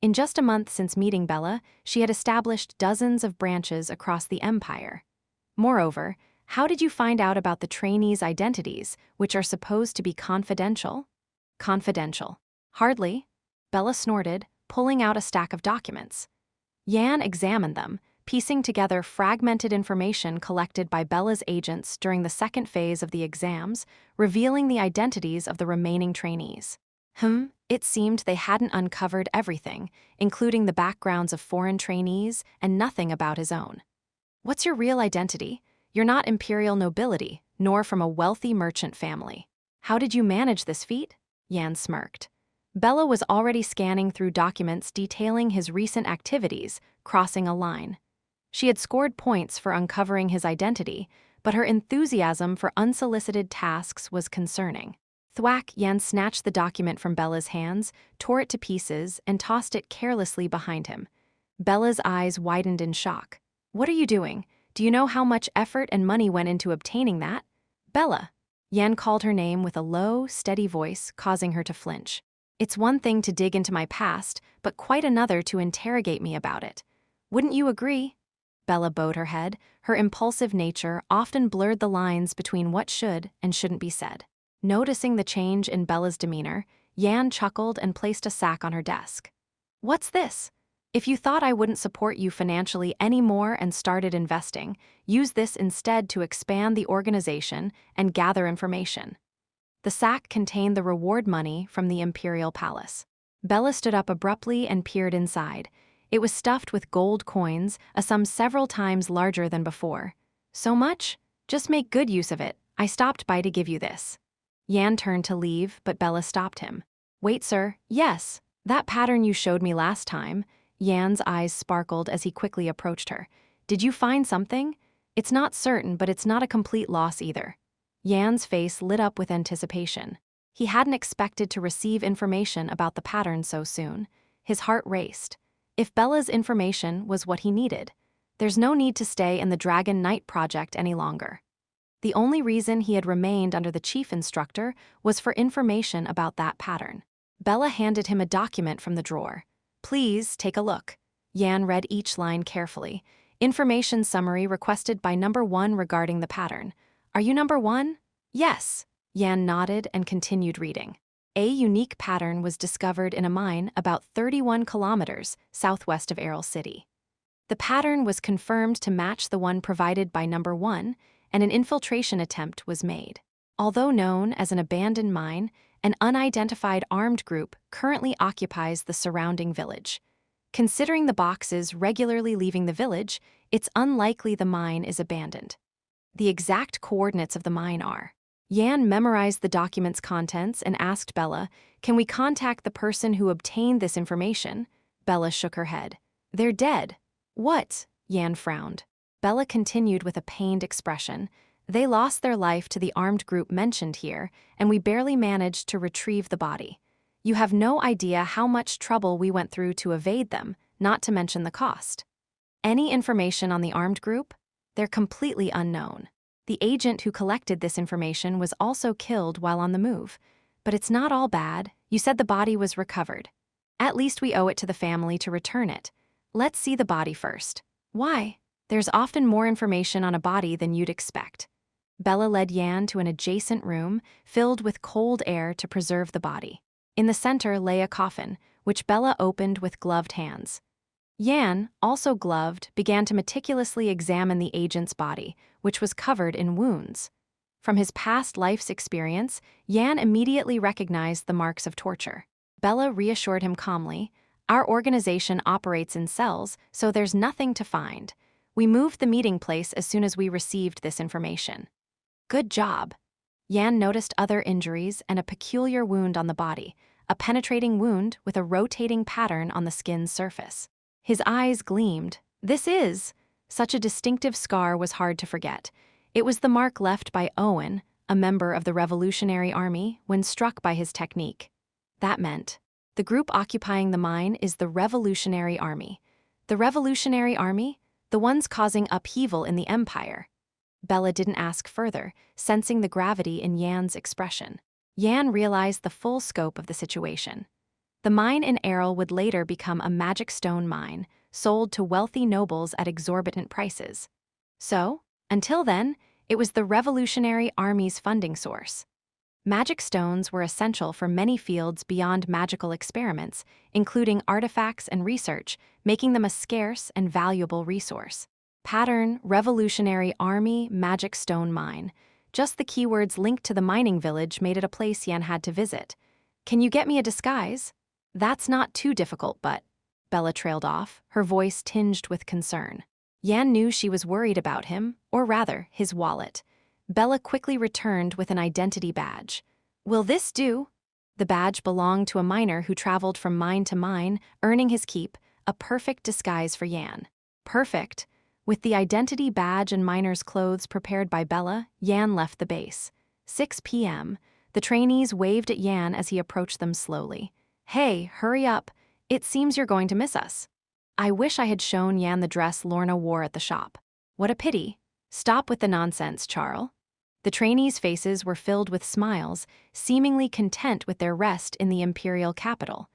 In just a month since meeting Bella, she had established dozens of branches across the empire. Moreover, how did you find out about the trainees' identities, which are supposed to be confidential? Confidential. Hardly. Bella snorted, pulling out a stack of documents. Yan examined them, piecing together fragmented information collected by Bella's agents during the second phase of the exams, revealing the identities of the remaining trainees. It seemed they hadn't uncovered everything, including the backgrounds of foreign trainees and nothing about his own. "What's your real identity? You're not imperial nobility, nor from a wealthy merchant family. How did you manage this feat?" Yan smirked. Bella was already scanning through documents detailing his recent activities, crossing a line. She had scored points for uncovering his identity, but her enthusiasm for unsolicited tasks was concerning. Thwack, Yan snatched the document from Bella's hands, tore it to pieces, and tossed it carelessly behind him. Bella's eyes widened in shock. "What are you doing? Do you know how much effort and money went into obtaining that?" "Bella." Yan called her name with a low, steady voice, causing her to flinch. "It's one thing to dig into my past, but quite another to interrogate me about it. Wouldn't you agree?" Bella bowed her head. Her impulsive nature often blurred the lines between what should and shouldn't be said. Noticing the change in Bella's demeanor, Yan chuckled and placed a sack on her desk. "What's this? If you thought I wouldn't support you financially anymore and started investing, use this instead to expand the organization and gather information." The sack contained the reward money from the Imperial Palace. Bella stood up abruptly and peered inside. It was stuffed with gold coins, a sum several times larger than before. "So much? Just make good use of it. I stopped by to give you this." Yan turned to leave, but Bella stopped him. "Wait, sir. Yes, that pattern you showed me last time." Yan's eyes sparkled as he quickly approached her. "Did you find something? It's not certain, but it's not a complete loss either." Yan's face lit up with anticipation. He hadn't expected to receive information about the pattern so soon. His heart raced. If Bella's information was what he needed, there's no need to stay in the Dragon Knight project any longer. The only reason he had remained under the chief instructor was for information about that pattern. Bella handed him a document from the drawer. "Please take a look." Yan read each line carefully. "Information summary requested by number 1 regarding the pattern." "Are you number 1? "Yes." Yan nodded and continued reading. "A unique pattern was discovered in a mine about 31 kilometers southwest of Errol City. The pattern was confirmed to match the one provided by number 1, and an infiltration attempt was made. Although known as an abandoned mine, an unidentified armed group currently occupies the surrounding village. Considering the boxes regularly leaving the village, it's unlikely the mine is abandoned. The exact coordinates of the mine are." Yan memorized the document's contents and asked Bella, "Can we contact the person who obtained this information?" Bella shook her head. "They're dead." "What?" Yan frowned. Bella continued with a pained expression. "They lost their life to the armed group mentioned here, and we barely managed to retrieve the body. You have no idea how much trouble we went through to evade them, not to mention the cost. Any information on the armed group? They're completely unknown. The agent who collected this information was also killed while on the move. But it's not all bad. You said the body was recovered. At least we owe it to the family to return it. Let's see the body first." "Why?" "There's often more information on a body than you'd expect." Bella led Yan to an adjacent room filled with cold air to preserve the body. In the center lay a coffin, which Bella opened with gloved hands. Yan, also gloved, began to meticulously examine the agent's body, which was covered in wounds. From his past life's experience, Yan immediately recognized the marks of torture. Bella reassured him calmly, "Our organization operates in cells, so there's nothing to find. We moved the meeting place as soon as we received this information." "Good job." Yan noticed other injuries and a peculiar wound on the body, a penetrating wound with a rotating pattern on the skin's surface. His eyes gleamed. This is... Such a distinctive scar was hard to forget. It was the mark left by Owen, a member of the Revolutionary Army, when struck by his technique. That meant, the group occupying the mine is the Revolutionary Army. The Revolutionary Army? The ones causing upheaval in the Empire. Bella didn't ask further, sensing the gravity in Yan's expression. Yan realized the full scope of the situation. The mine in Errol would later become a magic stone mine, sold to wealthy nobles at exorbitant prices. So, until then, it was the Revolutionary Army's funding source. Magic stones were essential for many fields beyond magical experiments, including artifacts and research, making them a scarce and valuable resource. Pattern, Revolutionary Army, magic stone mine. Just the keywords linked to the mining village made it a place Yan had to visit. "Can you get me a disguise?" "That's not too difficult, but..." Bella trailed off, her voice tinged with concern. Yan knew she was worried about him, or rather, his wallet. Bella quickly returned with an identity badge. "Will this do?" The badge belonged to a miner who traveled from mine to mine, earning his keep, a perfect disguise for Yan. "Perfect. With the identity badge and miner's clothes prepared by Bella, Yan left the base. 6 p.m. The trainees waved at Yan as he approached them slowly. "Hey, hurry up. It seems you're going to miss us." I wish I had shown Yan the dress Lorna wore at the shop. What a pity. Stop with the nonsense, Charles. The trainees' faces were filled with smiles, seemingly content with their rest in the imperial capital.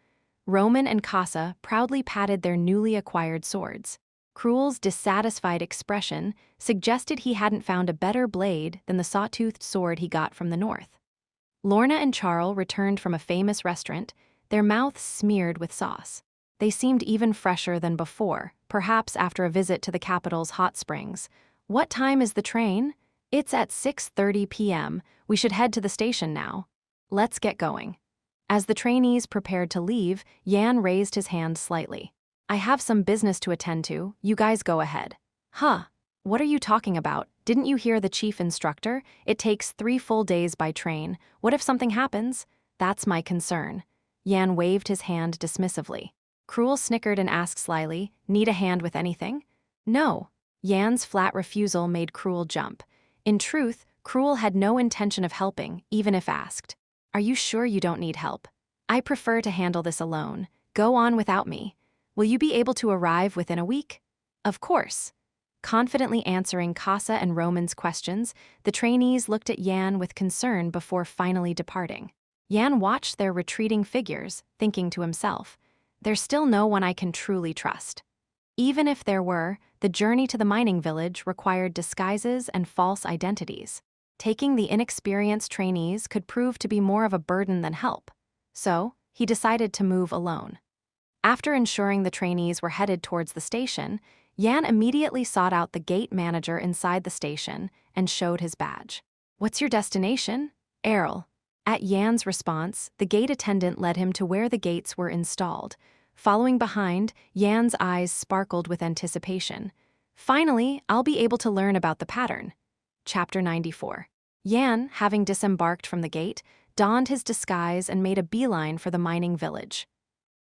Roman and Casa proudly patted their newly acquired swords. Cruel's dissatisfied expression suggested he hadn't found a better blade than the saw-toothed sword he got from the north. Lorna and Charles returned from a famous restaurant, their mouths smeared with sauce. They seemed even fresher than before, perhaps after a visit to the capital's hot springs. "What time is the train?" "It's at 6:30 p.m. We should head to the station now." "Let's get going." As the trainees prepared to leave, Yan raised his hand slightly. "I have some business to attend to, you guys go ahead." "Huh? What are you talking about? Didn't you hear the chief instructor? It takes 3 full days by train. What if something happens?" "That's my concern." Yan waved his hand dismissively. Cruel snickered and asked slyly, "Need a hand with anything?" "No." Yan's flat refusal made Cruel jump. In truth, Cruel had no intention of helping, even if asked. "Are you sure you don't need help? I prefer to handle this alone. Go on without me. Will you be able to arrive within a week?" "Of course." Confidently answering Casa and Roman's questions, the trainees looked at Yan with concern before finally departing. Yan watched their retreating figures, thinking to himself, "There's still no one I can truly trust." Even if there were, the journey to the mining village required disguises and false identities. Taking the inexperienced trainees could prove to be more of a burden than help. So, he decided to move alone. After ensuring the trainees were headed towards the station, Yan immediately sought out the gate manager inside the station and showed his badge. "What's your destination?" "Errol." At Yan's response, the gate attendant led him to where the gates were installed. Following behind, Yan's eyes sparkled with anticipation. "Finally, I'll be able to learn about the pattern." Chapter 94. Yan, having disembarked from the gate, donned his disguise and made a beeline for the mining village.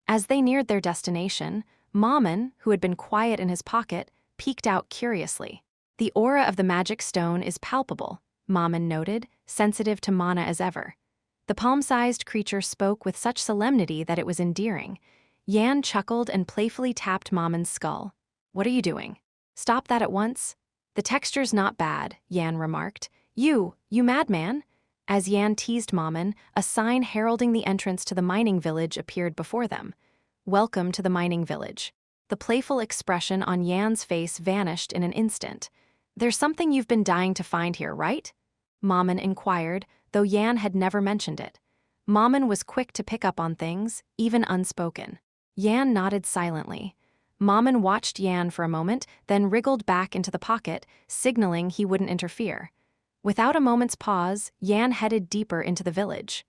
As they neared their destination, Mammon, who had been quiet in his pocket, peeked out curiously. "The aura of the magic stone is palpable," Mammon noted, sensitive to mana as ever. The palm-sized creature spoke with such solemnity that it was endearing. Yan chuckled and playfully tapped Mammon's skull. "What are you doing? Stop that at once." "The texture's not bad," Yan remarked. You madman." As Yan teased Mammon, a sign heralding the entrance to the mining village appeared before them. "Welcome to the mining village." The playful expression on Yan's face vanished in an instant. "There's something you've been dying to find here, right?" Mammon inquired, though Yan had never mentioned it. Mammon was quick to pick up on things, even unspoken. Yan nodded silently. Mammon watched Yan for a moment, then wriggled back into the pocket, signaling he wouldn't interfere. Without a moment's pause, Yan headed deeper into the village.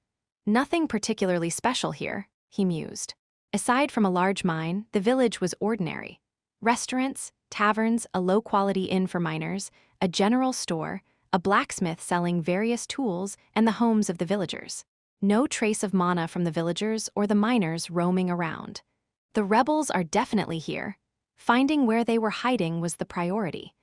"Nothing particularly special here," he mused. Aside from a large mine, the village was ordinary. Restaurants, taverns, a low-quality inn for miners, a general store, a blacksmith selling various tools, and the homes of the villagers. No trace of mana from the villagers or the miners roaming around. The rebels are definitely here. Finding where they were hiding was the priority.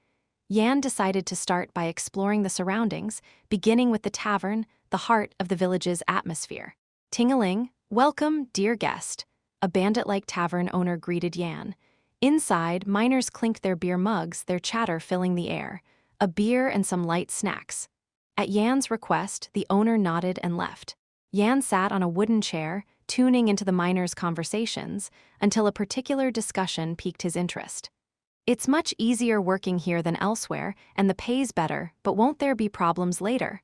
Yan decided to start by exploring the surroundings, beginning with the tavern, the heart of the village's atmosphere. "Ting-a-ling, welcome, dear guest," a bandit-like tavern owner greeted Yan. Inside, miners clinked their beer mugs, their chatter filling the air. A beer and some light snacks. At Yan's request, the owner nodded and left. Yan sat on a wooden chair, tuning into the miners' conversations, until a particular discussion piqued his interest. "It's much easier working here than elsewhere, and the pay's better, but won't there be problems later?"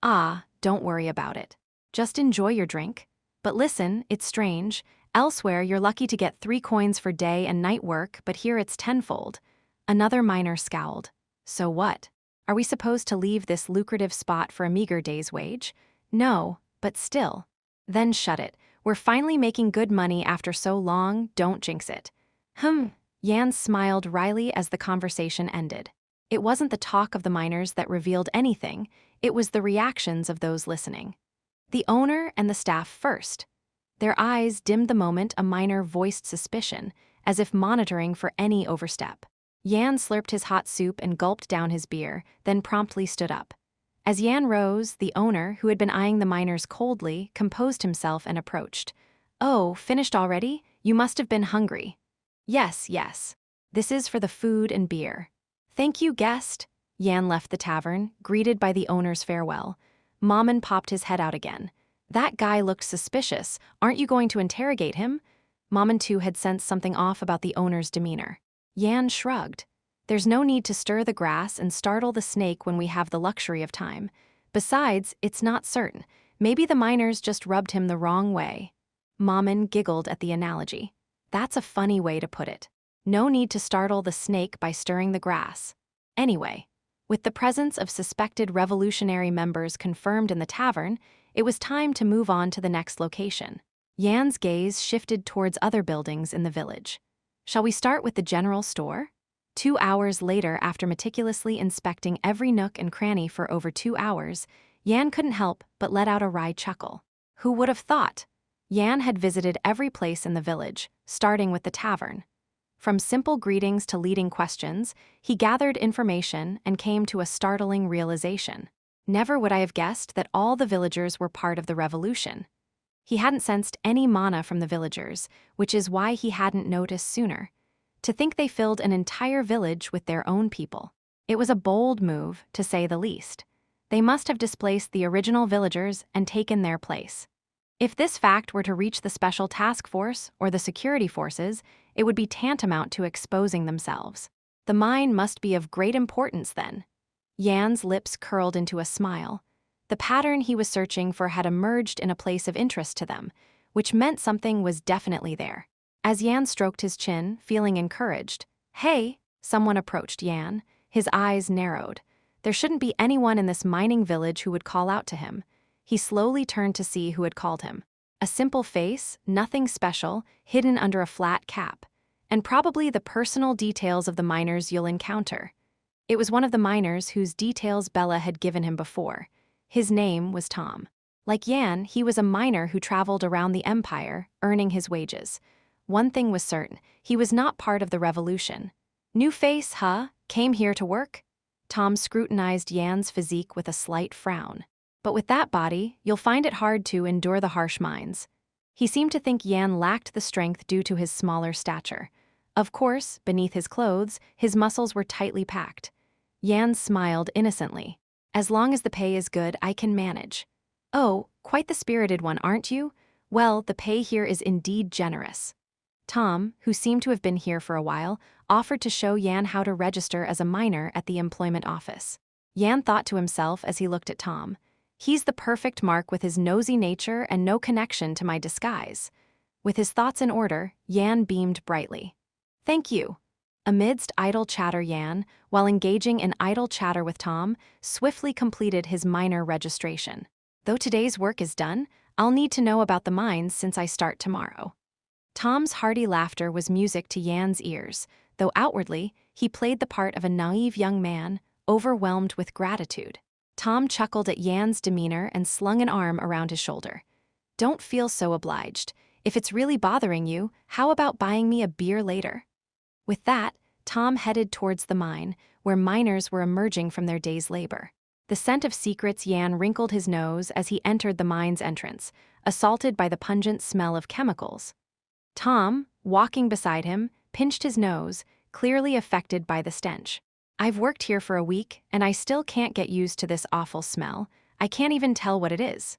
"Ah, don't worry about it. Just enjoy your drink. But listen, it's strange. Elsewhere, you're lucky to get 3 coins for day and night work, but here it's tenfold." Another miner scowled. "So what? Are we supposed to leave this lucrative spot for a meager day's wage?" "No, but still." "Then shut it. We're finally making good money after so long, don't jinx it." Yan smiled wryly as the conversation ended. It wasn't the talk of the miners that revealed anything, it was the reactions of those listening. The owner and the staff first. Their eyes dimmed the moment a miner voiced suspicion, as if monitoring for any overstep. Yan slurped his hot soup and gulped down his beer, then promptly stood up. As Yan rose, the owner, who had been eyeing the miners coldly, composed himself and approached. "Oh, finished already? You must have been hungry." "Yes, yes. This is for the food and beer." "Thank you, guest." Yan left the tavern, greeted by the owner's farewell. Mammon popped his head out again. "That guy looked suspicious. Aren't you going to interrogate him?" Mammon too had sensed something off about the owner's demeanor. Yan shrugged. "There's no need to stir the grass and startle the snake when we have the luxury of time. Besides, it's not certain. Maybe the miners just rubbed him the wrong way." Mammon giggled at the analogy. "That's a funny way to put it. No need to startle the snake by stirring the grass." Anyway, with the presence of suspected revolutionary members confirmed in the tavern, it was time to move on to the next location. Yan's gaze shifted towards other buildings in the village. "Shall we start with the general store?" 2 hours later, after meticulously inspecting every nook and cranny for over 2 hours, Yan couldn't help but let out a wry chuckle. Who would have thought? Yan had visited every place in the village, starting with the tavern. From simple greetings to leading questions, he gathered information and came to a startling realization. Never would I have guessed that all the villagers were part of the revolution. He hadn't sensed any mana from the villagers, which is why he hadn't noticed sooner. To think they filled an entire village with their own people. It was a bold move, to say the least. They must have displaced the original villagers and taken their place. If this fact were to reach the Special Task Force or the security forces, it would be tantamount to exposing themselves. The mine must be of great importance then. Yan's lips curled into a smile. The pattern he was searching for had emerged in a place of interest to them, which meant something was definitely there. As Yan stroked his chin, feeling encouraged, "Hey!" someone approached Yan. His eyes narrowed. There shouldn't be anyone in this mining village who would call out to him. He slowly turned to see who had called him. A simple face, nothing special, hidden under a flat cap. And probably the personal details of the miners you'll encounter. It was one of the miners whose details Bella had given him before. His name was Tom. Like Yan, he was a miner who traveled around the empire, earning his wages. One thing was certain, he was not part of the revolution. "New face, huh? Came here to work?" Tom scrutinized Yan's physique with a slight frown. "But with that body, you'll find it hard to endure the harsh mines." He seemed to think Yan lacked the strength due to his smaller stature. Of course, beneath his clothes, his muscles were tightly packed. Yan smiled innocently. "As long as the pay is good, I can manage." "Oh, quite the spirited one, aren't you? Well, the pay here is indeed generous." Tom, who seemed to have been here for a while, offered to show Yan how to register as a miner at the employment office. Yan thought to himself as he looked at Tom, "He's the perfect mark with his nosy nature and no connection to my disguise." With his thoughts in order, Yan beamed brightly. "Thank you." Amidst idle chatter, Yan, while engaging in idle chatter with Tom, swiftly completed his miner registration. "Though today's work is done, I'll need to know about the mines since I start tomorrow." Tom's hearty laughter was music to Yan's ears, though outwardly, he played the part of a naive young man, overwhelmed with gratitude. Tom chuckled at Yan's demeanor and slung an arm around his shoulder. "Don't feel so obliged. If it's really bothering you, how about buying me a beer later?" With that, Tom headed towards the mine, where miners were emerging from their day's labor. The scent of secrets, Yan wrinkled his nose as he entered the mine's entrance, assaulted by the pungent smell of chemicals. Tom, walking beside him, pinched his nose, clearly affected by the stench. "I've worked here for a week, and I still can't get used to this awful smell. I can't even tell what it is."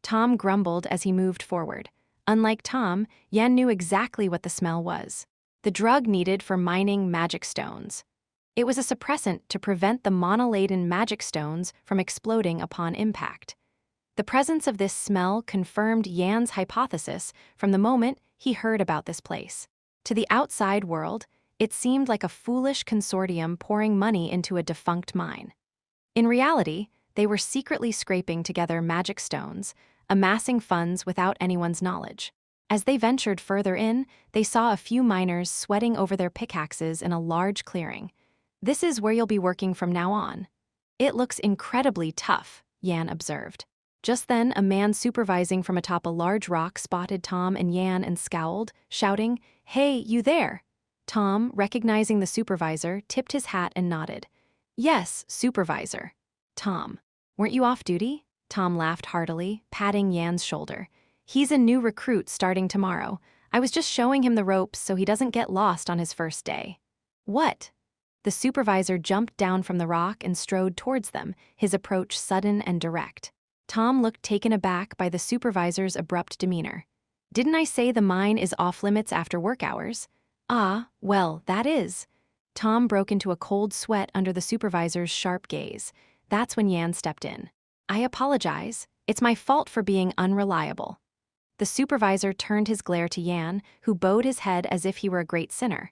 Tom grumbled as he moved forward. Unlike Tom, Yan knew exactly what the smell was. The drug needed for mining magic stones. It was a suppressant to prevent the mana-laden magic stones from exploding upon impact. The presence of this smell confirmed Yan's hypothesis from the moment he heard about this place. To the outside world, it seemed like a foolish consortium pouring money into a defunct mine. In reality, they were secretly scraping together magic stones, amassing funds without anyone's knowledge. As they ventured further in, they saw a few miners sweating over their pickaxes in a large clearing. "This is where you'll be working from now on." "It looks incredibly tough," Yan observed. Just then, a man supervising from atop a large rock spotted Tom and Yan and scowled, shouting, "Hey, you there!" Tom, recognizing the supervisor, tipped his hat and nodded. Yes, supervisor. Tom. Weren't you off duty? Tom laughed heartily, patting Yan's shoulder. He's a new recruit starting tomorrow. I was just showing him the ropes so he doesn't get lost on his first day. What? The supervisor jumped down from the rock and strode towards them, his approach sudden and direct. Tom looked taken aback by the supervisor's abrupt demeanor. Didn't I say the mine is off limits after work hours? Ah, well, that is. Tom broke into a cold sweat under the supervisor's sharp gaze. That's when Yan stepped in. I apologize. It's my fault for being unreliable. The supervisor turned his glare to Yan, who bowed his head as if he were a great sinner.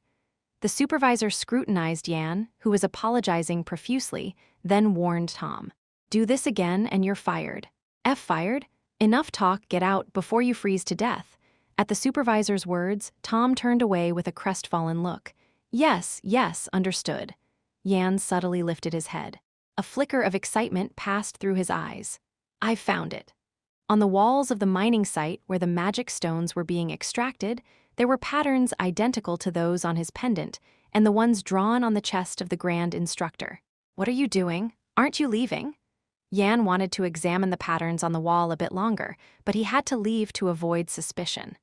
The supervisor scrutinized Yan, who was apologizing profusely, then warned Tom. Do this again and you're fired. Fired? Enough talk, get out before you freeze to death. At the supervisor's words, Tom turned away with a crestfallen look. Yes, understood. Yan subtly lifted his head. A flicker of excitement passed through his eyes. I've found it. On the walls of the mining site where the magic stones were being extracted, there were patterns identical to those on his pendant and the ones drawn on the chest of the Grand Instructor. What are you doing? Aren't you leaving? Yan wanted to examine the patterns on the wall a bit longer, but he had to leave to avoid suspicion.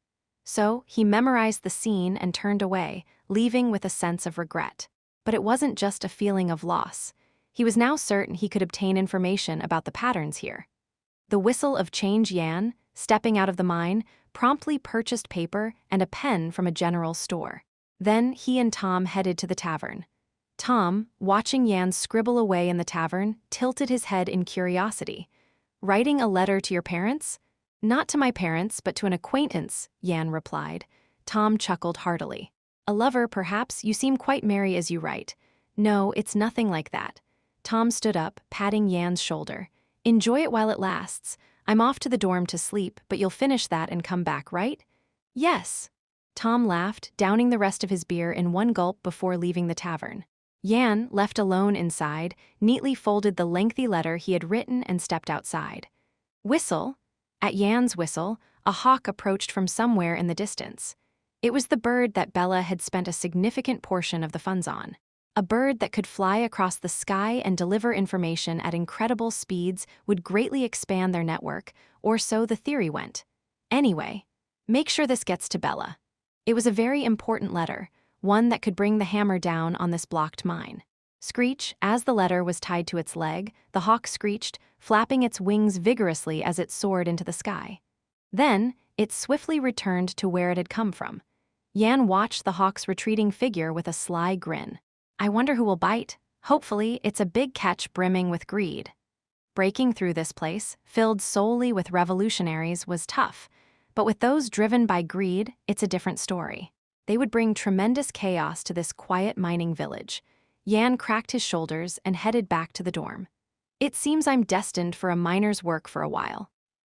So he memorized the scene and turned away, leaving with a sense of regret. But it wasn't just a feeling of loss. He was now certain he could obtain information about the patterns here. The whistle of Change Yan, stepping out of the mine, promptly purchased paper and a pen from a general store. Then he and Tom headed to the tavern. Tom, watching Yan scribble away in the tavern, tilted his head in curiosity. Writing a letter to your parents? Not to my parents, but to an acquaintance, Yan replied. Tom chuckled heartily. A lover, perhaps? You seem quite merry as you write. No, it's nothing like that. Tom stood up, patting Yan's shoulder. Enjoy it while it lasts. I'm off to the dorm to sleep, but you'll finish that and come back, right? Yes. Tom laughed, downing the rest of his beer in one gulp before leaving the tavern. Yan, left alone inside, neatly folded the lengthy letter he had written and stepped outside. Whistle? At Yan's whistle, a hawk approached from somewhere in the distance. It was the bird that Bella had spent a significant portion of the funds on. A bird that could fly across the sky and deliver information at incredible speeds would greatly expand their network, or so the theory went. Anyway, make sure this gets to Bella. It was a very important letter, one that could bring the hammer down on this blocked mine. Screech, as the letter was tied to its leg, the hawk screeched, flapping its wings vigorously as it soared into the sky. Then, it swiftly returned to where it had come from. Yan watched the hawk's retreating figure with a sly grin. I wonder who will bite. Hopefully, it's a big catch brimming with greed. Breaking through this place, filled solely with revolutionaries, was tough, but with those driven by greed, it's a different story. They would bring tremendous chaos to this quiet mining village. Yan cracked his shoulders and headed back to the dorm. It seems I'm destined for a miner's work for a while.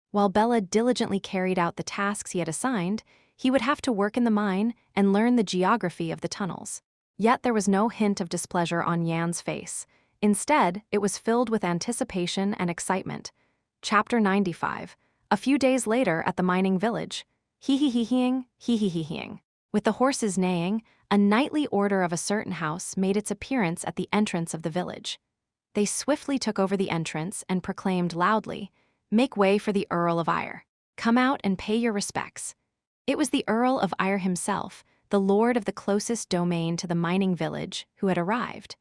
While Bella diligently carried out the tasks he had assigned, he would have to work in the mine and learn the geography of the tunnels. Yet there was no hint of displeasure on Yan's face. Instead, it was filled with anticipation and excitement. Chapter 95. A few days later at the mining village. Hee-hee-hee-heeing, hee-hee-hee-heeing. With the horses neighing, a nightly order of a certain house made its appearance at the entrance of the village. They swiftly took over the entrance and proclaimed loudly, "Make way for the Earl of Ire. Come out and pay your respects." It was the Earl of Ire himself, the lord of the closest domain to the mining village, who had arrived.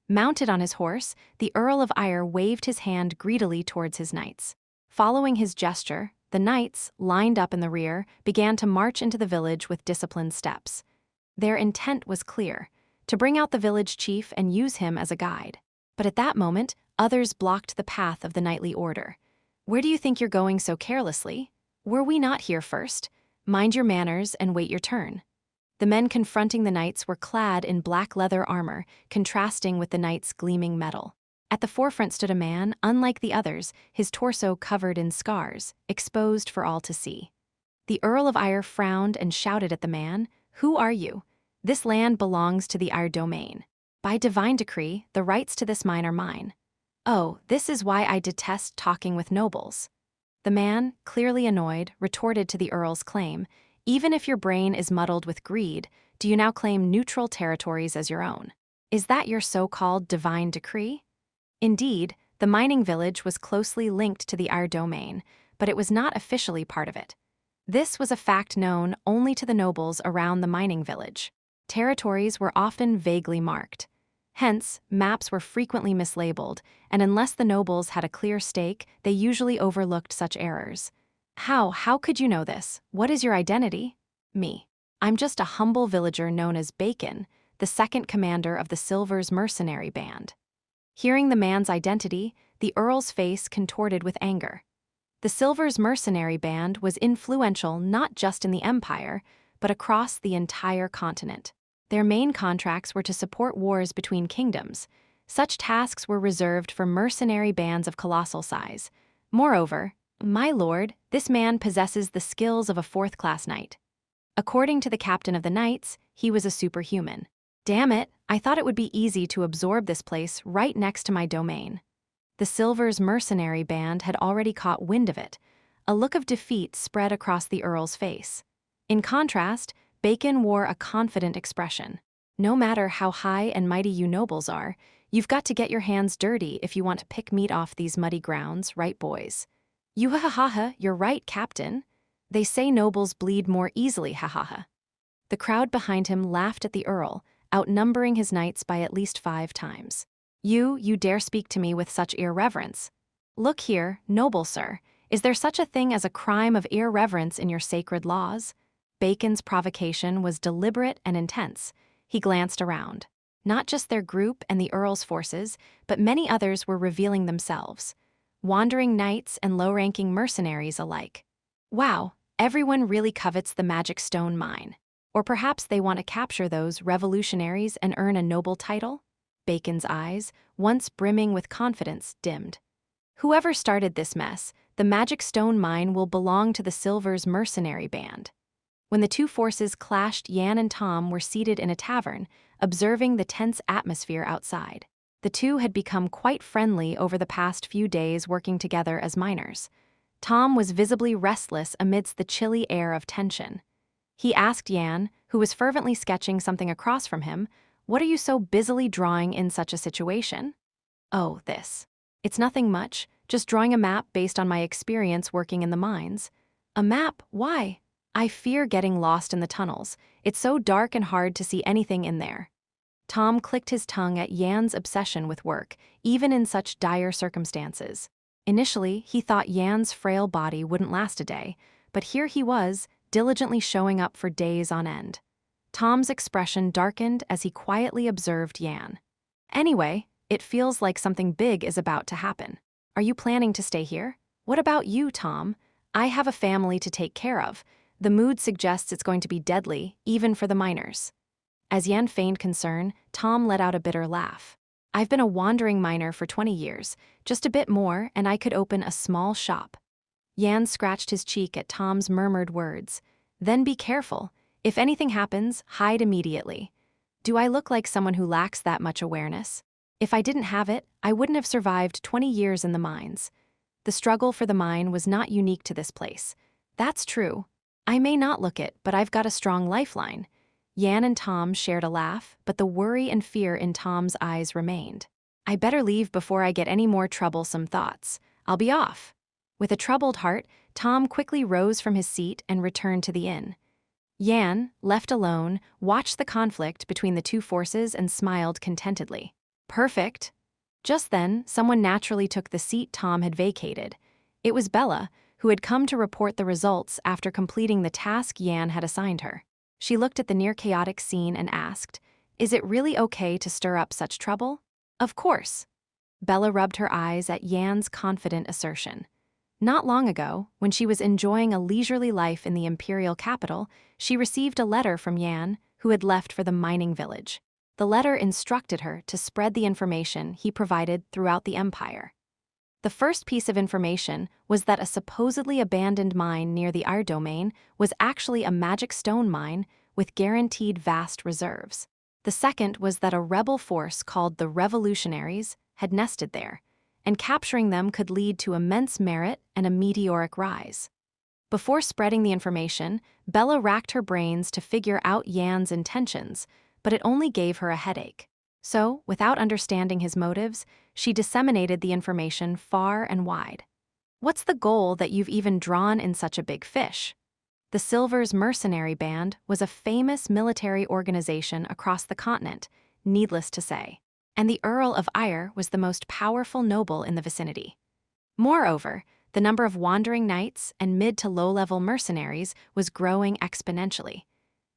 Mounted on his horse, the Earl of Ire waved his hand greedily towards his knights. Following his gesture, the knights, lined up in the rear, began to march into the village with disciplined steps. Their intent was clear, to bring out the village chief and use him as a guide. But at that moment, others blocked the path of the knightly order. Where do you think you're going so carelessly? Were we not here first? Mind your manners and wait your turn. The men confronting the knights were clad in black leather armor, contrasting with the knights' gleaming metal. At the forefront stood a man, unlike the others, his torso covered in scars, exposed for all to see. The Earl of Ire frowned and shouted at the man, "Who are you? This land belongs to the Ire domain. By divine decree, the rights to this mine are mine. Oh, this is why I detest talking with nobles." The man, clearly annoyed, retorted to the Earl's claim, Even if your brain is muddled with greed, do you now claim neutral territories as your own? Is that your so-called divine decree? Indeed, the mining village was closely linked to the Our domain, but it was not officially part of it. This was a fact known only to the nobles around the mining village. Territories were often vaguely marked. Hence, maps were frequently mislabeled, and unless the nobles had a clear stake, they usually overlooked such errors. How could you know this? What is your identity? Me. I'm just a humble villager known as Bacon, the second commander of the Silver's mercenary band. Hearing the man's identity, the Earl's face contorted with anger. The Silver's mercenary band was influential not just in the Empire, but across the entire continent. Their main contracts were to support wars between kingdoms. Such tasks were reserved for mercenary bands of colossal size. Moreover, my lord, this man possesses the skills of a fourth-class knight. According to the captain of the knights, he was a superhuman. Damn it, I thought it would be easy to absorb this place right next to my domain. The Silver's mercenary band had already caught wind of it. A look of defeat spread across the Earl's face. In contrast, Bacon wore a confident expression. No matter how high and mighty you nobles are, you've got to get your hands dirty if you want to pick meat off these muddy grounds, right, boys? You ha-ha-ha, you're right, Captain. They say nobles bleed more easily, ha-ha-ha. The crowd behind him laughed at the Earl, outnumbering his knights by at least 5 times. You dare speak to me with such irreverence? Look here, noble sir, is there such a thing as a crime of irreverence in your sacred laws? Bacon's provocation was deliberate and intense. He glanced around. Not just their group and the Earl's forces, but many others were revealing themselves. Wandering knights and low-ranking mercenaries alike. Wow, everyone really covets the magic stone mine. Or perhaps they want to capture those revolutionaries and earn a noble title? Bacon's eyes, once brimming with confidence, dimmed. Whoever started this mess, the magic stone mine will belong to the Silver's mercenary band. When the two forces clashed, Yan and Tom were seated in a tavern, observing the tense atmosphere outside. The two had become quite friendly over the past few days working together as miners. Tom was visibly restless amidst the chilly air of tension. He asked Yan, who was fervently sketching something across from him, "What are you so busily drawing in such a situation?" "Oh, this. It's nothing much, just drawing a map based on my experience working in the mines." "A map? Why?" "I fear getting lost in the tunnels. It's so dark and hard to see anything in there." Tom clicked his tongue at Yan's obsession with work, even in such dire circumstances. Initially, he thought Yan's frail body wouldn't last a day, but here he was, diligently showing up for days on end. Tom's expression darkened as he quietly observed Yan. "Anyway, it feels like something big is about to happen. Are you planning to stay here? What about you, Tom? I have a family to take care of. The mood suggests it's going to be deadly, even for the miners." As Yan feigned concern, Tom let out a bitter laugh. "I've been a wandering miner for 20 years. Just a bit more, and I could open a small shop." Yan scratched his cheek at Tom's murmured words. "Then be careful. If anything happens, hide immediately." "Do I look like someone who lacks that much awareness? If I didn't have it, I wouldn't have survived 20 years in the mines." The struggle for the mine was not unique to this place. "That's true. I may not look it, but I've got a strong lifeline." Yan and Tom shared a laugh, but the worry and fear in Tom's eyes remained. "I better leave before I get any more troublesome thoughts. I'll be off." With a troubled heart, Tom quickly rose from his seat and returned to the inn. Yan, left alone, watched the conflict between the two forces and smiled contentedly. "Perfect." Just then, someone naturally took the seat Tom had vacated. It was Bella, who had come to report the results after completing the task Yan had assigned her. She looked at the near-chaotic scene and asked, "Is it really okay to stir up such trouble?" "Of course." Bella rubbed her eyes at Yan's confident assertion. Not long ago, when she was enjoying a leisurely life in the imperial capital, she received a letter from Yan, who had left for the mining village. The letter instructed her to spread the information he provided throughout the empire. The first piece of information was that a supposedly abandoned mine near the Our domain was actually a magic stone mine with guaranteed vast reserves. The second was that a rebel force called the Revolutionaries had nested there, and capturing them could lead to immense merit and a meteoric rise. Before spreading the information, Bella racked her brains to figure out Yan's intentions, but it only gave her a headache. So, without understanding his motives, she disseminated the information far and wide. What's the goal that you've even drawn in such a big fish? The Silver's mercenary band was a famous military organization across the continent, needless to say, and the Earl of Ayr was the most powerful noble in the vicinity. Moreover, the number of wandering knights and mid to low-level mercenaries was growing exponentially.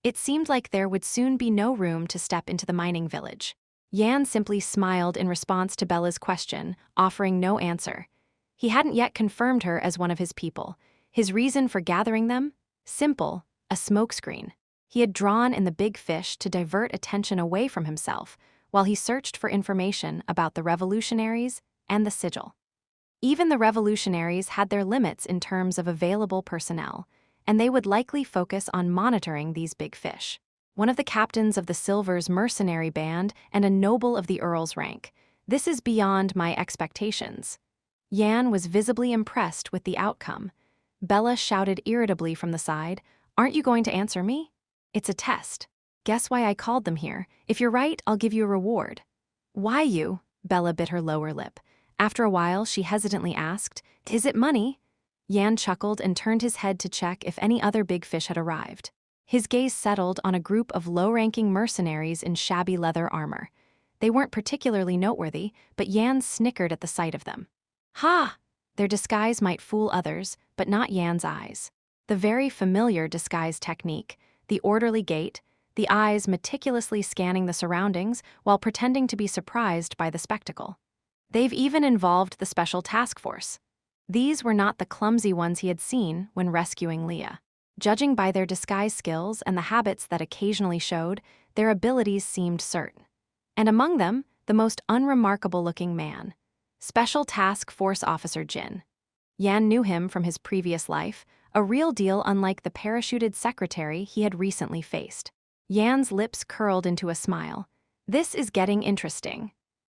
It seemed like there would soon be no room to step into the mining village. Yan simply smiled in response to Bella's question, offering no answer. He hadn't yet confirmed her as one of his people. His reason for gathering them? Simple, a smokescreen. He had drawn in the big fish to divert attention away from himself, while he searched for information about the revolutionaries and the sigil. Even the revolutionaries had their limits in terms of available personnel, and they would likely focus on monitoring these big fish. One of the captains of the Silver's mercenary band and a noble of the Earl's rank. This is beyond my expectations. Yan was visibly impressed with the outcome. Bella shouted irritably from the side, "Aren't you going to answer me? It's a test. Guess why I called them here. If you're right, I'll give you a reward." "Why you?" Bella bit her lower lip. After a while, she hesitantly asked, "Is it money?" Yan chuckled and turned his head to check if any other big fish had arrived. His gaze settled on a group of low-ranking mercenaries in shabby leather armor. They weren't particularly noteworthy, but Yan snickered at the sight of them. Ha! Their disguise might fool others, but not Yan's eyes. The very familiar disguise technique, the orderly gait, the eyes meticulously scanning the surroundings while pretending to be surprised by the spectacle. They've even involved the special task force. These were not the clumsy ones he had seen when rescuing Leah. Judging by their disguise skills and the habits that occasionally showed, their abilities seemed certain. And among them, the most unremarkable-looking man, Special Task Force Officer Jin. Yan knew him from his previous life, a real deal unlike the parachuted secretary he had recently faced. Yan's lips curled into a smile. This is getting interesting.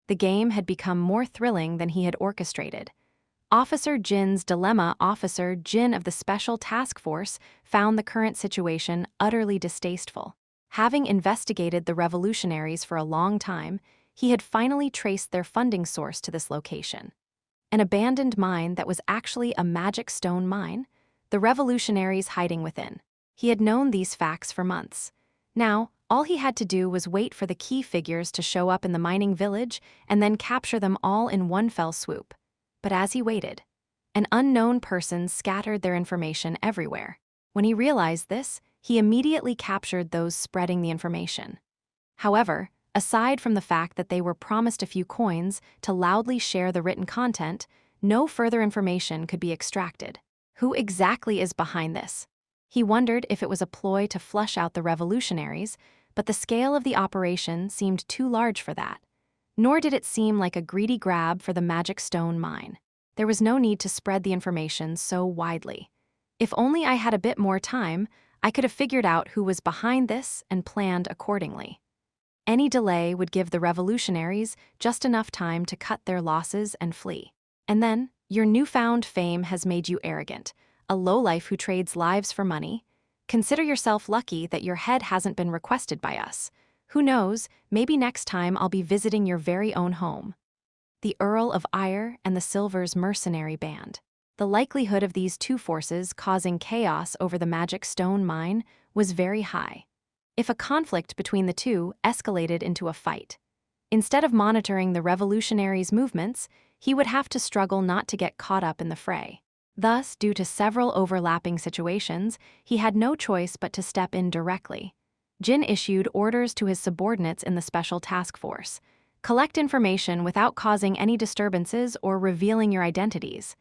The game had become more thrilling than he had orchestrated. Officer Jin's dilemma. Officer Jin of the Special Task Force found the current situation utterly distasteful. Having investigated the revolutionaries for a long time, he had finally traced their funding source to this location. An abandoned mine that was actually a magic stone mine, the revolutionaries hiding within. He had known these facts for months. Now, all he had to do was wait for the key figures to show up in the mining village and then capture them all in one fell swoop. But as he waited, an unknown person scattered their information everywhere. When he realized this, he immediately captured those spreading the information. However, aside from the fact that they were promised a few coins to loudly share the written content, no further information could be extracted. Who exactly is behind this? He wondered if it was a ploy to flush out the revolutionaries, but the scale of the operation seemed too large for that. Nor did it seem like a greedy grab for the magic stone mine. There was no need to spread the information so widely. If only I had a bit more time, I could have figured out who was behind this and planned accordingly. Any delay would give the revolutionaries just enough time to cut their losses and flee. And then, your newfound fame has made you arrogant, a lowlife who trades lives for money. Consider yourself lucky that your head hasn't been requested by us. Who knows, maybe next time I'll be visiting your very own home. The Earl of Ayr and the Silver's mercenary band. The likelihood of these two forces causing chaos over the magic stone mine was very high. If a conflict between the two escalated into a fight, instead of monitoring the revolutionaries' movements, he would have to struggle not to get caught up in the fray. Thus, due to several overlapping situations, he had no choice but to step in directly. Jin issued orders to his subordinates in the Special Task Force. Collect information without causing any disturbances or revealing your identities.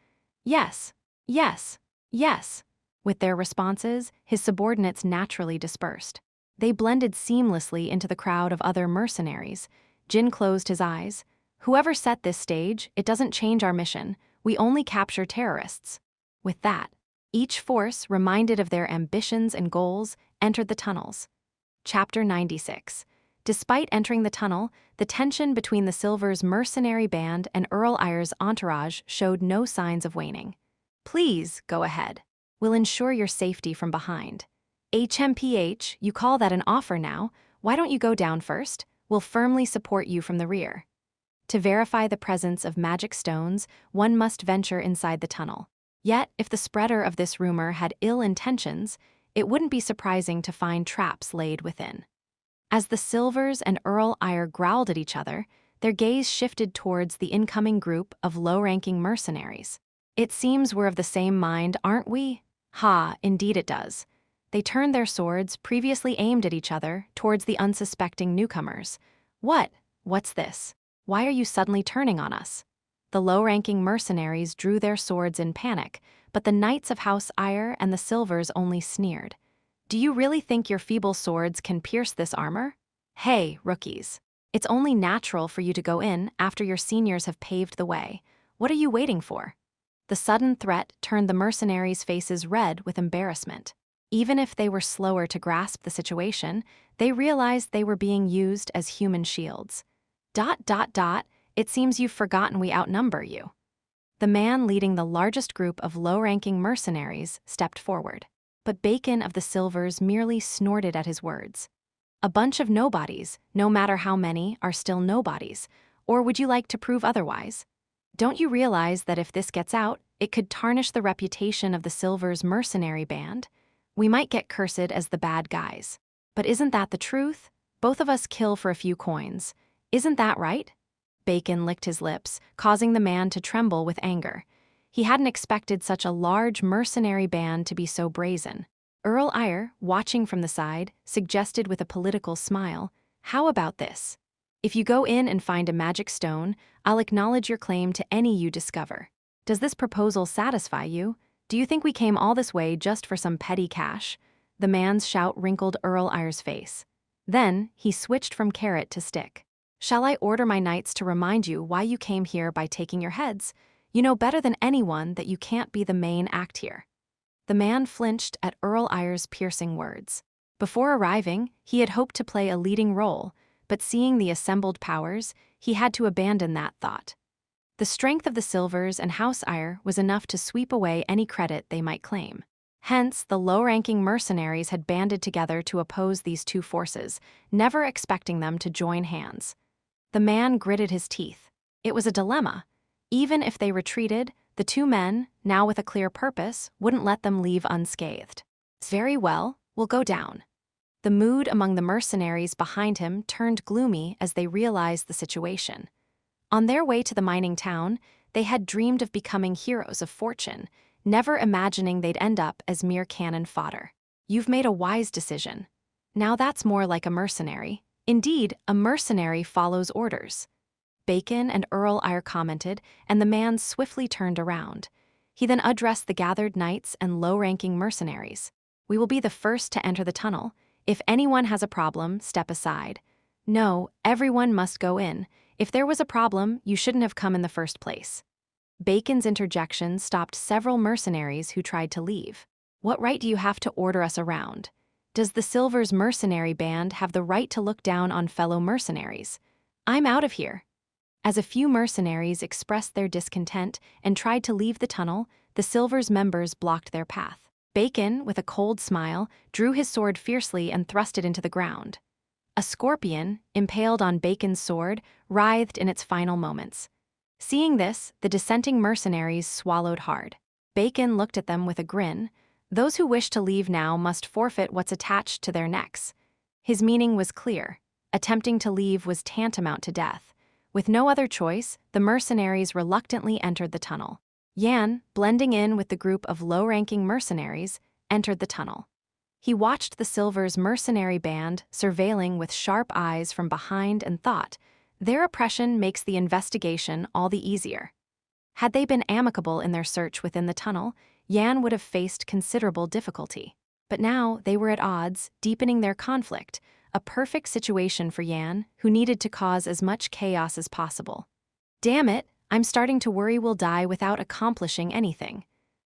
Yes, yes, yes. With their responses, his subordinates naturally dispersed. They blended seamlessly into the crowd of other mercenaries. Jin closed his eyes. Whoever set this stage, it doesn't change our mission. We only capture terrorists. With that, each force, reminded of their ambitions and goals, entered the tunnels. Chapter 96. Despite entering the tunnel, the tension between the Silver's mercenary band and Earl Ayr's entourage showed no signs of waning. "Please, go ahead. We'll ensure your safety from behind. HMPH, you call that an offer now? Why don't you go down first? We'll firmly support you from the rear. To verify the presence of magic stones, one must venture inside the tunnel. Yet, if the spreader of this rumor had ill intentions, it wouldn't be surprising to find traps laid within. As the Silvers and Earl Ire growled at each other, their gaze shifted towards the incoming group of low-ranking mercenaries. It seems we're of the same mind, aren't we? Ha, indeed it does. They turned their swords, previously aimed at each other, towards the unsuspecting newcomers. What's this? Why are you suddenly turning on us? The low-ranking mercenaries drew their swords in panic, but the Knights of House Ire and the Silvers only sneered. Do you really think your feeble swords can pierce this armor? Hey, rookies. It's only natural for you to go in after your seniors have paved the way. What are you waiting for? The sudden threat turned the mercenaries' faces red with embarrassment. Even if they were slower to grasp the situation, they realized they were being used as human shields. It seems you've forgotten we outnumber you. The man leading the largest group of low-ranking mercenaries stepped forward, but Bacon of the Silvers merely snorted at his words. A bunch of nobodies, no matter how many, are still nobodies. Or would you like to prove otherwise? Don't you realize that if this gets out, it could tarnish the reputation of the Silvers' mercenary band? We might get cursed as the bad guys. But isn't that the truth? Both of us kill for a few coins. Isn't that right? Bacon licked his lips, causing the man to tremble with anger. He hadn't expected such a large mercenary band to be so brazen. Earl Ire, watching from the side, suggested with a political smile, "How about this? If you go in and find a magic stone, I'll acknowledge your claim to any you discover. Does this proposal satisfy you? Do you think we came all this way just for some petty cash?" The man's shout wrinkled Earl Ire's face. Then, he switched from carrot to stick. "Shall I order my knights to remind you why you came here by taking your heads? You know better than anyone that you can't be the main act here." The man flinched at Earl Ire's piercing words. Before arriving, he had hoped to play a leading role, but seeing the assembled powers, he had to abandon that thought. The strength of the Silvers and House Ire was enough to sweep away any credit they might claim. Hence, the low-ranking mercenaries had banded together to oppose these two forces, never expecting them to join hands. The man gritted his teeth. It was a dilemma. Even if they retreated, the two men, now with a clear purpose, wouldn't let them leave unscathed. "Very well, we'll go down." The mood among the mercenaries behind him turned gloomy as they realized the situation. On their way to the mining town, they had dreamed of becoming heroes of fortune, never imagining they'd end up as mere cannon fodder. You've made a wise decision. Now that's more like a mercenary. Indeed, a mercenary follows orders. Bacon and Earl Ire commented, and the man swiftly turned around. He then addressed the gathered knights and low-ranking mercenaries. "We will be the first to enter the tunnel. If anyone has a problem, step aside. No, everyone must go in. If there was a problem, you shouldn't have come in the first place." Bacon's interjection stopped several mercenaries who tried to leave. "What right do you have to order us around? Does the Silvers' mercenary band have the right to look down on fellow mercenaries? I'm out of here." As a few mercenaries expressed their discontent and tried to leave the tunnel, the Silvers' members blocked their path. Bacon, with a cold smile, drew his sword fiercely and thrust it into the ground. A scorpion, impaled on Bacon's sword, writhed in its final moments. Seeing this, the dissenting mercenaries swallowed hard. Bacon looked at them with a grin. Those who wish to leave now must forfeit what's attached to their necks. His meaning was clear. Attempting to leave was tantamount to death. With no other choice, the mercenaries reluctantly entered the tunnel. Yan, blending in with the group of low-ranking mercenaries, entered the tunnel. He watched the Silvers' mercenary band surveilling with sharp eyes from behind and thought, their oppression makes the investigation all the easier. Had they been amicable in their search within the tunnel, Yan would have faced considerable difficulty. But now they were at odds, deepening their conflict, a perfect situation for Yan, who needed to cause as much chaos as possible. "Damn it, I'm starting to worry we'll die without accomplishing anything.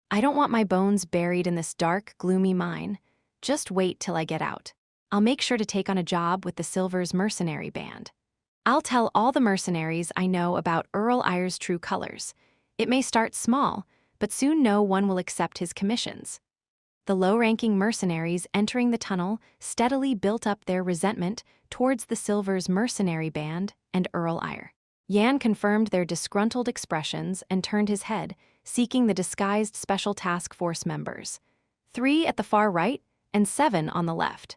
I don't want my bones buried in this dark, gloomy mine. Just wait till I get out. I'll make sure to take on a job with the Silvers' mercenary band. I'll tell all the mercenaries I know about Earl Ire's true colors. It may start small, but soon no one will accept his commissions." The low-ranking mercenaries entering the tunnel steadily built up their resentment towards the Silver's mercenary band and Earl Ire. Yan confirmed their disgruntled expressions and turned his head, seeking the disguised Special Task Force members. 3 at the far right and 7 on the left.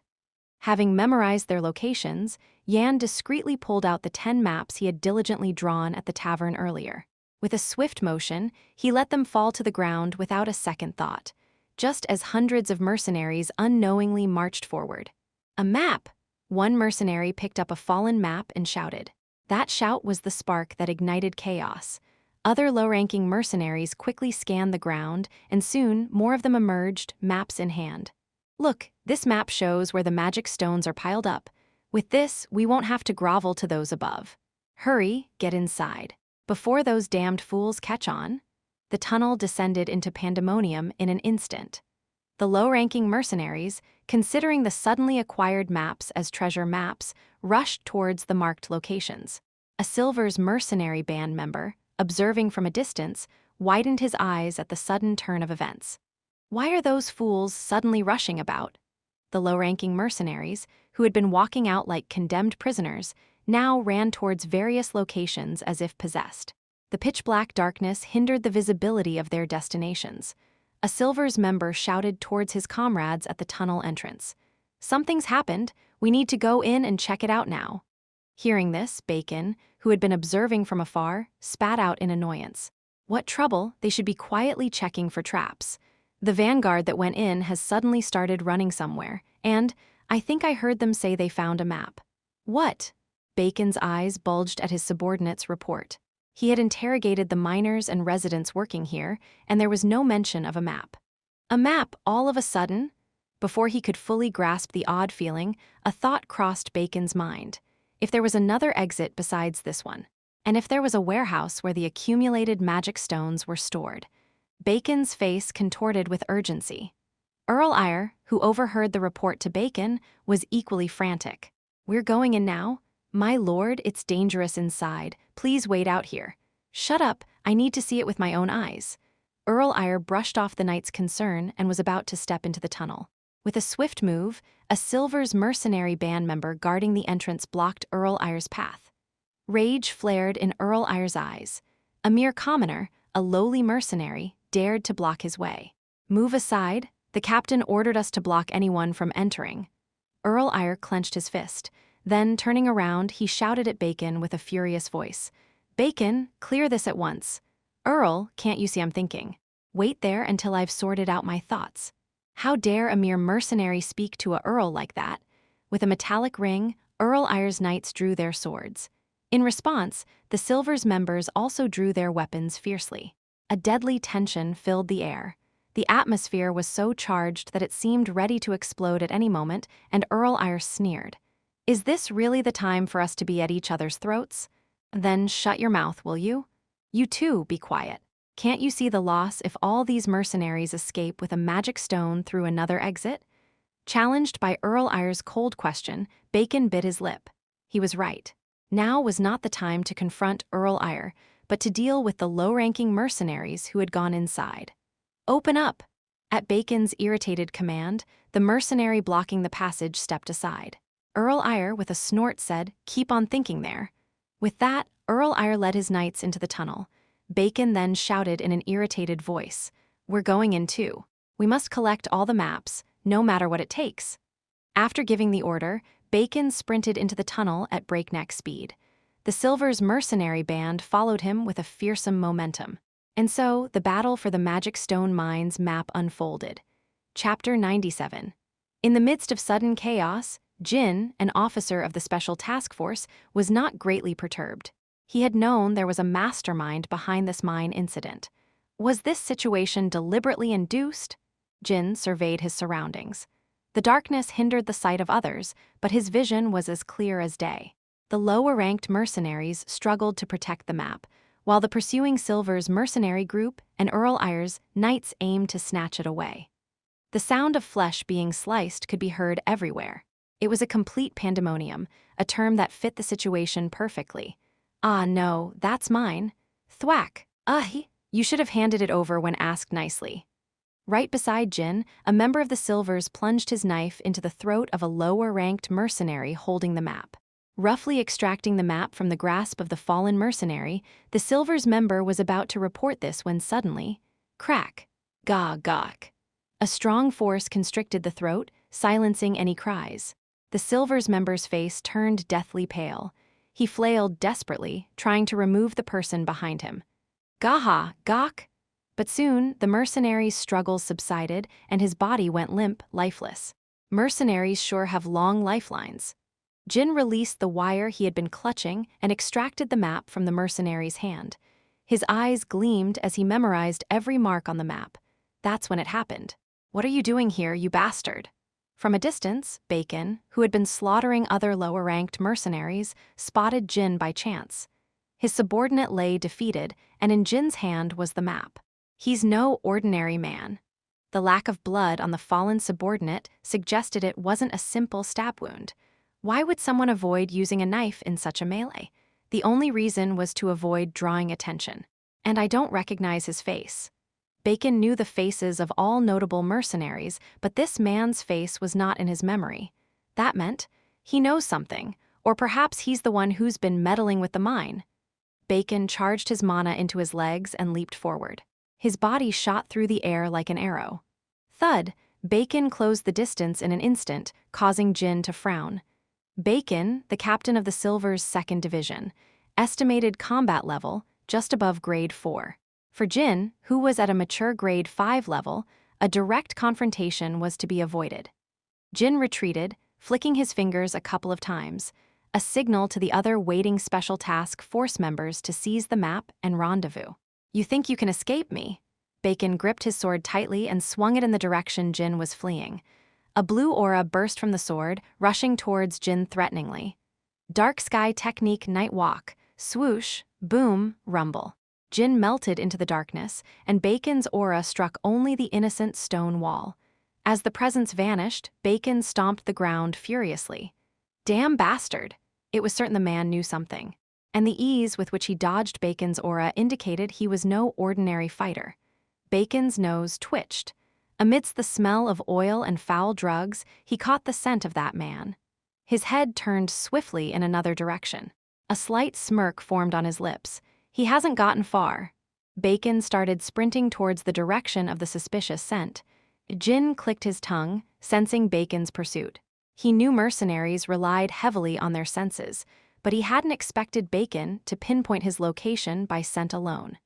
Having memorized their locations, Yan discreetly pulled out the 10 maps he had diligently drawn at the tavern earlier. With a swift motion, he let them fall to the ground without a second thought, just as hundreds of mercenaries unknowingly marched forward. A map! One mercenary picked up a fallen map and shouted. That shout was the spark that ignited chaos. Other low-ranking mercenaries quickly scanned the ground, and soon more of them emerged, maps in hand. Look, this map shows where the magic stones are piled up. With this, we won't have to grovel to those above. Hurry, get inside. Before those damned fools catch on. The tunnel descended into pandemonium in an instant. The low-ranking mercenaries, considering the suddenly acquired maps as treasure maps, rushed towards the marked locations. A Silver's mercenary band member, observing from a distance, widened his eyes at the sudden turn of events. Why are those fools suddenly rushing about? The low-ranking mercenaries, who had been walking out like condemned prisoners, now ran towards various locations as if possessed. The pitch-black darkness hindered the visibility of their destinations. A Silver's member shouted towards his comrades at the tunnel entrance. Something's happened, we need to go in and check it out now. Hearing this, Bacon, who had been observing from afar, spat out in annoyance. What trouble, they should be quietly checking for traps. The vanguard that went in has suddenly started running somewhere, and I think I heard them say they found a map. What? Bacon's eyes bulged at his subordinate's report. He had interrogated the miners and residents working here, and there was no mention of a map. A map all of a sudden? Before he could fully grasp the odd feeling, a thought crossed Bacon's mind. If there was another exit besides this one, and if there was a warehouse where the accumulated magic stones were stored. Bacon's face contorted with urgency. Earl Ire, who overheard the report to Bacon, was equally frantic. We're going in now? My lord, it's dangerous inside. Please wait out here. Shut up, I need to see it with my own eyes. Earl Ire brushed off the knight's concern and was about to step into the tunnel. With a swift move, a Silver's mercenary band member guarding the entrance blocked Earl Ire's path. Rage flared in Earl Ire's eyes. A mere commoner, a lowly mercenary, dared to block his way. Move aside, the captain ordered us to block anyone from entering. Earl Ire clenched his fist. Then, turning around, he shouted at Bacon with a furious voice. Bacon, clear this at once. Earl, can't you see I'm thinking? Wait there until I've sorted out my thoughts. How dare a mere mercenary speak to a earl like that? With a metallic ring, Earl Ire's knights drew their swords. In response, the Silver's members also drew their weapons fiercely. A deadly tension filled the air. The atmosphere was so charged that it seemed ready to explode at any moment, and Earl Ire sneered. Is this really the time for us to be at each other's throats? Then shut your mouth, will you? You too, be quiet. Can't you see the loss if all these mercenaries escape with a magic stone through another exit? Challenged by Earl Ire's cold question, Bacon bit his lip. He was right. Now was not the time to confront Earl Ire, but to deal with the low-ranking mercenaries who had gone inside. Open up! At Bacon's irritated command, the mercenary blocking the passage stepped aside. Earl Ire, with a snort, said, Keep on thinking there. With that, Earl Ire led his knights into the tunnel. Bacon then shouted in an irritated voice, We're going in too. We must collect all the maps, no matter what it takes. After giving the order, Bacon sprinted into the tunnel at breakneck speed. The Silver's mercenary band followed him with a fearsome momentum. And so, the battle for the Magic Stone Mines map unfolded. Chapter 97. In the midst of sudden chaos, Jin, an officer of the Special Task Force, was not greatly perturbed. He had known there was a mastermind behind this mine incident. Was this situation deliberately induced? Jin surveyed his surroundings. The darkness hindered the sight of others, but his vision was as clear as day. The lower-ranked mercenaries struggled to protect the map, while the pursuing Silver's mercenary group and Earl Ire's knights aimed to snatch it away. The sound of flesh being sliced could be heard everywhere. It was a complete pandemonium, a term that fit the situation perfectly. Ah, no, that's mine. Thwack. You should have handed it over when asked nicely. Right beside Jin, a member of the Silvers plunged his knife into the throat of a lower-ranked mercenary holding the map. Roughly extracting the map from the grasp of the fallen mercenary, the Silvers member was about to report this when suddenly, crack, gawk. A strong force constricted the throat, silencing any cries. The Silvers member's face turned deathly pale. He flailed desperately, trying to remove the person behind him. Gawk! But soon, the mercenary's struggles subsided and his body went limp, lifeless. Mercenaries sure have long lifelines. Jin released the wire he had been clutching and extracted the map from the mercenary's hand. His eyes gleamed as he memorized every mark on the map. That's when it happened. "What are you doing here, you bastard?" From a distance, Bacon, who had been slaughtering other lower-ranked mercenaries, spotted Jin by chance. His subordinate lay defeated, and in Jin's hand was the map. He's no ordinary man. The lack of blood on the fallen subordinate suggested it wasn't a simple stab wound. Why would someone avoid using a knife in such a melee? The only reason was to avoid drawing attention. And I don't recognize his face. Bacon knew the faces of all notable mercenaries, but this man's face was not in his memory. That meant he knows something, or perhaps he's the one who's been meddling with the mine. Bacon charged his mana into his legs and leaped forward. His body shot through the air like an arrow. Thud! Bacon closed the distance in an instant, causing Jin to frown. Bacon, the captain of the Silvers' 2nd Division, estimated combat level just above grade 4. For Jin, who was at a mature grade 5 level, a direct confrontation was to be avoided. Jin retreated, flicking his fingers a couple of times, a signal to the other waiting Special Task Force members to seize the map and rendezvous. "You think you can escape me?" Bacon gripped his sword tightly and swung it in the direction Jin was fleeing. A blue aura burst from the sword, rushing towards Jin threateningly. Dark sky technique night walk, swoosh, boom, rumble. Jin melted into the darkness, and Bacon's aura struck only the innocent stone wall. As the presence vanished, Bacon stomped the ground furiously. Damn bastard! It was certain the man knew something. And the ease with which he dodged Bacon's aura indicated he was no ordinary fighter. Bacon's nose twitched. Amidst the smell of oil and foul drugs, he caught the scent of that man. His head turned swiftly in another direction. A slight smirk formed on his lips. He hasn't gotten far. Bacon started sprinting towards the direction of the suspicious scent. Jin clicked his tongue, sensing Bacon's pursuit. He knew mercenaries relied heavily on their senses, but he hadn't expected Bacon to pinpoint his location by scent alone.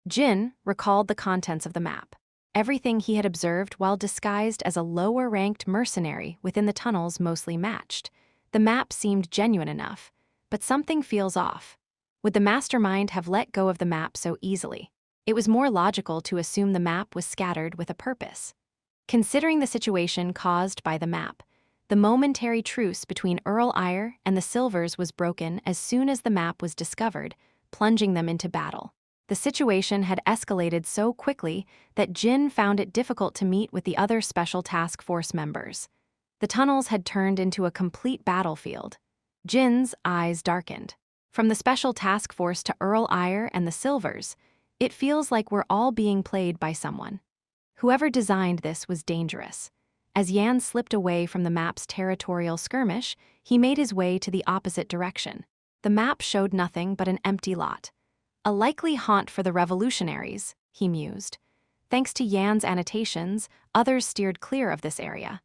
Jin recalled the contents of the map. Everything he had observed while disguised as a lower-ranked mercenary within the tunnels mostly matched. The map seemed genuine enough, but something feels off. Would the mastermind have let go of the map so easily? It was more logical to assume the map was scattered with a purpose. Considering the situation caused by the map, the momentary truce between Earl Eyre and the Silvers was broken as soon as the map was discovered, plunging them into battle. The situation had escalated so quickly that Jin found it difficult to meet with the other Special Task Force members. The tunnels had turned into a complete battlefield. Jin's eyes darkened. From the Special Task Force to Earl Eyre and the Silvers, it feels like we're all being played by someone. Whoever designed this was dangerous. As Yan slipped away from the map's territorial skirmish, he made his way to the opposite direction. The map showed nothing but an empty lot. A likely haunt for the revolutionaries, he mused. Thanks to Yan's annotations, others steered clear of this area.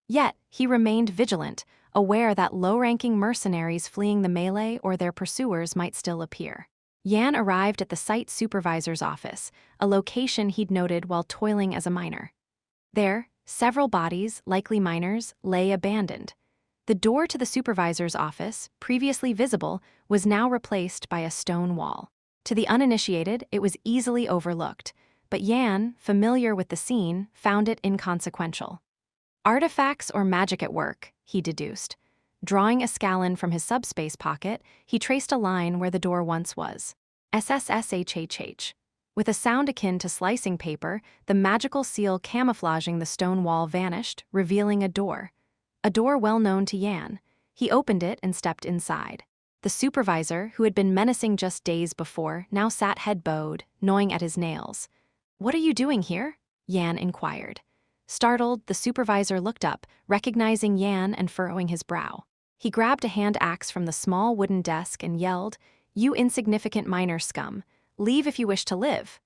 Yet, he remained vigilant, aware that low-ranking mercenaries fleeing the melee or their pursuers might still appear. Yan arrived at the site supervisor's office, a location he'd noted while toiling as a miner. There, several bodies, likely miners, lay abandoned. The door to the supervisor's office, previously visible, was now replaced by a stone wall. To the uninitiated, it was easily overlooked, but Yan, familiar with the scene, found it inconsequential. Artifacts or magic at work, he deduced. Drawing a scallon from his subspace pocket, he traced a line where the door once was. SSSHHH. With a sound akin to slicing paper, the magical seal camouflaging the stone wall vanished, revealing a door. A door well known to Yan. He opened it and stepped inside. The supervisor, who had been menacing just days before, now sat head bowed, gnawing at his nails. "What are you doing here?" Yan inquired. Startled, the supervisor looked up, recognizing Yan and furrowing his brow. He grabbed a hand axe from the small wooden desk and yelled, "You insignificant minor scum! Leave if you wish to live!"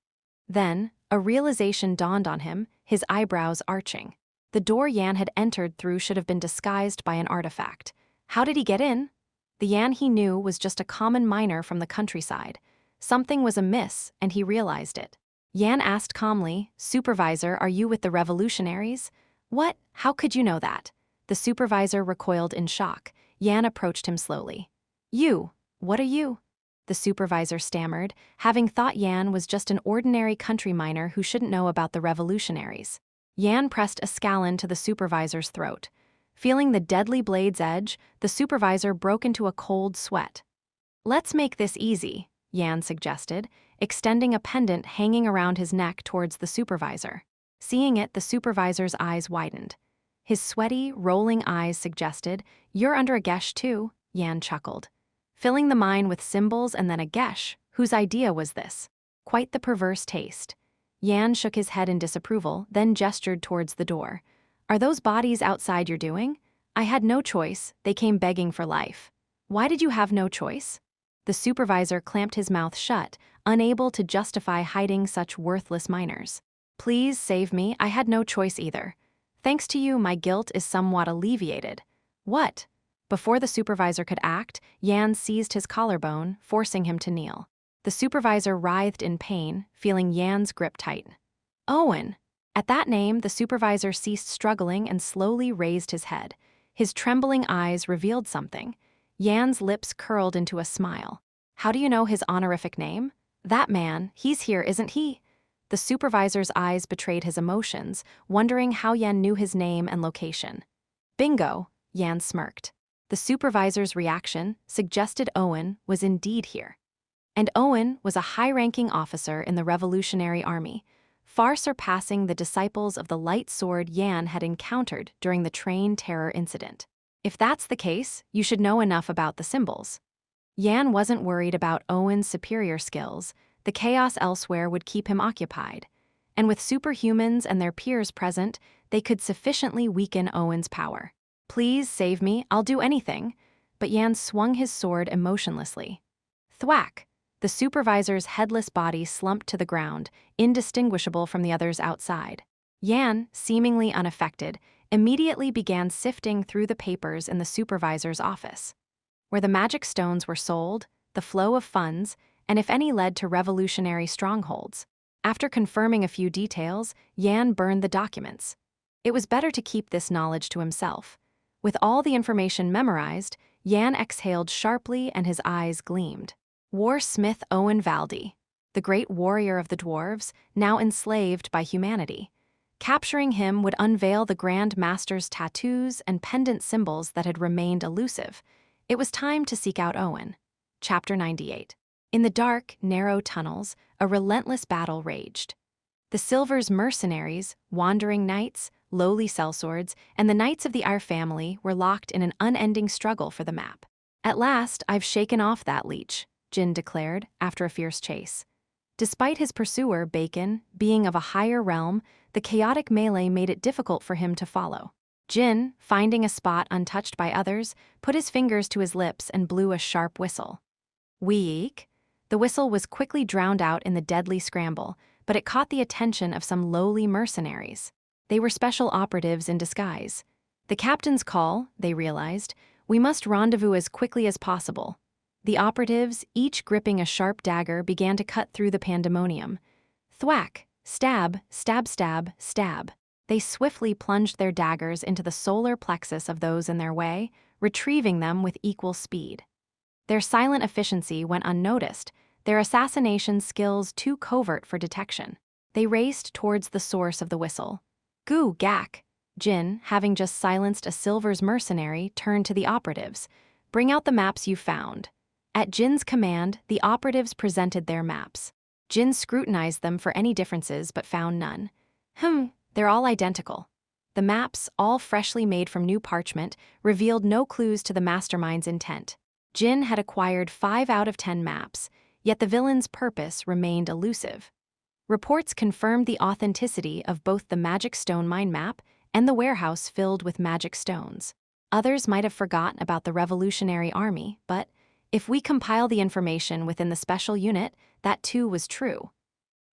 Then, a realization dawned on him, his eyebrows arching. The door Yan had entered through should have been disguised by an artifact. How did he get in? The Yan he knew was just a common miner from the countryside. Something was amiss, and he realized it. Yan asked calmly, "Supervisor, are you with the revolutionaries?" "What? How could you know that?" The supervisor recoiled in shock. Yan approached him slowly. "You? What are you?" The supervisor stammered, having thought Yan was just an ordinary country miner who shouldn't know about the revolutionaries. Yan pressed a scalpel to the supervisor's throat. Feeling the deadly blade's edge, the supervisor broke into a cold sweat. "Let's make this easy," Yan suggested, extending a pendant hanging around his neck towards the supervisor. Seeing it, the supervisor's eyes widened. His sweaty, rolling eyes suggested, "You're under a gesh too," Yan chuckled. Filling the mine with symbols and then a gesh, whose idea was this? Quite the perverse taste. Yan shook his head in disapproval, then gestured towards the door. "Are those bodies outside you're doing?" "I had no choice, they came begging for life." "Why did you have no choice?" The supervisor clamped his mouth shut, unable to justify hiding such worthless miners. "Please save me, I had no choice either. Thanks to you, my guilt is somewhat alleviated." "What?" Before the supervisor could act, Yan seized his collarbone, forcing him to kneel. The supervisor writhed in pain, feeling Yan's grip tighten. "Owen!" At that name, the supervisor ceased struggling and slowly raised his head. His trembling eyes revealed something. Yan's lips curled into a smile. "How do you know his honorific name?" "That man, he's here, isn't he?" The supervisor's eyes betrayed his emotions, wondering how Yan knew his name and location. "Bingo," Yan smirked. The supervisor's reaction suggested Owen was indeed here. And Owen was a high-ranking officer in the Revolutionary Army, far surpassing the disciples of the light sword Yan had encountered during the train terror incident. If that's the case, you should know enough about the symbols. Yan wasn't worried about Owen's superior skills. The chaos elsewhere would keep him occupied. And with superhumans and their peers present, they could sufficiently weaken Owen's power. "Please save me, I'll do anything." But Yan swung his sword emotionlessly. Thwack! The supervisor's headless body slumped to the ground, indistinguishable from the others outside. Yan, seemingly unaffected, immediately began sifting through the papers in the supervisor's office. Where the magic stones were sold, the flow of funds, and if any led to revolutionary strongholds. After confirming a few details, Yan burned the documents. It was better to keep this knowledge to himself. With all the information memorized, Yan exhaled sharply and his eyes gleamed. War-smith Owen Valdi, the great warrior of the dwarves, now enslaved by humanity. Capturing him would unveil the Grand Master's tattoos and pendant symbols that had remained elusive. It was time to seek out Owen. Chapter 98. In the dark, narrow tunnels, a relentless battle raged. The Silver's mercenaries, wandering knights, lowly sellswords, and the knights of the Eyre family were locked in an unending struggle for the map. "At last, I've shaken off that leech," Jin declared, after a fierce chase. Despite his pursuer, Bacon, being of a higher realm, the chaotic melee made it difficult for him to follow. Jin, finding a spot untouched by others, put his fingers to his lips and blew a sharp whistle. Wheek! The whistle was quickly drowned out in the deadly scramble, but it caught the attention of some lowly mercenaries. They were special operatives in disguise. The captain's call, they realized. We must rendezvous as quickly as possible. The operatives, each gripping a sharp dagger, began to cut through the pandemonium. Thwack! Stab, stab, stab, stab. They swiftly plunged their daggers into the solar plexus of those in their way, retrieving them with equal speed. Their silent efficiency went unnoticed, their assassination skills too covert for detection. They raced towards the source of the whistle. Goo gack! Jin, having just silenced a Silver's mercenary, turned to the operatives. "Bring out the maps you found." At Jin's command, the operatives presented their maps. Jin scrutinized them for any differences but found none. They're all identical. The maps, all freshly made from new parchment, revealed no clues to the mastermind's intent. Jin had acquired 5 out of 10 maps, yet the villain's purpose remained elusive. Reports confirmed the authenticity of both the magic stone mine map and the warehouse filled with magic stones. Others might have forgotten about the Revolutionary Army, but if we compile the information within the special unit, that too was true.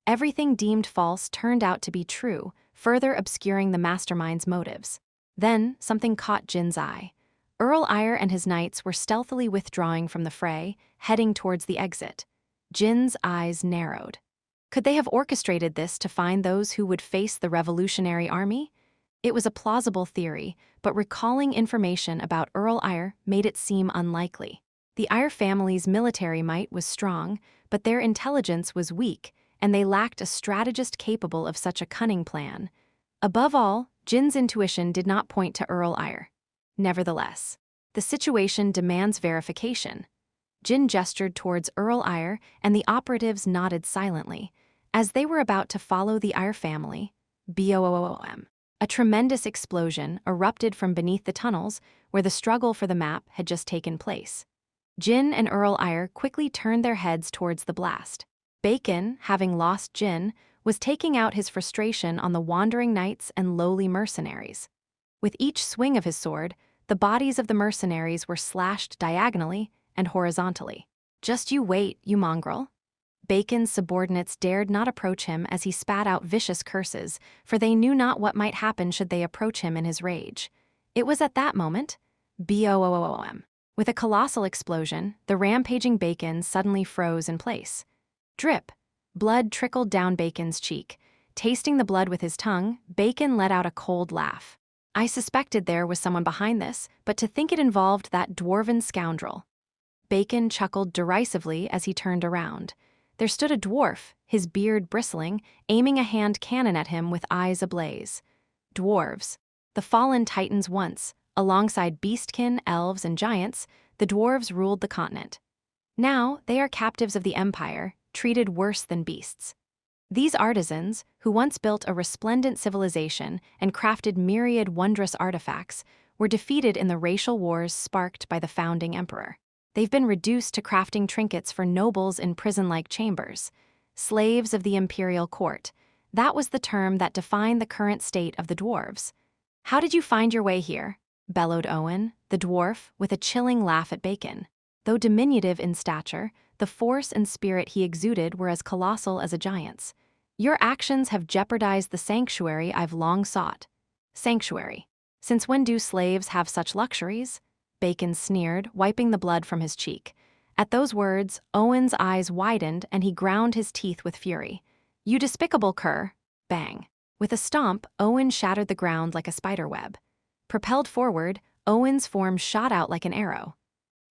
Everything deemed false turned out to be true, further obscuring the mastermind's motives. Then, something caught Jin's eye. Earl Eyre and his knights were stealthily withdrawing from the fray, heading towards the exit. Jin's eyes narrowed. Could they have orchestrated this to find those who would face the Revolutionary Army? It was a plausible theory, but recalling information about Earl Eyre made it seem unlikely. The Eyre family's military might was strong, but their intelligence was weak, and they lacked a strategist capable of such a cunning plan. Above all, Jin's intuition did not point to Earl Eyre. Nevertheless, the situation demands verification. Jin gestured towards Earl Eyre, and the operatives nodded silently. As they were about to follow the Eyre family, boom, a tremendous explosion erupted from beneath the tunnels where the struggle for the map had just taken place. Jin and Earl Eyre quickly turned their heads towards the blast. Bacon, having lost Jin, was taking out his frustration on the wandering knights and lowly mercenaries. With each swing of his sword, the bodies of the mercenaries were slashed diagonally and horizontally. "Just you wait, you mongrel." Bacon's subordinates dared not approach him as he spat out vicious curses, for they knew not what might happen should they approach him in his rage. It was at that moment, boom. With a colossal explosion, the rampaging Bacon suddenly froze in place. Drip. Blood trickled down Bacon's cheek. Tasting the blood with his tongue, Bacon let out a cold laugh. I suspected there was someone behind this, but to think it involved that dwarven scoundrel. Bacon chuckled derisively as he turned around. There stood a dwarf, his beard bristling, aiming a hand cannon at him with eyes ablaze. Dwarves. The fallen titans once, alongside beastkin, elves, and giants, the dwarves ruled the continent. Now, they are captives of the empire, treated worse than beasts. These artisans, who once built a resplendent civilization and crafted myriad wondrous artifacts, were defeated in the racial wars sparked by the founding emperor. They've been reduced to crafting trinkets for nobles in prison-like chambers. Slaves of the imperial court. That was the term that defined the current state of the dwarves. "How did you find your way here?" bellowed Owen, the dwarf, with a chilling laugh at Bacon. Though diminutive in stature, the force and spirit he exuded were as colossal as a giant's. "Your actions have jeopardized the sanctuary I've long sought." Sanctuary. Since when do slaves have such luxuries? Bacon sneered, wiping the blood from his cheek. At those words, Owen's eyes widened and he ground his teeth with fury. "You despicable cur!" Bang. With a stomp, Owen shattered the ground like a spiderweb. Propelled forward, Owen's form shot out like an arrow.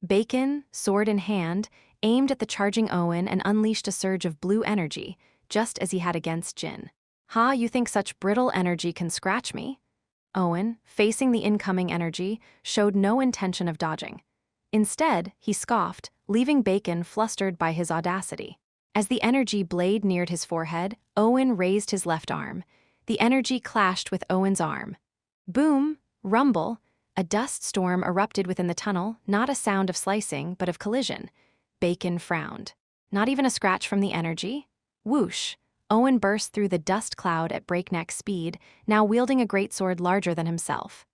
Bacon, sword in hand, aimed at the charging Owen and unleashed a surge of blue energy, just as he had against Jin. "Ha, you think such brittle energy can scratch me?" Owen, facing the incoming energy, showed no intention of dodging. Instead, he scoffed, leaving Bacon flustered by his audacity. As the energy blade neared his forehead, Owen raised his left arm. The energy clashed with Owen's arm. Boom, rumble, a dust storm erupted within the tunnel, not a sound of slicing, but of collision. Bacon frowned. Not even a scratch from the energy? Whoosh! Owen burst through the dust cloud at breakneck speed, now wielding a greatsword larger than himself.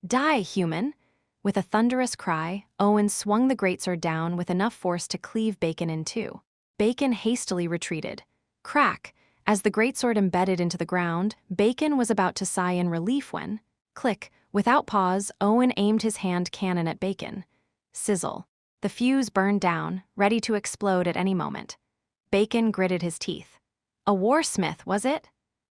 "Die, human!" With a thunderous cry, Owen swung the greatsword down with enough force to cleave Bacon in two. Bacon hastily retreated. Crack! As the greatsword embedded into the ground, Bacon was about to sigh in relief when, click, without pause, Owen aimed his hand cannon at Bacon. Sizzle. The fuse burned down, ready to explode at any moment. Bacon gritted his teeth. A warsmith, was it?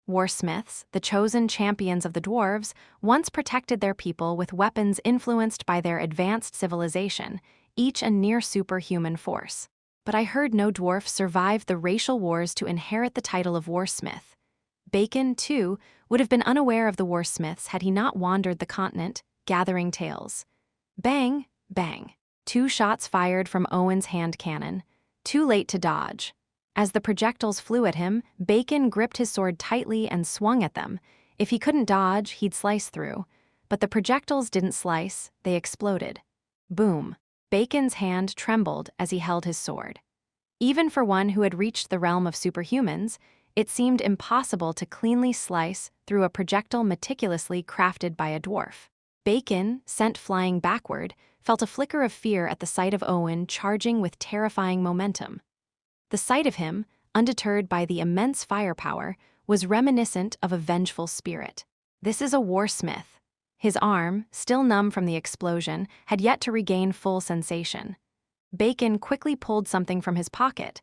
Warsmiths, the chosen champions of the dwarves, once protected their people with weapons influenced by their advanced civilization, each a near superhuman force. But I heard no dwarf survived the racial wars to inherit the title of warsmith. Bacon, too, would have been unaware of the warsmiths had he not wandered the continent, gathering tales. Bang, bang. 2 shots fired from Owen's hand cannon. Too late to dodge. As the projectiles flew at him, Bacon gripped his sword tightly and swung at them. If he couldn't dodge, he'd slice through. But the projectiles didn't slice, they exploded. Boom. Bacon's hand trembled as he held his sword. Even for one who had reached the realm of superhumans, It seemed impossible to cleanly slice through a projectile meticulously crafted by a dwarf. Bacon, sent flying backward, felt a flicker of fear at the sight of Owen charging with terrifying momentum. The sight of him, undeterred by the immense firepower, was reminiscent of a vengeful spirit. This is a warsmith. His arm, still numb from the explosion, had yet to regain full sensation. Bacon quickly pulled something from his pocket.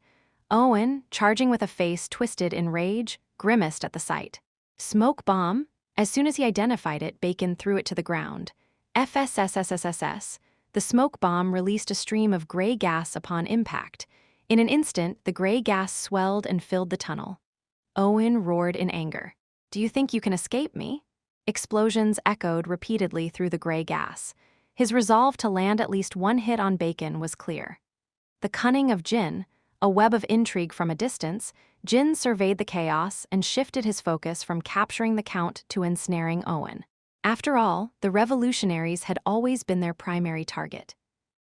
Owen, charging with a face twisted in rage, grimaced at the sight. Smoke bomb? As soon as he identified it, Bacon threw it to the ground. FSSSSSS. The smoke bomb released a stream of gray gas upon impact. In an instant, the gray gas swelled and filled the tunnel. Owen roared in anger. "Do you think you can escape me?" Explosions echoed repeatedly through the gray gas. His resolve to land at least one hit on Bacon was clear. The cunning of Jin, a web of intrigue from a distance, Jin surveyed the chaos and shifted his focus from capturing the Count to ensnaring Owen. After all, the revolutionaries had always been their primary target.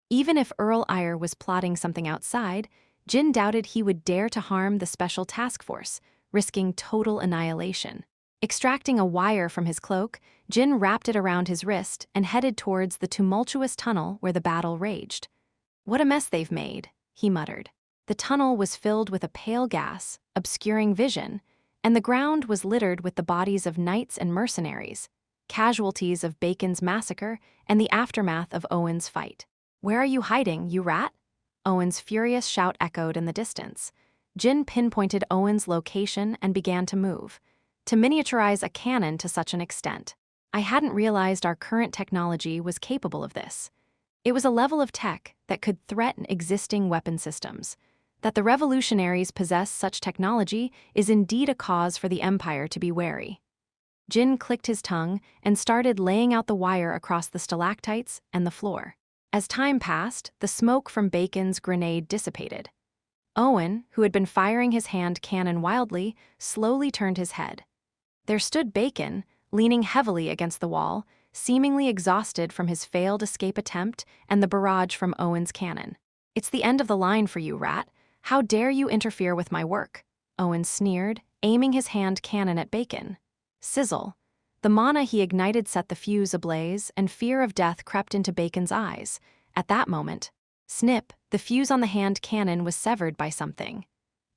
Even if Earl Eyre was plotting something outside, Jin doubted he would dare to harm the Special Task Force, risking total annihilation. Extracting a wire from his cloak, Jin wrapped it around his wrist and headed towards the tumultuous tunnel where the battle raged. "What a mess they've made," he muttered. The tunnel was filled with a pale gas, obscuring vision, and the ground was littered with the bodies of knights and mercenaries, casualties of Bacon's massacre and the aftermath of Owen's fight. "Where are you hiding, you rat?" Owen's furious shout echoed in the distance. Jin pinpointed Owen's location and began to move. To miniaturize a cannon to such an extent. I hadn't realized our current technology was capable of this. It was a level of tech that could threaten existing weapon systems. That the revolutionaries possess such technology is indeed a cause for the Empire to be wary. Jin clicked his tongue and started laying out the wire across the stalactites and the floor. As time passed, the smoke from Bacon's grenade dissipated. Owen, who had been firing his hand cannon wildly, slowly turned his head. There stood Bacon, leaning heavily against the wall, seemingly exhausted from his failed escape attempt and the barrage from Owen's cannon. "It's the end of the line for you, rat. How dare you interfere with my work?" Owen sneered, aiming his hand cannon at Bacon. Sizzle. The mana he ignited set the fuse ablaze, and fear of death crept into Bacon's eyes. At that moment, snip, the fuse on the hand cannon was severed by something.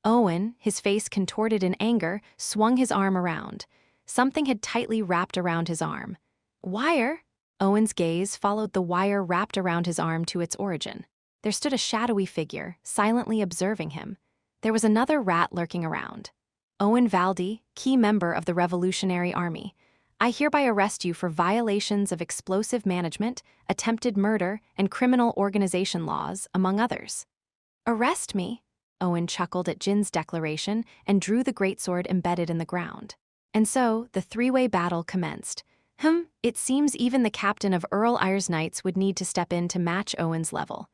Owen, his face contorted in anger, swung his arm around. Something had tightly wrapped around his arm. "Wire?" Owen's gaze followed the wire wrapped around his arm to its origin. There stood a shadowy figure, silently observing him. There was another rat lurking around. "Owen Valdi, key member of the Revolutionary Army. I hereby arrest you for violations of explosive management, attempted murder, and criminal organization laws, among others." "Arrest me?" Owen chuckled at Jin's declaration and drew the greatsword embedded in the ground. And so, the three-way battle commenced. It seems even the captain of Earl Eyre's Knights would need to step in to match Owen's level.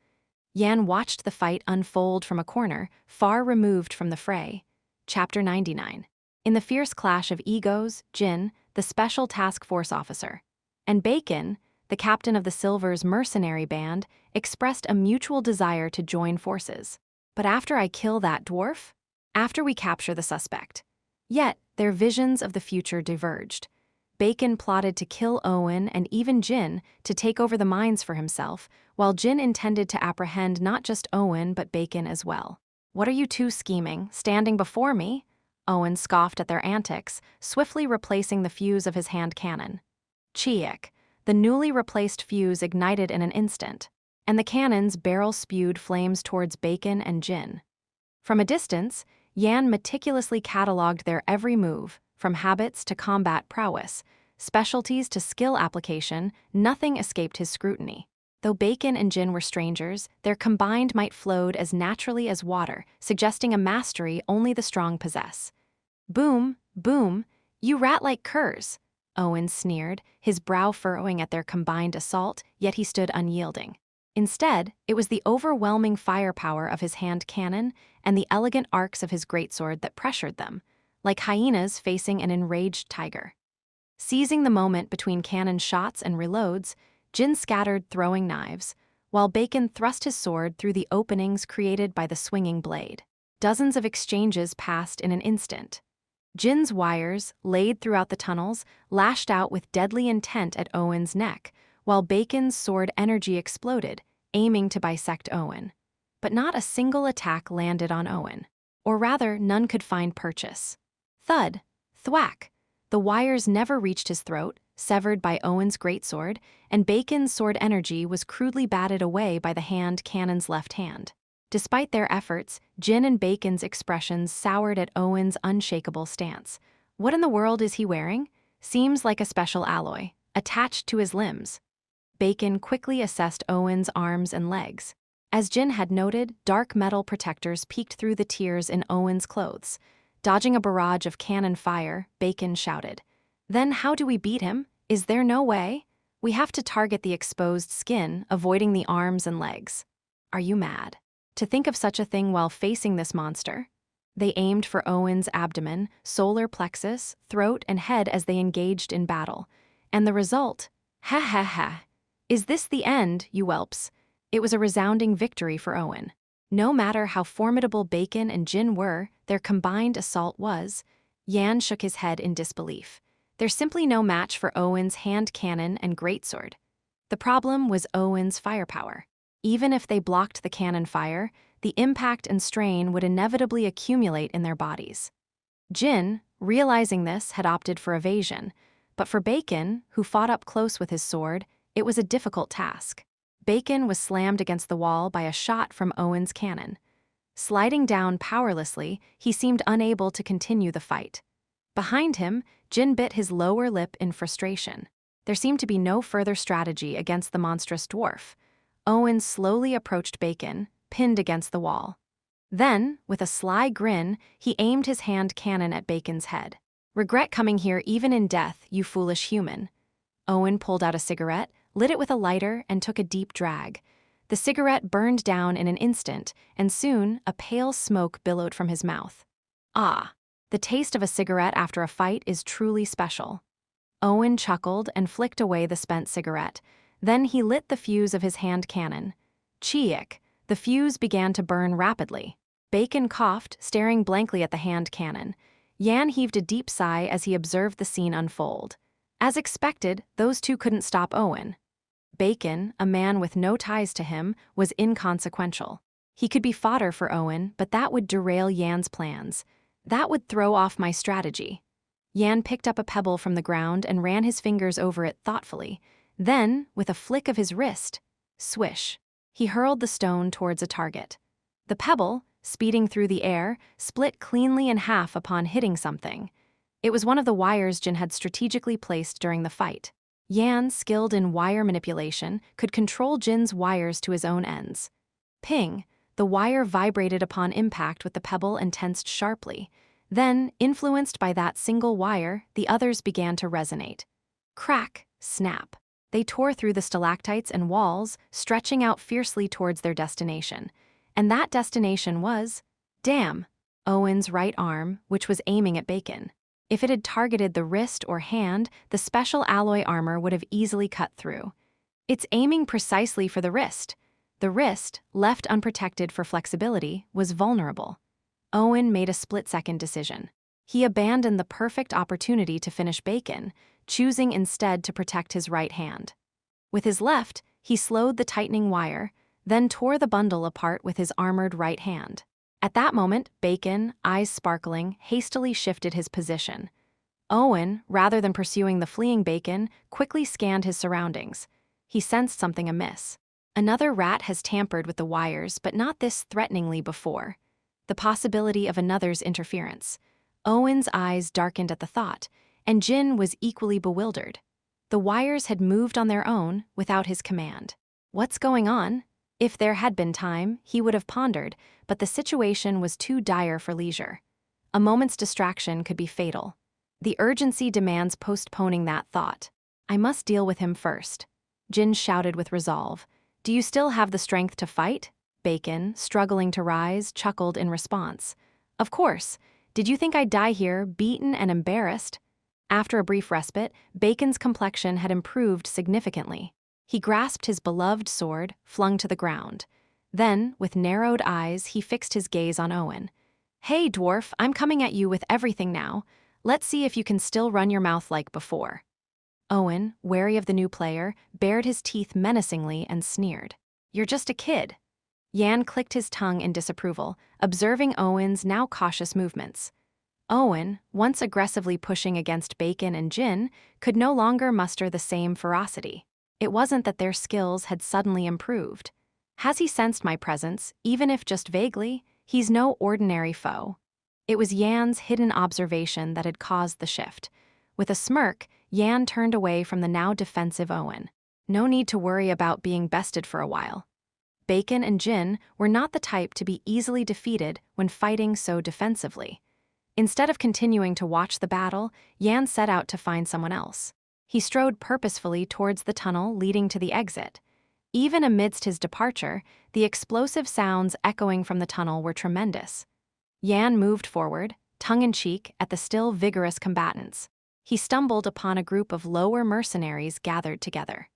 Yan watched the fight unfold from a corner, far removed from the fray. Chapter 99. In the fierce clash of egos, Jin, the Special Task Force officer, and Bacon, the captain of the Silver's mercenary band, expressed a mutual desire to join forces. "But after I kill that dwarf? After we capture the suspect?" Yet, their visions of the future diverged. Bacon plotted to kill Owen and even Jin to take over the mines for himself, while Jin intended to apprehend not just Owen but Bacon as well. "What are you two scheming, standing before me?" Owen scoffed at their antics, swiftly replacing the fuse of his hand cannon. Chiik, the newly replaced fuse ignited in an instant, and the cannon's barrel spewed flames towards Bacon and Jin. From a distance, Yan meticulously catalogued their every move, from habits to combat prowess, specialties to skill application. Nothing escaped his scrutiny. Though Bacon and Jin were strangers, their combined might flowed as naturally as water, suggesting a mastery only the strong possess. "Boom, boom, you rat like curs," Owen sneered, his brow furrowing at their combined assault, yet he stood unyielding. Instead, it was the overwhelming firepower of his hand cannon and the elegant arcs of his greatsword that pressured them, like hyenas facing an enraged tiger. Seizing the moment between cannon shots and reloads, Jin scattered throwing knives, while Bacon thrust his sword through the openings created by the swinging blade. Dozens of exchanges passed in an instant. Jin's wires, laid throughout the tunnels, lashed out with deadly intent at Owen's neck, while Bacon's sword energy exploded, aiming to bisect Owen. But not a single attack landed on Owen. Or rather, none could find purchase. Thud, thwack. The wires never reached his throat, severed by Owen's greatsword, and Bacon's sword energy was crudely batted away by the hand cannon's left hand. Despite their efforts, Jin and Bacon's expressions soured at Owen's unshakable stance. What in the world is he wearing? Seems like a special alloy, attached to his limbs. Bacon quickly assessed Owen's arms and legs. As Jin had noted, dark metal protectors peeked through the tears in Owen's clothes. Dodging a barrage of cannon fire, Bacon shouted, "Then how do we beat him? Is there no way? We have to target the exposed skin, avoiding the arms and legs." Are you mad? To think of such a thing while facing this monster? They aimed for Owen's abdomen, solar plexus, throat, and head as they engaged in battle. And the result? Ha ha ha. Is this the end, you whelps? It was a resounding victory for Owen. No matter how formidable Bacon and Jin were, their combined assault was. Yan shook his head in disbelief. There's simply no match for Owen's hand cannon and greatsword. The problem was Owen's firepower. Even if they blocked the cannon fire, the impact and strain would inevitably accumulate in their bodies. Jin, realizing this, had opted for evasion, but for Bacon, who fought up close with his sword, it was a difficult task. Bacon was slammed against the wall by a shot from Owen's cannon. Sliding down powerlessly, he seemed unable to continue the fight. Behind him, Jin bit his lower lip in frustration. There seemed to be no further strategy against the monstrous dwarf. Owen slowly approached Bacon, pinned against the wall. Then, with a sly grin, he aimed his hand cannon at Bacon's head. "Regret coming here even in death, you foolish human." Owen pulled out a cigarette, lit it with a lighter, and took a deep drag. The cigarette burned down in an instant, and soon a pale smoke billowed from his mouth. Ah, the taste of a cigarette after a fight is truly special. Owen chuckled and flicked away the spent cigarette. Then he lit the fuse of his hand cannon. Cheek! The fuse began to burn rapidly. Bacon coughed, staring blankly at the hand cannon. Yan heaved a deep sigh as he observed the scene unfold. As expected, those two couldn't stop Owen. Bacon, a man with no ties to him, was inconsequential. He could be fodder for Owen, but that would derail Yan's plans. That would throw off my strategy. Yan picked up a pebble from the ground and ran his fingers over it thoughtfully. Then, with a flick of his wrist, swish, he hurled the stone towards a target. The pebble, speeding through the air, split cleanly in half upon hitting something. It was one of the wires Jin had strategically placed during the fight. Yan, skilled in wire manipulation, could control Jin's wires to his own ends. Ping! The wire vibrated upon impact with the pebble and tensed sharply. Then, influenced by that single wire, the others began to resonate. Crack! Snap! They tore through the stalactites and walls, stretching out fiercely towards their destination. And that destination was, damn, Owen's right arm, which was aiming at Bacon. If it had targeted the wrist or hand, the special alloy armor would have easily cut through. It's aiming precisely for the wrist. The wrist, left unprotected for flexibility, was vulnerable. Owen made a split-second decision. He abandoned the perfect opportunity to finish Bacon, choosing instead to protect his right hand. With his left, he slowed the tightening wire, then tore the bundle apart with his armored right hand. At that moment, Bacon, eyes sparkling, hastily shifted his position. Owen, rather than pursuing the fleeing Bacon, quickly scanned his surroundings. He sensed something amiss. Another rat has tampered with the wires, but not this threateningly before. The possibility of another's interference. Owen's eyes darkened at the thought, and Jin was equally bewildered. The wires had moved on their own, without his command. What's going on? If there had been time, he would have pondered, but the situation was too dire for leisure. A moment's distraction could be fatal. The urgency demands postponing that thought. I must deal with him first. Jin shouted with resolve. Do you still have the strength to fight? Bacon, struggling to rise, chuckled in response. Of course. Did you think I'd die here, beaten and embarrassed? After a brief respite, Bacon's complexion had improved significantly. He grasped his beloved sword, flung to the ground. Then, with narrowed eyes, he fixed his gaze on Owen. Hey, dwarf, I'm coming at you with everything now. Let's see if you can still run your mouth like before. Owen, wary of the new player, bared his teeth menacingly and sneered. You're just a kid. Yan clicked his tongue in disapproval, observing Owen's now cautious movements. Owen, once aggressively pushing against Bacon and Jin, could no longer muster the same ferocity. It wasn't that their skills had suddenly improved. Has he sensed my presence, even if just vaguely? He's no ordinary foe. It was Yan's hidden observation that had caused the shift. With a smirk, Yan turned away from the now defensive Owen. No need to worry about being bested for a while. Bacon and Jin were not the type to be easily defeated when fighting so defensively. Instead of continuing to watch the battle, Yan set out to find someone else. He strode purposefully towards the tunnel leading to the exit. Even amidst his departure, the explosive sounds echoing from the tunnel were tremendous. Yan moved forward, tongue-in-cheek, at the still vigorous combatants. He stumbled upon a group of lower mercenaries gathered together.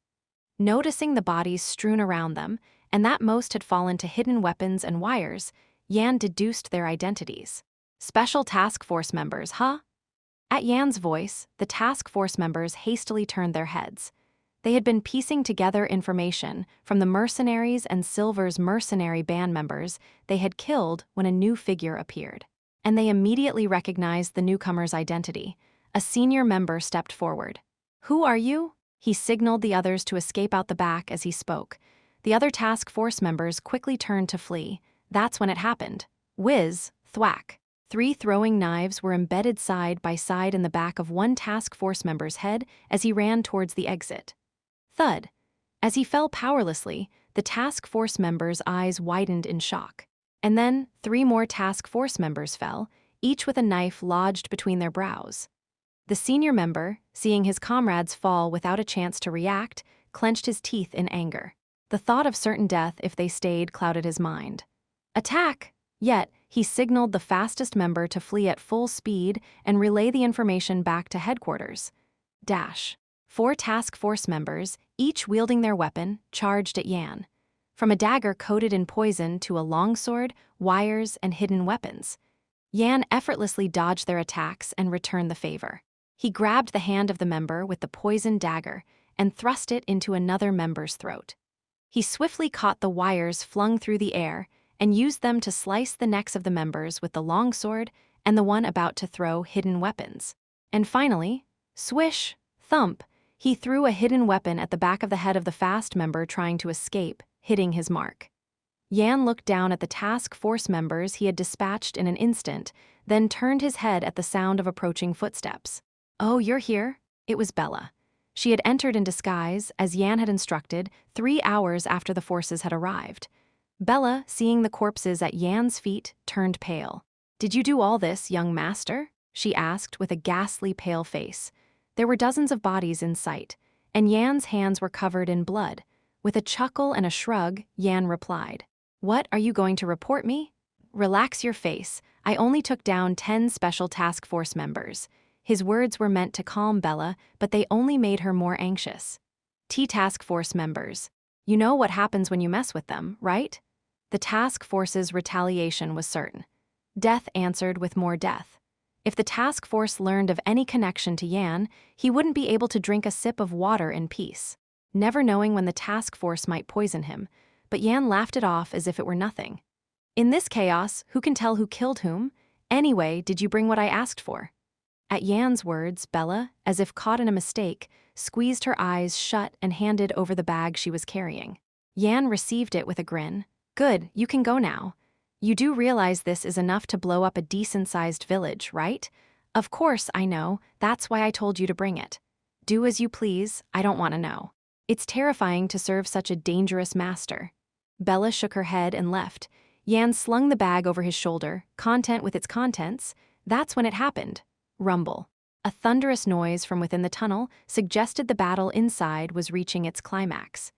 Noticing the bodies strewn around them, and that most had fallen to hidden weapons and wires, Yan deduced their identities. Special Task Force members, huh? At Yan's voice, the task force members hastily turned their heads. They had been piecing together information from the mercenaries and Silver's mercenary band members they had killed when a new figure appeared. And they immediately recognized the newcomer's identity. A senior member stepped forward. Who are you? He signaled the others to escape out the back as he spoke. The other task force members quickly turned to flee. That's when it happened. Whiz, thwack. 3 throwing knives were embedded side by side in the back of one task force member's head as he ran towards the exit. Thud. As he fell powerlessly, the task force member's eyes widened in shock. And then 3 more task force members fell, each with a knife lodged between their brows. The senior member, seeing his comrades fall without a chance to react, clenched his teeth in anger. The thought of certain death if they stayed clouded his mind. Attack! Yet, he signaled the fastest member to flee at full speed and relay the information back to headquarters. Dash. 4 task force members, each wielding their weapon, charged at Yan. From a dagger coated in poison to a longsword, wires, and hidden weapons. Yan effortlessly dodged their attacks and returned the favor. He grabbed the hand of the member with the poisoned dagger and thrust it into another member's throat. He swiftly caught the wires flung through the air and used them to slice the necks of the members with the longsword and the one about to throw hidden weapons. And finally, swish, thump, he threw a hidden weapon at the back of the head of the fast member trying to escape, hitting his mark. Yan looked down at the task force members he had dispatched in an instant, then turned his head at the sound of approaching footsteps. Oh, you're here? It was Bella. She had entered in disguise, as Yan had instructed, 3 hours after the forces had arrived. Bella, seeing the corpses at Yan's feet, turned pale. Did you do all this, young master? She asked with a ghastly pale face. There were dozens of bodies in sight, and Yan's hands were covered in blood. With a chuckle and a shrug, Yan replied, What, are you going to report me? Relax your face. I only took down 10 special task force members. His words were meant to calm Bella, but they only made her more anxious. Task force members. You know what happens when you mess with them, right? The task force's retaliation was certain. Death answered with more death. If the task force learned of any connection to Yan, he wouldn't be able to drink a sip of water in peace, never knowing when the task force might poison him, but Yan laughed it off as if it were nothing. In this chaos, who can tell who killed whom? Anyway, did you bring what I asked for? At Yan's words, Bella, as if caught in a mistake, squeezed her eyes shut and handed over the bag she was carrying. Yan received it with a grin. Good, you can go now. You do realize this is enough to blow up a decent-sized village, right? Of course, I know. That's why I told you to bring it. Do as you please, I don't want to know. It's terrifying to serve such a dangerous master. Bella shook her head and left. Yan slung the bag over his shoulder, content with its contents. That's when it happened. Rumble. A thunderous noise from within the tunnel suggested the battle inside was reaching its climax.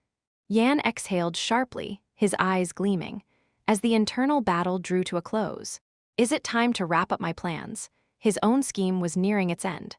Yan exhaled sharply, his eyes gleaming, as the internal battle drew to a close. Is it time to wrap up my plans? His own scheme was nearing its end.